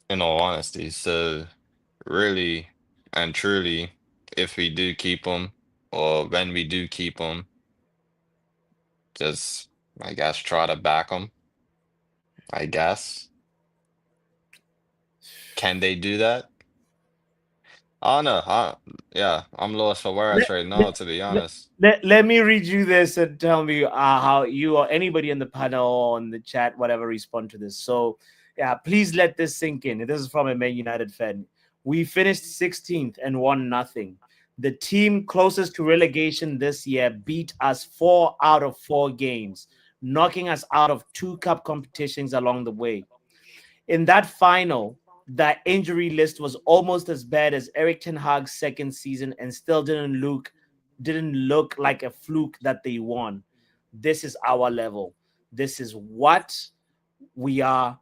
In all honesty. So really and truly, if we do keep them, or when we do keep them, just I guess try to back them. I guess. Can they do that? Oh no, yeah, I'm lost for words right now, to be honest. Let me read you this and tell me how you or anybody in the panel or on the chat, whatever, respond to this. So, yeah, please let this sink in. This is from a Man United fan. We finished 16th and won nothing. The team closest to relegation this year beat us 4 out of 4 games, knocking us out of 2 cup competitions along the way. In that final, the injury list was almost as bad as Eric Ten Hag's second season and still didn't look like a fluke that they won. This is our level. This is what we are.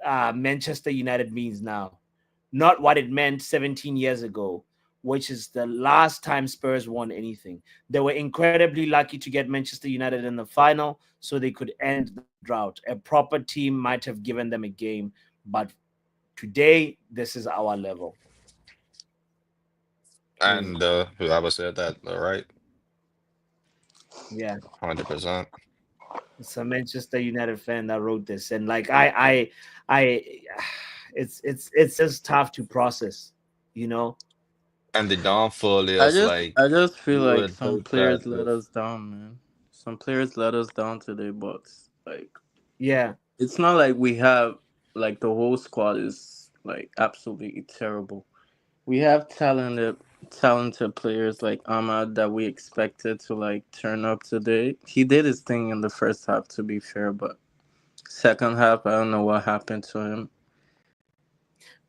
Manchester United means now, not what it meant 17 years ago, which is the last time Spurs won anything. They were incredibly lucky to get Manchester United in the final so they could end the drought. A proper team might have given them a game, but today, this is our level. And whoever said that, all right. Yeah. 100%. It's a Manchester United fan that wrote this, and like it's just tough to process, you know. And the downfall I is just like I just feel you like would some hope that players let if us down, man. Some players let us down today, but like Yeah. it's not like we have like the whole squad is like absolutely terrible. We have talented players like Ahmad that we expected to like turn up today. He did his thing in the first half, to be fair, but second half I don't know what happened to him.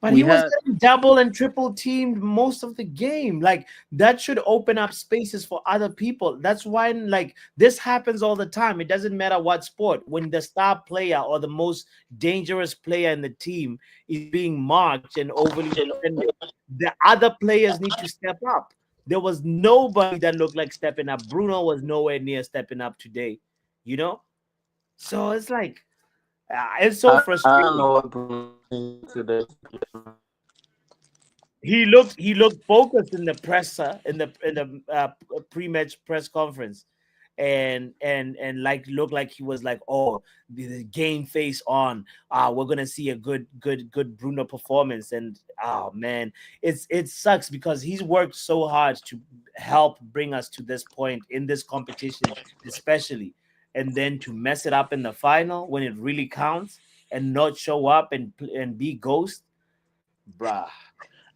But We he was had getting double and triple teamed most of the game. Like that should open up spaces for other people. That's why, like, this happens all the time. It doesn't matter what sport. When the star player or the most dangerous player in the team is being marked and overly defended, the other players need to step up. There was nobody that looked like stepping up. Bruno was nowhere near stepping up today, you know? So it's like, it's so I don't frustrating. know what Bruno did today. He looked focused in the presser in the pre-match press conference, and like looked like he was like, oh, the game face on. We're gonna see a good Bruno performance, and oh man, it sucks because he's worked so hard to help bring us to this point in this competition, especially, and then to mess it up in the final when it really counts and not show up and be ghost, bruh.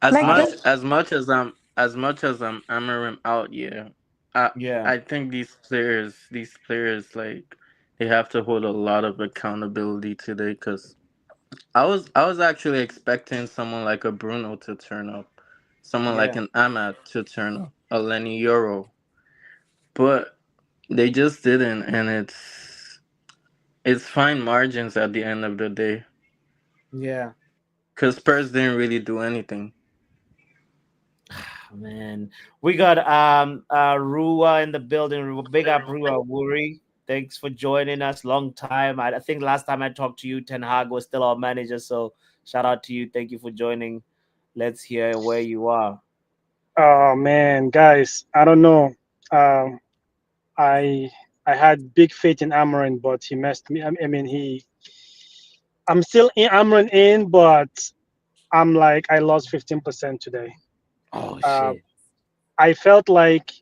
As Like much this, as I'm hammering out, yeah. Yeah. I think these players like they have to hold a lot of accountability today because I was actually expecting someone like a Bruno to turn up, someone like Yeah. an Ahmad to turn up, a Lenny Euro, but they just didn't, and It's fine margins at the end of the day. Yeah. Because Spurs didn't really do anything. Man, we got Rua in the building. Big up Rua Wuri. Thanks for joining us. Long time. I think last time I talked to you, Ten Hag was still our manager. So shout out to you. Thank you for joining. Let's hear where you are. Oh man, guys, I don't know. Um, I I had big faith in Amarin, but he messed me. I mean, I'm still in Amarin in, but I'm like I lost 15% today. Oh Uh, shit. I felt like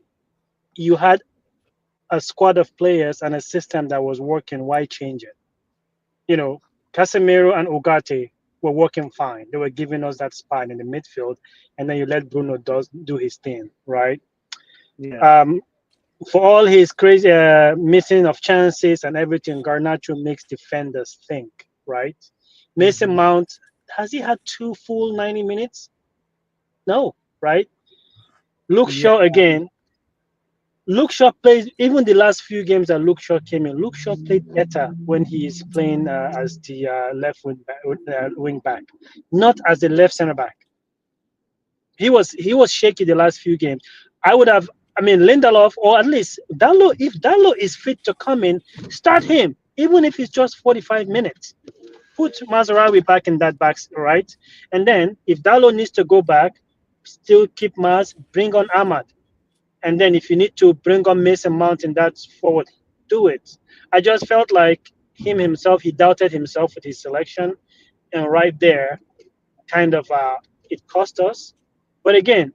you had a squad of players and a system that was working. Why change it? You know, Casemiro and Ugarte were working fine. They were giving us that spine in the midfield, and then you let Bruno do his thing, right? Yeah. For all his crazy missing of chances and everything, Garnacho makes defenders think, right? Mason Mount, has he had 2 full 90 minutes? No, right? Luke Yeah. Shaw again. Luke Shaw plays, even the last few games that Luke Shaw came in, Luke Shaw played better when he is playing as the left wing back, not as the left center back. He was shaky the last few games. I would have, I mean, Lindelof or at least Dallo. If Dallo is fit to come in, start him, even if it's just 45 minutes. Put Mazarawi back in that back, right? And then if Dallo needs to go back, still keep Maz, bring on Ahmad. And then if you need to bring on Mason Mount in that forward, do it. I just felt like he doubted himself with his selection. And right there, kind of, it cost us. But again,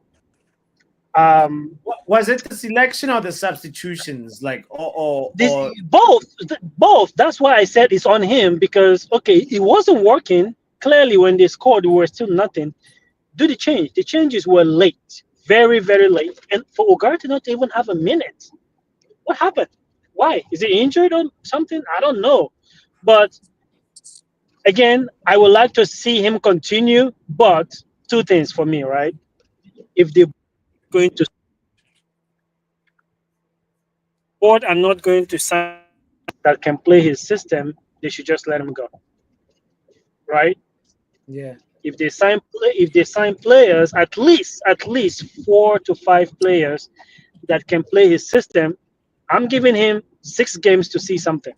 Was it the selection or the substitutions? Like or both. That's why I said it's on him because okay, it wasn't working. Clearly, when they scored, we were still nothing. Do the change. The changes were late, very very late, and for Ugarte not to even have a minute. What happened? Why is he injured or something? I don't know. But again, I would like to see him continue. But two things for me, right? If they're going to board and not going to sign that can play his system, they should just let him go, right? yeah. If they sign players, at least 4 to 5 players that can play his system, I'm giving him 6 games to see something.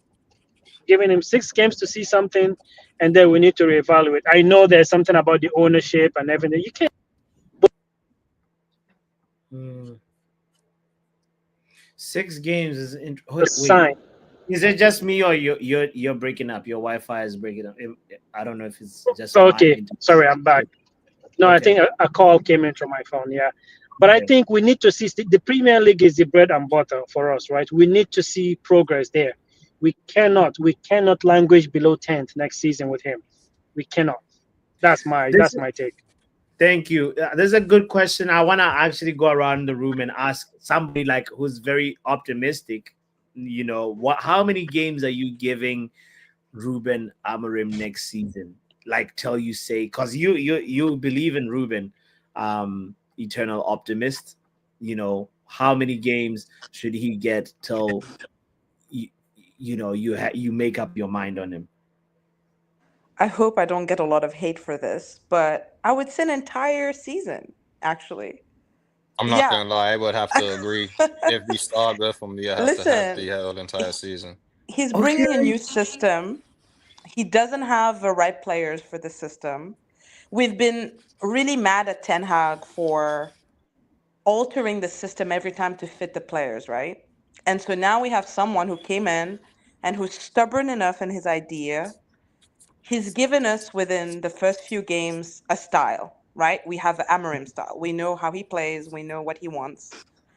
Giving him 6 games to see something, and then we need to reevaluate. I know there's something about the ownership and everything. You can't 6 games is wait. sign. Is it just me or you're breaking up? Your Wi-Fi is breaking up. I don't know if it's just my Okay, sorry, I'm back. No, I Okay. think a call came in from my phone. Yeah, but I Okay. think we need to see the Premier League is the bread and butter for us, right? We need to see progress there. We cannot languish below 10th next season with him. We cannot. This That's my take. Thank you. There's a good question. I want to actually go around the room and ask somebody like who's very optimistic. You know, how many games are you giving Ruben Amorim next season? Like till you say, because you believe in Ruben, eternal optimist. You know, how many games should he get till you make up your mind on him? I hope I don't get a lot of hate for this, but I would say an entire season, actually. I'm not Yeah. gonna lie, I would have to agree. If we start with him, you have to have the Listen, whole entire season. he's Okay. bringing a new system. He doesn't have the right players for the system. We've been really mad at Ten Hag for altering the system every time to fit the players, right? And so now we have someone who came in and who's stubborn enough in his idea. He's given us within the first few games a style, right? We have the Amorim style. We know how he plays, we know what he wants,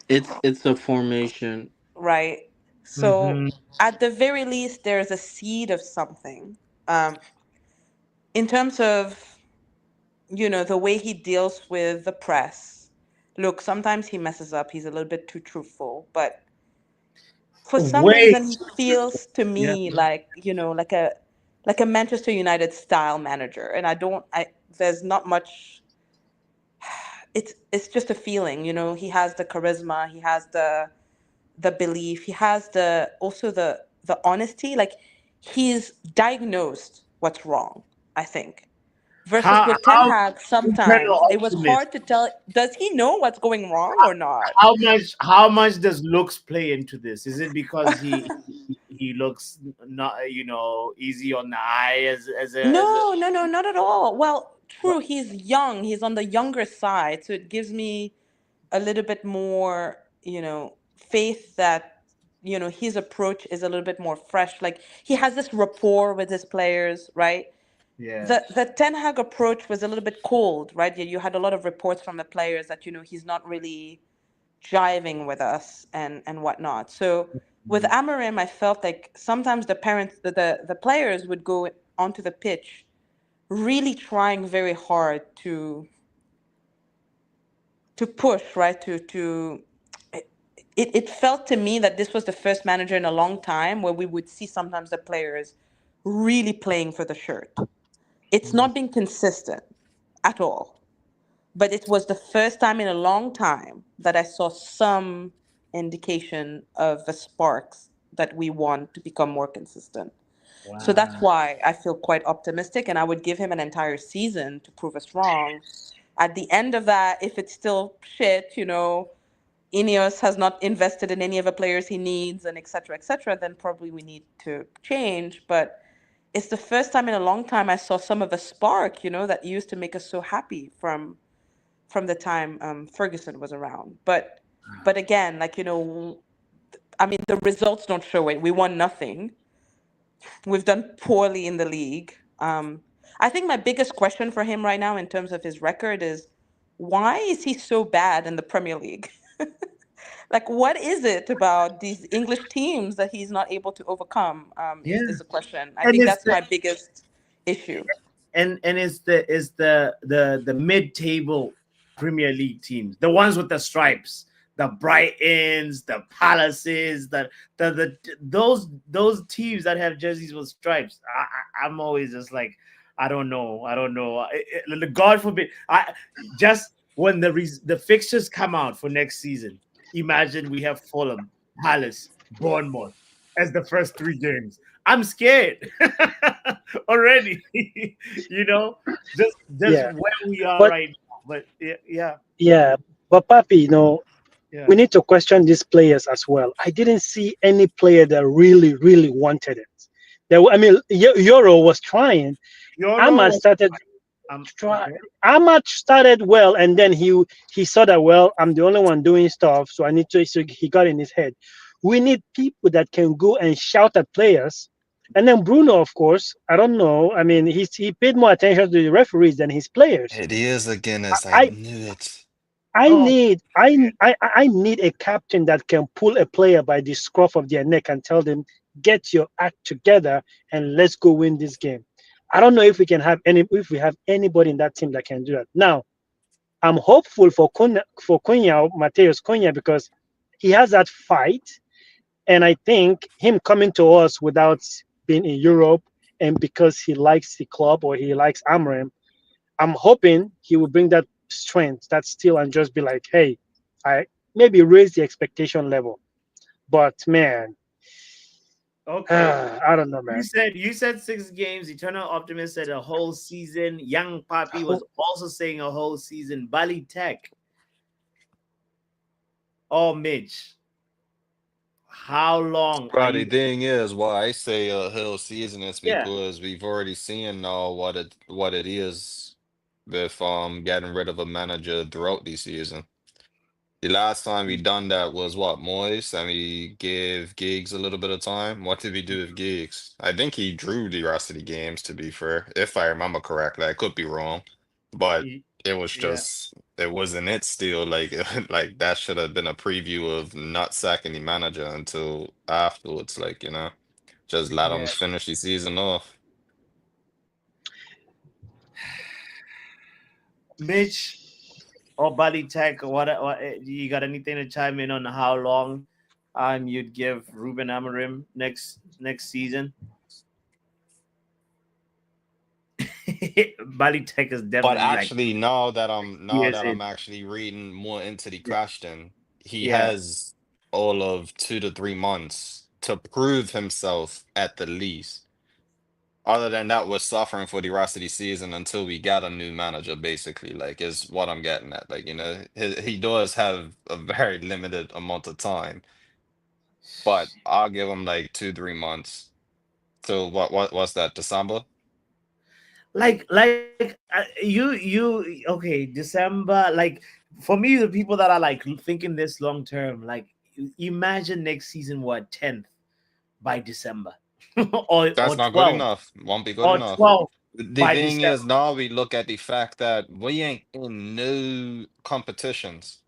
It's a formation. right? So at the very least, there's a seed of something. In terms of, the way he deals with the press. Look, sometimes he messes up. He's a little bit too truthful, but for some Wait. reason he feels to Yeah. me like, like a Manchester United style manager. And I there's not much. It's just a feeling, he has the charisma, he has the belief, he has the also the honesty. Like he's diagnosed what's wrong, I think. Versus with Ten Hag, sometimes it was hard to tell. Does he know what's going wrong or not? How much does looks play into this? Is it because he looks not easy on the eye as a No, not at all. Well, true, he's young. He's on the younger side, so it gives me a little bit more, faith that his approach is a little bit more fresh. Like he has this rapport with his players, right? Yeah. The Ten Hag approach was a little bit cold, right? You had a lot of reports from the players that he's not really jiving with us and whatnot. So with Amarim, I felt like sometimes the players would go onto the pitch, really trying very hard to push, right? It felt to me that this was the first manager in a long time where we would see sometimes the players really playing for the shirt. It's not been consistent at all, but it was the first time in a long time that I saw some indication of the sparks that we want to become more consistent. So that's why I feel quite optimistic, and I would give him an entire season to prove us wrong. At the end of that, if it's still shit, Ineos has not invested in any of the players he needs, and et cetera, then probably we need to change. But it's the first time in a long time I saw some of the spark, that used to make us so happy from the time Ferguson was around. But again, the results don't show it. We won nothing. We've done poorly in the league. I think my biggest question for him right now in terms of his record is, why is he so bad in the Premier League? Like, what is it about these English teams that he's not able to overcome? Is the question. I think that's my biggest issue. And it's the mid-table Premier League teams, the ones with the stripes, the Brightons, the Palaces, those teams that have jerseys with stripes. I'm always just like, I don't know. God forbid. Just when the fixtures come out for next season, imagine we have Fulham, Palace, Bournemouth as the first 3 games. I'm scared already. Just where we are right now. But yeah. Yeah, but Papi, Yeah. we need to question these players as well. I didn't see any player that really, really wanted it. Euro was trying. Ahmad started try. Ahmad started well, and then he saw that, well, I'm the only one doing stuff, so I need to. So he got in his head. We need people that can go and shout at players. And then Bruno, of course, I don't know. I mean, he paid more attention to the referees than his players. It is a Guinness. I knew it. I need a captain that can pull a player by the scruff of their neck and tell them, get your act together and let's go win this game. I don't know if we have anybody in that team that can do that. Now, I'm hopeful for Cunha, Mateus Cunha, because he has that fight. And I think him coming to us without being in Europe and because he likes the club or he likes Amram, I'm hoping he will bring that strength, that steel, and just be like, hey, I maybe raise the expectation level. But man, Okay. I don't know, man. You said 6 games. Eternal Optimist said a whole season. Young Papi was also saying a whole season. Bali Tech. Oh, Mitch. How long But the thing is, why I say a whole season is because we've already seen now what it is with getting rid of a manager throughout the season. The last time we done that was what, Moyes, and we gave Giggs a little bit of time. What did we do with Giggs? I think he drew the rest of the games, to be fair, if I remember correctly. I could be wrong, but it was just it wasn't it still like like that should have been a preview of not sacking the manager until afterwards, just let him finish the season off. Mitch or Bali Tech, what you got anything to chime in on how long you'd give Ruben Amorim next season? Bali Tech is definitely. But actually, now that I'm actually reading more into the question, he has all of 2 to 3 months to prove himself at the least. other than that, we're suffering for the rest of the season until we get a new manager, basically, like, is what I'm getting at. Like, he does have a very limited amount of time, but I'll give him like 2, 3 months. So what's that, December? You okay, December, like, for me, the people that are like thinking this long term, like, imagine next season, what, 10th by December, or That's not good 12, enough. Won't be good or enough. 12 The by thing December. is, now we look at the fact that we ain't in no competitions.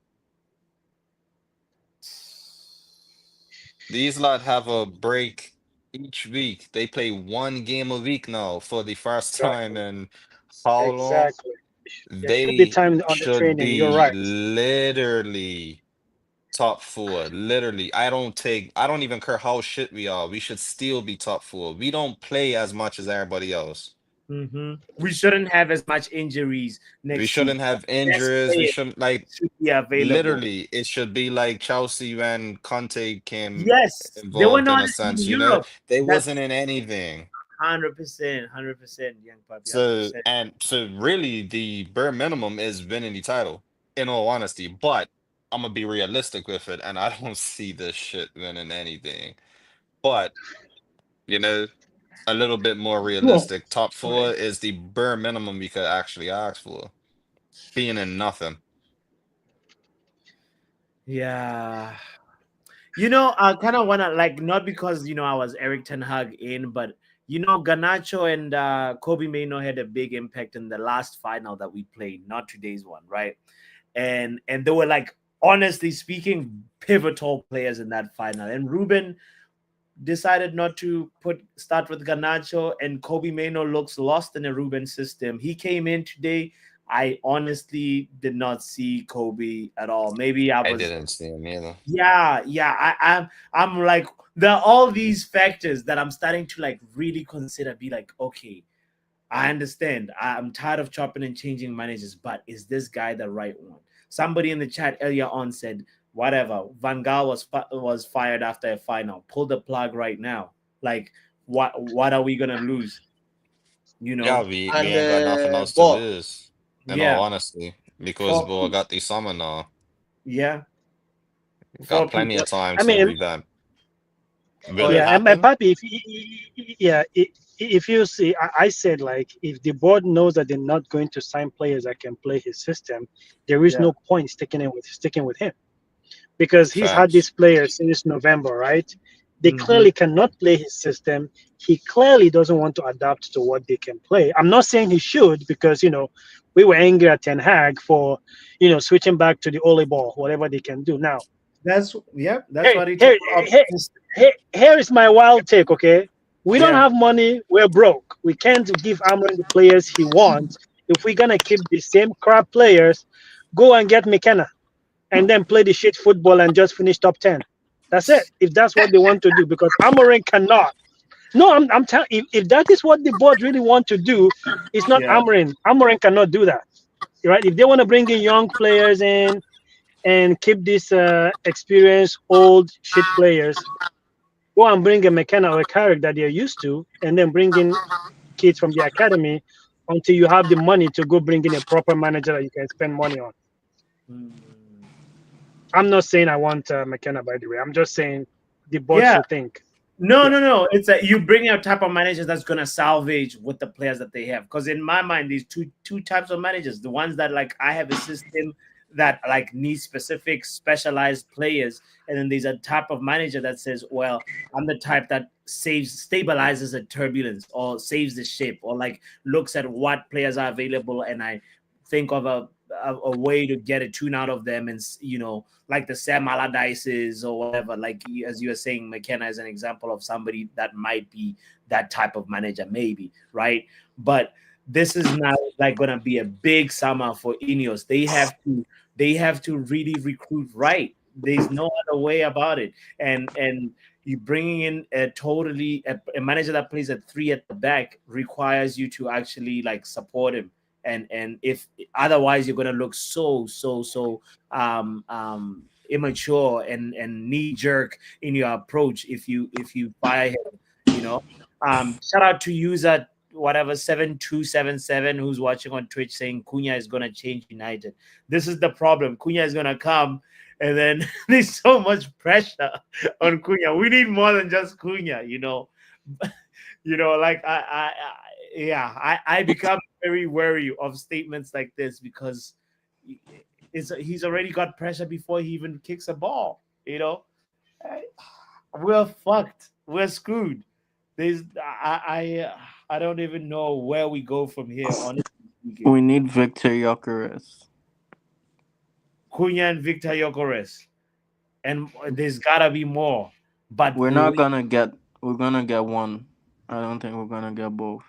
These lot have a break each week. They play one game a week now for the first time Exactly. in how long? Exactly. There should be They time on the should training. You're be right. literally top four. Literally. I don't even care how shit we are. We should still be top four. We don't play as much as everybody else. We shouldn't have as much injuries We next season. shouldn't have Best injuries. We players shouldn't like should be available. literally. It should be like Chelsea when Conte came Yes, they were involved in not a in sense, Europe. They That's wasn't in anything. 100%, 100%, young puppy, So 100%. really the bare minimum is winning the title, in all honesty. But I'm gonna be realistic with it, and I don't see this shit winning anything. But you know, a little bit more Well, realistic. Top four is the bare minimum we could actually ask for. Being in nothing. Yeah. I kind of want to, like, not because, I was Eric Ten Hag in, but, Ganacho and Kobe Maino had a big impact in the last final that we played, not today's one, right? And they were, like, honestly speaking, pivotal players in that final. And Ruben decided not to start with Ganacho, and Kobe Maino looks lost in a Ruben system. He came in today. I honestly did not see Kobe at all. Maybe I I was, didn't see him either. yeah. I'm like, there are all these factors that I'm starting to, like, really consider. Be like, okay, I understand. I'm tired of chopping and changing managers, but is this guy the right one? Somebody in the chat earlier on said, whatever, Van Gaal was fired after a final. Pull the plug right now. Like, what are we gonna lose? Yeah, we And ain't got nothing else to but lose, in all Yeah. honesty, because For we got the summer now. yeah. Got For plenty people. of time I to mean, revamp. Will it yeah, and happen? Papi, if you see, I said, like, if the board knows that they're not going to sign players that can play his system, there is Yeah. no point sticking with him, because he's had Facts. these players since November, right? They Mhm. clearly cannot play his system. He clearly doesn't want to adapt to what they can play. I'm not saying he should, because we were angry at Ten Hag for switching back to the Ole ball, whatever they can do now. That's Hey, what he told hey, hey, here is my wild take, okay? We don't Yeah. have money. We're broke. We can't give Amron the players he wants. If we're gonna keep the same crap players, go and get McKenna, and then play the shit football and just finish top 10. That's it. If that's what they want to do, because Amorim cannot. No, I'm telling. If that is what the board really want to do, it's not Yeah. Amorim. Amorim cannot do that, right? If they want to bring in young players in and keep these experienced old shit players, go and bring a McKenna or a Carrick that they're used to, and then bring in kids from the academy until you have the money to go bring in a proper manager that you can spend money on. I'm not saying I want McKenna, by the way. I'm just saying the board Yeah. should think. No, Yeah. no. It's that you bring out type of managers that's gonna salvage with the players that they have. Because in my mind, these two types of managers: the ones that, like, I have a system that, like, needs specific specialized players, and then there's a type of manager that says, well, I'm the type that stabilizes a turbulence or saves the ship, or, like, looks at what players are available, and I think of a way to get a tune out of them, and like the Sam Allardyces or whatever. Like, as you were saying, McKenna is an example of somebody that might be that type of manager, maybe, right? But this is not, like, gonna be a big summer for Ineos. They have to really recruit right. There's no other way about it. And you bringing in a manager that plays at 3 at the back requires you to actually, like, support him. And if otherwise, you're gonna look so immature and knee jerk in your approach if you fire him. Shout out to user whatever 7277 who's watching on Twitch saying Cunha is going to change United. This is the problem. Cunha is going to come, and then there's so much pressure on Cunha. We need more than just Cunha, you know. Like I become very wary of statements like this because he's already got pressure before he even kicks a ball. You know, we're fucked. We're screwed. I don't even know where we go from here. Honestly speaking, We need Victor Gyökeres. Cunha and Victor Gyökeres, and there's gotta be more. But We're not gonna get. We're gonna get one. I don't think we're gonna get both.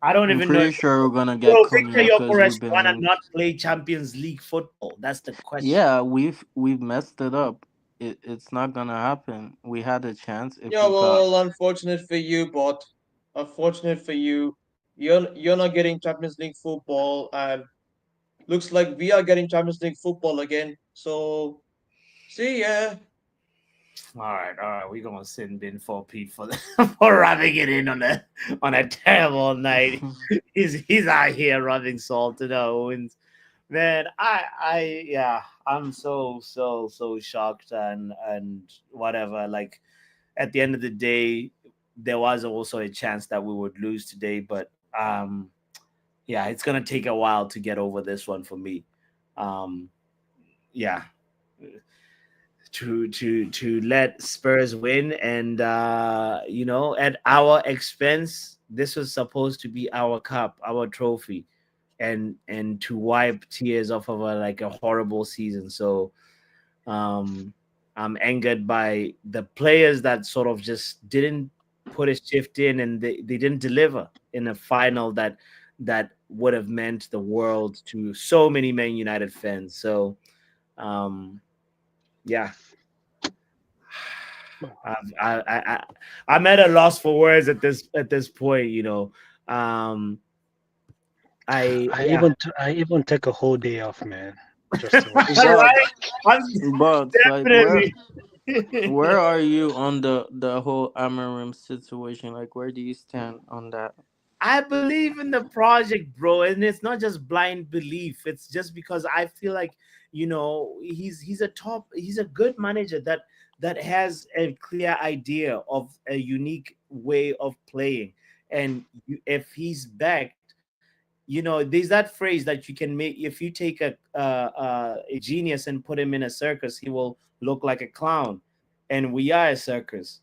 I don't I'm even know. pretty sure we're gonna get Victor Cunha because Gyökeres we've been wanna linked. not play Champions League football. That's the question. Yeah, we've messed it up. It's not gonna happen. We had a chance if Yeah, we got. well, unfortunate for you, but unfortunate for you, you're not getting Champions League football, and looks like we are getting Champions League football again. So, see ya. All right. We're gonna send bin for Pete for for rubbing it in on a terrible night. he's out here rubbing salt in our wounds. Man, I'm so shocked and whatever. Like at the end of the day, there was also a chance that we would lose today, but yeah, it's gonna take a while to get over this one for me. Yeah. To let Spurs win and at our expense, this was supposed to be our cup, our trophy, and to wipe tears off of a horrible season. So I'm angered by the players that sort of just didn't put a shift in, and they didn't deliver in a final that would have meant the world to so many Man United fans. So yeah, I'm at a loss for words at this point. I even take a whole day off, man. Just to watch. But like, Definitely. where are you on the whole Amarim situation? Like, where do you stand on that? I believe in the project, bro, and it's not just blind belief. It's just because I feel like he's a good manager that has a clear idea of a unique way of playing, and if he's backed, there's that phrase that you can make. If you take a genius and put him in a circus, he will look like a clown, and we are a circus.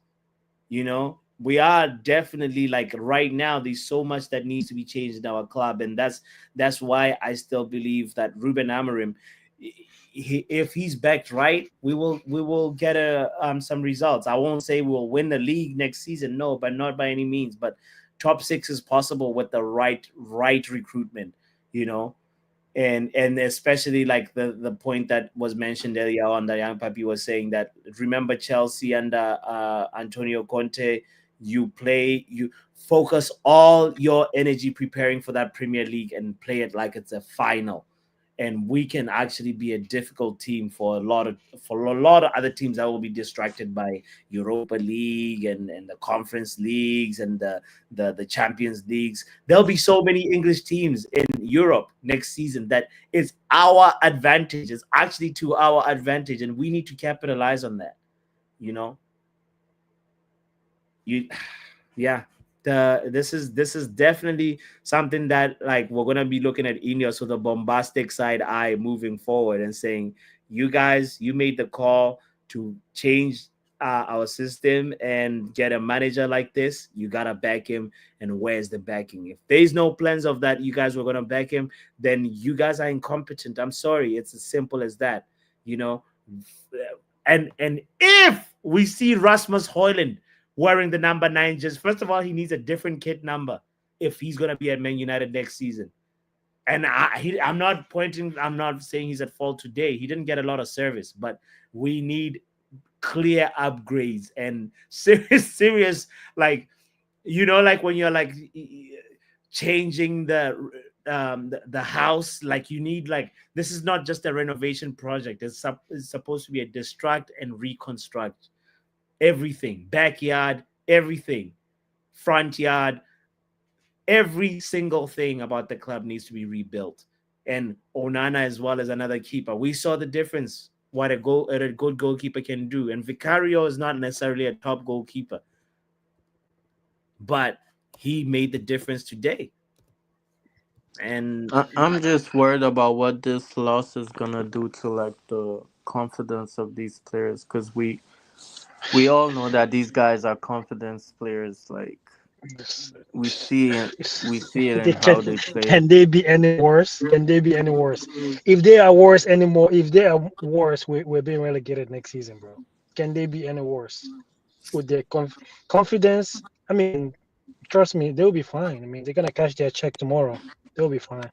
We are definitely, like, right now there's so much that needs to be changed in our club, and that's why I still believe that Ruben Amorim, if he's backed right, we will get some results. I won't say we'll win the league next season, no, but not by any means. But top 6 is possible with the right recruitment, and especially like the point that was mentioned earlier on, that young Papi was saying that, remember Chelsea under Antonio Conte, you focus all your energy preparing for that Premier League and play it like it's a final. And we can actually be a difficult team for a lot of other teams that will be distracted by Europa League and the Conference Leagues and the Champions Leagues. There'll be so many English teams in Europe next season that is our advantage. It's actually to our advantage, and we need to capitalize on that. This is definitely something that, like, we're gonna be looking at Ineos with a bombastic side eye moving forward and saying, you guys, you made the call to change our system and get a manager like this. You gotta back him. And where's the backing? If there's no plans of that, you guys were gonna back him, then you guys are incompetent. I'm sorry, it's as simple as that. And if we see Rasmus Højlund wearing the number 9, just first of all, he needs a different kit number if he's going to be at Man United next season. And I'm not saying he's at fault today. He didn't get a lot of service, but we need clear upgrades and serious, like, like when you're like changing the house, like, you need, like, this is not just a renovation project. It's supposed to be a distract and reconstruct. everything, backyard, everything, front yard, every single thing about the club needs to be rebuilt. And Onana as well as another keeper. We saw the difference what a good goalkeeper can do. And Vicario is not necessarily a top goalkeeper, but he made the difference today. And I'm just worried about what this loss is gonna do to like the confidence of these players, because we all know that these guys are confidence players. Like we see it in how they play. Can they be any worse? Can they be any worse? If they are worse anymore, if they are worse, we're being relegated next season, bro. Can they be any worse with their confidence? I mean, trust me, they'll be fine. I mean, they're gonna cash their check tomorrow. They'll be fine.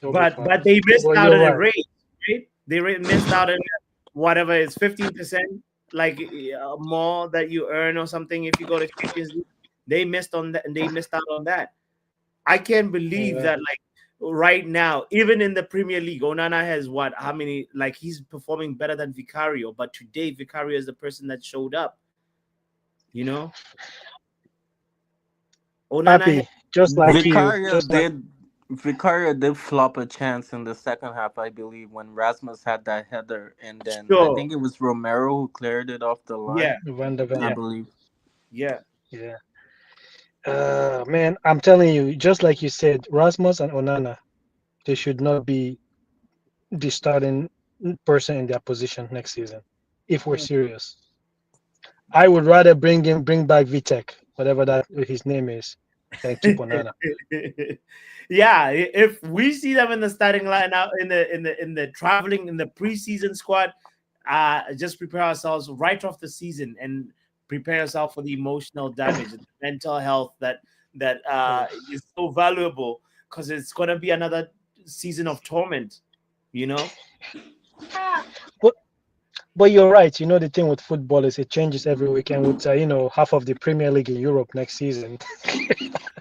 but they missed Well, out you're on a right. rate, right? They missed out on whatever is 15%, like more that you earn or something if you go to Champions League. They missed on that, and they missed out on that. I can't believe that, like right now, even in the Premier League, Onana has what? How many? Like he's performing better than Vicario, but today Vicario is the person that showed up. You know, Onana Happy, just like you. Vicario did flop a chance in the second half, I believe, when Rasmus had that header, and then I think it was Romero who cleared it off the line. Van der Ven. I believe. Yeah. Man, I'm telling you, just like you said, Rasmus and Onana, they should not be the starting person in their position next season. If we're serious, I would rather bring back Vitek, whatever that his name is, than keep Onana. Yeah, if we see them in the starting lineup in the traveling in the preseason squad, just prepare ourselves right off the season and prepare yourself for the emotional damage and the mental health that is so valuable, because it's going to be another season of torment, you know. But you're right. You know, the thing with football is it changes every weekend. With half of the Premier League in Europe next season.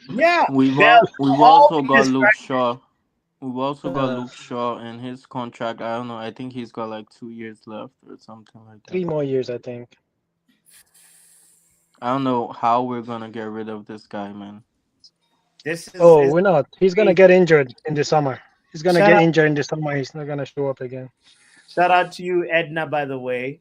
Yeah, We've also got Luke Shaw. We've also got Luke Shaw, and his contract, I don't know, I think he's got like 2 years left or something like that. 3 more years, I think. I don't know how we're gonna get rid of this guy, man. We're not. He's gonna get injured in the summer. He's gonna Shout get out- injured in the summer. He's not gonna show up again. Shout out to you, Edna, by the way.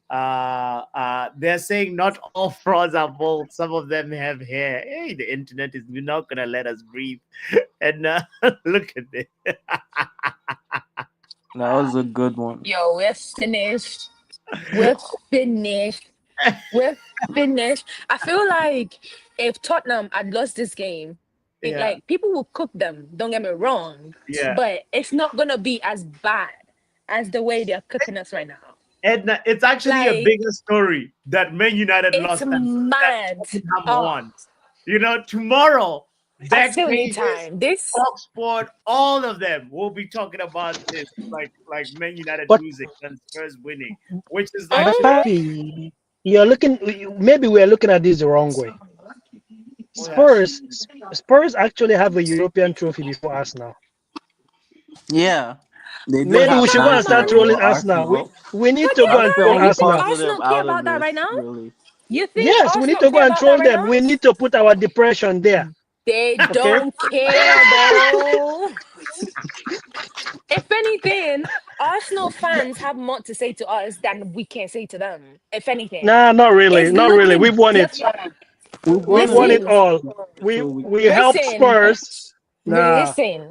They're saying not all frauds are bald. Some of them have hair. Hey, the internet is not going to let us breathe. Edna, look at this. That was a good one. Yo, we're finished. We're finished. We're finished. I feel like if Tottenham had lost this game, like people will cook them. Don't get me wrong. Yeah. But it's not gonna be as bad as the way they're cooking us right now. Edna, it's actually a bigger story that Man United lost. It's mad. On. You know, tomorrow, I still need Backpages, time. This Fox Sport, all of them will be talking about this, like Man United losing and Spurs winning, which is like Happy. You're looking. Maybe we're looking at this the wrong way. Spurs actually have a European trophy before Arsenal. Yeah. Maybe we should go and start trolling Arsenal. We need to go and troll you think Arsenal. Arsenal care about that right now? You think Yes, we need Arsenal to go care and about troll that right them. now? We need to put our depression there. They don't care, bro. If anything, Arsenal fans have more to say to us than we can say to them. If anything. Nah, not really. It's Not really. looking We've won it. different. We've won it all. We helped Spurs. Nah. Listen.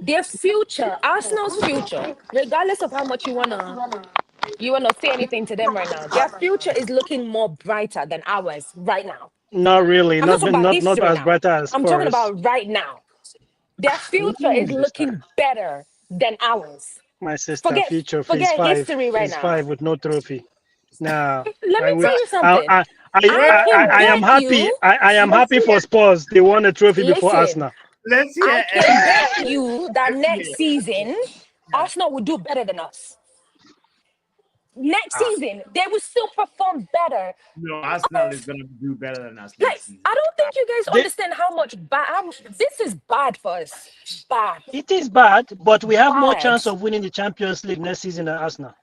Their future, Arsenal's future, regardless of how much you wanna say anything to them right now, their future is looking more brighter than ours right now. Not really. I'm Not talking about not history as now. bright as Spurs. I'm talking about right now. Their future is looking better than ours. My sister. Forget Future forget phase 5. history right Phase now. 5 with no trophy. Nah. Let me tell you something. I am happy. I am happy for Spurs. They won a trophy before Arsenal. Let's hear I can bet you that next season, Arsenal will do better than us. Next season, they will still perform better. No, Arsenal is going to do better than us. Like, I don't think you guys understand how much this is bad for us. Bad. It is bad, but we have more Bad. chance of winning the Champions League next season than Arsenal.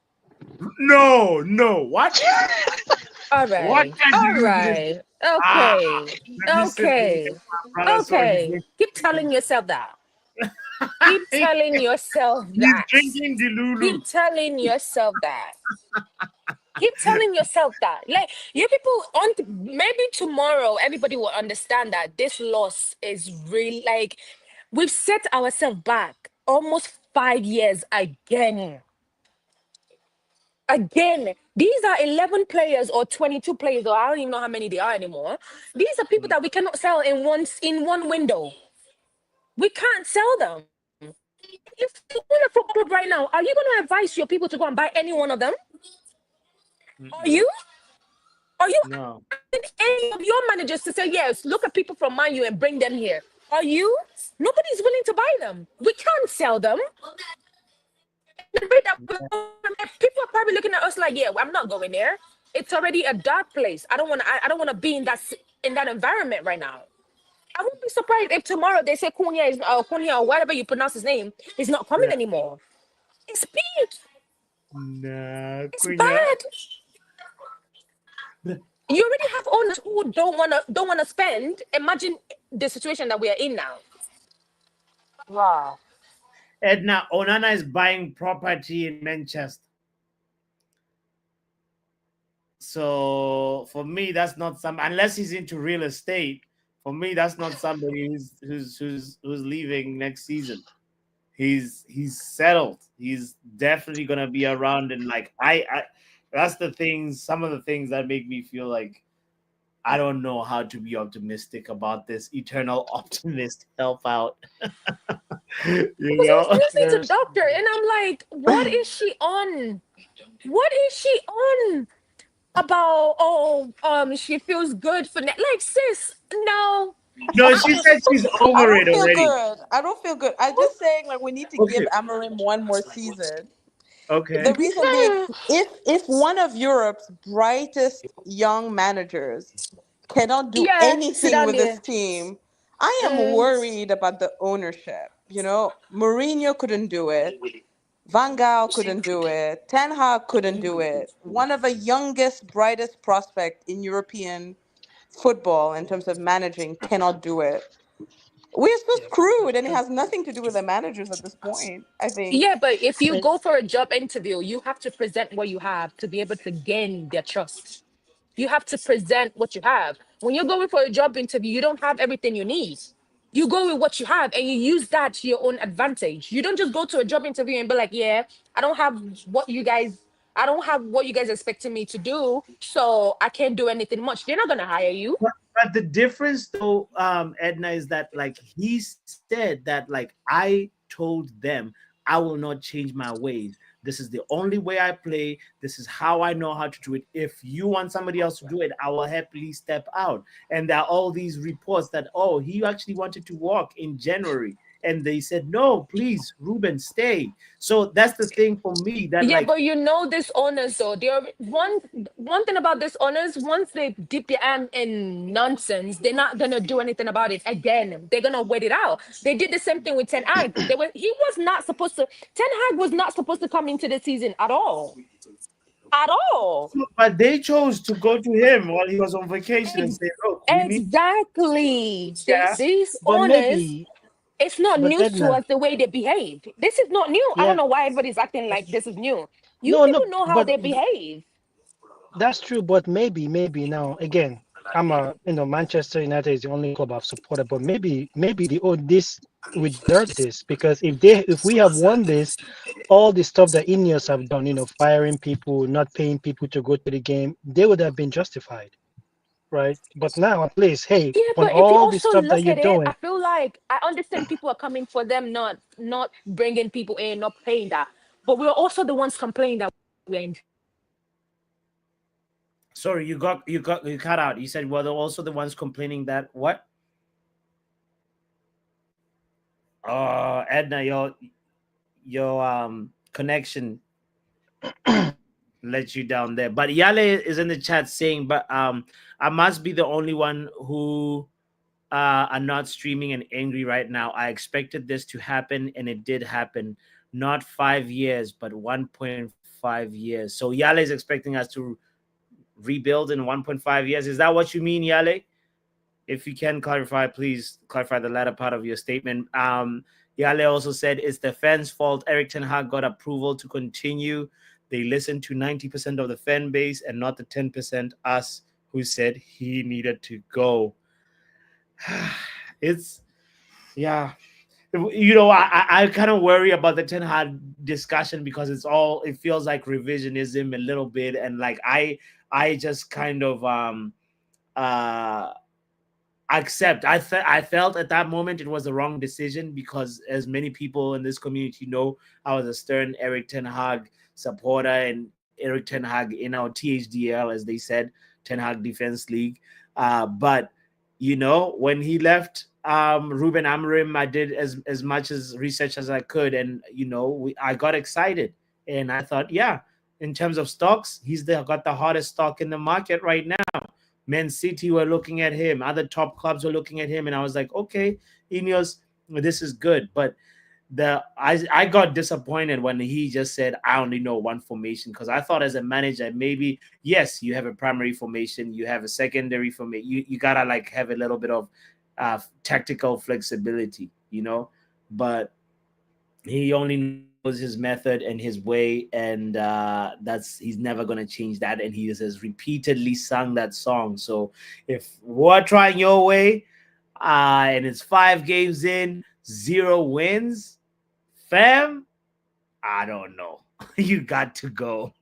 No. What? All What right. can All you do this? right. Okay. Let me sit with Okay. my brother. So Okay. Keep telling yourself that. Keep telling yourself he's that. drinking the Lulu. Keep telling yourself that. Keep telling yourself that. Like you people on maybe tomorrow, everybody will understand that this loss is really like we've set ourselves back almost 5 years again. Again, these are 11 players or 22 players, or I don't even know how many they are anymore. These are people that we cannot sell in one window. We can't sell them. If you want a football club right now, are you going to advise your people to go and buy any one of them? Are you? Are you No. asking any of your managers to say, yes, look at people from Man U and bring them here? Are you? Nobody's willing to buy them. We can't sell them. The rate that people are probably looking at us like, yeah, I'm not going there. It's already a dark place. I don't want to. I don't want to be in that environment right now. I won't be surprised if tomorrow they say Cunha is Cunha or whatever you pronounce his name is not coming anymore. It's big. Nah, It's Cunha. bad. You already have owners who don't wanna spend. Imagine the situation that we are in now. Wow. Edna, Onana is buying property in Manchester. So for me, that's not some unless he's into real estate. For me, that's not somebody who's leaving next season. He's settled. He's definitely gonna be around, and like I that's the things. Some of the things that make me feel like I don't know how to be optimistic about this. Eternal optimist, help out. You Because I know, was listening to Doctor, and I'm like, what is she on? What is she on about? She feels good for like sis. No. no, she said she's I over don't it feel already. good. I don't feel good. I'm just saying, like, we need to give Okay. Amarim one more season. Okay. The reason being, if one of Europe's brightest young managers cannot do Sit anything down with this there. team, I am worried about the ownership. You know, Mourinho couldn't do it. Van Gaal couldn't do it. Ten Hag couldn't do it. One of the youngest, brightest prospect in European football in terms of managing cannot do it. We're so screwed, and it has nothing to do with the managers at this point, I think. Yeah, but if you go for a job interview, you have to present what you have to be able to gain their trust. You have to present what you have. When you're going for a job interview, you don't have everything you need. You go with what you have and you use that to your own advantage. You don't just go to a job interview and be like, yeah, I don't have I don't have what you guys expecting me to do, so I can't do anything much. They're not gonna hire you. But the difference though, Edna, is that like he said that like I told them I will not change my ways. This is the only way I play. This is how I know how to do it. If you want somebody else to do it, I will happily step out. And there are all these reports that, oh, he actually wanted to walk in January. And they said, no, please, Ruben, stay. So that's the thing for me that Yeah, like but you know this owners though. They're one thing about this owners, once they dip their hand in nonsense, they're not gonna do anything about it again. They're gonna wait it out. They did the same thing with Ten Hag. He was not supposed to Ten Hag was not supposed to come into the season at all. At all. but they chose to go to him while he was on vacation and say, look, we need Exactly. yeah. These But owners, maybe, it's not but news to Edna, us the way they behave. This is not new. I don't yeah, know why everybody's acting like this is new. You no, people no, know how but they behave. that's true. But maybe now again, Manchester United is the only club I've supported. But maybe the this we deserve this because if we have won this, all the stuff that Ineos have done, firing people, not paying people to go to the game, they would have been justified, right? But now at least, hey, Yeah, on but if you all the also stuff that look you're at it, I doing, feel like I understand people are coming for them, not bringing people in, not paying that. But we're also the ones complaining that we're in. Sorry, you cut out. You said well, they're also the ones complaining that what? Edna, your connection let you down there. But Yale is in the chat saying, but I must be the only one who are not streaming and angry right now. I expected this to happen and it did happen. Not 5 years, but 1.5 years. So Yale is expecting us to rebuild in 1.5 years. Is that what you mean, Yale? If you can clarify, please clarify the latter part of your statement. Yale also said it's the fans' fault. Erik ten Hag got approval to continue. They listened to 90% of the fan base and not the 10% us who said he needed to go. It's, yeah. You know, I kind of worry about the Ten Hag discussion because it feels like revisionism a little bit, and like I just kind of accept. I felt at that moment it was the wrong decision because, as many people in this community know, I was a stern Erik ten Hag supporter, and Erik ten Hag in our THDL, as they said, Ten Hag Defense League. But you know, when he left, Ruben Amorim, I did as much as research as I could, and you know, I got excited, and I thought, yeah, in terms of stocks, he's got the hottest stock in the market right now. Man City were looking at him, other top clubs were looking at him, and I was like, okay, Ineos, this is good. But I got disappointed when he just said, I only know one formation, because I thought as a manager, maybe, yes, you have a primary formation, you have a secondary formation, you gotta like have a little bit of tactical flexibility, you know, but he only knows his method and his way, and he's never going to change that, and he has repeatedly sung that song. So if we're trying your way and it's 5 games in, 0 wins, fam, I don't know. You got to go.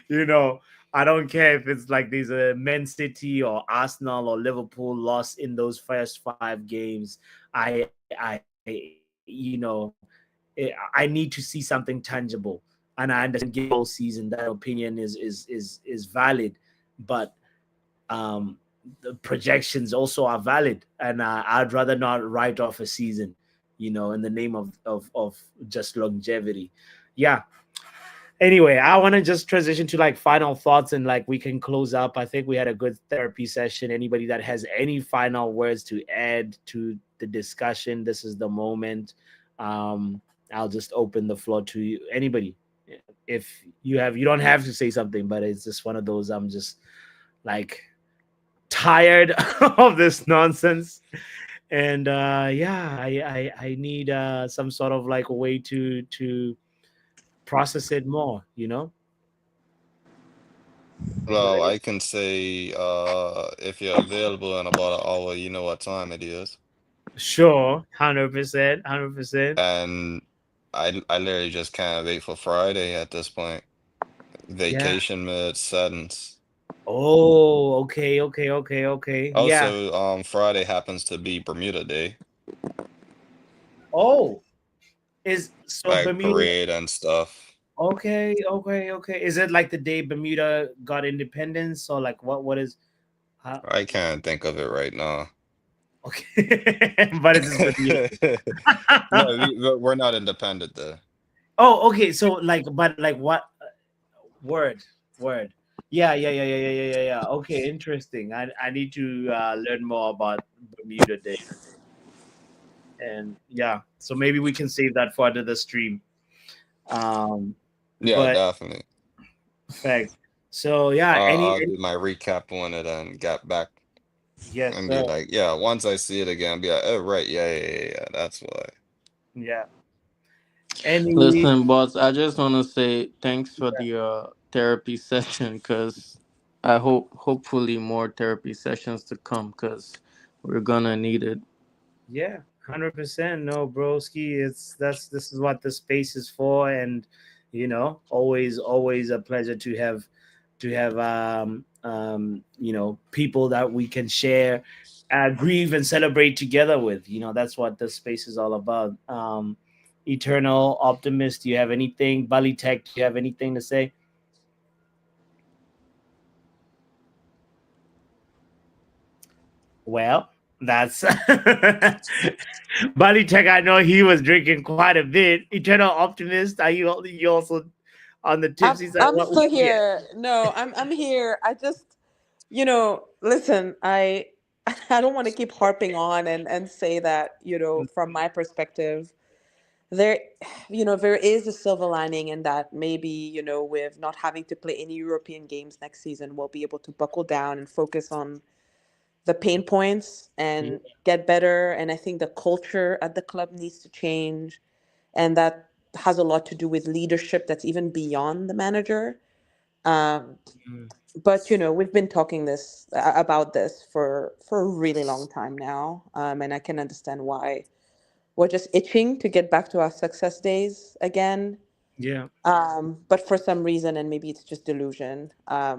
You know, I don't care if it's like these Man City or Arsenal or Liverpool lost in those first 5 games. You know, I need to see something tangible, and I understand the whole season. That opinion is valid, but the projections also are valid, and I'd rather not write off a season, you know, in the name of just longevity. Yeah. Anyway, I want to just transition to like final thoughts, and like we can close up. I think we had a good therapy session. Anybody that has any final words to add to the discussion, this is the moment. I'll just open the floor to you. Anybody, if you don't have to say something, but it's just one of those, I'm just like tired of this nonsense. And yeah, I need some sort of like a way to process it more, you know? Well, I can say if you're available in about an hour, you know what time it is. Sure, 100%, 100%. And I literally just can't wait for Friday at this point. Yeah. Vacation mode settings. Oh, okay. Yeah. Also, Friday happens to be Bermuda Day, Oh, so like Bermuda. parade and stuff. Okay. Is it like the day Bermuda got independence, or like what is? I can't think of it right now. Okay, but it is Bermuda. No, we're not independent though. Oh, okay. So like, but like what? Word. Yeah. Okay, interesting. I need to learn more about Bermuda Day. And yeah, so maybe we can save that for another stream. Yeah, But definitely. fact. So yeah, I'll do my recap on it and get back yes, and sir. be like, yeah, once I see it again, be like, oh right, yeah, that's why. Yeah. Listen, boss, I just want to say thanks for the therapy session, because I hopefully more therapy sessions to come, because we're gonna need it. Yeah, 100%. No, broski. This is what the space is for, and you know, always a pleasure to have you know, people that we can share, grieve and celebrate together with. You know, that's what this space is all about. Eternal Optimist, do you have anything? Bali Tech, do you have anything to say? Well, that's Bali Tech. I know he was drinking quite a bit. Eternal Optimist, are you also on the tipsy side? I'm What still yeah. here. No, I'm here. I just, you know, listen, I I don't want to keep harping on and say that, you know, from my perspective, there, there is a silver lining in that maybe, with not having to play any European games next season, we'll be able to buckle down and focus on the pain points and get better. And I think the culture at the club needs to change. And that has a lot to do with leadership that's even beyond the manager. But we've been talking about this for a really long time now, and I can understand why we're just itching to get back to our success days again. Yeah. But for some reason, and maybe it's just delusion, I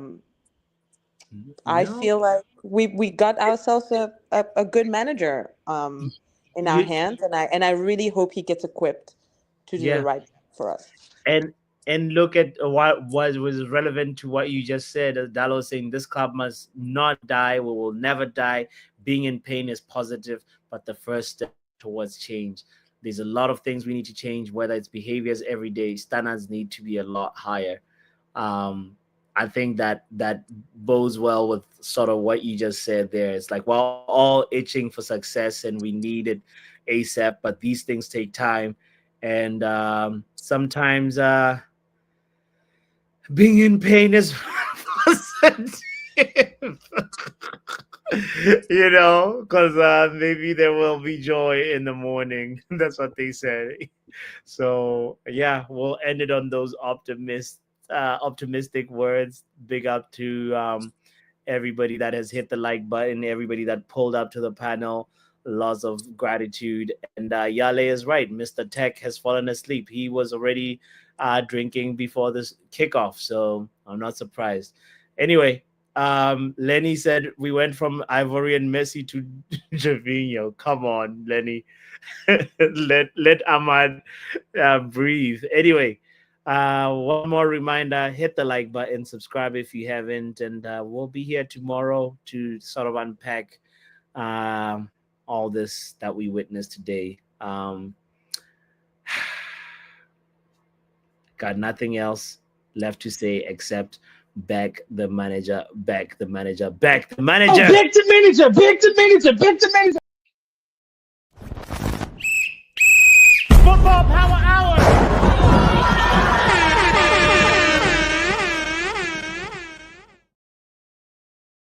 feel like we got ourselves a good manager in our hands, and I really hope he gets equipped to do the right thing for us. And look at what was relevant to what you just said. Dalo saying this club must not die. We will never die. Being in pain is positive, but the first step towards change. There's a lot of things we need to change, whether it's behaviors every day. Standards need to be a lot higher. I think that bodes well with sort of what you just said there. It's like, well, all itching for success and we need it ASAP, but these things take time. And sometimes being in pain is positive. Because maybe there will be joy in the morning. That's what they said. So yeah, we'll end it on those optimistic words. Big up to everybody that has hit the like button, everybody that pulled up to the panel. Lots of gratitude. And Yale is right. Mr. Tech has fallen asleep. He was already drinking before this kickoff, so I'm not surprised. Anyway, Lenny said we went from Ivory and Messi to Javinho. Come on, Lenny. let Ahmad breathe. Anyway, one more reminder, hit the like button, subscribe if you haven't, and we'll be here tomorrow to sort of unpack all this that we witnessed today. Got nothing else left to say except back the manager, back the manager, back the manager. Oh, back the manager, back the manager, back the manager.